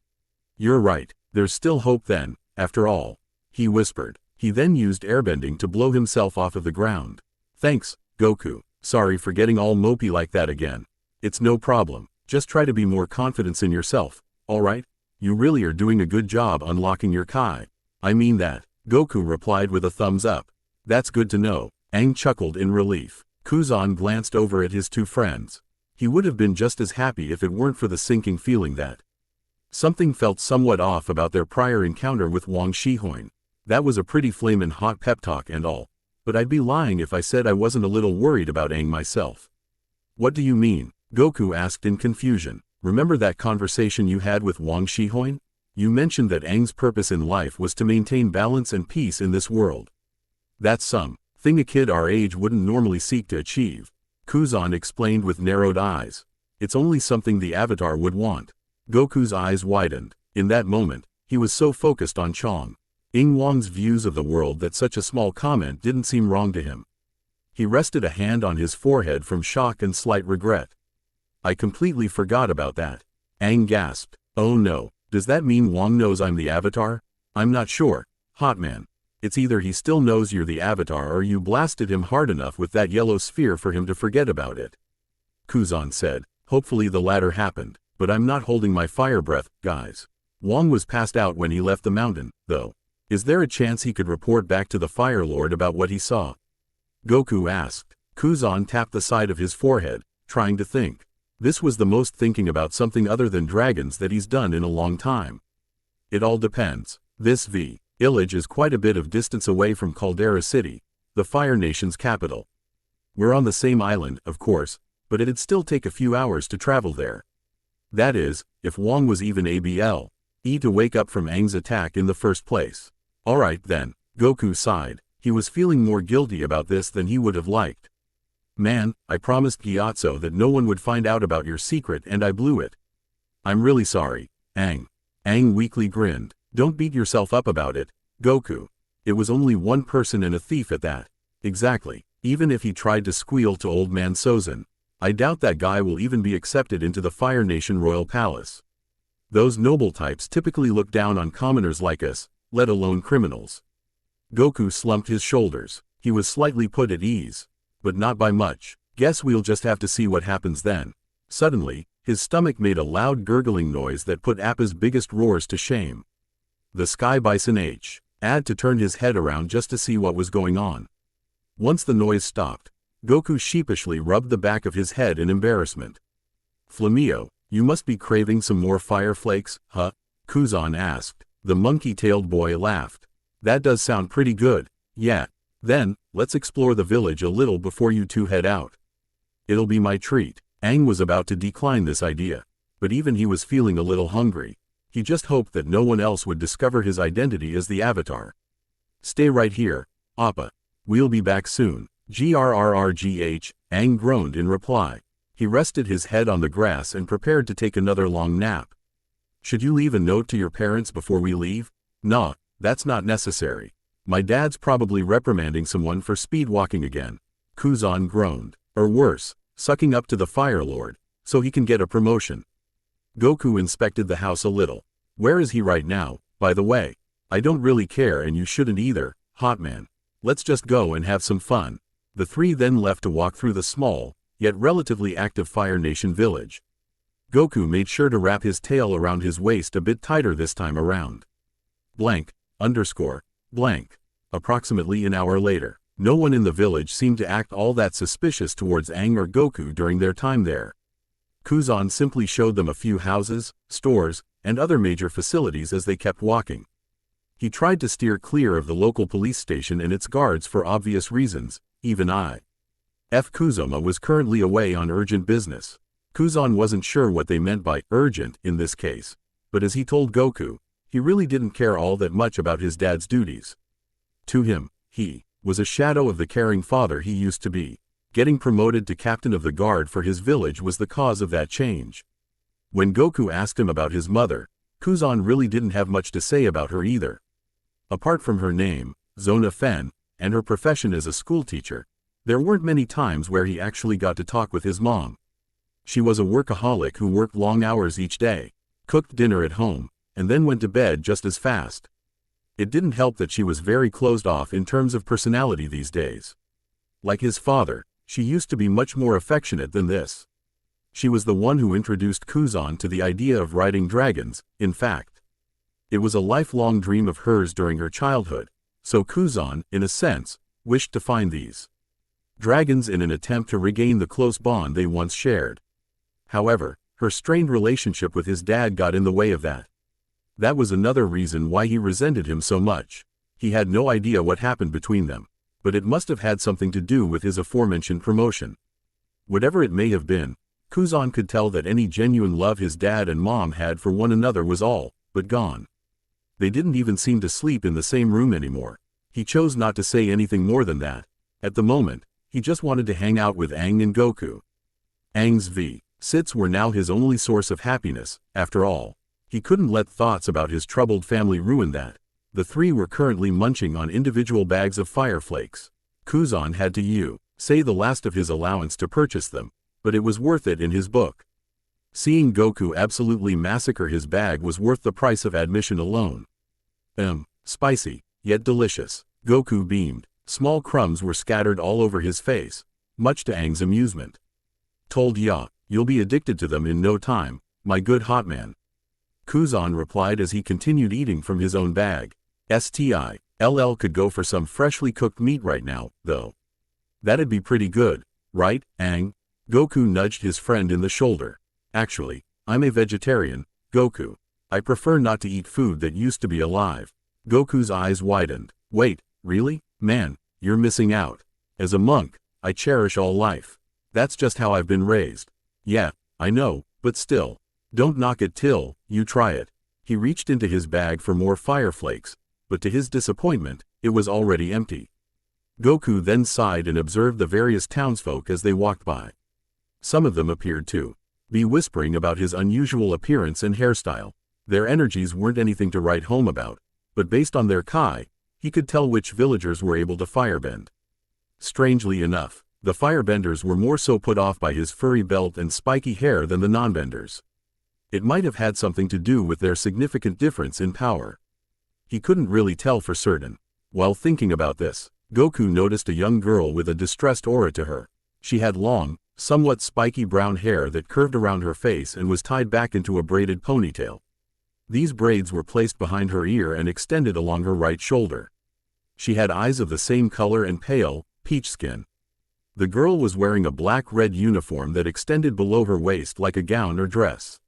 You're right, there's still hope then, after all, he whispered. He then used airbending to blow himself off of the ground. Thanks, Goku. Sorry for getting all mopey like that again. It's no problem. Just try to be more confident in yourself, alright? You really are doing a good job unlocking your Kai. I mean that, Goku replied with a thumbs up. That's good to know. Aang chuckled in relief. Kuzan glanced over at his two friends. He would have been just as happy if it weren't for the sinking feeling that something felt somewhat off about their prior encounter with Wang Shihoin. That was a pretty flamin' hot pep talk and all. But I'd be lying if I said I wasn't a little worried about Aang myself. What do you mean? Goku asked in confusion. Remember that conversation you had with Wang Shihoin? You mentioned that Aang's purpose in life was to maintain balance and peace in this world. That's something a kid our age wouldn't normally seek to achieve, Kuzan explained with narrowed eyes. It's only something the Avatar would want. Goku's eyes widened. In that moment, he was so focused on Chong Ing Wang's views of the world that such a small comment didn't seem wrong to him. He rested a hand on his forehead from shock and slight regret. I completely forgot about that. Aang gasped. Oh no, does that mean Wang knows I'm the Avatar? I'm not sure, Hotman. It's either he still knows you're the Avatar or you blasted him hard enough with that yellow sphere for him to forget about it. Kuzan said. Hopefully the latter happened, but I'm not holding my fire breath, guys. Wang was passed out when he left the mountain, though. Is there a chance he could report back to the Fire Lord about what he saw? Goku asked. Kuzan tapped the side of his forehead, trying to think. This was the most thinking about something other than dragons that he's done in a long time. It all depends. This village is quite a bit of distance away from Caldera City, the Fire Nation's capital. We're on the same island, of course, but it'd still take a few hours to travel there. That is, if Wang was even able to wake up from Aang's attack in the first place. Alright then, Goku sighed. He was feeling more guilty about this than he would have liked. Man, I promised Gyatso that no one would find out about your secret and I blew it. I'm really sorry, Aang. Aang weakly grinned. Don't beat yourself up about it, Goku. It was only one person and a thief at that. Exactly. Even if he tried to squeal to Old Man Sozin, I doubt that guy will even be accepted into the Fire Nation Royal Palace. Those noble types typically look down on commoners like us, let alone criminals. Goku slumped his shoulders. He was slightly put at ease. But not by much. Guess we'll just have to see what happens then. Suddenly, his stomach made a loud gurgling noise that put Appa's biggest roars to shame. The Sky Bison had to turn his head around just to see what was going on. Once the noise stopped, Goku sheepishly rubbed the back of his head in embarrassment. Flamio, you must be craving some more fire flakes, huh? Kuzan asked. The monkey-tailed boy laughed. That does sound pretty good. Yeah. Then, let's explore the village a little before you two head out. It'll be my treat. Aang was about to decline this idea. But even he was feeling a little hungry. He just hoped that no one else would discover his identity as the Avatar. Stay right here, Appa. We'll be back soon. Grrrgh, Aang groaned in reply. He rested his head on the grass and prepared to take another long nap. Should you leave a note to your parents before we leave? Nah, that's not necessary. My dad's probably reprimanding someone for speed walking again. Kuzan groaned. Or worse, sucking up to the Fire Lord, so he can get a promotion. Goku inspected the house a little. Where is he right now, by the way? I don't really care and you shouldn't either, Hotman. Let's just go and have some fun. The three then left to walk through the small, yet relatively active Fire Nation village. Goku made sure to wrap his tail around his waist a bit tighter this time around. Blank. Approximately an hour later, no one in the village seemed to act all that suspicious towards Aang or Goku during their time there. Kuzan simply showed them a few houses, stores, and other major facilities as they kept walking. He tried to steer clear of the local police station and its guards for obvious reasons, even Kuzama was currently away on urgent business. Kuzan wasn't sure what they meant by urgent in this case, but as he told Goku, he really didn't care all that much about his dad's duties. To him, he was a shadow of the caring father he used to be. Getting promoted to captain of the guard for his village was the cause of that change. When Goku asked him about his mother, Kuzan really didn't have much to say about her either. Apart from her name, Zona Fen, and her profession as a schoolteacher, there weren't many times where he actually got to talk with his mom. She was a workaholic who worked long hours each day, cooked dinner at home, and then went to bed just as fast. It didn't help that she was very closed off in terms of personality these days. Like his father, she used to be much more affectionate than this. She was the one who introduced Kuzan to the idea of riding dragons, in fact. It was a lifelong dream of hers during her childhood, so Kuzan, in a sense, wished to find these dragons in an attempt to regain the close bond they once shared. However, her strained relationship with his dad got in the way of that. That was another reason why he resented him so much. He had no idea what happened between them, but it must have had something to do with his aforementioned promotion. Whatever it may have been, Kuzan could tell that any genuine love his dad and mom had for one another was all but gone. They didn't even seem to sleep in the same room anymore. He chose not to say anything more than that. At the moment, he just wanted to hang out with Aang and Goku. Aang's visits were now his only source of happiness, after all. He couldn't let thoughts about his troubled family ruin that. The three were currently munching on individual bags of fire flakes. Kuzan had to say the last of his allowance to purchase them, but it was worth it in his book. Seeing Goku absolutely massacre his bag was worth the price of admission alone. Spicy, yet delicious. Goku beamed. Small crumbs were scattered all over his face, much to Aang's amusement. Told ya, you'll be addicted to them in no time, my good hot man. Kuzan replied as he continued eating from his own bag. STILL could go for some freshly cooked meat right now, though. That'd be pretty good, right, Aang? Goku nudged his friend in the shoulder. Actually, I'm a vegetarian, Goku. I prefer not to eat food that used to be alive. Goku's eyes widened. Wait, really? Man, you're missing out. As a monk, I cherish all life. That's just how I've been raised. Yeah, I know, but still. Don't knock it till you try it. He reached into his bag for more fire flakes, but to his disappointment, it was already empty. Goku then sighed and observed the various townsfolk as they walked by. Some of them appeared to be whispering about his unusual appearance and hairstyle. Their energies weren't anything to write home about, but based on their kai, he could tell which villagers were able to firebend. Strangely enough, the firebenders were more so put off by his furry belt and spiky hair than the non-benders. It might have had something to do with their significant difference in power. He couldn't really tell for certain. While thinking about this, Goku noticed a young girl with a distressed aura to her. She had long, somewhat spiky brown hair that curved around her face and was tied back into a braided ponytail. These braids were placed behind her ear and extended along her right shoulder. She had eyes of the same color and pale, peach skin. The girl was wearing a black-red uniform that extended below her waist like a gown or dress.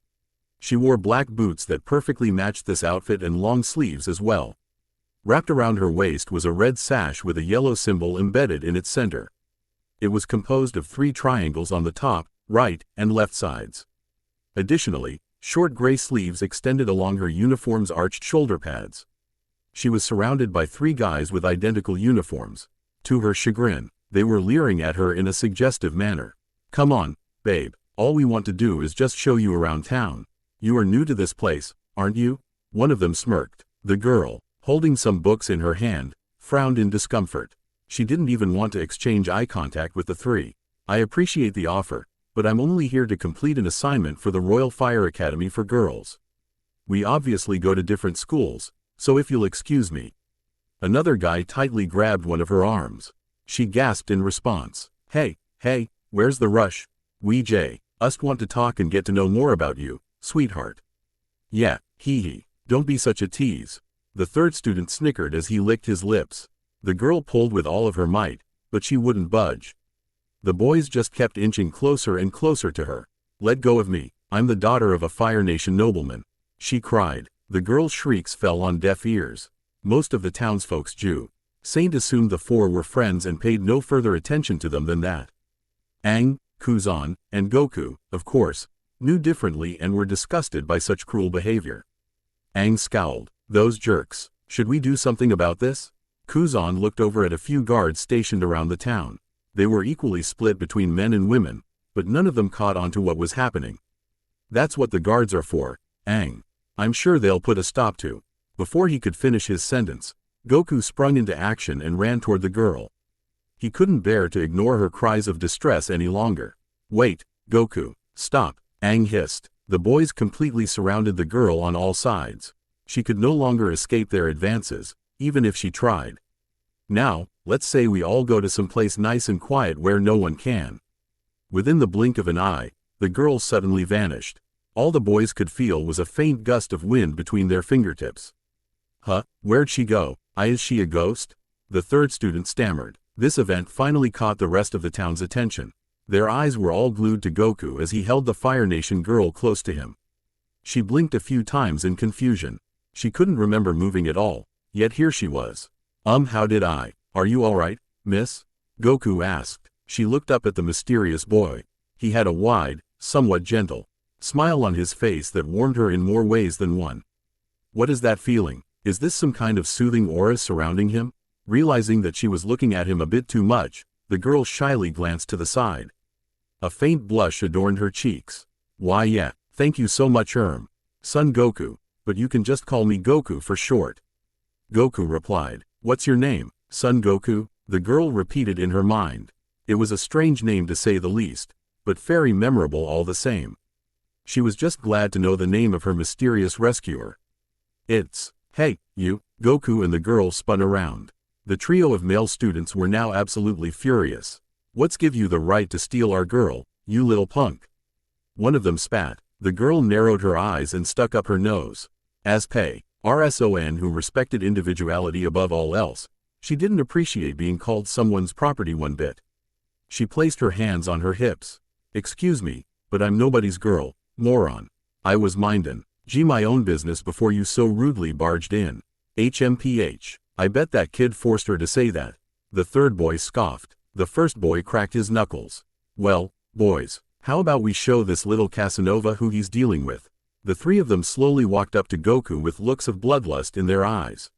She wore black boots that perfectly matched this outfit and long sleeves as well. Wrapped around her waist was a red sash with a yellow symbol embedded in its center. It was composed of 3 triangles on the top, right, and left sides. Additionally, short gray sleeves extended along her uniform's arched shoulder pads. She was surrounded by 3 guys with identical uniforms. To her chagrin, they were leering at her in a suggestive manner. Come on, babe, all we want to do is just show you around town. You are new to this place, aren't you? One of them smirked. The girl, holding some books in her hand, frowned in discomfort. She didn't even want to exchange eye contact with the 3. I appreciate the offer, but I'm only here to complete an assignment for the Royal Fire Academy for girls. We obviously go to different schools, so if you'll excuse me. Another guy tightly grabbed one of her arms. She gasped in response. Hey, where's the rush? We just want to talk and get to know more about you, sweetheart. Yeah, hee. Don't be such a tease. The third student snickered as he licked his lips. The girl pulled with all of her might, but she wouldn't budge. The boys just kept inching closer and closer to her. Let go of me, I'm the daughter of a Fire Nation nobleman, she cried. The girl's shrieks fell on deaf ears. Most of the townsfolk's Saint assumed the 4 were friends and paid no further attention to them than that. Aang, Kuzan, and Goku, of course, knew differently and were disgusted by such cruel behavior. Aang scowled. Those jerks. Should we do something about this? Kuzan looked over at a few guards stationed around the town. They were equally split between men and women, but none of them caught on to what was happening. That's what the guards are for, Aang. I'm sure they'll put a stop to. Before he could finish his sentence, Goku sprung into action and ran toward the girl. He couldn't bear to ignore her cries of distress any longer. Wait, Goku, stop, Aang hissed. The boys completely surrounded the girl on all sides. She could no longer escape their advances, even if she tried. Now, Let's say we all go to some place nice and quiet where no one can. Within the blink of an eye, the girl suddenly vanished. All the boys could feel was a faint gust of wind between their fingertips. Huh? Where'd she go? Is she a ghost? The third student stammered. This event finally caught the rest of the town's attention. Their eyes were all glued to Goku as he held the Fire Nation girl close to him. She blinked a few times in confusion. She couldn't remember moving at all, yet here she was. How did I? Are you alright, miss? Goku asked. She looked up at the mysterious boy. He had a wide, somewhat gentle smile on his face that warmed her in more ways than one. What is that feeling? Is this some kind of soothing aura surrounding him? Realizing that she was looking at him a bit too much, the girl shyly glanced to the side. A faint blush adorned her cheeks. Why yeah, thank you so much Son Goku, but you can just call me Goku for short. Goku replied. What's your name, Son Goku? The girl repeated in her mind. It was a strange name to say the least, but very memorable all the same. She was just glad to know the name of her mysterious rescuer. It's, hey, you. Goku and the girl spun around. The trio of male students were now absolutely furious. What's give you the right to steal our girl, you little punk? One of them spat. The girl narrowed her eyes and stuck up her nose. As Pei, RSON who respected individuality above all else, she didn't appreciate being called someone's property one bit. She placed her hands on her hips. Excuse me, but I'm nobody's girl, moron. I was mindin' my own business before you so rudely barged in. HMPH. I bet that kid forced her to say that. The third boy scoffed. The first boy cracked his knuckles. Well, boys, how about we show this little Casanova who he's dealing with? The three of them slowly walked up to Goku with looks of bloodlust in their eyes.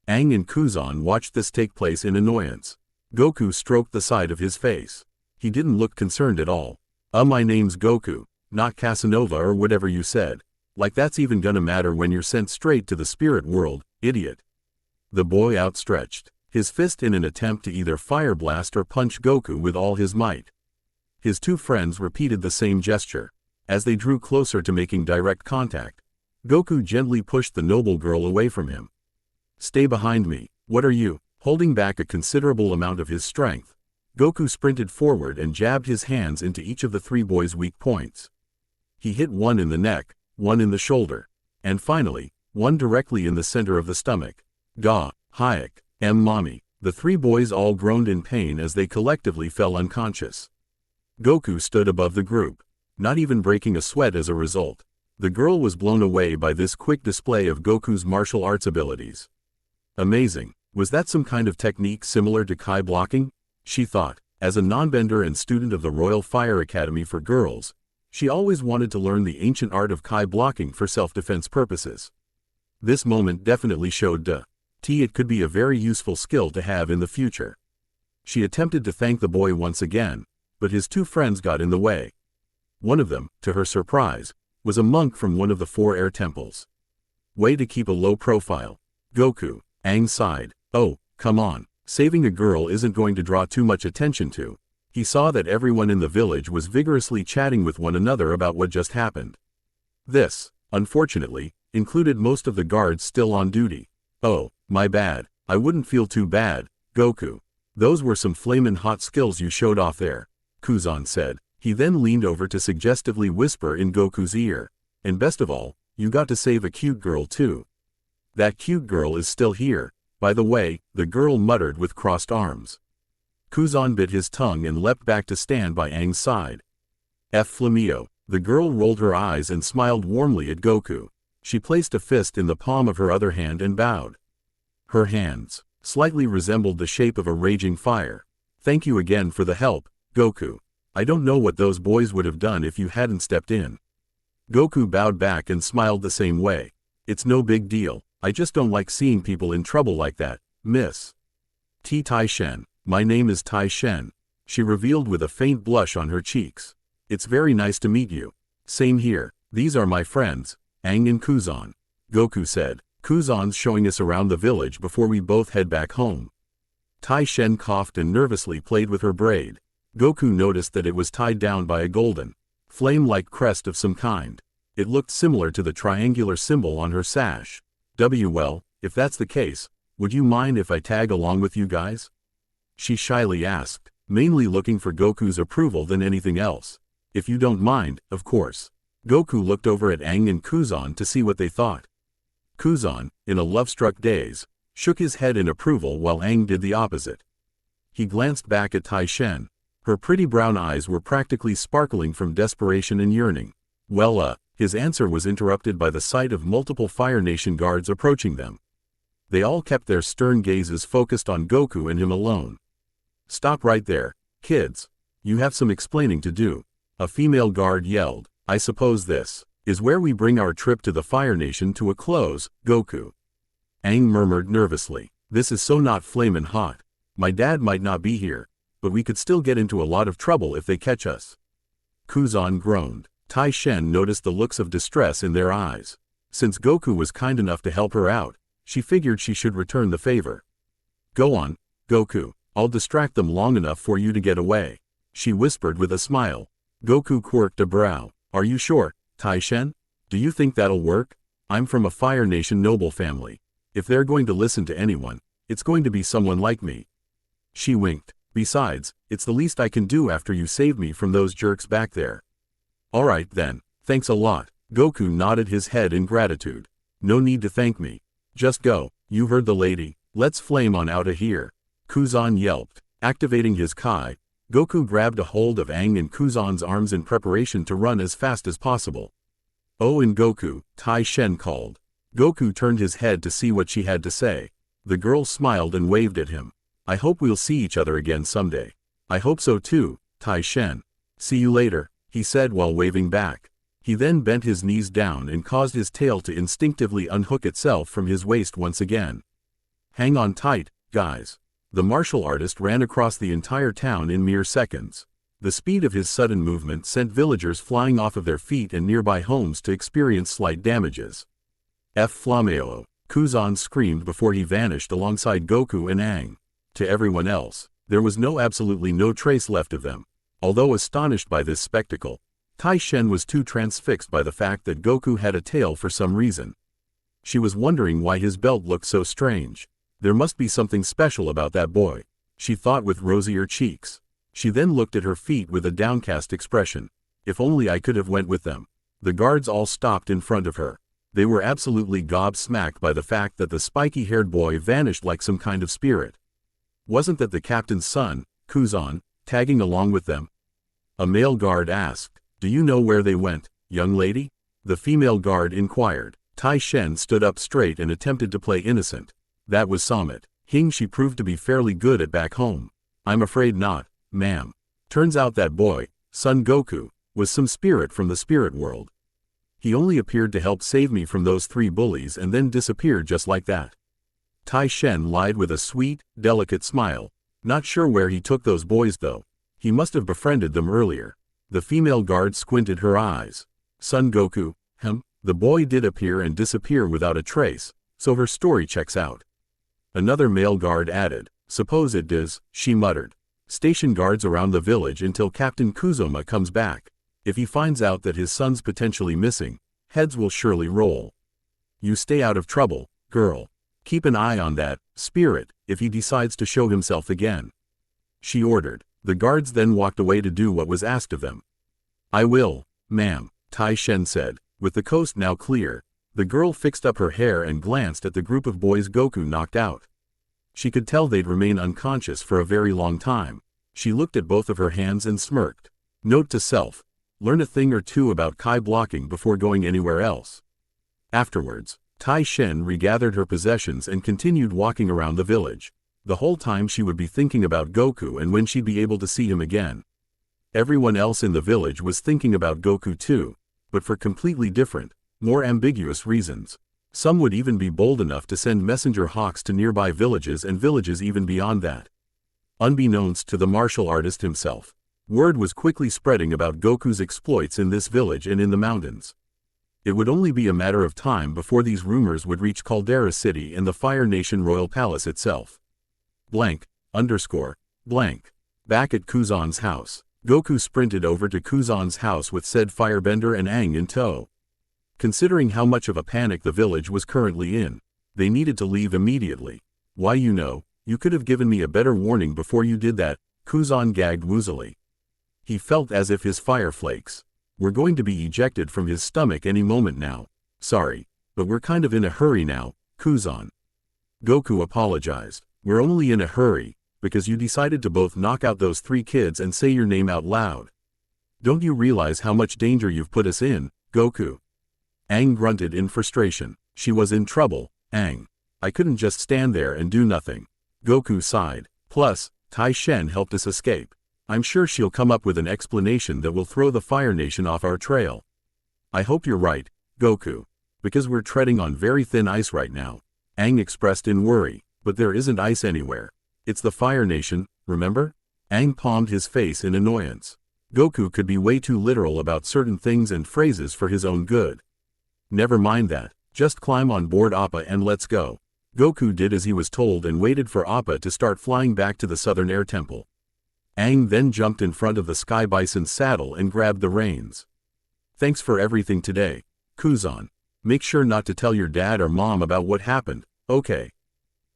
Aang and Kuzan watched this take place in annoyance. Goku stroked the side of his face. He didn't look concerned at all. My name's Goku, not Casanova or whatever you said. Like that's even gonna matter when you're sent straight to the spirit world, idiot. The boy outstretched his fist in an attempt to either fire blast or punch Goku with all his might. His two friends repeated the same gesture. As they drew closer to making direct contact, Goku gently pushed the noble girl away from him. Stay behind me. What are you? Holding back a considerable amount of his strength, Goku sprinted forward and jabbed his hands into each of the three boys' weak points. He hit one in the neck, one in the shoulder, and finally, one directly in the center of the stomach. Gah, Hayek, Mommy. The three boys all groaned in pain as they collectively fell unconscious. Goku stood above the group, not even breaking a sweat as a result. The girl was blown away by this quick display of Goku's martial arts abilities. Amazing. Was that some kind of technique similar to Kai blocking? She thought. As a non-bender and student of the Royal Fire Academy for girls, she always wanted to learn the ancient art of Kai blocking for self-defense purposes. This moment definitely showed it could be a very useful skill to have in the future. She attempted to thank the boy once again, but his two friends got in the way. One of them, to her surprise, was a monk from one of the 4 air temples. Way to keep a low profile. Goku. Aang sighed. Oh, come on. Saving a girl isn't going to draw too much attention to. He saw that everyone in the village was vigorously chatting with one another about what just happened. This, unfortunately, included most of the guards still on duty. Oh, my bad. I wouldn't feel too bad, Goku. Those were some flamin' hot skills you showed off there, Kuzan said. He then leaned over to suggestively whisper in Goku's ear. And best of all, you got to save a cute girl too. That cute girl is still here, by the way, the girl muttered with crossed arms. Kuzan bit his tongue and leapt back to stand by Aang's side. Flamio. The girl rolled her eyes and smiled warmly at Goku. She placed a fist in the palm of her other hand and bowed. Her hands slightly resembled the shape of a raging fire. Thank you again for the help, Goku. I don't know what those boys would have done if you hadn't stepped in. Goku bowed back and smiled the same way. It's no big deal. I just don't like seeing people in trouble like that, miss. Tai Shen. My name is Tai Shen, she revealed with a faint blush on her cheeks. It's very nice to meet you. Same here. These are my friends, Aang and Kuzan. Goku said. Kuzan's showing us around the village before we both head back home. Tai Shen coughed and nervously played with her braid. Goku noticed that it was tied down by a golden, flame-like crest of some kind. It looked similar to the triangular symbol on her sash. Well, if that's the case, would you mind if I tag along with you guys? she shyly asked, mainly looking for Goku's approval than anything else. If you don't mind, of course. Goku looked over at Aang and Kuzan to see what they thought. Kuzan, in a love-struck daze, shook his head in approval while Aang did the opposite. He glanced back at Tai Shen. Her pretty brown eyes were practically sparkling from desperation and yearning. Well, his answer was interrupted by the sight of multiple Fire Nation guards approaching them. They all kept their stern gazes focused on Goku and him alone. Stop right there, kids. You have some explaining to do. A female guard yelled. I suppose this is where we bring our trip to the Fire Nation to a close, Goku. Aang murmured nervously. This is so not flamin' hot. My dad might not be here, but we could still get into a lot of trouble if they catch us. Kuzan groaned. Tai Shen noticed the looks of distress in their eyes. Since Goku was kind enough to help her out, she figured she should return the favor. Go on, Goku. I'll distract them long enough for you to get away, she whispered with a smile. Goku quirked a brow. Are you sure, Tai Shen? Do you think that'll work? I'm from a Fire Nation noble family. If they're going to listen to anyone, it's going to be someone like me. She winked. Besides, it's the least I can do after you saved me from those jerks back there. Alright then, thanks a lot. Goku nodded his head in gratitude. No need to thank me. Just go, you heard the lady. Let's flame on outta here. Kuzan yelped. Activating his Kai, Goku grabbed a hold of Aang and Kuzan's arms in preparation to run as fast as possible. Oh, and Goku, Tai Shen called. Goku turned his head to see what she had to say. The girl smiled and waved at him. I hope we'll see each other again someday. I hope so too, Tai Shen. See you later, he said while waving back. He then bent his knees down and caused his tail to instinctively unhook itself from his waist once again. Hang on tight, guys. The martial artist ran across the entire town in mere seconds. The speed of his sudden movement sent villagers flying off of their feet and nearby homes to experience slight damages. F. Flameo, Kuzan screamed before he vanished alongside Goku and Aang. To everyone else, there was absolutely no trace left of them. Although astonished by this spectacle, Tai Shen was too transfixed by the fact that Goku had a tail for some reason. She was wondering why his belt looked so strange. There must be something special about that boy, she thought with rosier cheeks. She then looked at her feet with a downcast expression. If only I could have went with them. The guards all stopped in front of her. They were absolutely gobsmacked by the fact that the spiky-haired boy vanished like some kind of spirit. Wasn't that the captain's son, Kuzan, tagging along with them? A male guard asked. Do you know where they went, young lady? The female guard inquired. Tai Shen stood up straight and attempted to play innocent. That was Summit. Hing she proved to be fairly good at back home. I'm afraid not, ma'am. Turns out that boy, Son Goku, was some spirit from the spirit world. He only appeared to help save me from those 3 bullies and then disappeared just like that. Tai Shen lied with a sweet, delicate smile. Not sure where he took those boys though. He must have befriended them earlier. The female guard squinted her eyes. Son Goku, the boy did appear and disappear without a trace, so her story checks out. Another male guard added. Suppose it does, she muttered. Station guards around the village until Captain Kuzoma comes back. If he finds out that his son's potentially missing, heads will surely roll. You stay out of trouble, girl. Keep an eye on that spirit if he decides to show himself again, she ordered. The guards then walked away to do what was asked of them. I will, ma'am, Tai Shen said. With the coast now clear, the girl fixed up her hair and glanced at the group of boys Goku knocked out. She could tell they'd remain unconscious for a very long time. She looked at both of her hands and smirked. Note to self, learn a thing or two about Kai blocking before going anywhere else. Afterwards, Tai Shen regathered her possessions and continued walking around the village. The whole time she would be thinking about Goku and when she'd be able to see him again. Everyone else in the village was thinking about Goku too, but for completely different, more ambiguous reasons. Some would even be bold enough to send messenger hawks to nearby villages and villages even beyond that. Unbeknownst to the martial artist himself, word was quickly spreading about Goku's exploits in this village and in the mountains. It would only be a matter of time before these rumors would reach Caldera City and the Fire Nation Royal Palace itself. Back at Kuzan's house, Goku sprinted over to Kuzan's house with said firebender and Aang in tow. Considering how much of a panic the village was currently in, they needed to leave immediately. Why You could have given me a better warning before you did that, Kuzan gagged woozily. He felt as if his fire flakes were going to be ejected from his stomach any moment now. Sorry, but we're kind of in a hurry now, Kuzan. Goku apologized. We're only in a hurry because you decided to both knock out those 3 kids and say your name out loud. Don't you realize how much danger you've put us in, Goku? Aang grunted in frustration. She was in trouble, Aang. I couldn't just stand there and do nothing. Goku sighed. Plus, Tai Shen helped us escape. I'm sure she'll come up with an explanation that will throw the Fire Nation off our trail. I hope you're right, Goku. Because we're treading on very thin ice right now. Aang expressed in worry. But there isn't ice anywhere. It's the Fire Nation, remember? Aang palmed his face in annoyance. Goku could be way too literal about certain things and phrases for his own good. Never mind that. Just climb on board Appa and let's go. Goku did as he was told and waited for Appa to start flying back to the Southern Air Temple. Aang then jumped in front of the Sky Bison's saddle and grabbed the reins. Thanks for everything today, Kuzan. Make sure not to tell your dad or mom about what happened, okay?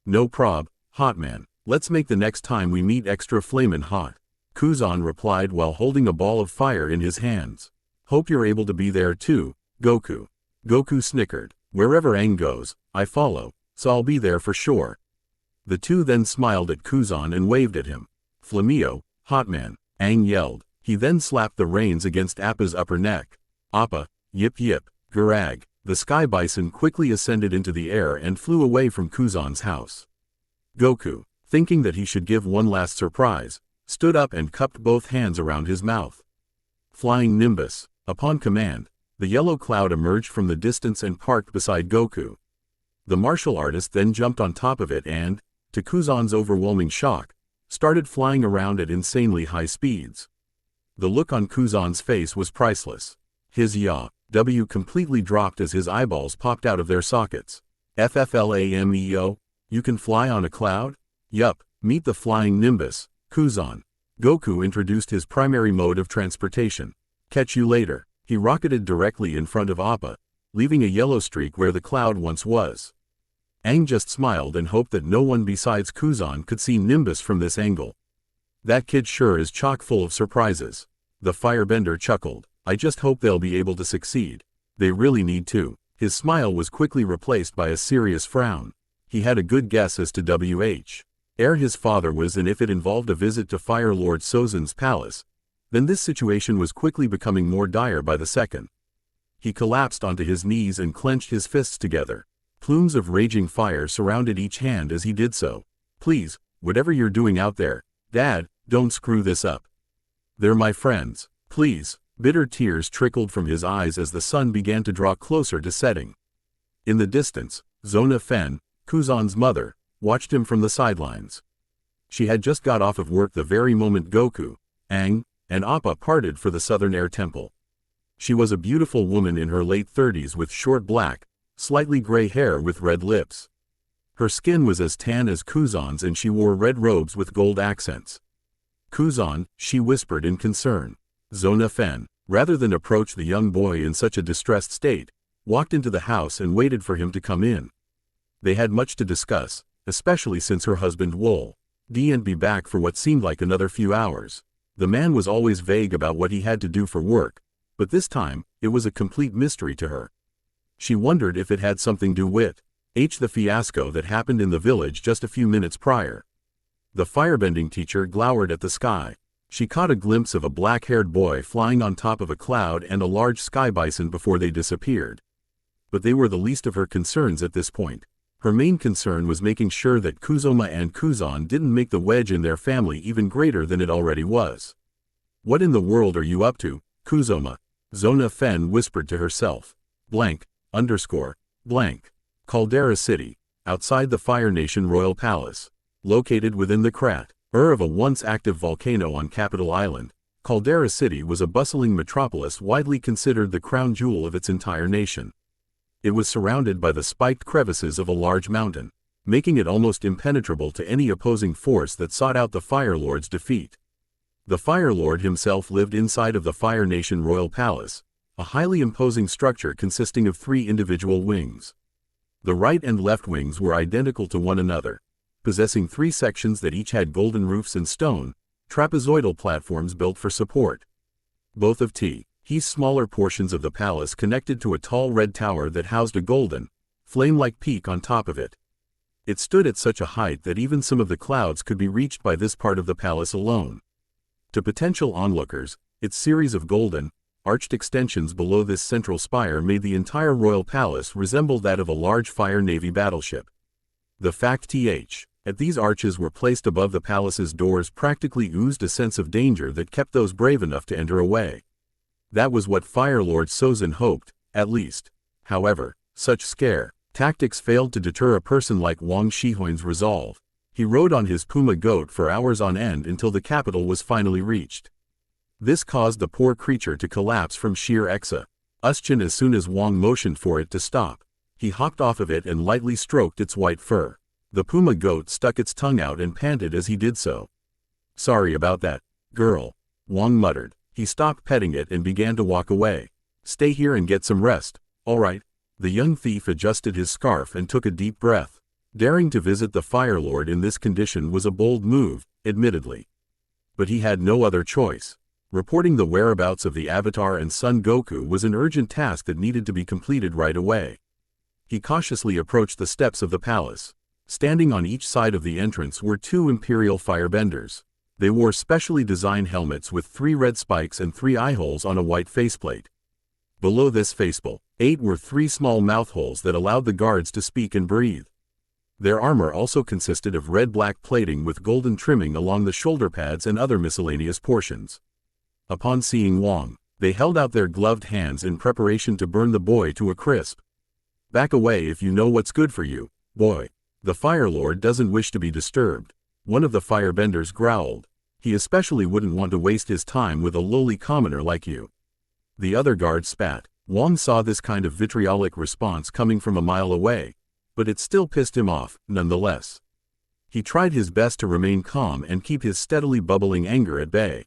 No prob, hot man. Let's make the next time we meet extra flamin' hot. Kuzan replied while holding a ball of fire in his hands. Hope you're able to be there too, Goku. Goku snickered. Wherever Aang goes, I follow, so I'll be there for sure. The two then smiled at Kuzan and waved at him. Flamio, hot man, Aang yelled. He then slapped the reins against Appa's upper neck. Appa, yip yip, Garag. The Sky Bison quickly ascended into the air and flew away from Kuzan's house. Goku, thinking that he should give one last surprise, stood up and cupped both hands around his mouth. Flying Nimbus. Upon command, the yellow cloud emerged from the distance and parked beside Goku. The martial artist then jumped on top of it and, to Kuzan's overwhelming shock, started flying around at insanely high speeds. The look on Kuzan's face was priceless. His yaw-w completely dropped as his eyeballs popped out of their sockets. FFLAMEO, you can fly on a cloud? Yup, meet the flying Nimbus, Kuzan. Goku introduced his primary mode of transportation. Catch you later. He rocketed directly in front of Appa, leaving a yellow streak where the cloud once was. Aang just smiled and hoped that no one besides Kuzan could see Nimbus from this angle. That kid sure is chock full of surprises. The firebender chuckled. I just hope they'll be able to succeed. They really need to. His smile was quickly replaced by a serious frown. He had a good guess as to where his father was, and if it involved a visit to Fire Lord Sozin's palace, then this situation was quickly becoming more dire by the second. He collapsed onto his knees and clenched his fists together. Plumes of raging fire surrounded each hand as he did so. Please, whatever you're doing out there, Dad, don't screw this up. They're my friends. Please. Bitter tears trickled from his eyes as the sun began to draw closer to setting. In the distance, Zona Fen, Kuzan's mother, watched him from the sidelines. She had just got off of work the very moment Goku, Aang, and Appa parted for the Southern Air Temple. She was a beautiful woman in her late 30s with short black, slightly gray hair with red lips. Her skin was as tan as Kuzan's and she wore red robes with gold accents. Kuzan, she whispered in concern. Zona Fen, rather than approach the young boy in such a distressed state, walked into the house and waited for him to come in. They had much to discuss, especially since her husband wouldn't be back for what seemed like another few hours. The man was always vague about what he had to do for work, but this time, it was a complete mystery to her. She wondered if it had something to do with the fiasco that happened in the village just a few minutes prior. The firebending teacher glowered at the sky. She caught a glimpse of a black-haired boy flying on top of a cloud and a large sky bison before they disappeared. But they were the least of her concerns at this point. Her main concern was making sure that Kuzoma and Kuzan didn't make the wedge in their family even greater than it already was. What in the world are you up to, Kuzoma? Zona Fen whispered to herself. Blank. Caldera City, outside the Fire Nation Royal Palace. Located within the crater of a once active volcano on Capital Island, Caldera City was a bustling metropolis widely considered the crown jewel of its entire nation. It was surrounded by the spiked crevices of a large mountain, making it almost impenetrable to any opposing force that sought out the Fire Lord's defeat. The Fire Lord himself lived inside of the Fire Nation Royal Palace, a highly imposing structure consisting of 3 individual wings. The right and left wings were identical to one another. possessing 3 sections that each had golden roofs and stone, trapezoidal platforms built for support. Both of He's smaller portions of the palace connected to a tall red tower that housed a golden, flame-like peak on top of it. It stood at such a height that even some of the clouds could be reached by this part of the palace alone. To potential onlookers, its series of golden, arched extensions below this central spire made the entire royal palace resemble that of a large Fire Navy battleship. The fact at these arches were placed above the palace's doors practically oozed a sense of danger that kept those brave enough to enter away. That was what Fire Lord Sozin hoped, at least. However, such scare tactics failed to deter a person like Wang Shihuan's resolve. He rode on his puma goat for hours on end until the capital was finally reached. This caused the poor creature to collapse from sheer exhaustion as soon as Wang motioned for it to stop. He hopped off of it and lightly stroked its white fur. The puma goat stuck its tongue out and panted as he did so. "Sorry about that, girl," Wang muttered. He stopped petting it and began to walk away. "Stay here and get some rest, all right?" The young thief adjusted his scarf and took a deep breath. Daring to visit the Fire Lord in this condition was a bold move, admittedly. But he had no other choice. Reporting the whereabouts of the Avatar and Son Goku was an urgent task that needed to be completed right away. He cautiously approached the steps of the palace. Standing on each side of the entrance were 2 Imperial Firebenders. They wore specially designed helmets with 3 red spikes and 3 eye holes on a white faceplate. Below this faceplate, 8 were 3 small mouth holes that allowed the guards to speak and breathe. Their armor also consisted of red-black plating with golden trimming along the shoulder pads and other miscellaneous portions. Upon seeing Wang, they held out their gloved hands in preparation to burn the boy to a crisp. "Back away if you know what's good for you, boy. The Fire Lord doesn't wish to be disturbed," one of the firebenders growled. "He especially wouldn't want to waste his time with a lowly commoner like you." The other guard spat. Wang saw this kind of vitriolic response coming from a mile away, but it still pissed him off, nonetheless. He tried his best to remain calm and keep his steadily bubbling anger at bay.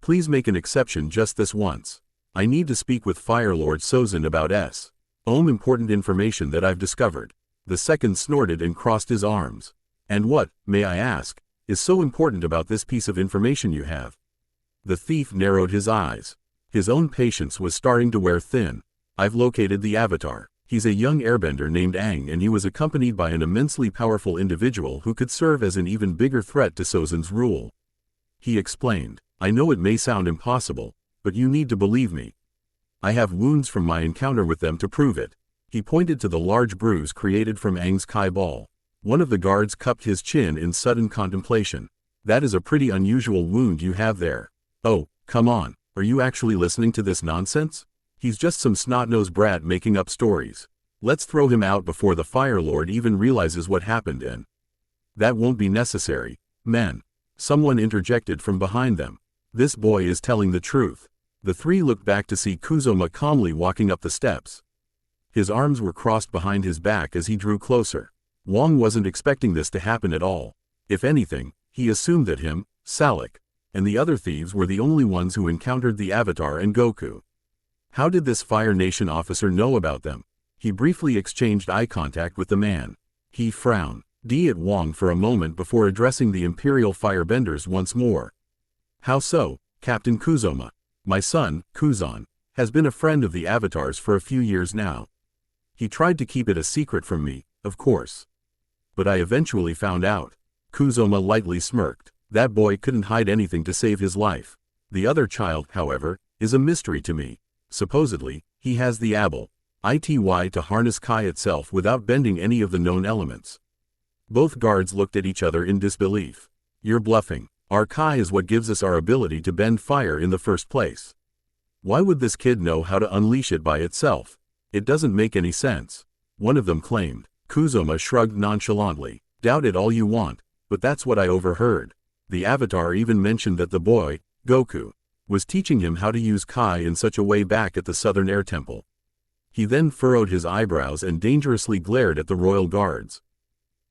"Please make an exception just this once. I need to speak with Fire Lord Sozin about important information that I've discovered." The second snorted and crossed his arms. "And what, may I ask, is so important about this piece of information you have?" The thief narrowed his eyes. His own patience was starting to wear thin. "I've located the Avatar. He's a young airbender named Aang, and he was accompanied by an immensely powerful individual who could serve as an even bigger threat to Sozin's rule," he explained. "I know it may sound impossible, but you need to believe me. I have wounds from my encounter with them to prove it." He pointed to the large bruise created from Aang's Kai ball. One of the guards cupped his chin in sudden contemplation. "That is a pretty unusual wound you have there." "Oh, come on, are you actually listening to this nonsense? He's just some snot-nosed brat making up stories. Let's throw him out before the Fire Lord even realizes what happened and—" "That won't be necessary, men," someone interjected from behind them. "This boy is telling the truth." The 3 looked back to see Kuzoma calmly walking up the steps. His arms were crossed behind his back as he drew closer. Wang wasn't expecting this to happen at all. If anything, he assumed that him, Salik, and the other thieves were the only ones who encountered the Avatar and Goku. How did this Fire Nation officer know about them? He briefly exchanged eye contact with the man. He frowned at Wang for a moment before addressing the Imperial Firebenders once more. "How so, Captain Kuzoma? My son, Kuzan, has been a friend of the Avatar's for a few years now. He tried to keep it a secret from me, of course. But I eventually found out." Kuzoma lightly smirked. "That boy couldn't hide anything to save his life. The other child, however, is a mystery to me. Supposedly, he has the ability to harness Kai itself without bending any of the known elements." Both guards looked at each other in disbelief. "You're bluffing. Our Kai is what gives us our ability to bend fire in the first place. Why would this kid know how to unleash it by itself? It doesn't make any sense," one of them claimed. Kuzoma shrugged nonchalantly. "Doubt it all you want, but that's what I overheard. The Avatar even mentioned that the boy, Goku, was teaching him how to use Kai in such a way back at the Southern Air Temple." He then furrowed his eyebrows and dangerously glared at the royal guards.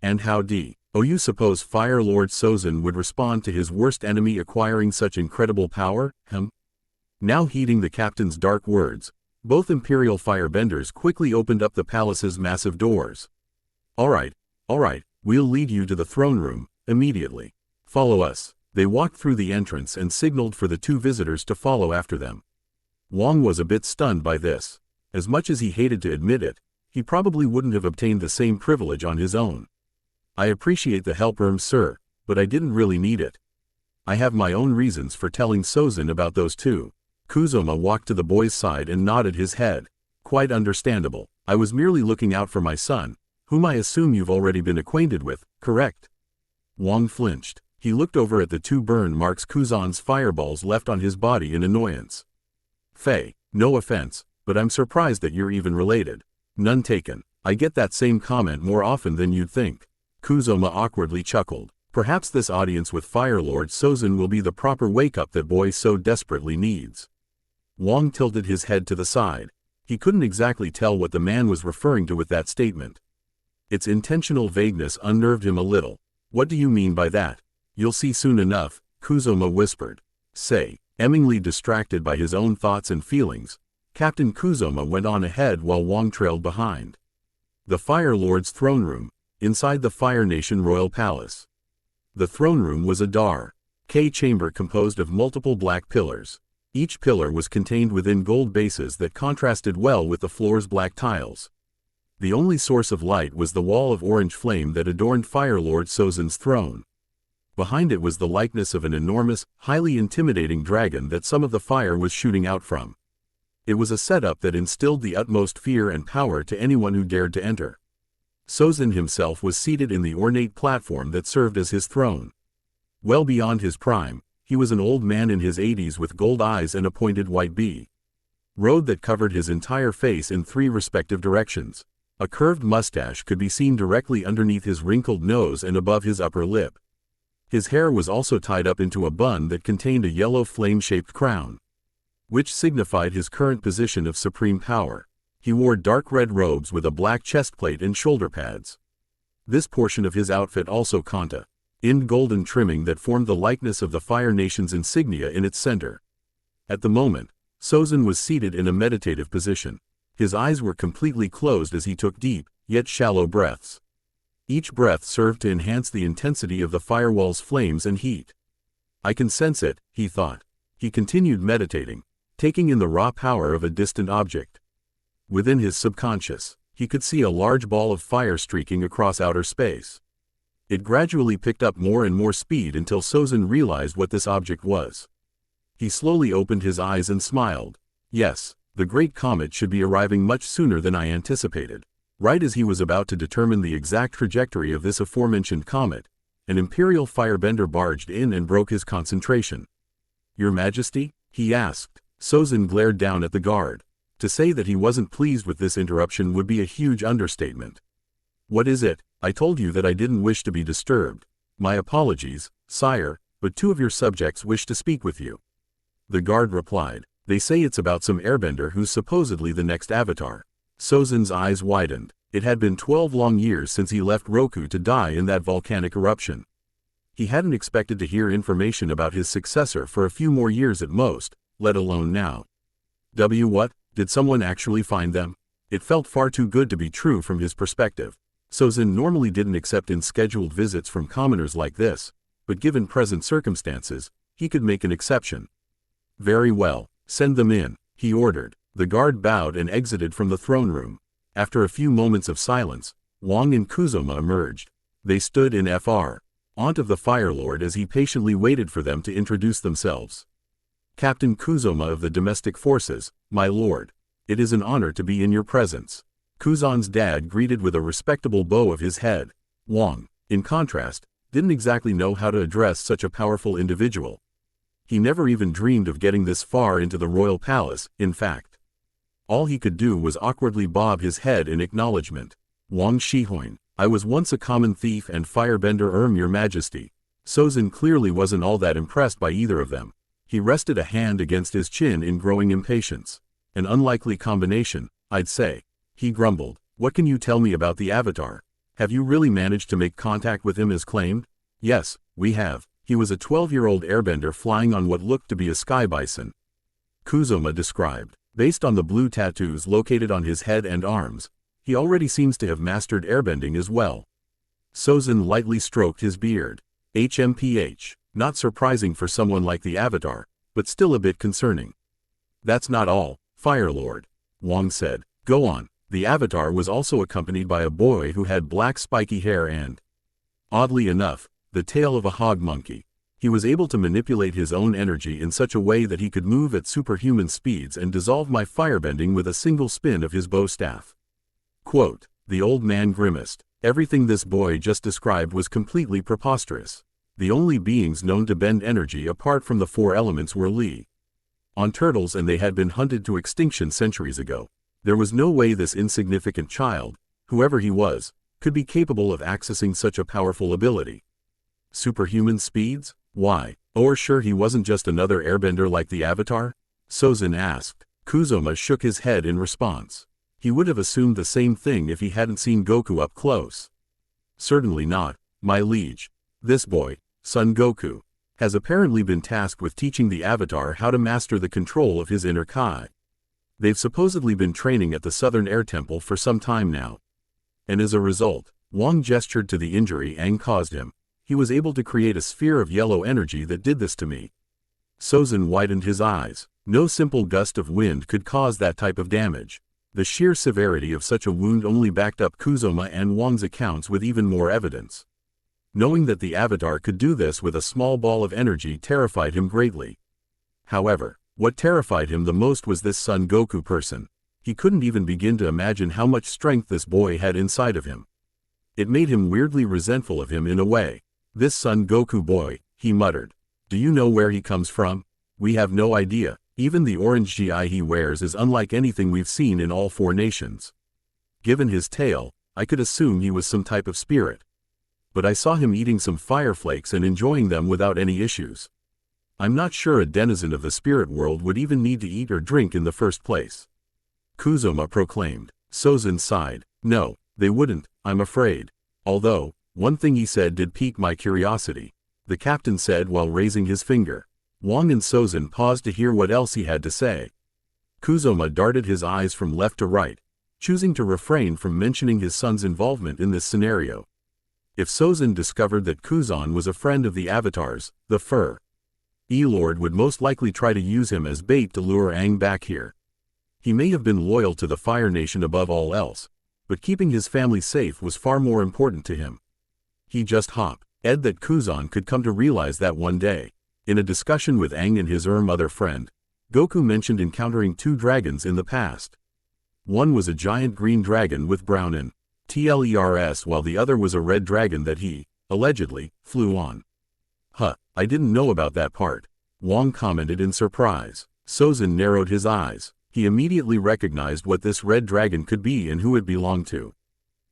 "And how you suppose Fire Lord Sozin would respond to his worst enemy acquiring such incredible power, Now heeding the captain's dark words, both Imperial Firebenders quickly opened up the palace's massive doors. All right, We'll lead you to the throne room, immediately. Follow us. They walked through the entrance and signaled for the two visitors to follow after them. Wang was a bit stunned by this. As much as he hated to admit it, he probably wouldn't have obtained the same privilege on his own. I appreciate the help, sir, but I didn't really need it. I have my own reasons for telling Sozin about those two. Kuzoma walked to the boy's side and nodded his head. Quite understandable. I was merely looking out for my son, whom I assume you've already been acquainted with, correct? Wang flinched. He looked over at the two burn marks Kuzan's fireballs left on his body in annoyance. Fei, no offense, but I'm surprised that you're even related. None taken. I get that same comment more often than you'd think. Kuzoma awkwardly chuckled. Perhaps this audience with Fire Lord Sozin will be the proper wake-up that boy so desperately needs. Wang tilted his head to the side. He couldn't exactly tell what the man was referring to with that statement. Its intentional vagueness unnerved him a little. What do you mean by that? You'll see soon enough, Kuzoma whispered. Say, emmingly distracted by his own thoughts and feelings, Captain Kuzoma went on ahead while Wang trailed behind. The Fire Lord's throne room, inside the Fire Nation royal palace. The throne room was a Dar-K chamber composed of multiple black pillars. Each pillar was contained within gold bases that contrasted well with the floor's black tiles. The only source of light was the wall of orange flame that adorned Fire Lord Sozin's throne. Behind it was the likeness of an enormous, highly intimidating dragon that some of the fire was shooting out from. It was a setup that instilled the utmost fear and power to anyone who dared to enter. Sozin himself was seated in the ornate platform that served as his throne. Well beyond his prime, he was an old man in his 80s with gold eyes and a pointed white robe that covered his entire face in 3 respective directions. A curved mustache could be seen directly underneath his wrinkled nose and above his upper lip. His hair was also tied up into a bun that contained a yellow flame-shaped crown, which signified his current position of supreme power. He wore dark red robes with a black chestplate and shoulder pads. This portion of his outfit also contained golden trimming that formed the likeness of the Fire Nation's insignia in its center. At the moment, Sozin was seated in a meditative position. His eyes were completely closed as he took deep, yet shallow breaths. Each breath served to enhance the intensity of the firewall's flames and heat. I can sense it, he thought. He continued meditating, taking in the raw power of a distant object. Within his subconscious, he could see a large ball of fire streaking across outer space. It gradually picked up more and more speed until Sozin realized what this object was. He slowly opened his eyes and smiled. Yes, the great comet should be arriving much sooner than I anticipated. Right as he was about to determine the exact trajectory of this aforementioned comet, an Imperial firebender barged in and broke his concentration. Your Majesty? He asked. Sozin glared down at the guard. To say that he wasn't pleased with this interruption would be a huge understatement. What is it? I told you that I didn't wish to be disturbed. My apologies, sire, but 2 of your subjects wish to speak with you. The guard replied. They say it's about some airbender who's supposedly the next avatar. Sozin's eyes widened. It had been 12 long years since he left Roku to die in that volcanic eruption. He hadn't expected to hear information about his successor for a few more years at most, let alone now. What? Did someone actually find them? It felt far too good to be true from his perspective. Sozin normally didn't accept unscheduled visits from commoners like this, but given present circumstances, he could make an exception. Very well, send them in, he ordered. The guard bowed and exited from the throne room. After a few moments of silence, Wang and Kuzoma emerged. They stood in front of the Fire Lord as he patiently waited for them to introduce themselves. Captain Kuzoma of the Domestic Forces, my lord. It is an honor to be in your presence. Kuzan's dad greeted with a respectable bow of his head. Wang, in contrast, didn't exactly know how to address such a powerful individual. He never even dreamed of getting this far into the royal palace, in fact. All he could do was awkwardly bob his head in acknowledgement. Wang Shihoin, I was once a common thief and firebender, your majesty. Sozin clearly wasn't all that impressed by either of them. He rested a hand against his chin in growing impatience. An unlikely combination, I'd say. He grumbled. What can you tell me about the Avatar? Have you really managed to make contact with him as claimed? Yes, we have. He was a 12-year-old airbender flying on what looked to be a sky bison. Kuzoma described. Based on the blue tattoos located on his head and arms, he already seems to have mastered airbending as well. Sozin lightly stroked his beard. HMPH. Not surprising for someone like the Avatar, but still a bit concerning. That's not all, Fire Lord, Wong said. Go on. The Avatar was also accompanied by a boy who had black spiky hair and, oddly enough, the tail of a hog monkey. He was able to manipulate his own energy in such a way that he could move at superhuman speeds and dissolve my firebending with a single spin of his bow staff. Quote, the old man grimaced. Everything this boy just described was completely preposterous. The only beings known to bend energy apart from the four elements were on turtles, and they had been hunted to extinction centuries ago. There was no way this insignificant child, whoever he was, could be capable of accessing such a powerful ability. Superhuman speeds? Why? Or sure he wasn't just another airbender like the Avatar? Sozin asked. Kuzoma shook his head in response. He would have assumed the same thing if he hadn't seen Goku up close. Certainly not, my liege. This boy, Son Goku, has apparently been tasked with teaching the Avatar how to master the control of his inner Kai. They've supposedly been training at the Southern Air Temple for some time now. And as a result, Wong gestured to the injury Aang caused him. He was able to create a sphere of yellow energy that did this to me. Sozin widened his eyes. No simple gust of wind could cause that type of damage. The sheer severity of such a wound only backed up Kuzoma and Wong's accounts with even more evidence. Knowing that the Avatar could do this with a small ball of energy terrified him greatly. However, what terrified him the most was this Son Goku person. He couldn't even begin to imagine how much strength this boy had inside of him. It made him weirdly resentful of him in a way. This Son Goku boy, he muttered. Do you know where he comes from? We have no idea. Even the orange GI he wears is unlike anything we've seen in all four nations. Given his tail, I could assume he was some type of spirit. But I saw him eating some fire flakes and enjoying them without any issues. I'm not sure a denizen of the spirit world would even need to eat or drink in the first place. Kuzoma proclaimed. Sozin sighed. No, they wouldn't, I'm afraid. Although, one thing he said did pique my curiosity. The captain said while raising his finger. Wong and Sozin paused to hear what else he had to say. Kuzoma darted his eyes from left to right, choosing to refrain from mentioning his son's involvement in this scenario. If Sozin discovered that Kuzan was a friend of the Avatar's, the Lord would most likely try to use him as bait to lure Aang back here. He may have been loyal to the Fire Nation above all else, but keeping his family safe was far more important to him. He just hoped that Kuzan could come to realize that one day. In a discussion with Aang and his other friend, Goku mentioned encountering two dragons in the past. One was a giant green dragon with brown and TLERS, while the other was a red dragon that he, allegedly, flew on. I didn't know about that part, Wong commented in surprise. Sozin narrowed his eyes. He immediately recognized what this red dragon could be and who it belonged to.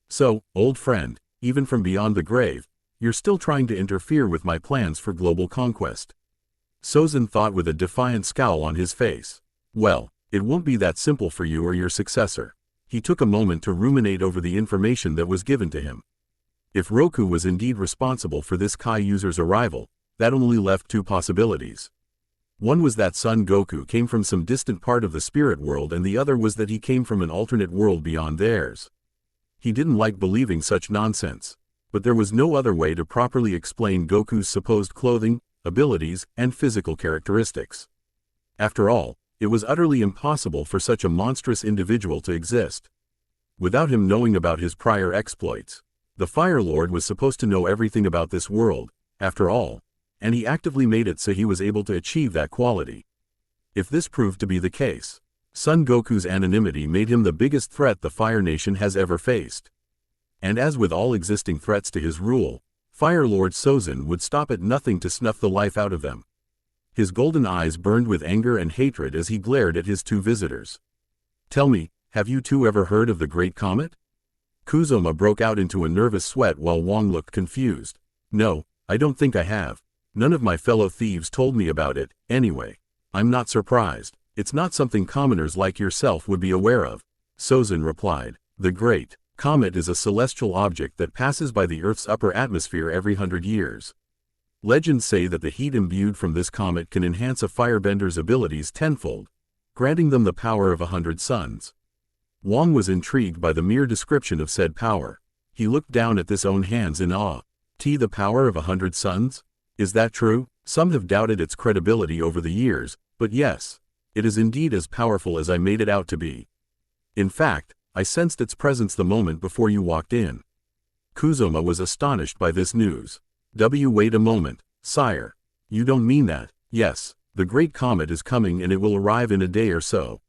So, old friend, even from beyond the grave, you're still trying to interfere with my plans for global conquest. Sozin thought with a defiant scowl on his face. Well, it won't be that simple for you or your successor. He took a moment to ruminate over the information that was given to him. If Roku was indeed responsible for this Kai user's arrival, that only left two possibilities. One was that Son Goku came from some distant part of the spirit world, and the other was that he came from an alternate world beyond theirs. He didn't like believing such nonsense, but there was no other way to properly explain Goku's supposed clothing, abilities, and physical characteristics. After all, it was utterly impossible for such a monstrous individual to exist. Without him knowing about his prior exploits, the Fire Lord was supposed to know everything about this world, after all, and he actively made it so he was able to achieve that quality. If this proved to be the case, Son Goku's anonymity made him the biggest threat the Fire Nation has ever faced. And as with all existing threats to his rule, Fire Lord Sozin would stop at nothing to snuff the life out of them. His golden eyes burned with anger and hatred as he glared at his two visitors. Tell me, have you two ever heard of the Great Comet? Kuzoma broke out into a nervous sweat while Wong looked confused. No, I don't think I have. None of my fellow thieves told me about it, anyway. I'm not surprised. It's not something commoners like yourself would be aware of, Sozin replied. The Great Comet is a celestial object that passes by the Earth's upper atmosphere every 100 years. Legends say that the heat imbued from this comet can enhance a firebender's abilities tenfold, granting them the power of 100 suns. Wong was intrigued by the mere description of said power. He looked down at his own hands in awe. The power of 100 suns? Is that true? Some have doubted its credibility over the years, but yes, it is indeed as powerful as I made it out to be. In fact, I sensed its presence the moment before you walked in. Kuzoma was astonished by this news. Wait a moment, sire. You don't mean that? Yes, the great comet is coming and it will arrive in a day or so.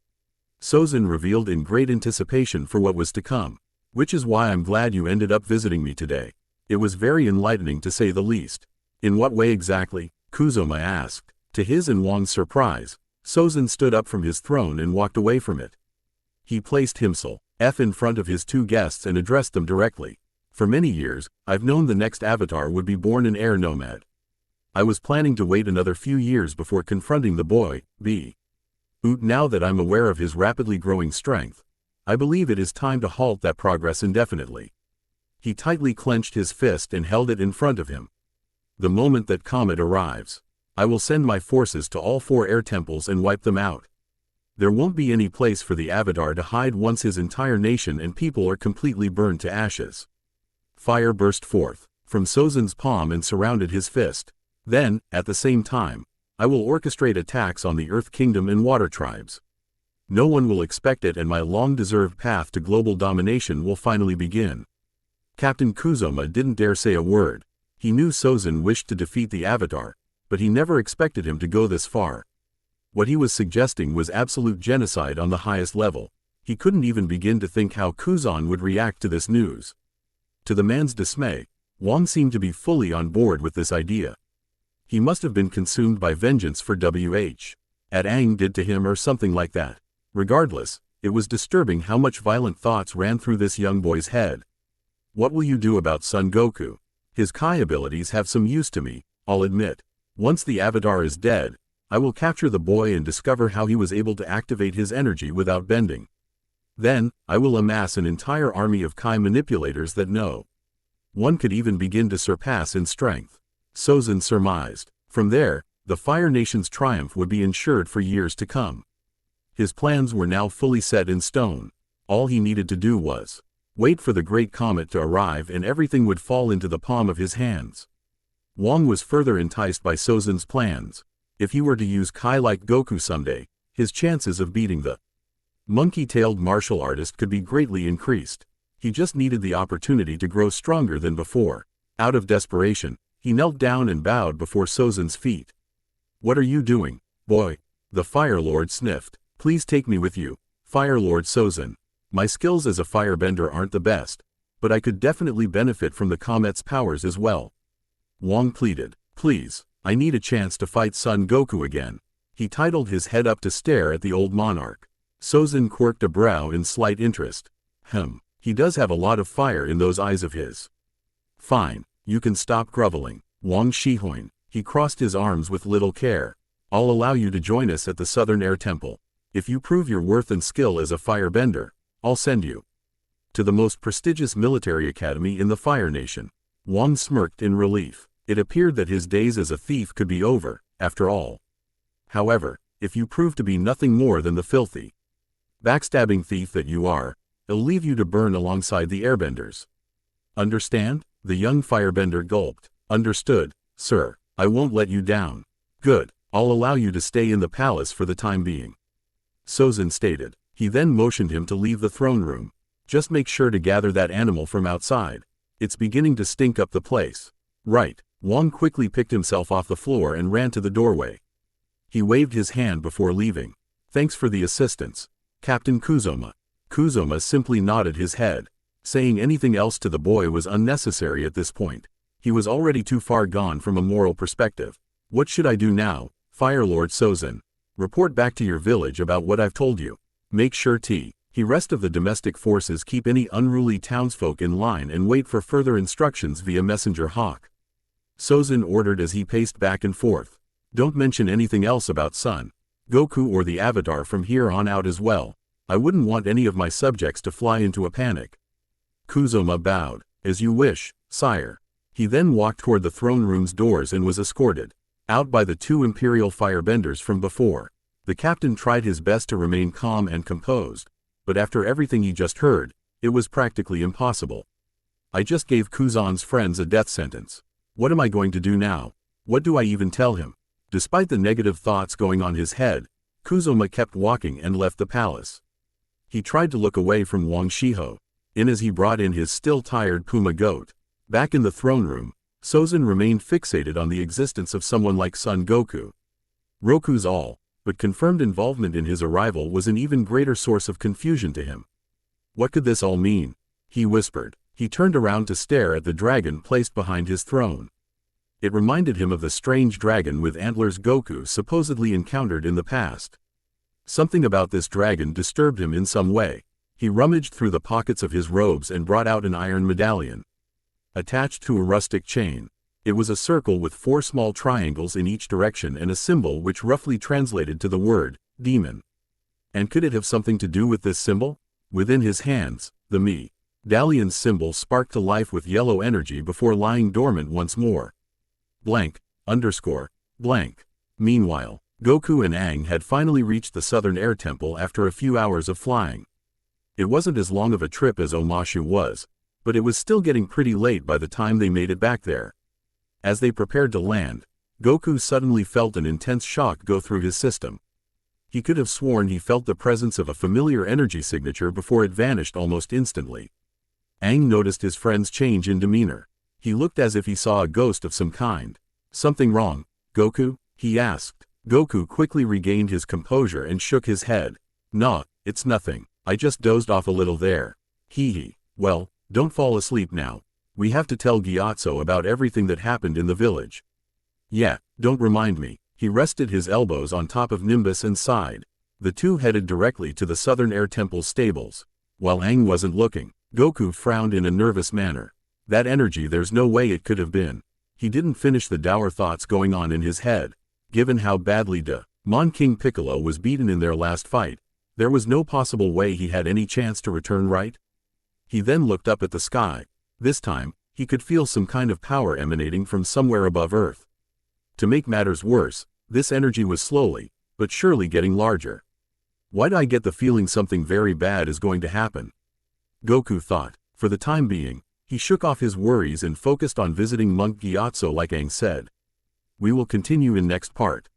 Sozin revealed in great anticipation for what was to come. Which is why I'm glad you ended up visiting me today. It was very enlightening to say the least. In what way exactly? Kuzoma asked. To his and Wang's surprise, Sozin stood up from his throne and walked away from it. He placed himself in front of his two guests and addressed them directly. For many years, I've known the next avatar would be born an air nomad. I was planning to wait another few years before confronting the boy, Now that I'm aware of his rapidly growing strength, I believe it is time to halt that progress indefinitely. He tightly clenched his fist and held it in front of him. The moment that comet arrives, I will send my forces to all 4 air temples and wipe them out. There won't be any place for the avatar to hide once his entire nation and people are completely burned to ashes. Fire burst forth from Sozin's palm and surrounded his fist. Then, at the same time, I will orchestrate attacks on the Earth Kingdom and Water Tribes. No one will expect it and my long-deserved path to global domination will finally begin. Captain Kuzoma didn't dare say a word. He knew Sozin wished to defeat the Avatar, but he never expected him to go this far. What he was suggesting was absolute genocide on the highest level. He couldn't even begin to think how Kuzan would react to this news. To the man's dismay, Wang seemed to be fully on board with this idea. He must have been consumed by vengeance for what Aang did to him or something like that. Regardless, it was disturbing how much violent thoughts ran through this young boy's head. What will you do about Son Goku? His Kai abilities have some use to me, I'll admit. Once the Avatar is dead, I will capture the boy and discover how he was able to activate his energy without bending. Then, I will amass an entire army of Kai manipulators that no one could even begin to surpass in strength. Sozin surmised. From there, the Fire Nation's triumph would be ensured for years to come. His plans were now fully set in stone. All he needed to do was wait for the great comet to arrive and everything would fall into the palm of his hands. Wang was further enticed by Sozin's plans. If he were to use Kai like Goku someday, his chances of beating the monkey-tailed martial artist could be greatly increased. He just needed the opportunity to grow stronger than before. Out of desperation, he knelt down and bowed before Sozin's feet. What are you doing, boy? The Fire Lord sniffed. Please take me with you, Fire Lord Sozin. My skills as a firebender aren't the best, but I could definitely benefit from the comet's powers as well. Wang pleaded. Please, I need a chance to fight Son Goku again. He titled his head up to stare at the old monarch. Sozin quirked a brow in slight interest. He does have a lot of fire in those eyes of his. Fine, you can stop groveling, Wang Shihoin. He crossed his arms with little care. I'll allow you to join us at the Southern Air Temple. If you prove your worth and skill as a firebender, I'll send you to the most prestigious military academy in the Fire Nation. Wang smirked in relief. It appeared that his days as a thief could be over, after all. However, if you prove to be nothing more than the filthy, backstabbing thief that you are, I'll leave you to burn alongside the airbenders. Understand? The young firebender gulped. Understood, sir. I won't let you down. Good, I'll allow you to stay in the palace for the time being, Sozin stated. He then motioned him to leave the throne room. Just make sure to gather that animal from outside. It's beginning to stink up the place. Right. Wang quickly picked himself off the floor and ran to the doorway. He waved his hand before leaving. Thanks for the assistance, Captain Kuzoma. Kuzoma simply nodded his head. Saying anything else to the boy was unnecessary at this point. He was already too far gone from a moral perspective. What should I do now, Fire Lord Sozin? Report back to your village about what I've told you. Make sure the rest of the domestic forces keep any unruly townsfolk in line and wait for further instructions via Messenger Hawk. Sozin ordered as he paced back and forth. Don't mention anything else about Son Goku or the Avatar from here on out as well. I wouldn't want any of my subjects to fly into a panic. Kuzoma bowed. As you wish, sire. He then walked toward the throne room's doors and was escorted out by the 2 Imperial firebenders from before. The captain tried his best to remain calm and composed, but after everything he just heard, it was practically impossible. I just gave Kuzan's friends a death sentence. What am I going to do now? What do I even tell him? Despite the negative thoughts going on his head, Kuzoma kept walking and left the palace. He tried to look away from Wang Shiho, as he brought in his still tired Puma goat. Back in the throne room, Sozin remained fixated on the existence of someone like Son Goku. Roku's but confirmed involvement in his arrival was an even greater source of confusion to him. What could this all mean? He whispered. He turned around to stare at the dragon placed behind his throne. It reminded him of the strange dragon with antlers Goku supposedly encountered in the past. Something about this dragon disturbed him in some way. He rummaged through the pockets of his robes and brought out an iron medallion. Attached to a rustic chain, it was a circle with 4 small triangles in each direction and a symbol which roughly translated to the word, demon. And could it have something to do with this symbol? Within his hands, the medallion's symbol sparked to life with yellow energy before lying dormant once more. Blank, underscore, blank. Meanwhile, Goku and Aang had finally reached the southern air temple after a few hours of flying. It wasn't as long of a trip as Omashu was, but it was still getting pretty late by the time they made it back there. As they prepared to land, Goku suddenly felt an intense shock go through his system. He could have sworn he felt the presence of a familiar energy signature before it vanished almost instantly. Aang noticed his friend's change in demeanor. He looked as if he saw a ghost of some kind. Something wrong, Goku? He asked. Goku quickly regained his composure and shook his head. Nah, it's nothing. I just dozed off a little there. Hee hee. Well, don't fall asleep now. We have to tell Gyatso about everything that happened in the village. Yeah, don't remind me. He rested his elbows on top of Nimbus and sighed. The two headed directly to the Southern Air Temple's stables. While Aang wasn't looking, Goku frowned in a nervous manner. That energy, there's no way it could have been. He didn't finish the dour thoughts going on in his head. Given how badly Mon King Piccolo was beaten in their last fight, there was no possible way he had any chance to return, right? He then looked up at the sky. This time, he could feel some kind of power emanating from somewhere above Earth. To make matters worse, this energy was slowly, but surely getting larger. Why'd I get the feeling something very bad is going to happen? Goku thought. For the time being, he shook off his worries and focused on visiting Monk Gyatso like Aang said. We will continue in next part.